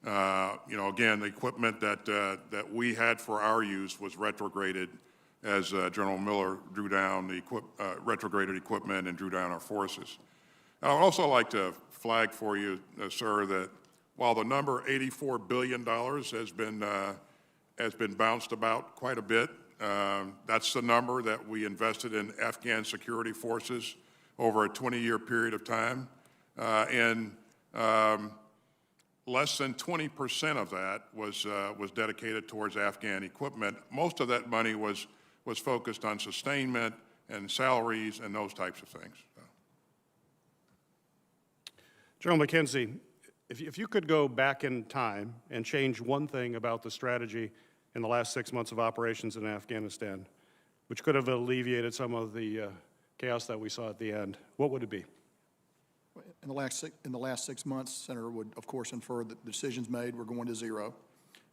Again, the equipment that we had for our use was retrograded as General Miller drew down the retrograded equipment and drew down our forces. And I would also like to flag for you, sir, that while the number $84 billion has been bounced about quite a bit, that's the number that we invested in Afghan security forces over a 20-year period of time. Less than 20% of that was dedicated towards Afghan equipment. Most of that money was focused on sustainment and salaries and those types of things. General McKenzie, if you could go back in time and change one thing about the strategy in the last 6 months of operations in Afghanistan, which could have alleviated some of the chaos that we saw at the end, what would it be? In the last 6 months, Senator would, of course, infer that the decisions made were going to zero.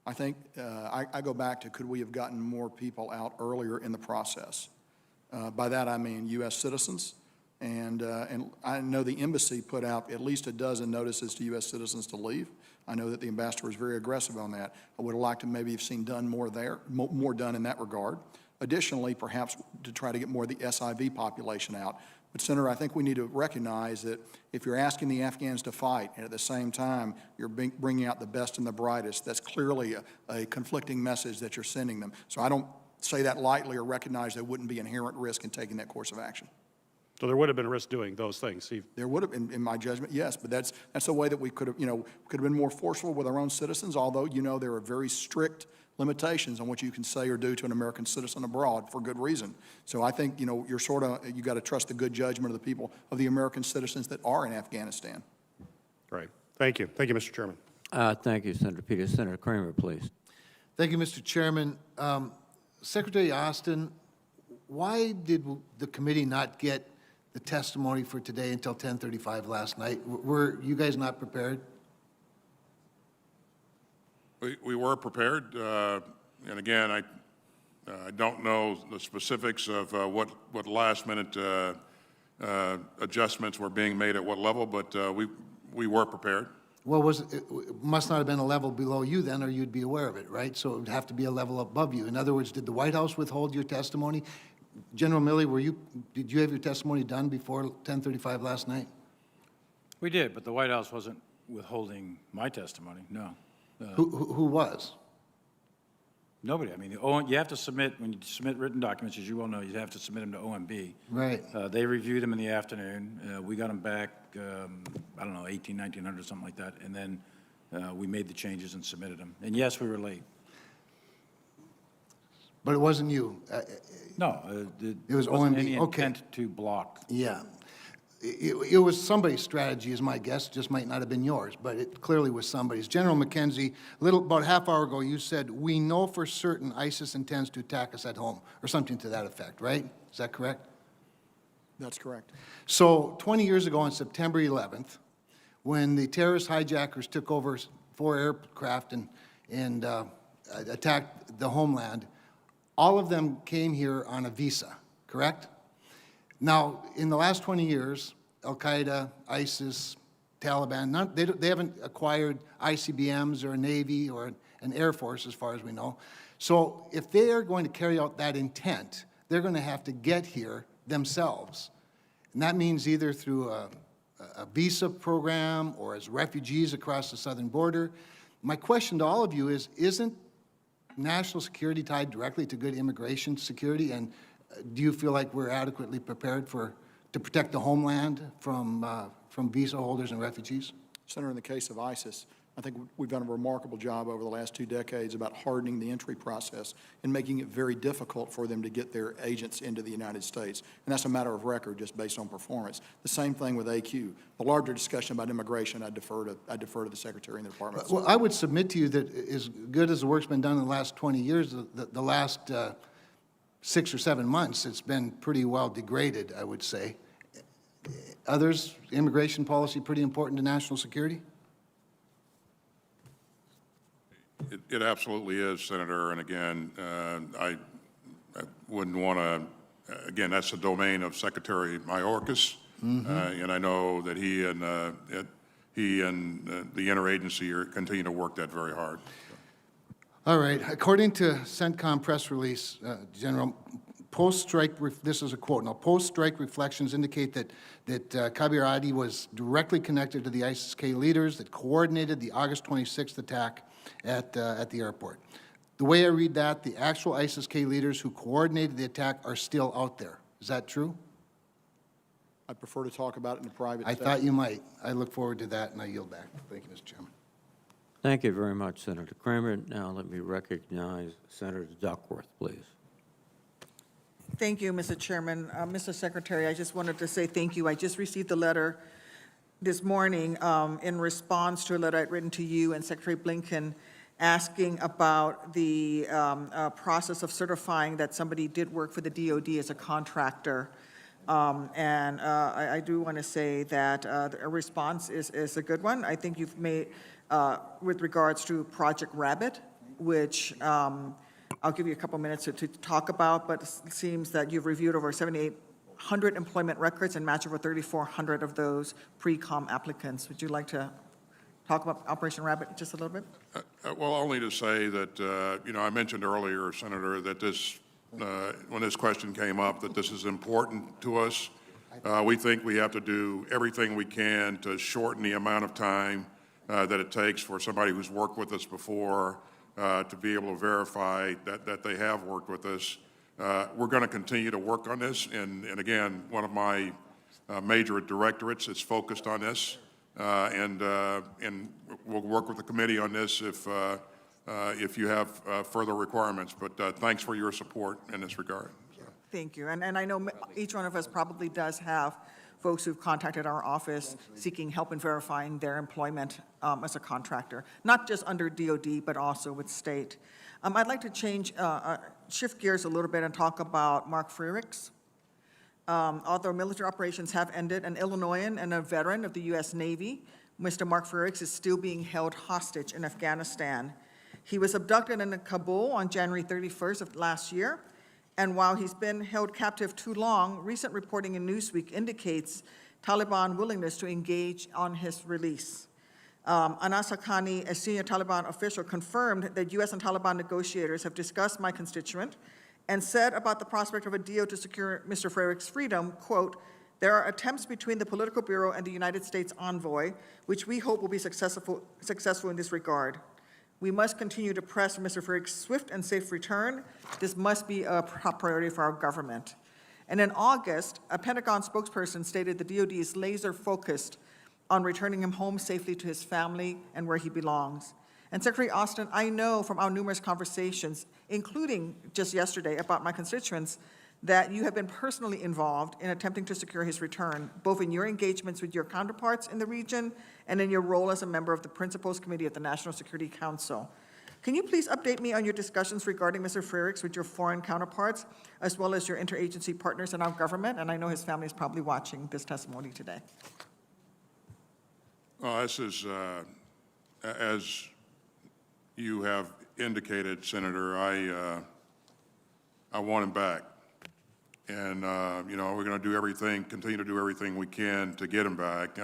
I think I go back to, could we have gotten more people out earlier in the process? By that I mean U.S. citizens, and I know the embassy put out at least a dozen notices to U.S. citizens to leave. I know that the ambassador was very aggressive on that. I would have liked to maybe have seen done more there, more done in that regard. Additionally, perhaps to try to get more of the SIV population out. But, Senator, I think we need to recognize that if you're asking the Afghans to fight, and at the same time you're bringing out the best and the brightest, that's clearly a conflicting message that you're sending them. So I don't say that lightly or recognize there wouldn't be inherent risk in taking that course of action. So there would have been risk doing those things. There would have, in my judgment, yes, but that's a way that we could have, could have been more forceful with our own citizens, although, there are very strict limitations on what you can say or do to an American citizen abroad for good reason. So I think, you got to trust the good judgment of the people, of the American citizens that are in Afghanistan. Right. Thank you. Thank you, Mr. Chairman. Thank you, Senator Peters. Senator Kramer, please. Thank you, Mr. Chairman. Secretary Austin, why did the committee not get the testimony for today until 10:35 last night? Were you guys not prepared? We were prepared, and again, I don't know the specifics of what last-minute adjustments were being made at what level, but we were prepared. Well, it must not have been a level below you then, or you'd be aware of it, right? So it would have to be a level above you. In other words, did the White House withhold your testimony? General Milley, did you have your testimony done before 10:35 last night? We did, but the White House wasn't withholding my testimony, no. Who was? Nobody. I mean, you have to submit, when you submit written documents, as you well know, you have to submit them to OMB. Right. They reviewed them in the afternoon. We got them back, I don't know, 1900, something like that. And then we made the changes and submitted them. And yes, we were late. But it wasn't you? No. It was wasn't OMB. any Okay. intent to block. Yeah. It was somebody's strategy, is my guess. Just might not have been yours, but it clearly was somebody's. General McKenzie, about a half hour ago, you said, we know for certain ISIS intends to attack us at home, or something to that effect, right? Is that correct? That's correct. So 20 years ago on September 11th, when the terrorist hijackers took over 4 aircraft and attacked the homeland, all of them came here on a visa, correct? Now, in the last 20 years, Al-Qaeda, ISIS, Taliban, they haven't acquired ICBMs or a Navy or an Air Force, as far as we know. So if they are going to carry out that intent, they're going to have to get here themselves. And that means either through a visa program or as refugees across the southern border. My question to all of you is, isn't national security tied directly to good immigration security? And do you feel like we're adequately prepared to protect the homeland from visa holders and refugees? Senator, in the case of ISIS, I think we've done a remarkable job over the last 2 decades about hardening the entry process and making it very difficult for them to get their agents into the United States. And that's a matter of record just based on performance. The same thing with AQ. The larger discussion about immigration, I defer to the Secretary and the Department. Well, I would submit to you that as good as the work's been done in the last 20 years, the last 6 or 7 months, it's been pretty well degraded, I would say. Others, immigration policy pretty important to national security? It absolutely is, Senator, and again, I wouldn't want to, again, that's the domain of Secretary Mayorkas, and I know that he and the interagency continue to work that very hard. All right. According to CENTCOM press release, General, post-strike, this is a quote, now, post-strike reflections indicate that Kabir Adi was directly connected to the ISIS-K leaders that coordinated the August 26th attack at the airport. The way I read that, the actual ISIS-K leaders who coordinated the attack are still out there. Is that true? I prefer to talk about it in a private I setting. thought you might. I look forward to that, and I yield back. Thank you, Mr. Chairman. Thank you very much, Senator Kramer. Now let me recognize Senator Duckworth, please. Thank you, Mr. Chairman. Mr. Secretary, I just wanted to say thank you. I just received a letter this morning in response to a letter I'd written to you and Secretary Blinken asking about the process of certifying that somebody did work for the DOD as a contractor. I do want to say that a response is a good one. I think you've made, with regards to Project Rabbit, which I'll give you a couple minutes to talk about, but it seems that you've reviewed over 7,800 employment records and matched over 3,400 of those pre-com applicants. Would you like to talk about Operation Rabbit just a little bit? Well, only to say that, I mentioned earlier, Senator, that this, when this question came up, that this is important to us. We think we have to do everything we can to shorten the amount of time that it takes for somebody who's worked with us before to be able to verify that they have worked with us. We're going to continue to work on this, and again, one of my major directorates is focused on this, and we'll work with the committee on this if you have further requirements. But thanks for your support in this regard. Thank you. And I know each one of us probably does have folks who've contacted our office seeking help in verifying their employment as a contractor, not just under DOD, but also with state. I'd like to shift gears a little bit and talk about Mark Frerichs. Although military operations have ended, an Illinoisan and a veteran of the U.S. Navy, Mr. Mark Frerichs is still being held hostage in Afghanistan. He was abducted in Kabul on January 31st of last year. And while he's been held captive too long, recent reporting in Newsweek indicates Taliban willingness to engage on his release. Anas Haqqani, a senior Taliban official, confirmed that U.S. and Taliban negotiators have discussed my constituent and said about the prospect of a deal to secure Mr. Frerich's freedom, quote, "There are attempts between the Political Bureau and the United States envoy, which we hope will be successful in this regard. We must continue to press for Mr. Frerich's swift and safe return. This must be a top priority for our government." And in August, a Pentagon spokesperson stated the DOD is laser-focused on returning him home safely to his family and where he belongs. And Secretary Austin, I know from our numerous conversations, including just yesterday about my constituents, that you have been personally involved in attempting to secure his return, both in your engagements with your counterparts in the region and in your role as a member of the Principals Committee of the National Security Council. Can you please update me on your discussions regarding Mr. Frerichs with your foreign counterparts, as well as your interagency partners in our government? And I know his family is probably watching this testimony today. Well, this is, as you have indicated, Senator, I want him back. And, we're going to do everything, continue to do everything we can to get him back.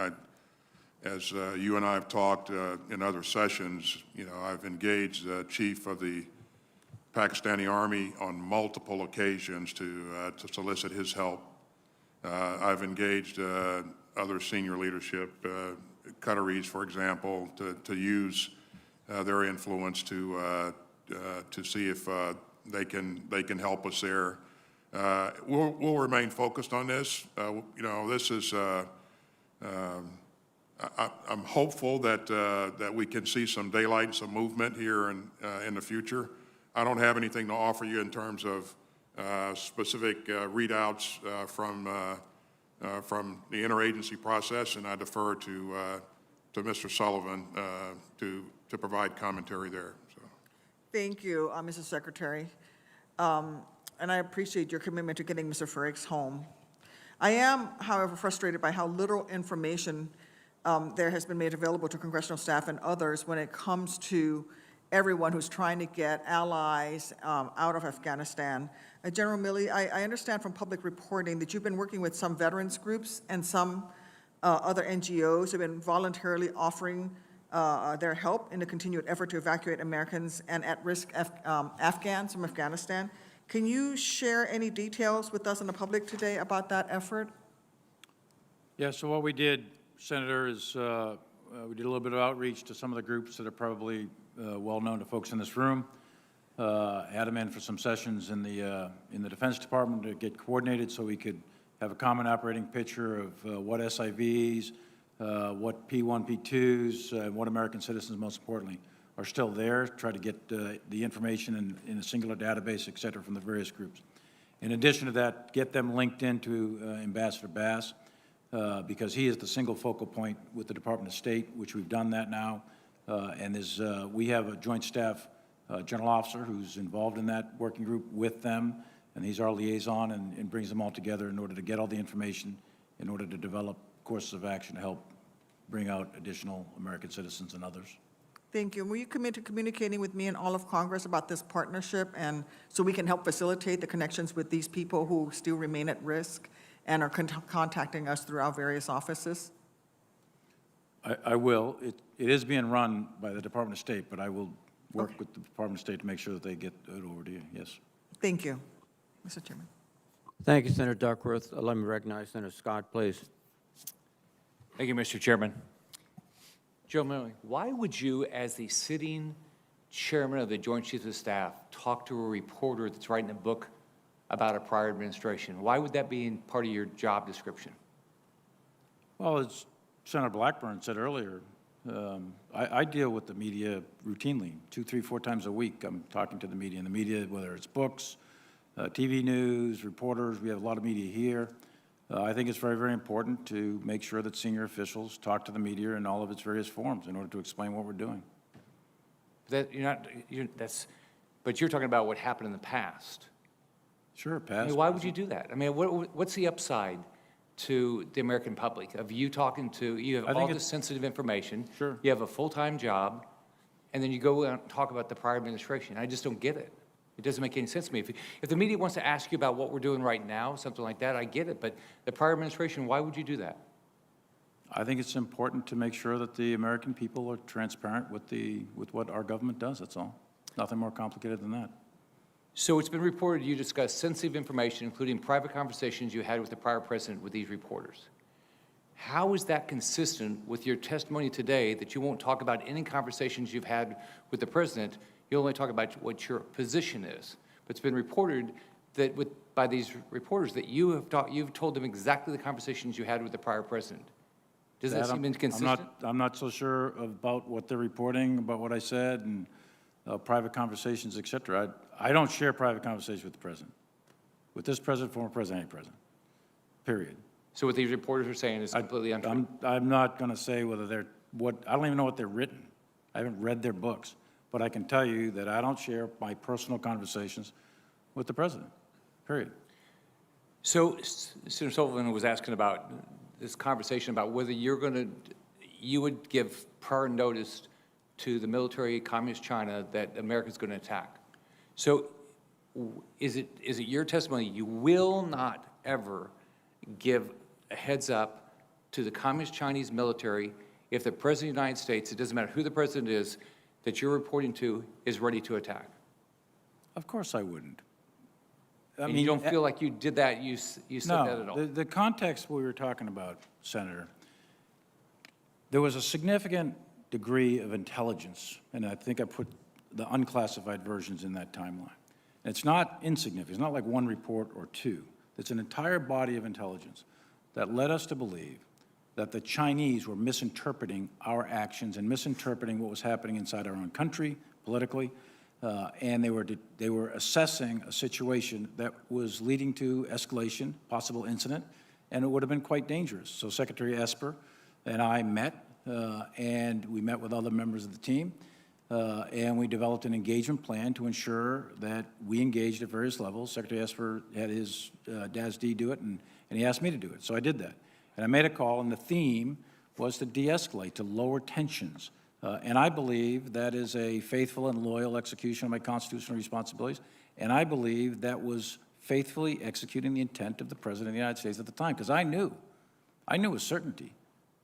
As you and I have talked in other sessions, I've engaged the chief of the Pakistani Army on multiple occasions to solicit his help. I've engaged other senior leadership, Qataris, for example, to use their influence to see if they can help us there. We'll remain focused on this. This is. I'm hopeful that we can see some daylight and some movement here in the future. I don't have anything to offer you in terms of specific readouts from the interagency process, and I defer to Mr. Sullivan to provide commentary there. So. Thank you, Mr. Secretary. And I appreciate your commitment to getting Mr. Frerichs home. I am, however, frustrated by how little information there has been made available to congressional staff and others when it comes to everyone who's trying to get allies out of Afghanistan. General Milley, I understand from public reporting that you've been working with some veterans groups and some other NGOs who have been voluntarily offering their help in the continued effort to evacuate Americans and at-risk Afghans from Afghanistan. Can you share any details with us and the public today about that effort? Yeah, so what we did, Senator, is we did a little bit of outreach to some of the groups that are probably well-known to folks in this room. Had them in for some sessions in the Defense Department to get coordinated so we could have a common operating picture of what SIVs, what P1, P2s, and what American citizens, most importantly, are still there, try to get the information in a singular database, et cetera, from the various groups. In addition to that, get them linked into Ambassador Bass, because he is the single focal point with the Department of State, which we've done that now. And we have a joint staff general officer who's involved in that working group with them, and he's our liaison and brings them all together in order to get all the information, in order to develop courses of action to help bring out additional American citizens and others. Thank you. Will you commit to communicating with me and all of Congress about this partnership, and so we can help facilitate the connections with these people who still remain at risk and are contacting us through our various offices? I will. It is being run by the Department of State, but I will work with the Department of State to make sure that they get it over to you, yes. Thank you, Mr. Chairman. Thank you, Senator Duckworth. Let me recognize Senator Scott, please. Thank you, Mr. Chairman. Joe Milley, why would you, as the sitting chairman of the Joint Chiefs of Staff, talk to a reporter that's writing a book about a prior administration? Why would that be part of your job description? Well, as Senator Blackburn said earlier, I deal with the media routinely, 2, 3, 4 times a week. I'm talking to the media, and the media, whether it's books, TV news, reporters, we have a lot of media here. I think it's very, very important to make sure that senior officials talk to the media in all of its various forms in order to explain what we're doing. But you're talking about what happened in the past. Sure, past. I mean, why would you do that? I mean, what's the upside to the American public of you talking to, you have all this sensitive information. Sure. You have a full-time job, and then you go out and talk about the prior administration. I just don't get it. It doesn't make any sense to me. If the media wants to ask you about what we're doing right now, something like that, I get it. But the prior administration, why would you do that? I think it's important to make sure that the American people are transparent with what our government does, that's all. Nothing more complicated than that. So it's been reported you discussed sensitive information, including private conversations you had with the prior president with these reporters. How is that consistent with your testimony today that you won't talk about any conversations you've had with the president? You'll only talk about what your position is. But it's been reported that by these reporters that you've told them exactly the conversations you had with the prior president. Does that seem inconsistent? I'm not so sure about what they're reporting, about what I said, and private conversations, et cetera. I don't share private conversations with the president. With this president, former president, any president, period. So what these reporters are saying is completely untrue? I'm not going to say whether I don't even know what they're written. I haven't read their books. But I can tell you that I don't share my personal conversations with the president, period. So Senator Sullivan was asking about this conversation about whether you would give prior notice to the military communist China that America's going to attack. So is it your testimony you will not ever give a heads up to the communist Chinese military if the President of the United States, it doesn't matter who the president is, that you're reporting to is ready to attack? Of course I wouldn't. I and mean, you don't feel like you did that, you said that at all? The context we were talking about, Senator, there was a significant degree of intelligence, and I think I put the unclassified versions in that timeline. And it's not insignificant. It's not like one report or two. It's an entire body of intelligence that led us to believe that the Chinese were misinterpreting our actions and misinterpreting what was happening inside our own country politically, and they were assessing a situation that was leading to escalation, possible incident, and it would have been quite dangerous. So Secretary Esper and I met, and we met with other members of the team, and we developed an engagement plan to ensure that we engaged at various levels. Secretary Esper had his DASD do it, and he asked me to do it, so I did that. And I made a call, and the theme was to de-escalate, to lower tensions. And I believe that is a faithful and loyal execution of my constitutional responsibilities, and I believe that was faithfully executing the intent of the President of the United States at the time, because I knew with certainty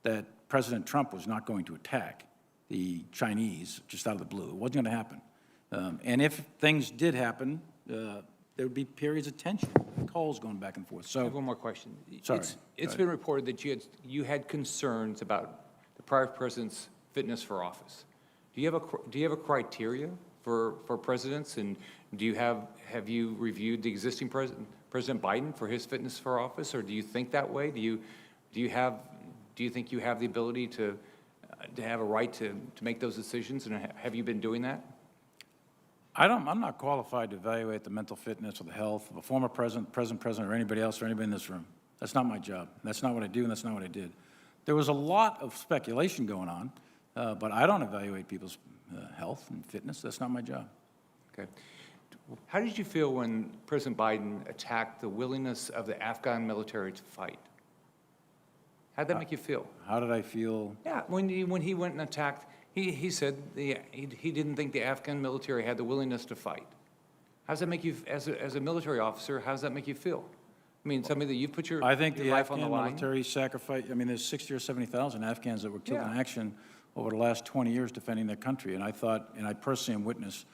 that President Trump was not going to attack. the Chinese just out of the blue. It wasn't going to happen. And if things did happen, there would be periods of tension, calls going back and forth. I So, have one more question. Sorry. It's been reported that you had concerns about the prior president's fitness for office. Do you have a criteria for presidents, and have you reviewed the existing President Biden for his fitness for office, or do you think that way? Do you think you have the ability to have a right to make those decisions, and have you been doing that? I'm not qualified to evaluate the mental fitness or the health of a former president, present president, or anybody else, or anybody in this room. That's not my job. That's not what I do, and that's not what I did. There was a lot of speculation going on, but I don't evaluate people's health and fitness. That's not my job. Okay. How did you feel when President Biden attacked the willingness of the Afghan military to fight? How did that make you feel? How did I feel? Yeah, when he went and attacked, he said he didn't think the Afghan military had the willingness to fight. How does that make you, as a military officer, how does that make you feel? I mean, somebody that you put your I think the life on the Afghan line? military sacrifice, I mean, there's 60 or 70,000 Afghans that were killed in Yeah. action over the last 20 years defending their country. And I thought, and I personally am witness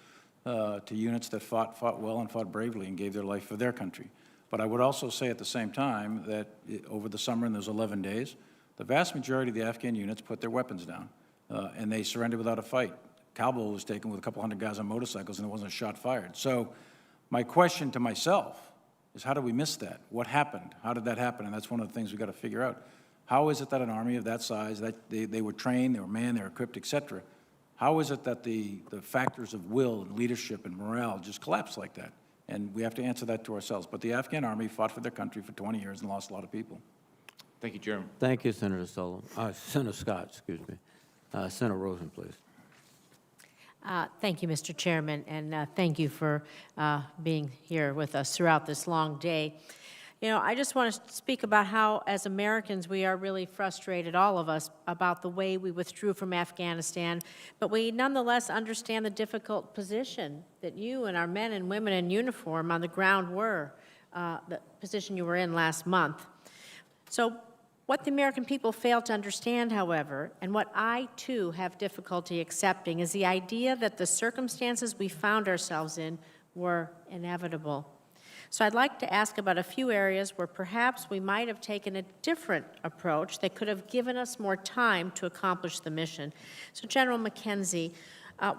to units that fought well and fought bravely and gave their life for their country. But I would also say at the same time that over the summer, in those 11 days, the vast majority of the Afghan units put their weapons down, and they surrendered without a fight. Kabul was taken with a couple hundred guys on motorcycles, and there wasn't a shot fired. So my question to myself is, how did we miss that? What happened? How did that happen? And that's one of the things we've got to figure out. How is it that an army of that size, that they were trained, they were manned, they were equipped, et cetera, how is it that the factors of will and leadership and morale just collapsed like that? And we have to answer that to ourselves. But the Afghan army fought for their country for 20 years and lost a lot of people. Thank you, Jeremy. Thank you, Senator Sullivan. Senator Scott, excuse me. Senator Rosen, please. Thank you, Mr. Chairman, and thank you for being here with us throughout this long day. You know, I just want to speak about how, as Americans, we are really frustrated, all of us, about the way we withdrew from Afghanistan, but we nonetheless understand the difficult position that you and our men and women in uniform on the ground were, the position you were in last month. So what the American people fail to understand, however, and what I, too, have difficulty accepting, is the idea that the circumstances we found ourselves in were inevitable. So I'd like to ask about a few areas where perhaps we might have taken a different approach that could have given us more time to accomplish the mission. So General McKenzie,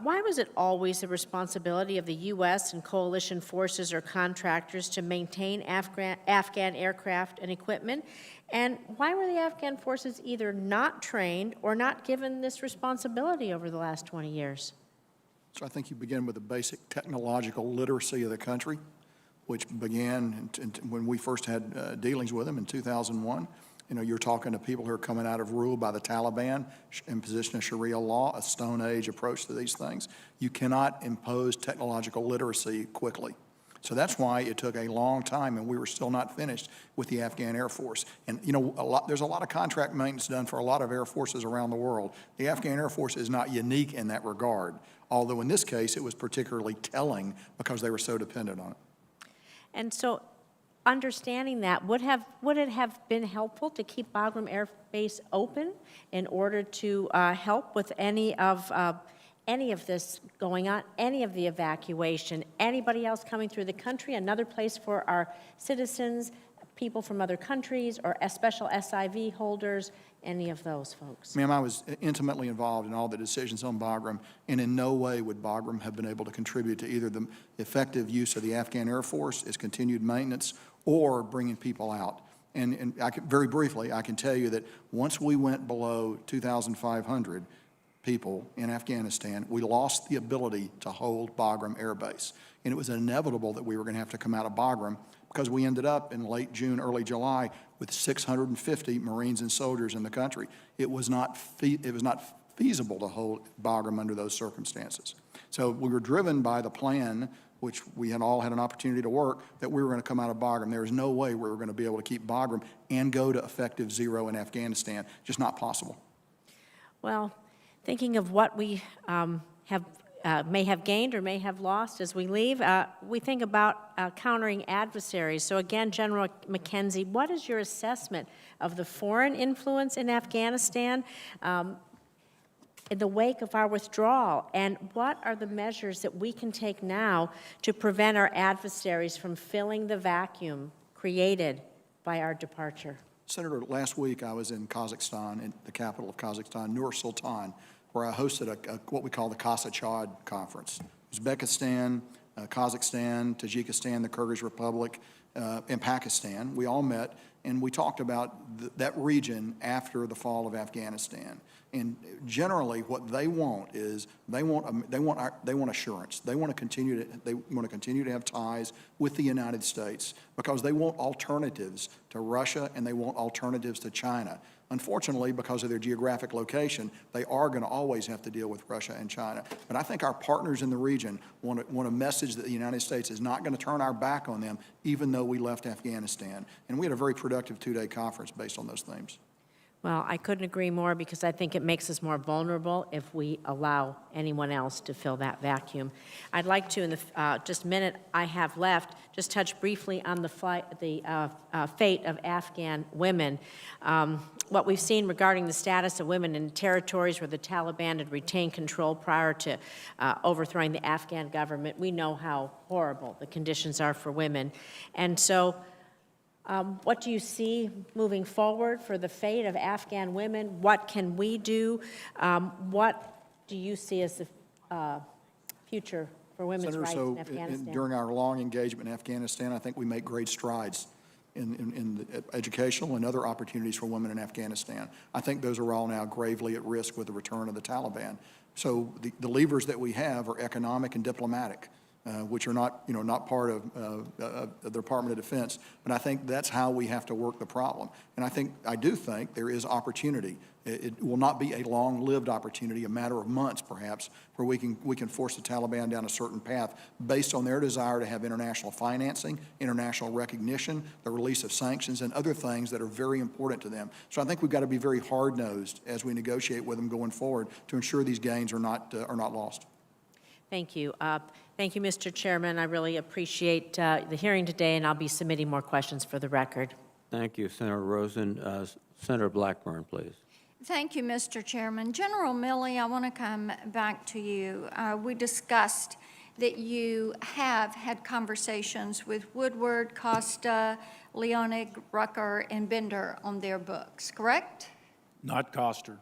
why was it always the responsibility of the U.S. and coalition forces or contractors to maintain Afghan aircraft and equipment? And why were the Afghan forces either not trained or not given this responsibility over the last 20 years? So I think you begin with the basic technological literacy of the country, which began when we first had dealings with them in 2001. You know, you're talking to people who are coming out of rule by the Taliban, imposition of Sharia law, a Stone Age approach to these things. You cannot impose technological literacy quickly. So that's why it took a long time, and we were still not finished with the Afghan Air Force. And, you know, there's a lot of contract maintenance done for a lot of air forces around the world. The Afghan Air Force is not unique in that regard, although in this case it was particularly telling because they were so dependent on it. And so, understanding that, would it have been helpful to keep Bagram Air Base open in order to help with any of this going on, any of the evacuation, anybody else coming through the country, another place for our citizens, people from other countries, or special SIV holders, any of those folks? Ma'am, I was intimately involved in all the decisions on Bagram, and in no way would Bagram have been able to contribute to either the effective use of the Afghan Air Force, its continued maintenance, or bringing people out. And very briefly, I can tell you that once we went below 2,500 people in Afghanistan, we lost the ability to hold Bagram Air Base. And it was inevitable that we were going to have to come out of Bagram because we ended up in late June, early July with 650 Marines and soldiers in the country. It was not feasible to hold Bagram under those circumstances. So we were driven by the plan, which we had all had an opportunity to work, that we were going to come out of Bagram. There is no way we were going to be able to keep Bagram and go to effective zero in Afghanistan. Just not possible. Well, thinking of what we may have gained or may have lost as we leave, we think about countering adversaries. So again, General McKenzie, what is your assessment of the foreign influence in Afghanistan? in the wake of our withdrawal? And what are the measures that we can take now to prevent our adversaries from filling the vacuum created by our departure? Senator, last week I was in Kazakhstan, in the capital of Kazakhstan, Nur-Sultan, where I hosted what we call the Casa-Chad Conference. Uzbekistan, Kazakhstan, Tajikistan, the Kyrgyz Republic, and Pakistan. We all met and we talked about that region after the fall of Afghanistan. And generally, what they want is they want assurance. They want to continue to have ties with the United States because they want alternatives to Russia and they want alternatives to China. Unfortunately, because of their geographic location, they are going to always have to deal with Russia and China. But I think our partners in the region want a message that the United States is not going to turn our back on them, even though we left Afghanistan. And we had a very productive two-day conference based on those themes. Well, I couldn't agree more because I think it makes us more vulnerable if we allow anyone else to fill that vacuum. I'd like to, in the just minute I have left, just touch briefly on the fate of Afghan women. What we've seen regarding the status of women in territories where the Taliban had retained control prior to overthrowing the Afghan government, we know how horrible the conditions are for women. And so, what do you see moving forward for the fate of Afghan women? What can we do? What do you see as the future for women's rights in Afghanistan? During our long engagement in Afghanistan, I think we make great strides in educational and other opportunities for women in Afghanistan. I think those are all now gravely at risk with the return of the Taliban. So the levers that we have are economic and diplomatic. Which are not part of the Department of Defense. But I think that's how we have to work the problem. And I do think there is opportunity. It will not be a long-lived opportunity, a matter of months perhaps, where we can force the Taliban down a certain path based on their desire to have international financing, international recognition, the release of sanctions, and other things that are very important to them. So I think we've got to be very hard-nosed as we negotiate with them going forward to ensure these gains are not lost. Thank you. Thank you, Mr. Chairman. I really appreciate the hearing today, and I'll be submitting more questions for the record. Thank you, Senator Rosen. Senator Blackburn, please. Thank you, Mr. Chairman. General Milley, I want to come back to you. We discussed that you have had conversations with Woodward, Costa, Leonig, Rucker, and Bender on their books, correct? Not Koster.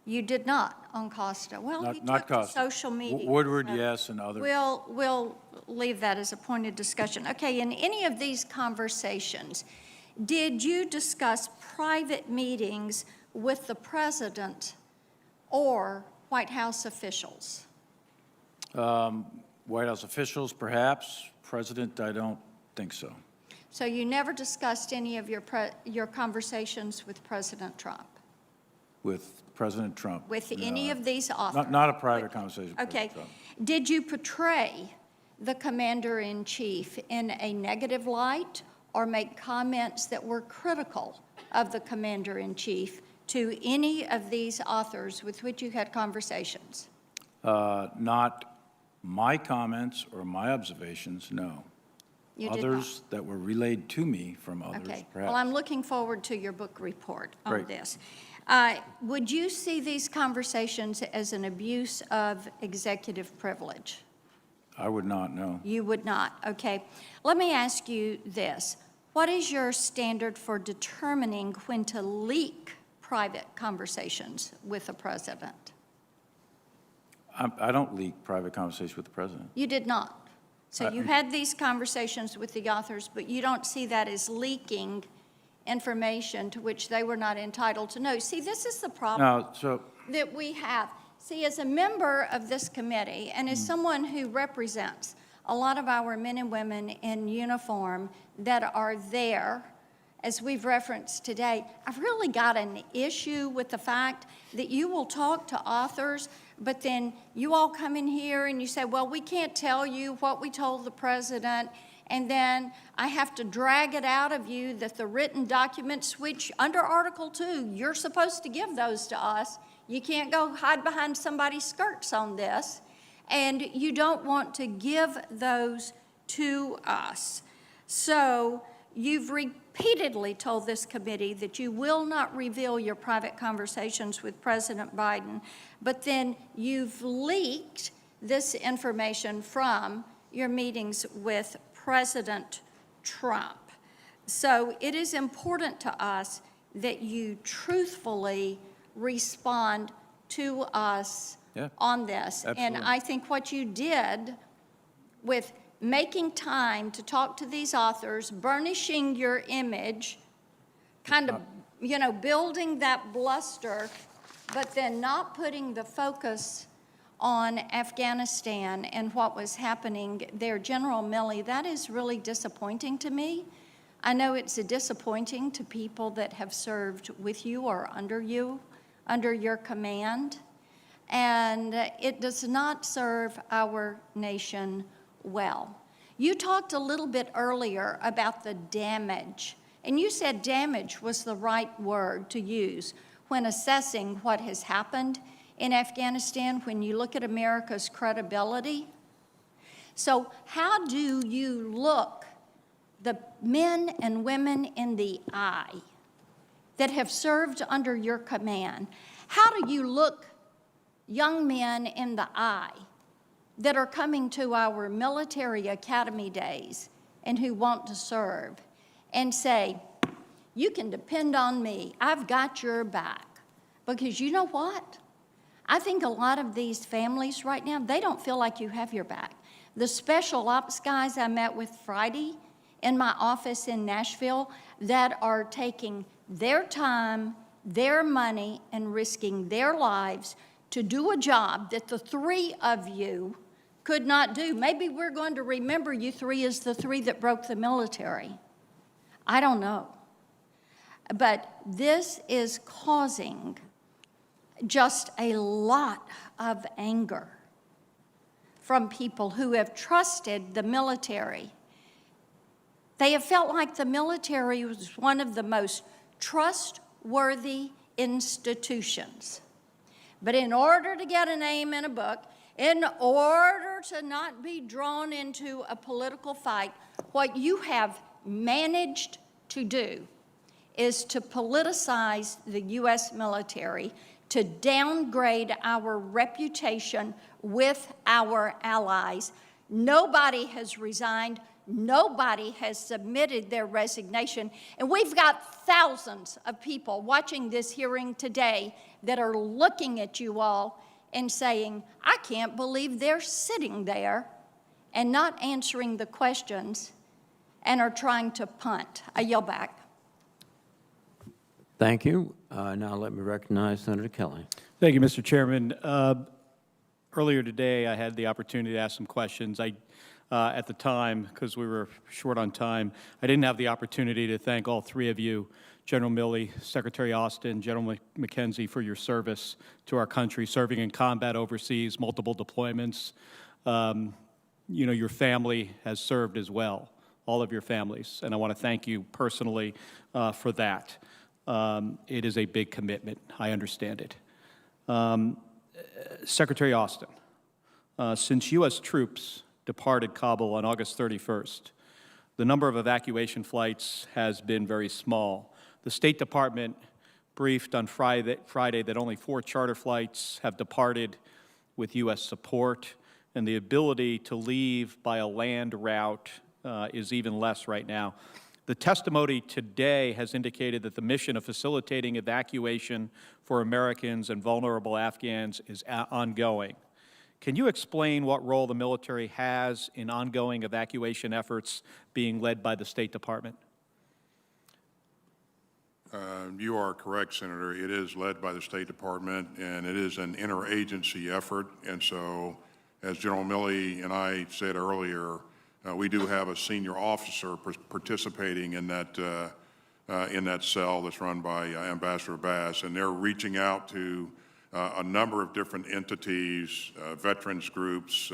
You did not on Costa. Well, he took to social media. Woodward, yes, and others. We'll leave that as a point of discussion. Okay, in any of these conversations, did you discuss private meetings with the president or White House officials? White House officials, perhaps. President, I don't think so. So you never discussed any of your conversations with President Trump? With President Trump. With any of these authors? Not a private conversation with Okay. President Trump. Did you portray the commander-in-chief in a negative light or make comments that were critical of the commander-in-chief to any of these authors with which you had conversations? Not my comments or my observations, no. You did Others that were relayed to me from others, Okay. perhaps. Well, I'm looking forward to your book report on Great. this. Would you see these conversations as an abuse of executive privilege? I would not, no. You would not, okay. Let me ask you this. What is your standard for determining when to leak private conversations with the president? I don't leak private conversations with the president. You did not. So you had these conversations with the authors, but you don't see that as leaking information to which they were not entitled to know. See, this is the problem that we have. See, as a member of this committee and as someone who represents a lot of our men and women in uniform that are there, as we've referenced today, I've really got an issue with the fact that you will talk to authors, but then you all come in here and you say, well, we can't tell you what we told the president, and then I have to drag it out of you that the written documents, which under Article 2, you're supposed to give those to us. You can't go hide behind somebody's skirts on this, and you don't want to give those to us. So you've repeatedly told this committee that you will not reveal your private conversations with President Biden, but then you've leaked this information from your meetings with President Trump. So it is important to us that you truthfully respond to us on this. absolutely. And I think what you did with making time to talk to these authors, burnishing your image, kind of, you know, building that bluster, but then not putting the focus on Afghanistan and what was happening there. General Milley, that is really disappointing to me. I know it's disappointing to people that have served with you or under you, under your command, and it does not serve our nation well. You talked a little bit earlier about the damage, and you said damage was the right word to use when assessing what has happened in Afghanistan when you look at America's credibility. So how do you look the men and women in the eye that have served under your command? How do you look young men in the eye that are coming to our military academy days and who want to serve and say, you can depend on me, I've got your back? Because you know what? I think a lot of these families right now, they don't feel like you have your back. The special ops guys I met with Friday in my office in Nashville that are taking their time, their money, and risking their lives to do a job that the three of you could not do. Maybe we're going to remember you three as the three that broke the military. I don't know. But this is causing just a lot of anger from people who have trusted the military. They have felt like the military was one of the most trustworthy institutions. But in order to get a name in a book, in order to not be drawn into a political fight, what you have managed to do is to politicize the U.S. military, to downgrade our reputation with our allies. Nobody has resigned. Nobody has submitted their resignation. And we've got thousands of people watching this hearing today that are looking at you all and saying, I can't believe they're sitting there and not answering the questions and are trying to punt. I yield back. Thank you. Now let me recognize Senator Kelly. Thank you, Mr. Chairman. Earlier today, I had the opportunity to ask some questions. At the time, because we were short on time, I didn't have the opportunity to thank all three of you, General Milley, Secretary Austin, General McKenzie, for your service to our country, serving in combat overseas, multiple deployments. You know, your family has served as well, all of your families, and I want to thank you personally for that. It is a big commitment. I understand it. Secretary Austin, since U.S. troops departed Kabul on August 31st, the number of evacuation flights has been very small. The State Department briefed on Friday that only 4 charter flights have departed with U.S. support, and the ability to leave by a land route is even less right now. The testimony today has indicated that the mission of facilitating evacuation for Americans and vulnerable Afghans is ongoing. Can you explain what role the military has in ongoing evacuation efforts being led by the State Department? You are correct, Senator. It is led by the State Department, and it is an interagency effort. And so, as General Milley and I said earlier, we do have a senior officer participating in that cell that's run by Ambassador Bass, and they're reaching out to a number of different entities, veterans groups,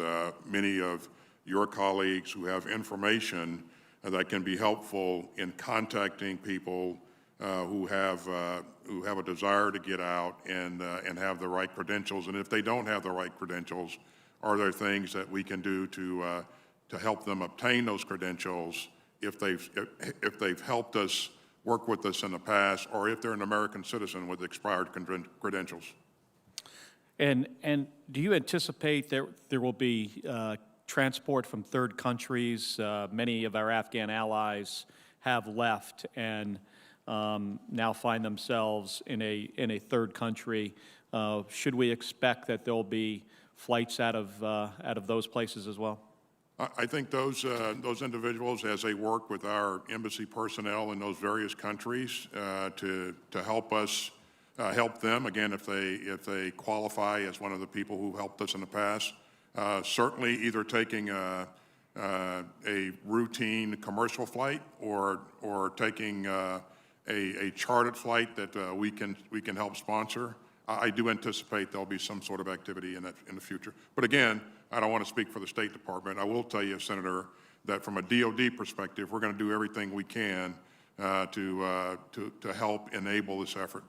many of your colleagues who have information that can be helpful in contacting people who have a desire to get out and have the right credentials. And if they don't have the right credentials, are there things that we can do to help them obtain those credentials if they've helped us, work with us in the past, or if they're an American citizen with expired credentials. And do you anticipate there will be transport from third countries? Many of our Afghan allies have left and now find themselves in a third country. Should we expect that there'll be flights out of those places as well? I think those individuals, as they work with our embassy personnel in those various countries to help us, help them, again, if they qualify as one of the people who helped us in the past, certainly either taking a routine commercial flight or taking a chartered flight that we can help sponsor. I do anticipate there'll be some sort of activity in the future. But again, I don't want to speak for the State Department. I will tell you, Senator, that from a DOD perspective, we're going to do everything we can to help enable this effort.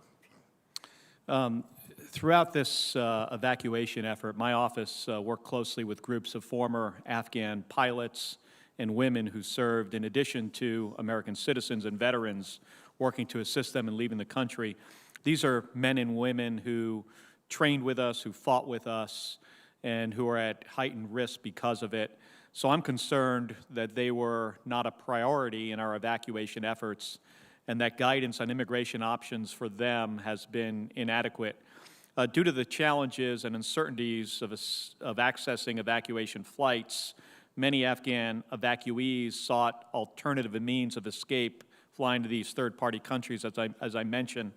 Throughout this evacuation effort, my office worked closely with groups of former Afghan pilots and women who served, in addition to American citizens and veterans working to assist them in leaving the country. These are men and women who trained with us, who fought with us, and who are at heightened risk because of it. So I'm concerned that they were not a priority in our evacuation efforts and that guidance on immigration options for them has been inadequate. Due to the challenges and uncertainties of accessing evacuation flights, many Afghan evacuees sought alternative means of escape flying to these third-party countries, as I mentioned.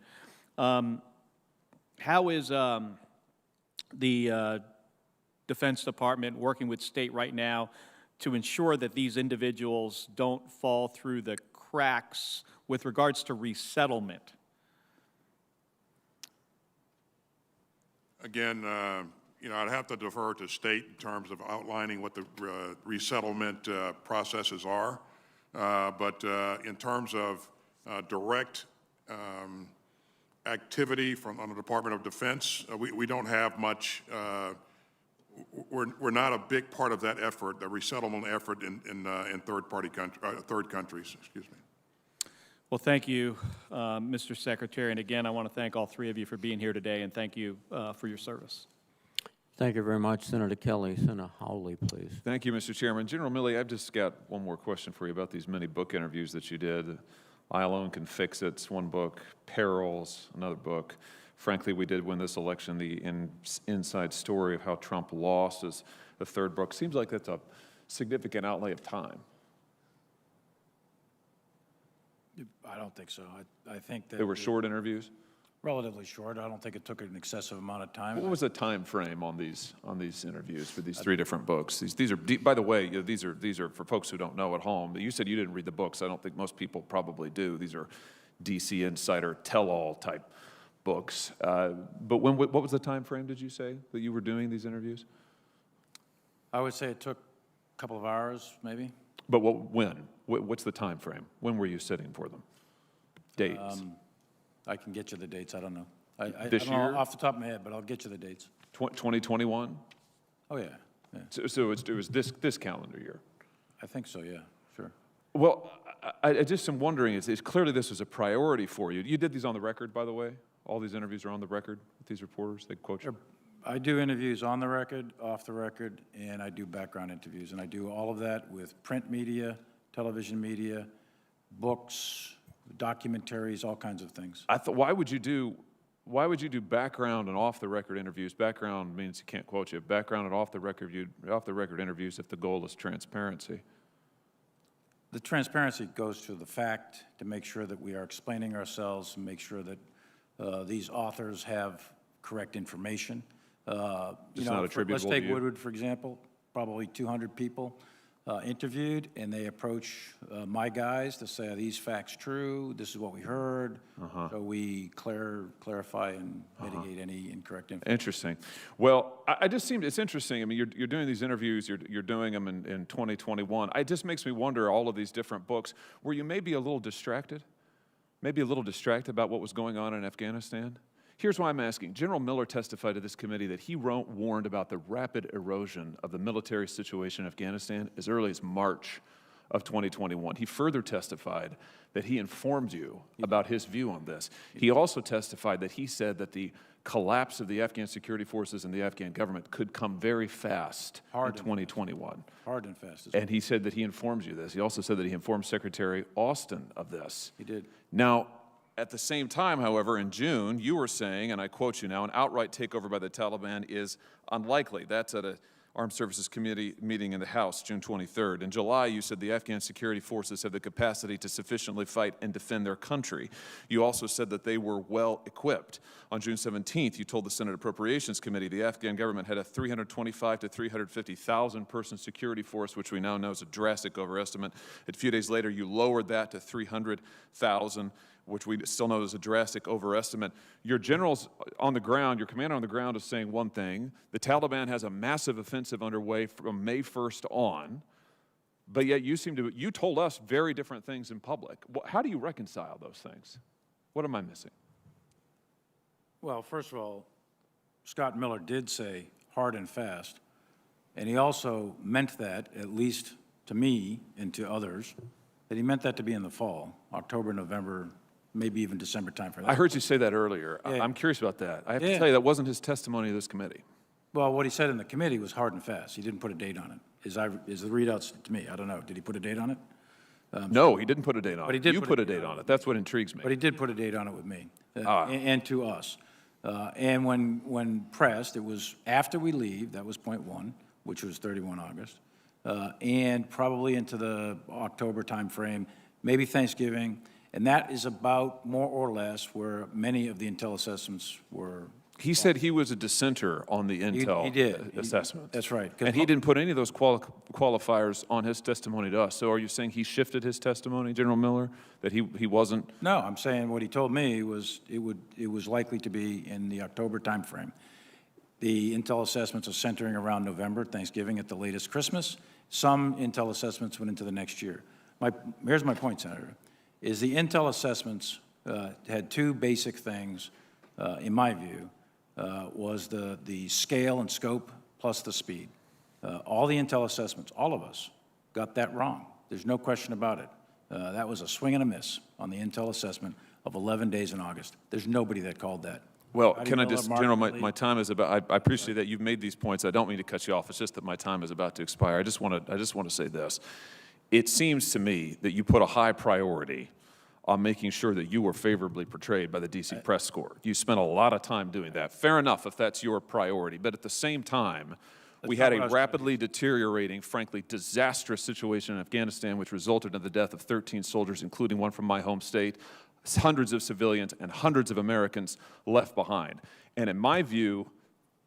How is the Defense Department working with state right now to ensure that these individuals don't fall through the cracks with regards to resettlement? Again, I'd have to defer to state in terms of outlining what the resettlement processes are. But in terms of direct activity on the Department of Defense, we don't have much. We're not a big part of that effort, the resettlement effort in third countries. Excuse me. Well, thank you, Mr. Secretary. And again, I want to thank all three of you for being here today, and thank you for your service. Thank you very much, Senator Kelly. Senator Hawley, please. Thank you, Mr. Chairman. General Milley, I've just got one more question for you about these many book interviews that you did. I Alone Can Fix It's one book, Perils, another book. Frankly, we did win this election, the inside story of how Trump lost is a third book. Seems like that's a significant outlay of time. I don't think so. I think that They were short interviews? Relatively short. I don't think it took an excessive amount of time. What was the time frame on these interviews for these three different books? These are, by the way, these are for folks who don't know at home. You said you didn't read the books. I don't think most people probably do. These are DC Insider tell-all type books. But what was the time frame, did you say, that you were doing these interviews? I would say it took a couple of hours, maybe. But when? What's the time frame? When were you sitting for them? Dates? I can get you the dates. I don't know. This I don't know year? off the top of my head, but I'll get you the dates. 2021? Oh, yeah. So it was this calendar year? I think so, yeah, sure. Well, I just am wondering, it's clearly this was a priority for you. You did these on the record, by the way? All these interviews are on the record with these reporters? They quote you? I do interviews on the record, off the record, and I do background interviews. And I do all of that with print media, television media, books, documentaries, all kinds of things. I thought, why would you do background and off the record interviews? Background means you can't quote you. Background and off the record interviews if the goal is transparency. The transparency goes to the fact to make sure that we are explaining ourselves and make sure that these authors have correct information. It's not attributable let's take to you. Woodward, for example, probably 200 people interviewed, and they approach my guys to say, are these facts true? This is what we heard. So we clarify and mitigate any incorrect information. Interesting. Well, it's interesting. I mean, you're doing these interviews, you're doing them in 2021. It just makes me wonder, all of these different books, were you maybe a little distracted? Maybe a little distracted about what was going on in Afghanistan? Here's why I'm asking. General Miller testified to this committee that he warned about the rapid erosion of the military situation in Afghanistan as early as March of 2021. He further testified that he informed you about his view on this. He also testified that he said that the collapse of the Afghan security forces and the Afghan government could come very fast in 2021. Hard and fast. And he said that he informs you this. He also said that he informed Secretary Austin of this. He did. Now, at the same time, however, in June, you were saying, and I quote you now, an outright takeover by the Taliban is unlikely. That's at a Armed Services Committee meeting in the House, June 23rd. In July, you said the Afghan security forces have the capacity to sufficiently fight and defend their country. You also said that they were well equipped. On June 17th, you told the Senate Appropriations Committee the Afghan government had a 325 to 350,000 person security force, which we now know is a drastic overestimate. A few days later, you lowered that to 300,000, which we still know is a drastic overestimate. Your generals on the ground, your commander on the ground is saying one thing. The Taliban has a massive offensive underway from May 1st on, but yet you told us very different things in public. How do you reconcile those things? What am I missing? Well, first of all, Scott Miller did say hard and fast, and he also meant that, at least to me and to others, that he meant that to be in the fall, October, November, maybe even December timeframe. I heard you say that earlier. Yeah. I'm curious about that. I have to tell you, that wasn't his testimony to this committee. Well, what he said in the committee was hard and fast. He didn't put a date on it. Is the readouts to me? I don't know. Did he put a date on it? No, he didn't put a date on But he it. did You put a date on it. That's what intrigues me. But he did put a date on it with me and to us. And when pressed, it was after we leave, that was point one, which was 31 August, and probably into the October timeframe, maybe Thanksgiving. And that is about more or less where many of the intel assessments were. He said he was a dissenter on the intel he did. assessment. That's right. And he didn't put any of those qualifiers on his testimony to us. So are you saying he shifted his testimony, General Miller, that he wasn't? No, I'm saying what he told me was it was likely to be in the October timeframe. The intel assessments are centering around November, Thanksgiving at the latest, Christmas. Some intel assessments went into the next year. Here's my point, Senator, is the intel assessments had two basic things, in my view, was the scale and scope plus the speed. All the intel assessments, all of us, got that wrong. There's no question about it. That was a swing and a miss on the intel assessment of 11 days in August. There's nobody that called that. Well, How do can you I know that, just, Mark? General, my time is about, I appreciate that you've made these points. I don't mean to cut you off. It's just that my time is about to expire. I just want to say this. It seems to me that you put a high priority on making sure that you were favorably portrayed by the D.C. press corps. You spent a lot of time doing that. Fair enough if that's your priority. But at the same time, we had a rapidly deteriorating, frankly, disastrous situation in Afghanistan, which resulted in the death of 13 soldiers, including one from my home state, hundreds of civilians, and hundreds of Americans left behind. And in my view,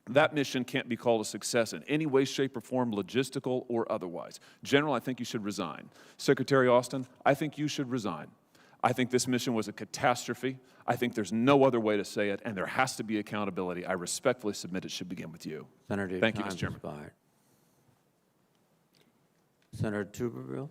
that mission can't be called a success in any way, shape, or form, logistical or otherwise. General, I think you should resign. Secretary Austin, I think you should resign. I think this mission was a catastrophe. I think there's no other way to say it, and there has to be accountability. I respectfully submit it should begin with you. Senator, thank you, Mr. Chairman. Senator Tuberville.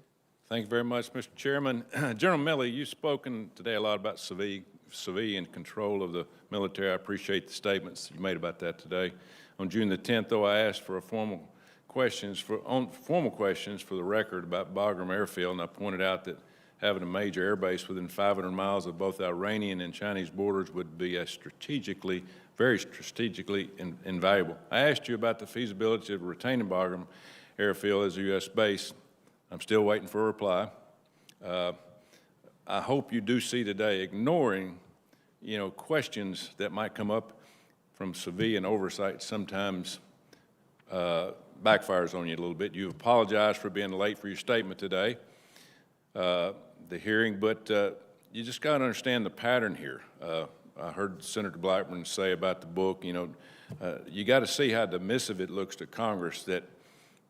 Thank you very much, Mr. Chairman. General Milley, you've spoken today a lot about civilian control of the military. I appreciate the statements you made about that today. On June the 10th, though, I asked for formal questions for the record about Bagram Airfield, and I pointed out that having a major air base within 500 miles of both Iranian and Chinese borders would be very strategically invaluable. I asked you about the feasibility of retaining Bagram Airfield as a U.S. base. I'm still waiting for a reply. I hope you do see today, ignoring, questions that might come up from civilian oversight sometimes backfires on you a little bit. You've apologized for being late for your statement today, the hearing, but you just got to understand the pattern here. I heard Senator Blackburn say about the book, you got to see how dismissive it looks to Congress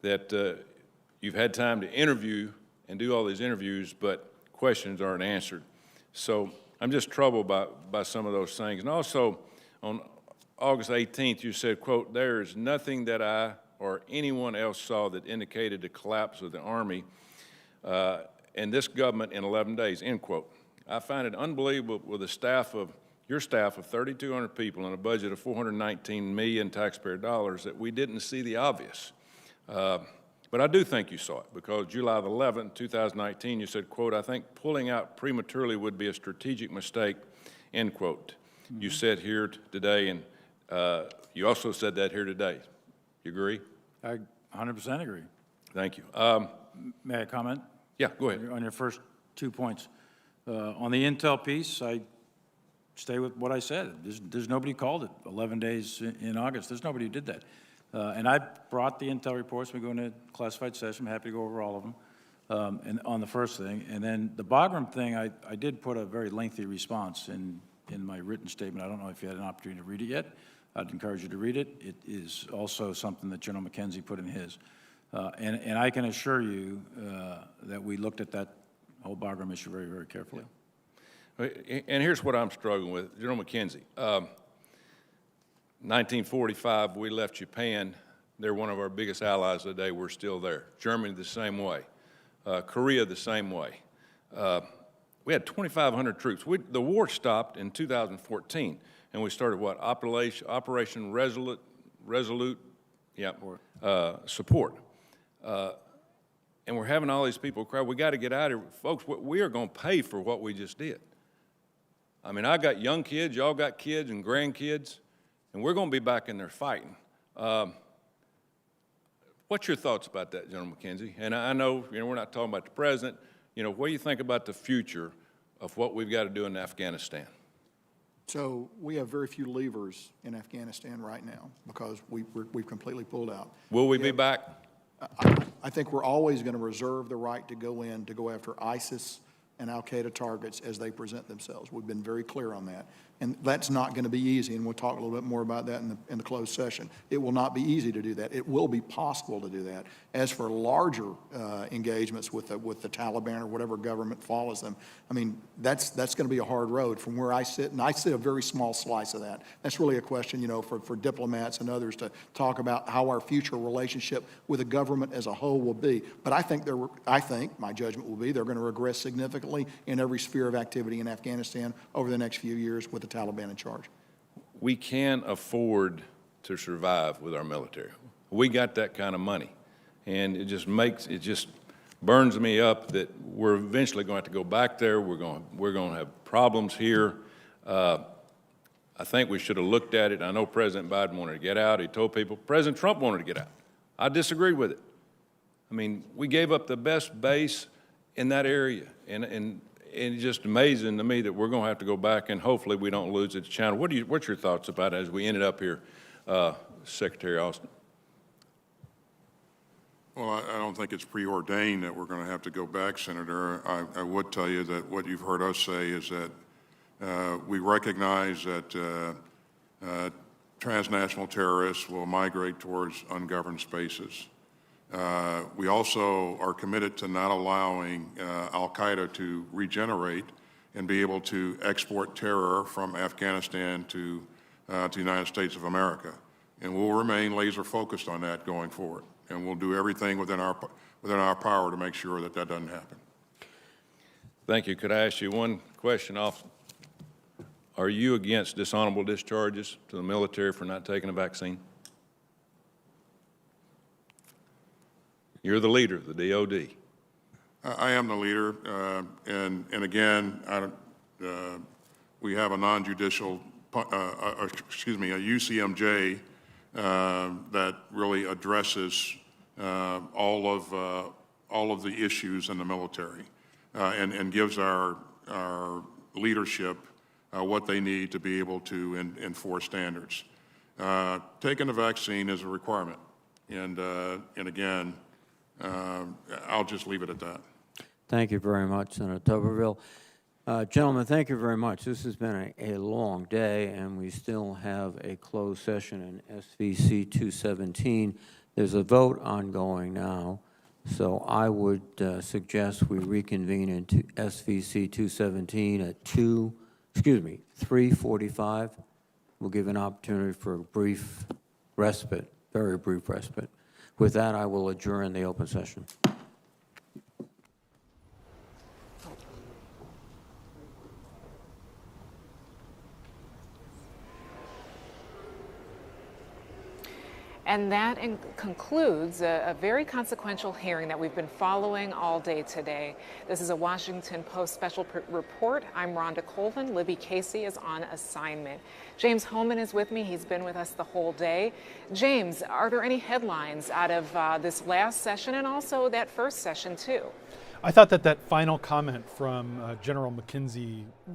that you've had time to interview and do all these interviews, but questions aren't answered. So I'm just troubled by some of those things. And also, on August 18th, you said, quote, "There is nothing that I or anyone else saw that indicated the collapse of the Army and this government in 11 days," end quote. I find it unbelievable with your staff of 3,200 people and a budget of 419 million taxpayer dollars that we didn't see the obvious. But I do think you saw it, because July the 11th, 2019, you said, quote, "I think pulling out prematurely would be a strategic mistake," end quote. You said here today, and you also said that here today. You agree? I 100% agree. Thank you. May I comment? Yeah, go ahead. On your first 2 points. On the intel piece, I stay with what I said. There's nobody called it 11 days in August. There's nobody who did that. And I brought the intel reports. We go into classified session. I'm happy to go over all of them. And on the first thing. And then the Bagram thing, I did put a very lengthy response in my written statement. I don't know if you had an opportunity to read it yet. I'd encourage you to read it. It is also something that General McKenzie put in his. And I can assure you that we looked at that whole Bagram issue very, very carefully. And here's what I'm struggling with. General McKenzie, 1945, we left Japan. They're one of our biggest allies today. We're still there. Germany the same way. Korea the same way. We had 2,500 troops. The war stopped in 2014, and we started what? Operation Resolute support. And we're having all these people cry, we got to get out of here. Folks, we are going to pay for what we just did. I mean, I got young kids, y'all got kids and grandkids, and we're going to be back in there fighting. What's your thoughts about that, General McKenzie? And I know, we're not talking about the president. What do you think about the future of what we've got to do in Afghanistan? So we have very few levers in Afghanistan right now because we've completely pulled out. Will we be back? I think we're always going to reserve the right to go after ISIS and al-Qaeda targets as they present themselves. We've been very clear on that. And that's not going to be easy, and we'll talk a little bit more about that in the closed session. It will not be easy to do that. It will be possible to do that. As for larger engagements with the Taliban or whatever government follows them, I mean, that's going to be a hard road from where I sit, and I sit a very small slice of that. That's really a question, for diplomats and others to talk about how our future relationship with the government as a whole will be. But I think my judgment will be they're going to regress significantly in every sphere of activity in Afghanistan over the next few years with the Taliban in charge. We can afford to survive with our military. We got that kind of money. And it just burns me up that we're eventually going to have to go back there. We're going to have problems here. I think we should have looked at it. I know President Biden wanted to get out. He told people. President Trump wanted to get out. I disagree with it. I mean, we gave up the best base in that area. And it's just amazing to me that we're going to have to go back, and hopefully we don't lose its channel. What's your thoughts about it as we ended up here, Secretary Austin? Well, I don't think it's preordained that we're going to have to go back, Senator. I would tell you that what you've heard us say is that we recognize that transnational terrorists will migrate towards ungoverned spaces. We also are committed to not allowing al-Qaeda to regenerate and be able to export terror from Afghanistan to the United States of America. And we'll remain laser focused on that going forward. And we'll do everything within our power to make sure that doesn't happen. Thank you. Could I ask you one question, Austin? Are you against dishonorable discharges to the military for not taking a vaccine? You're the leader of the DOD. I am the leader, and again, we have a non-judicial, a UCMJ that really addresses all of the issues in the military and gives our leadership what they need to be able to enforce standards. Taking the vaccine is a requirement, and again, I'll just leave it at that. Thank you very much, Senator Tuberville. Gentlemen, thank you very much. This has been a long day, and we still have a closed session in SVC 217. There's a vote ongoing now, so I would suggest we reconvene into SVC 217 at 3:45. We'll give an opportunity for a brief respite, very brief respite. With that, I will adjourn the open session. And that concludes a very consequential hearing that we've been following all day today. This is a Washington Post special report. I'm Rhonda Colvin. Libby Casey is on assignment. James Homan is with me. He's been with us the whole day. James, are there any headlines out of this last session and also that first session too? I thought that final comment from General McKenzie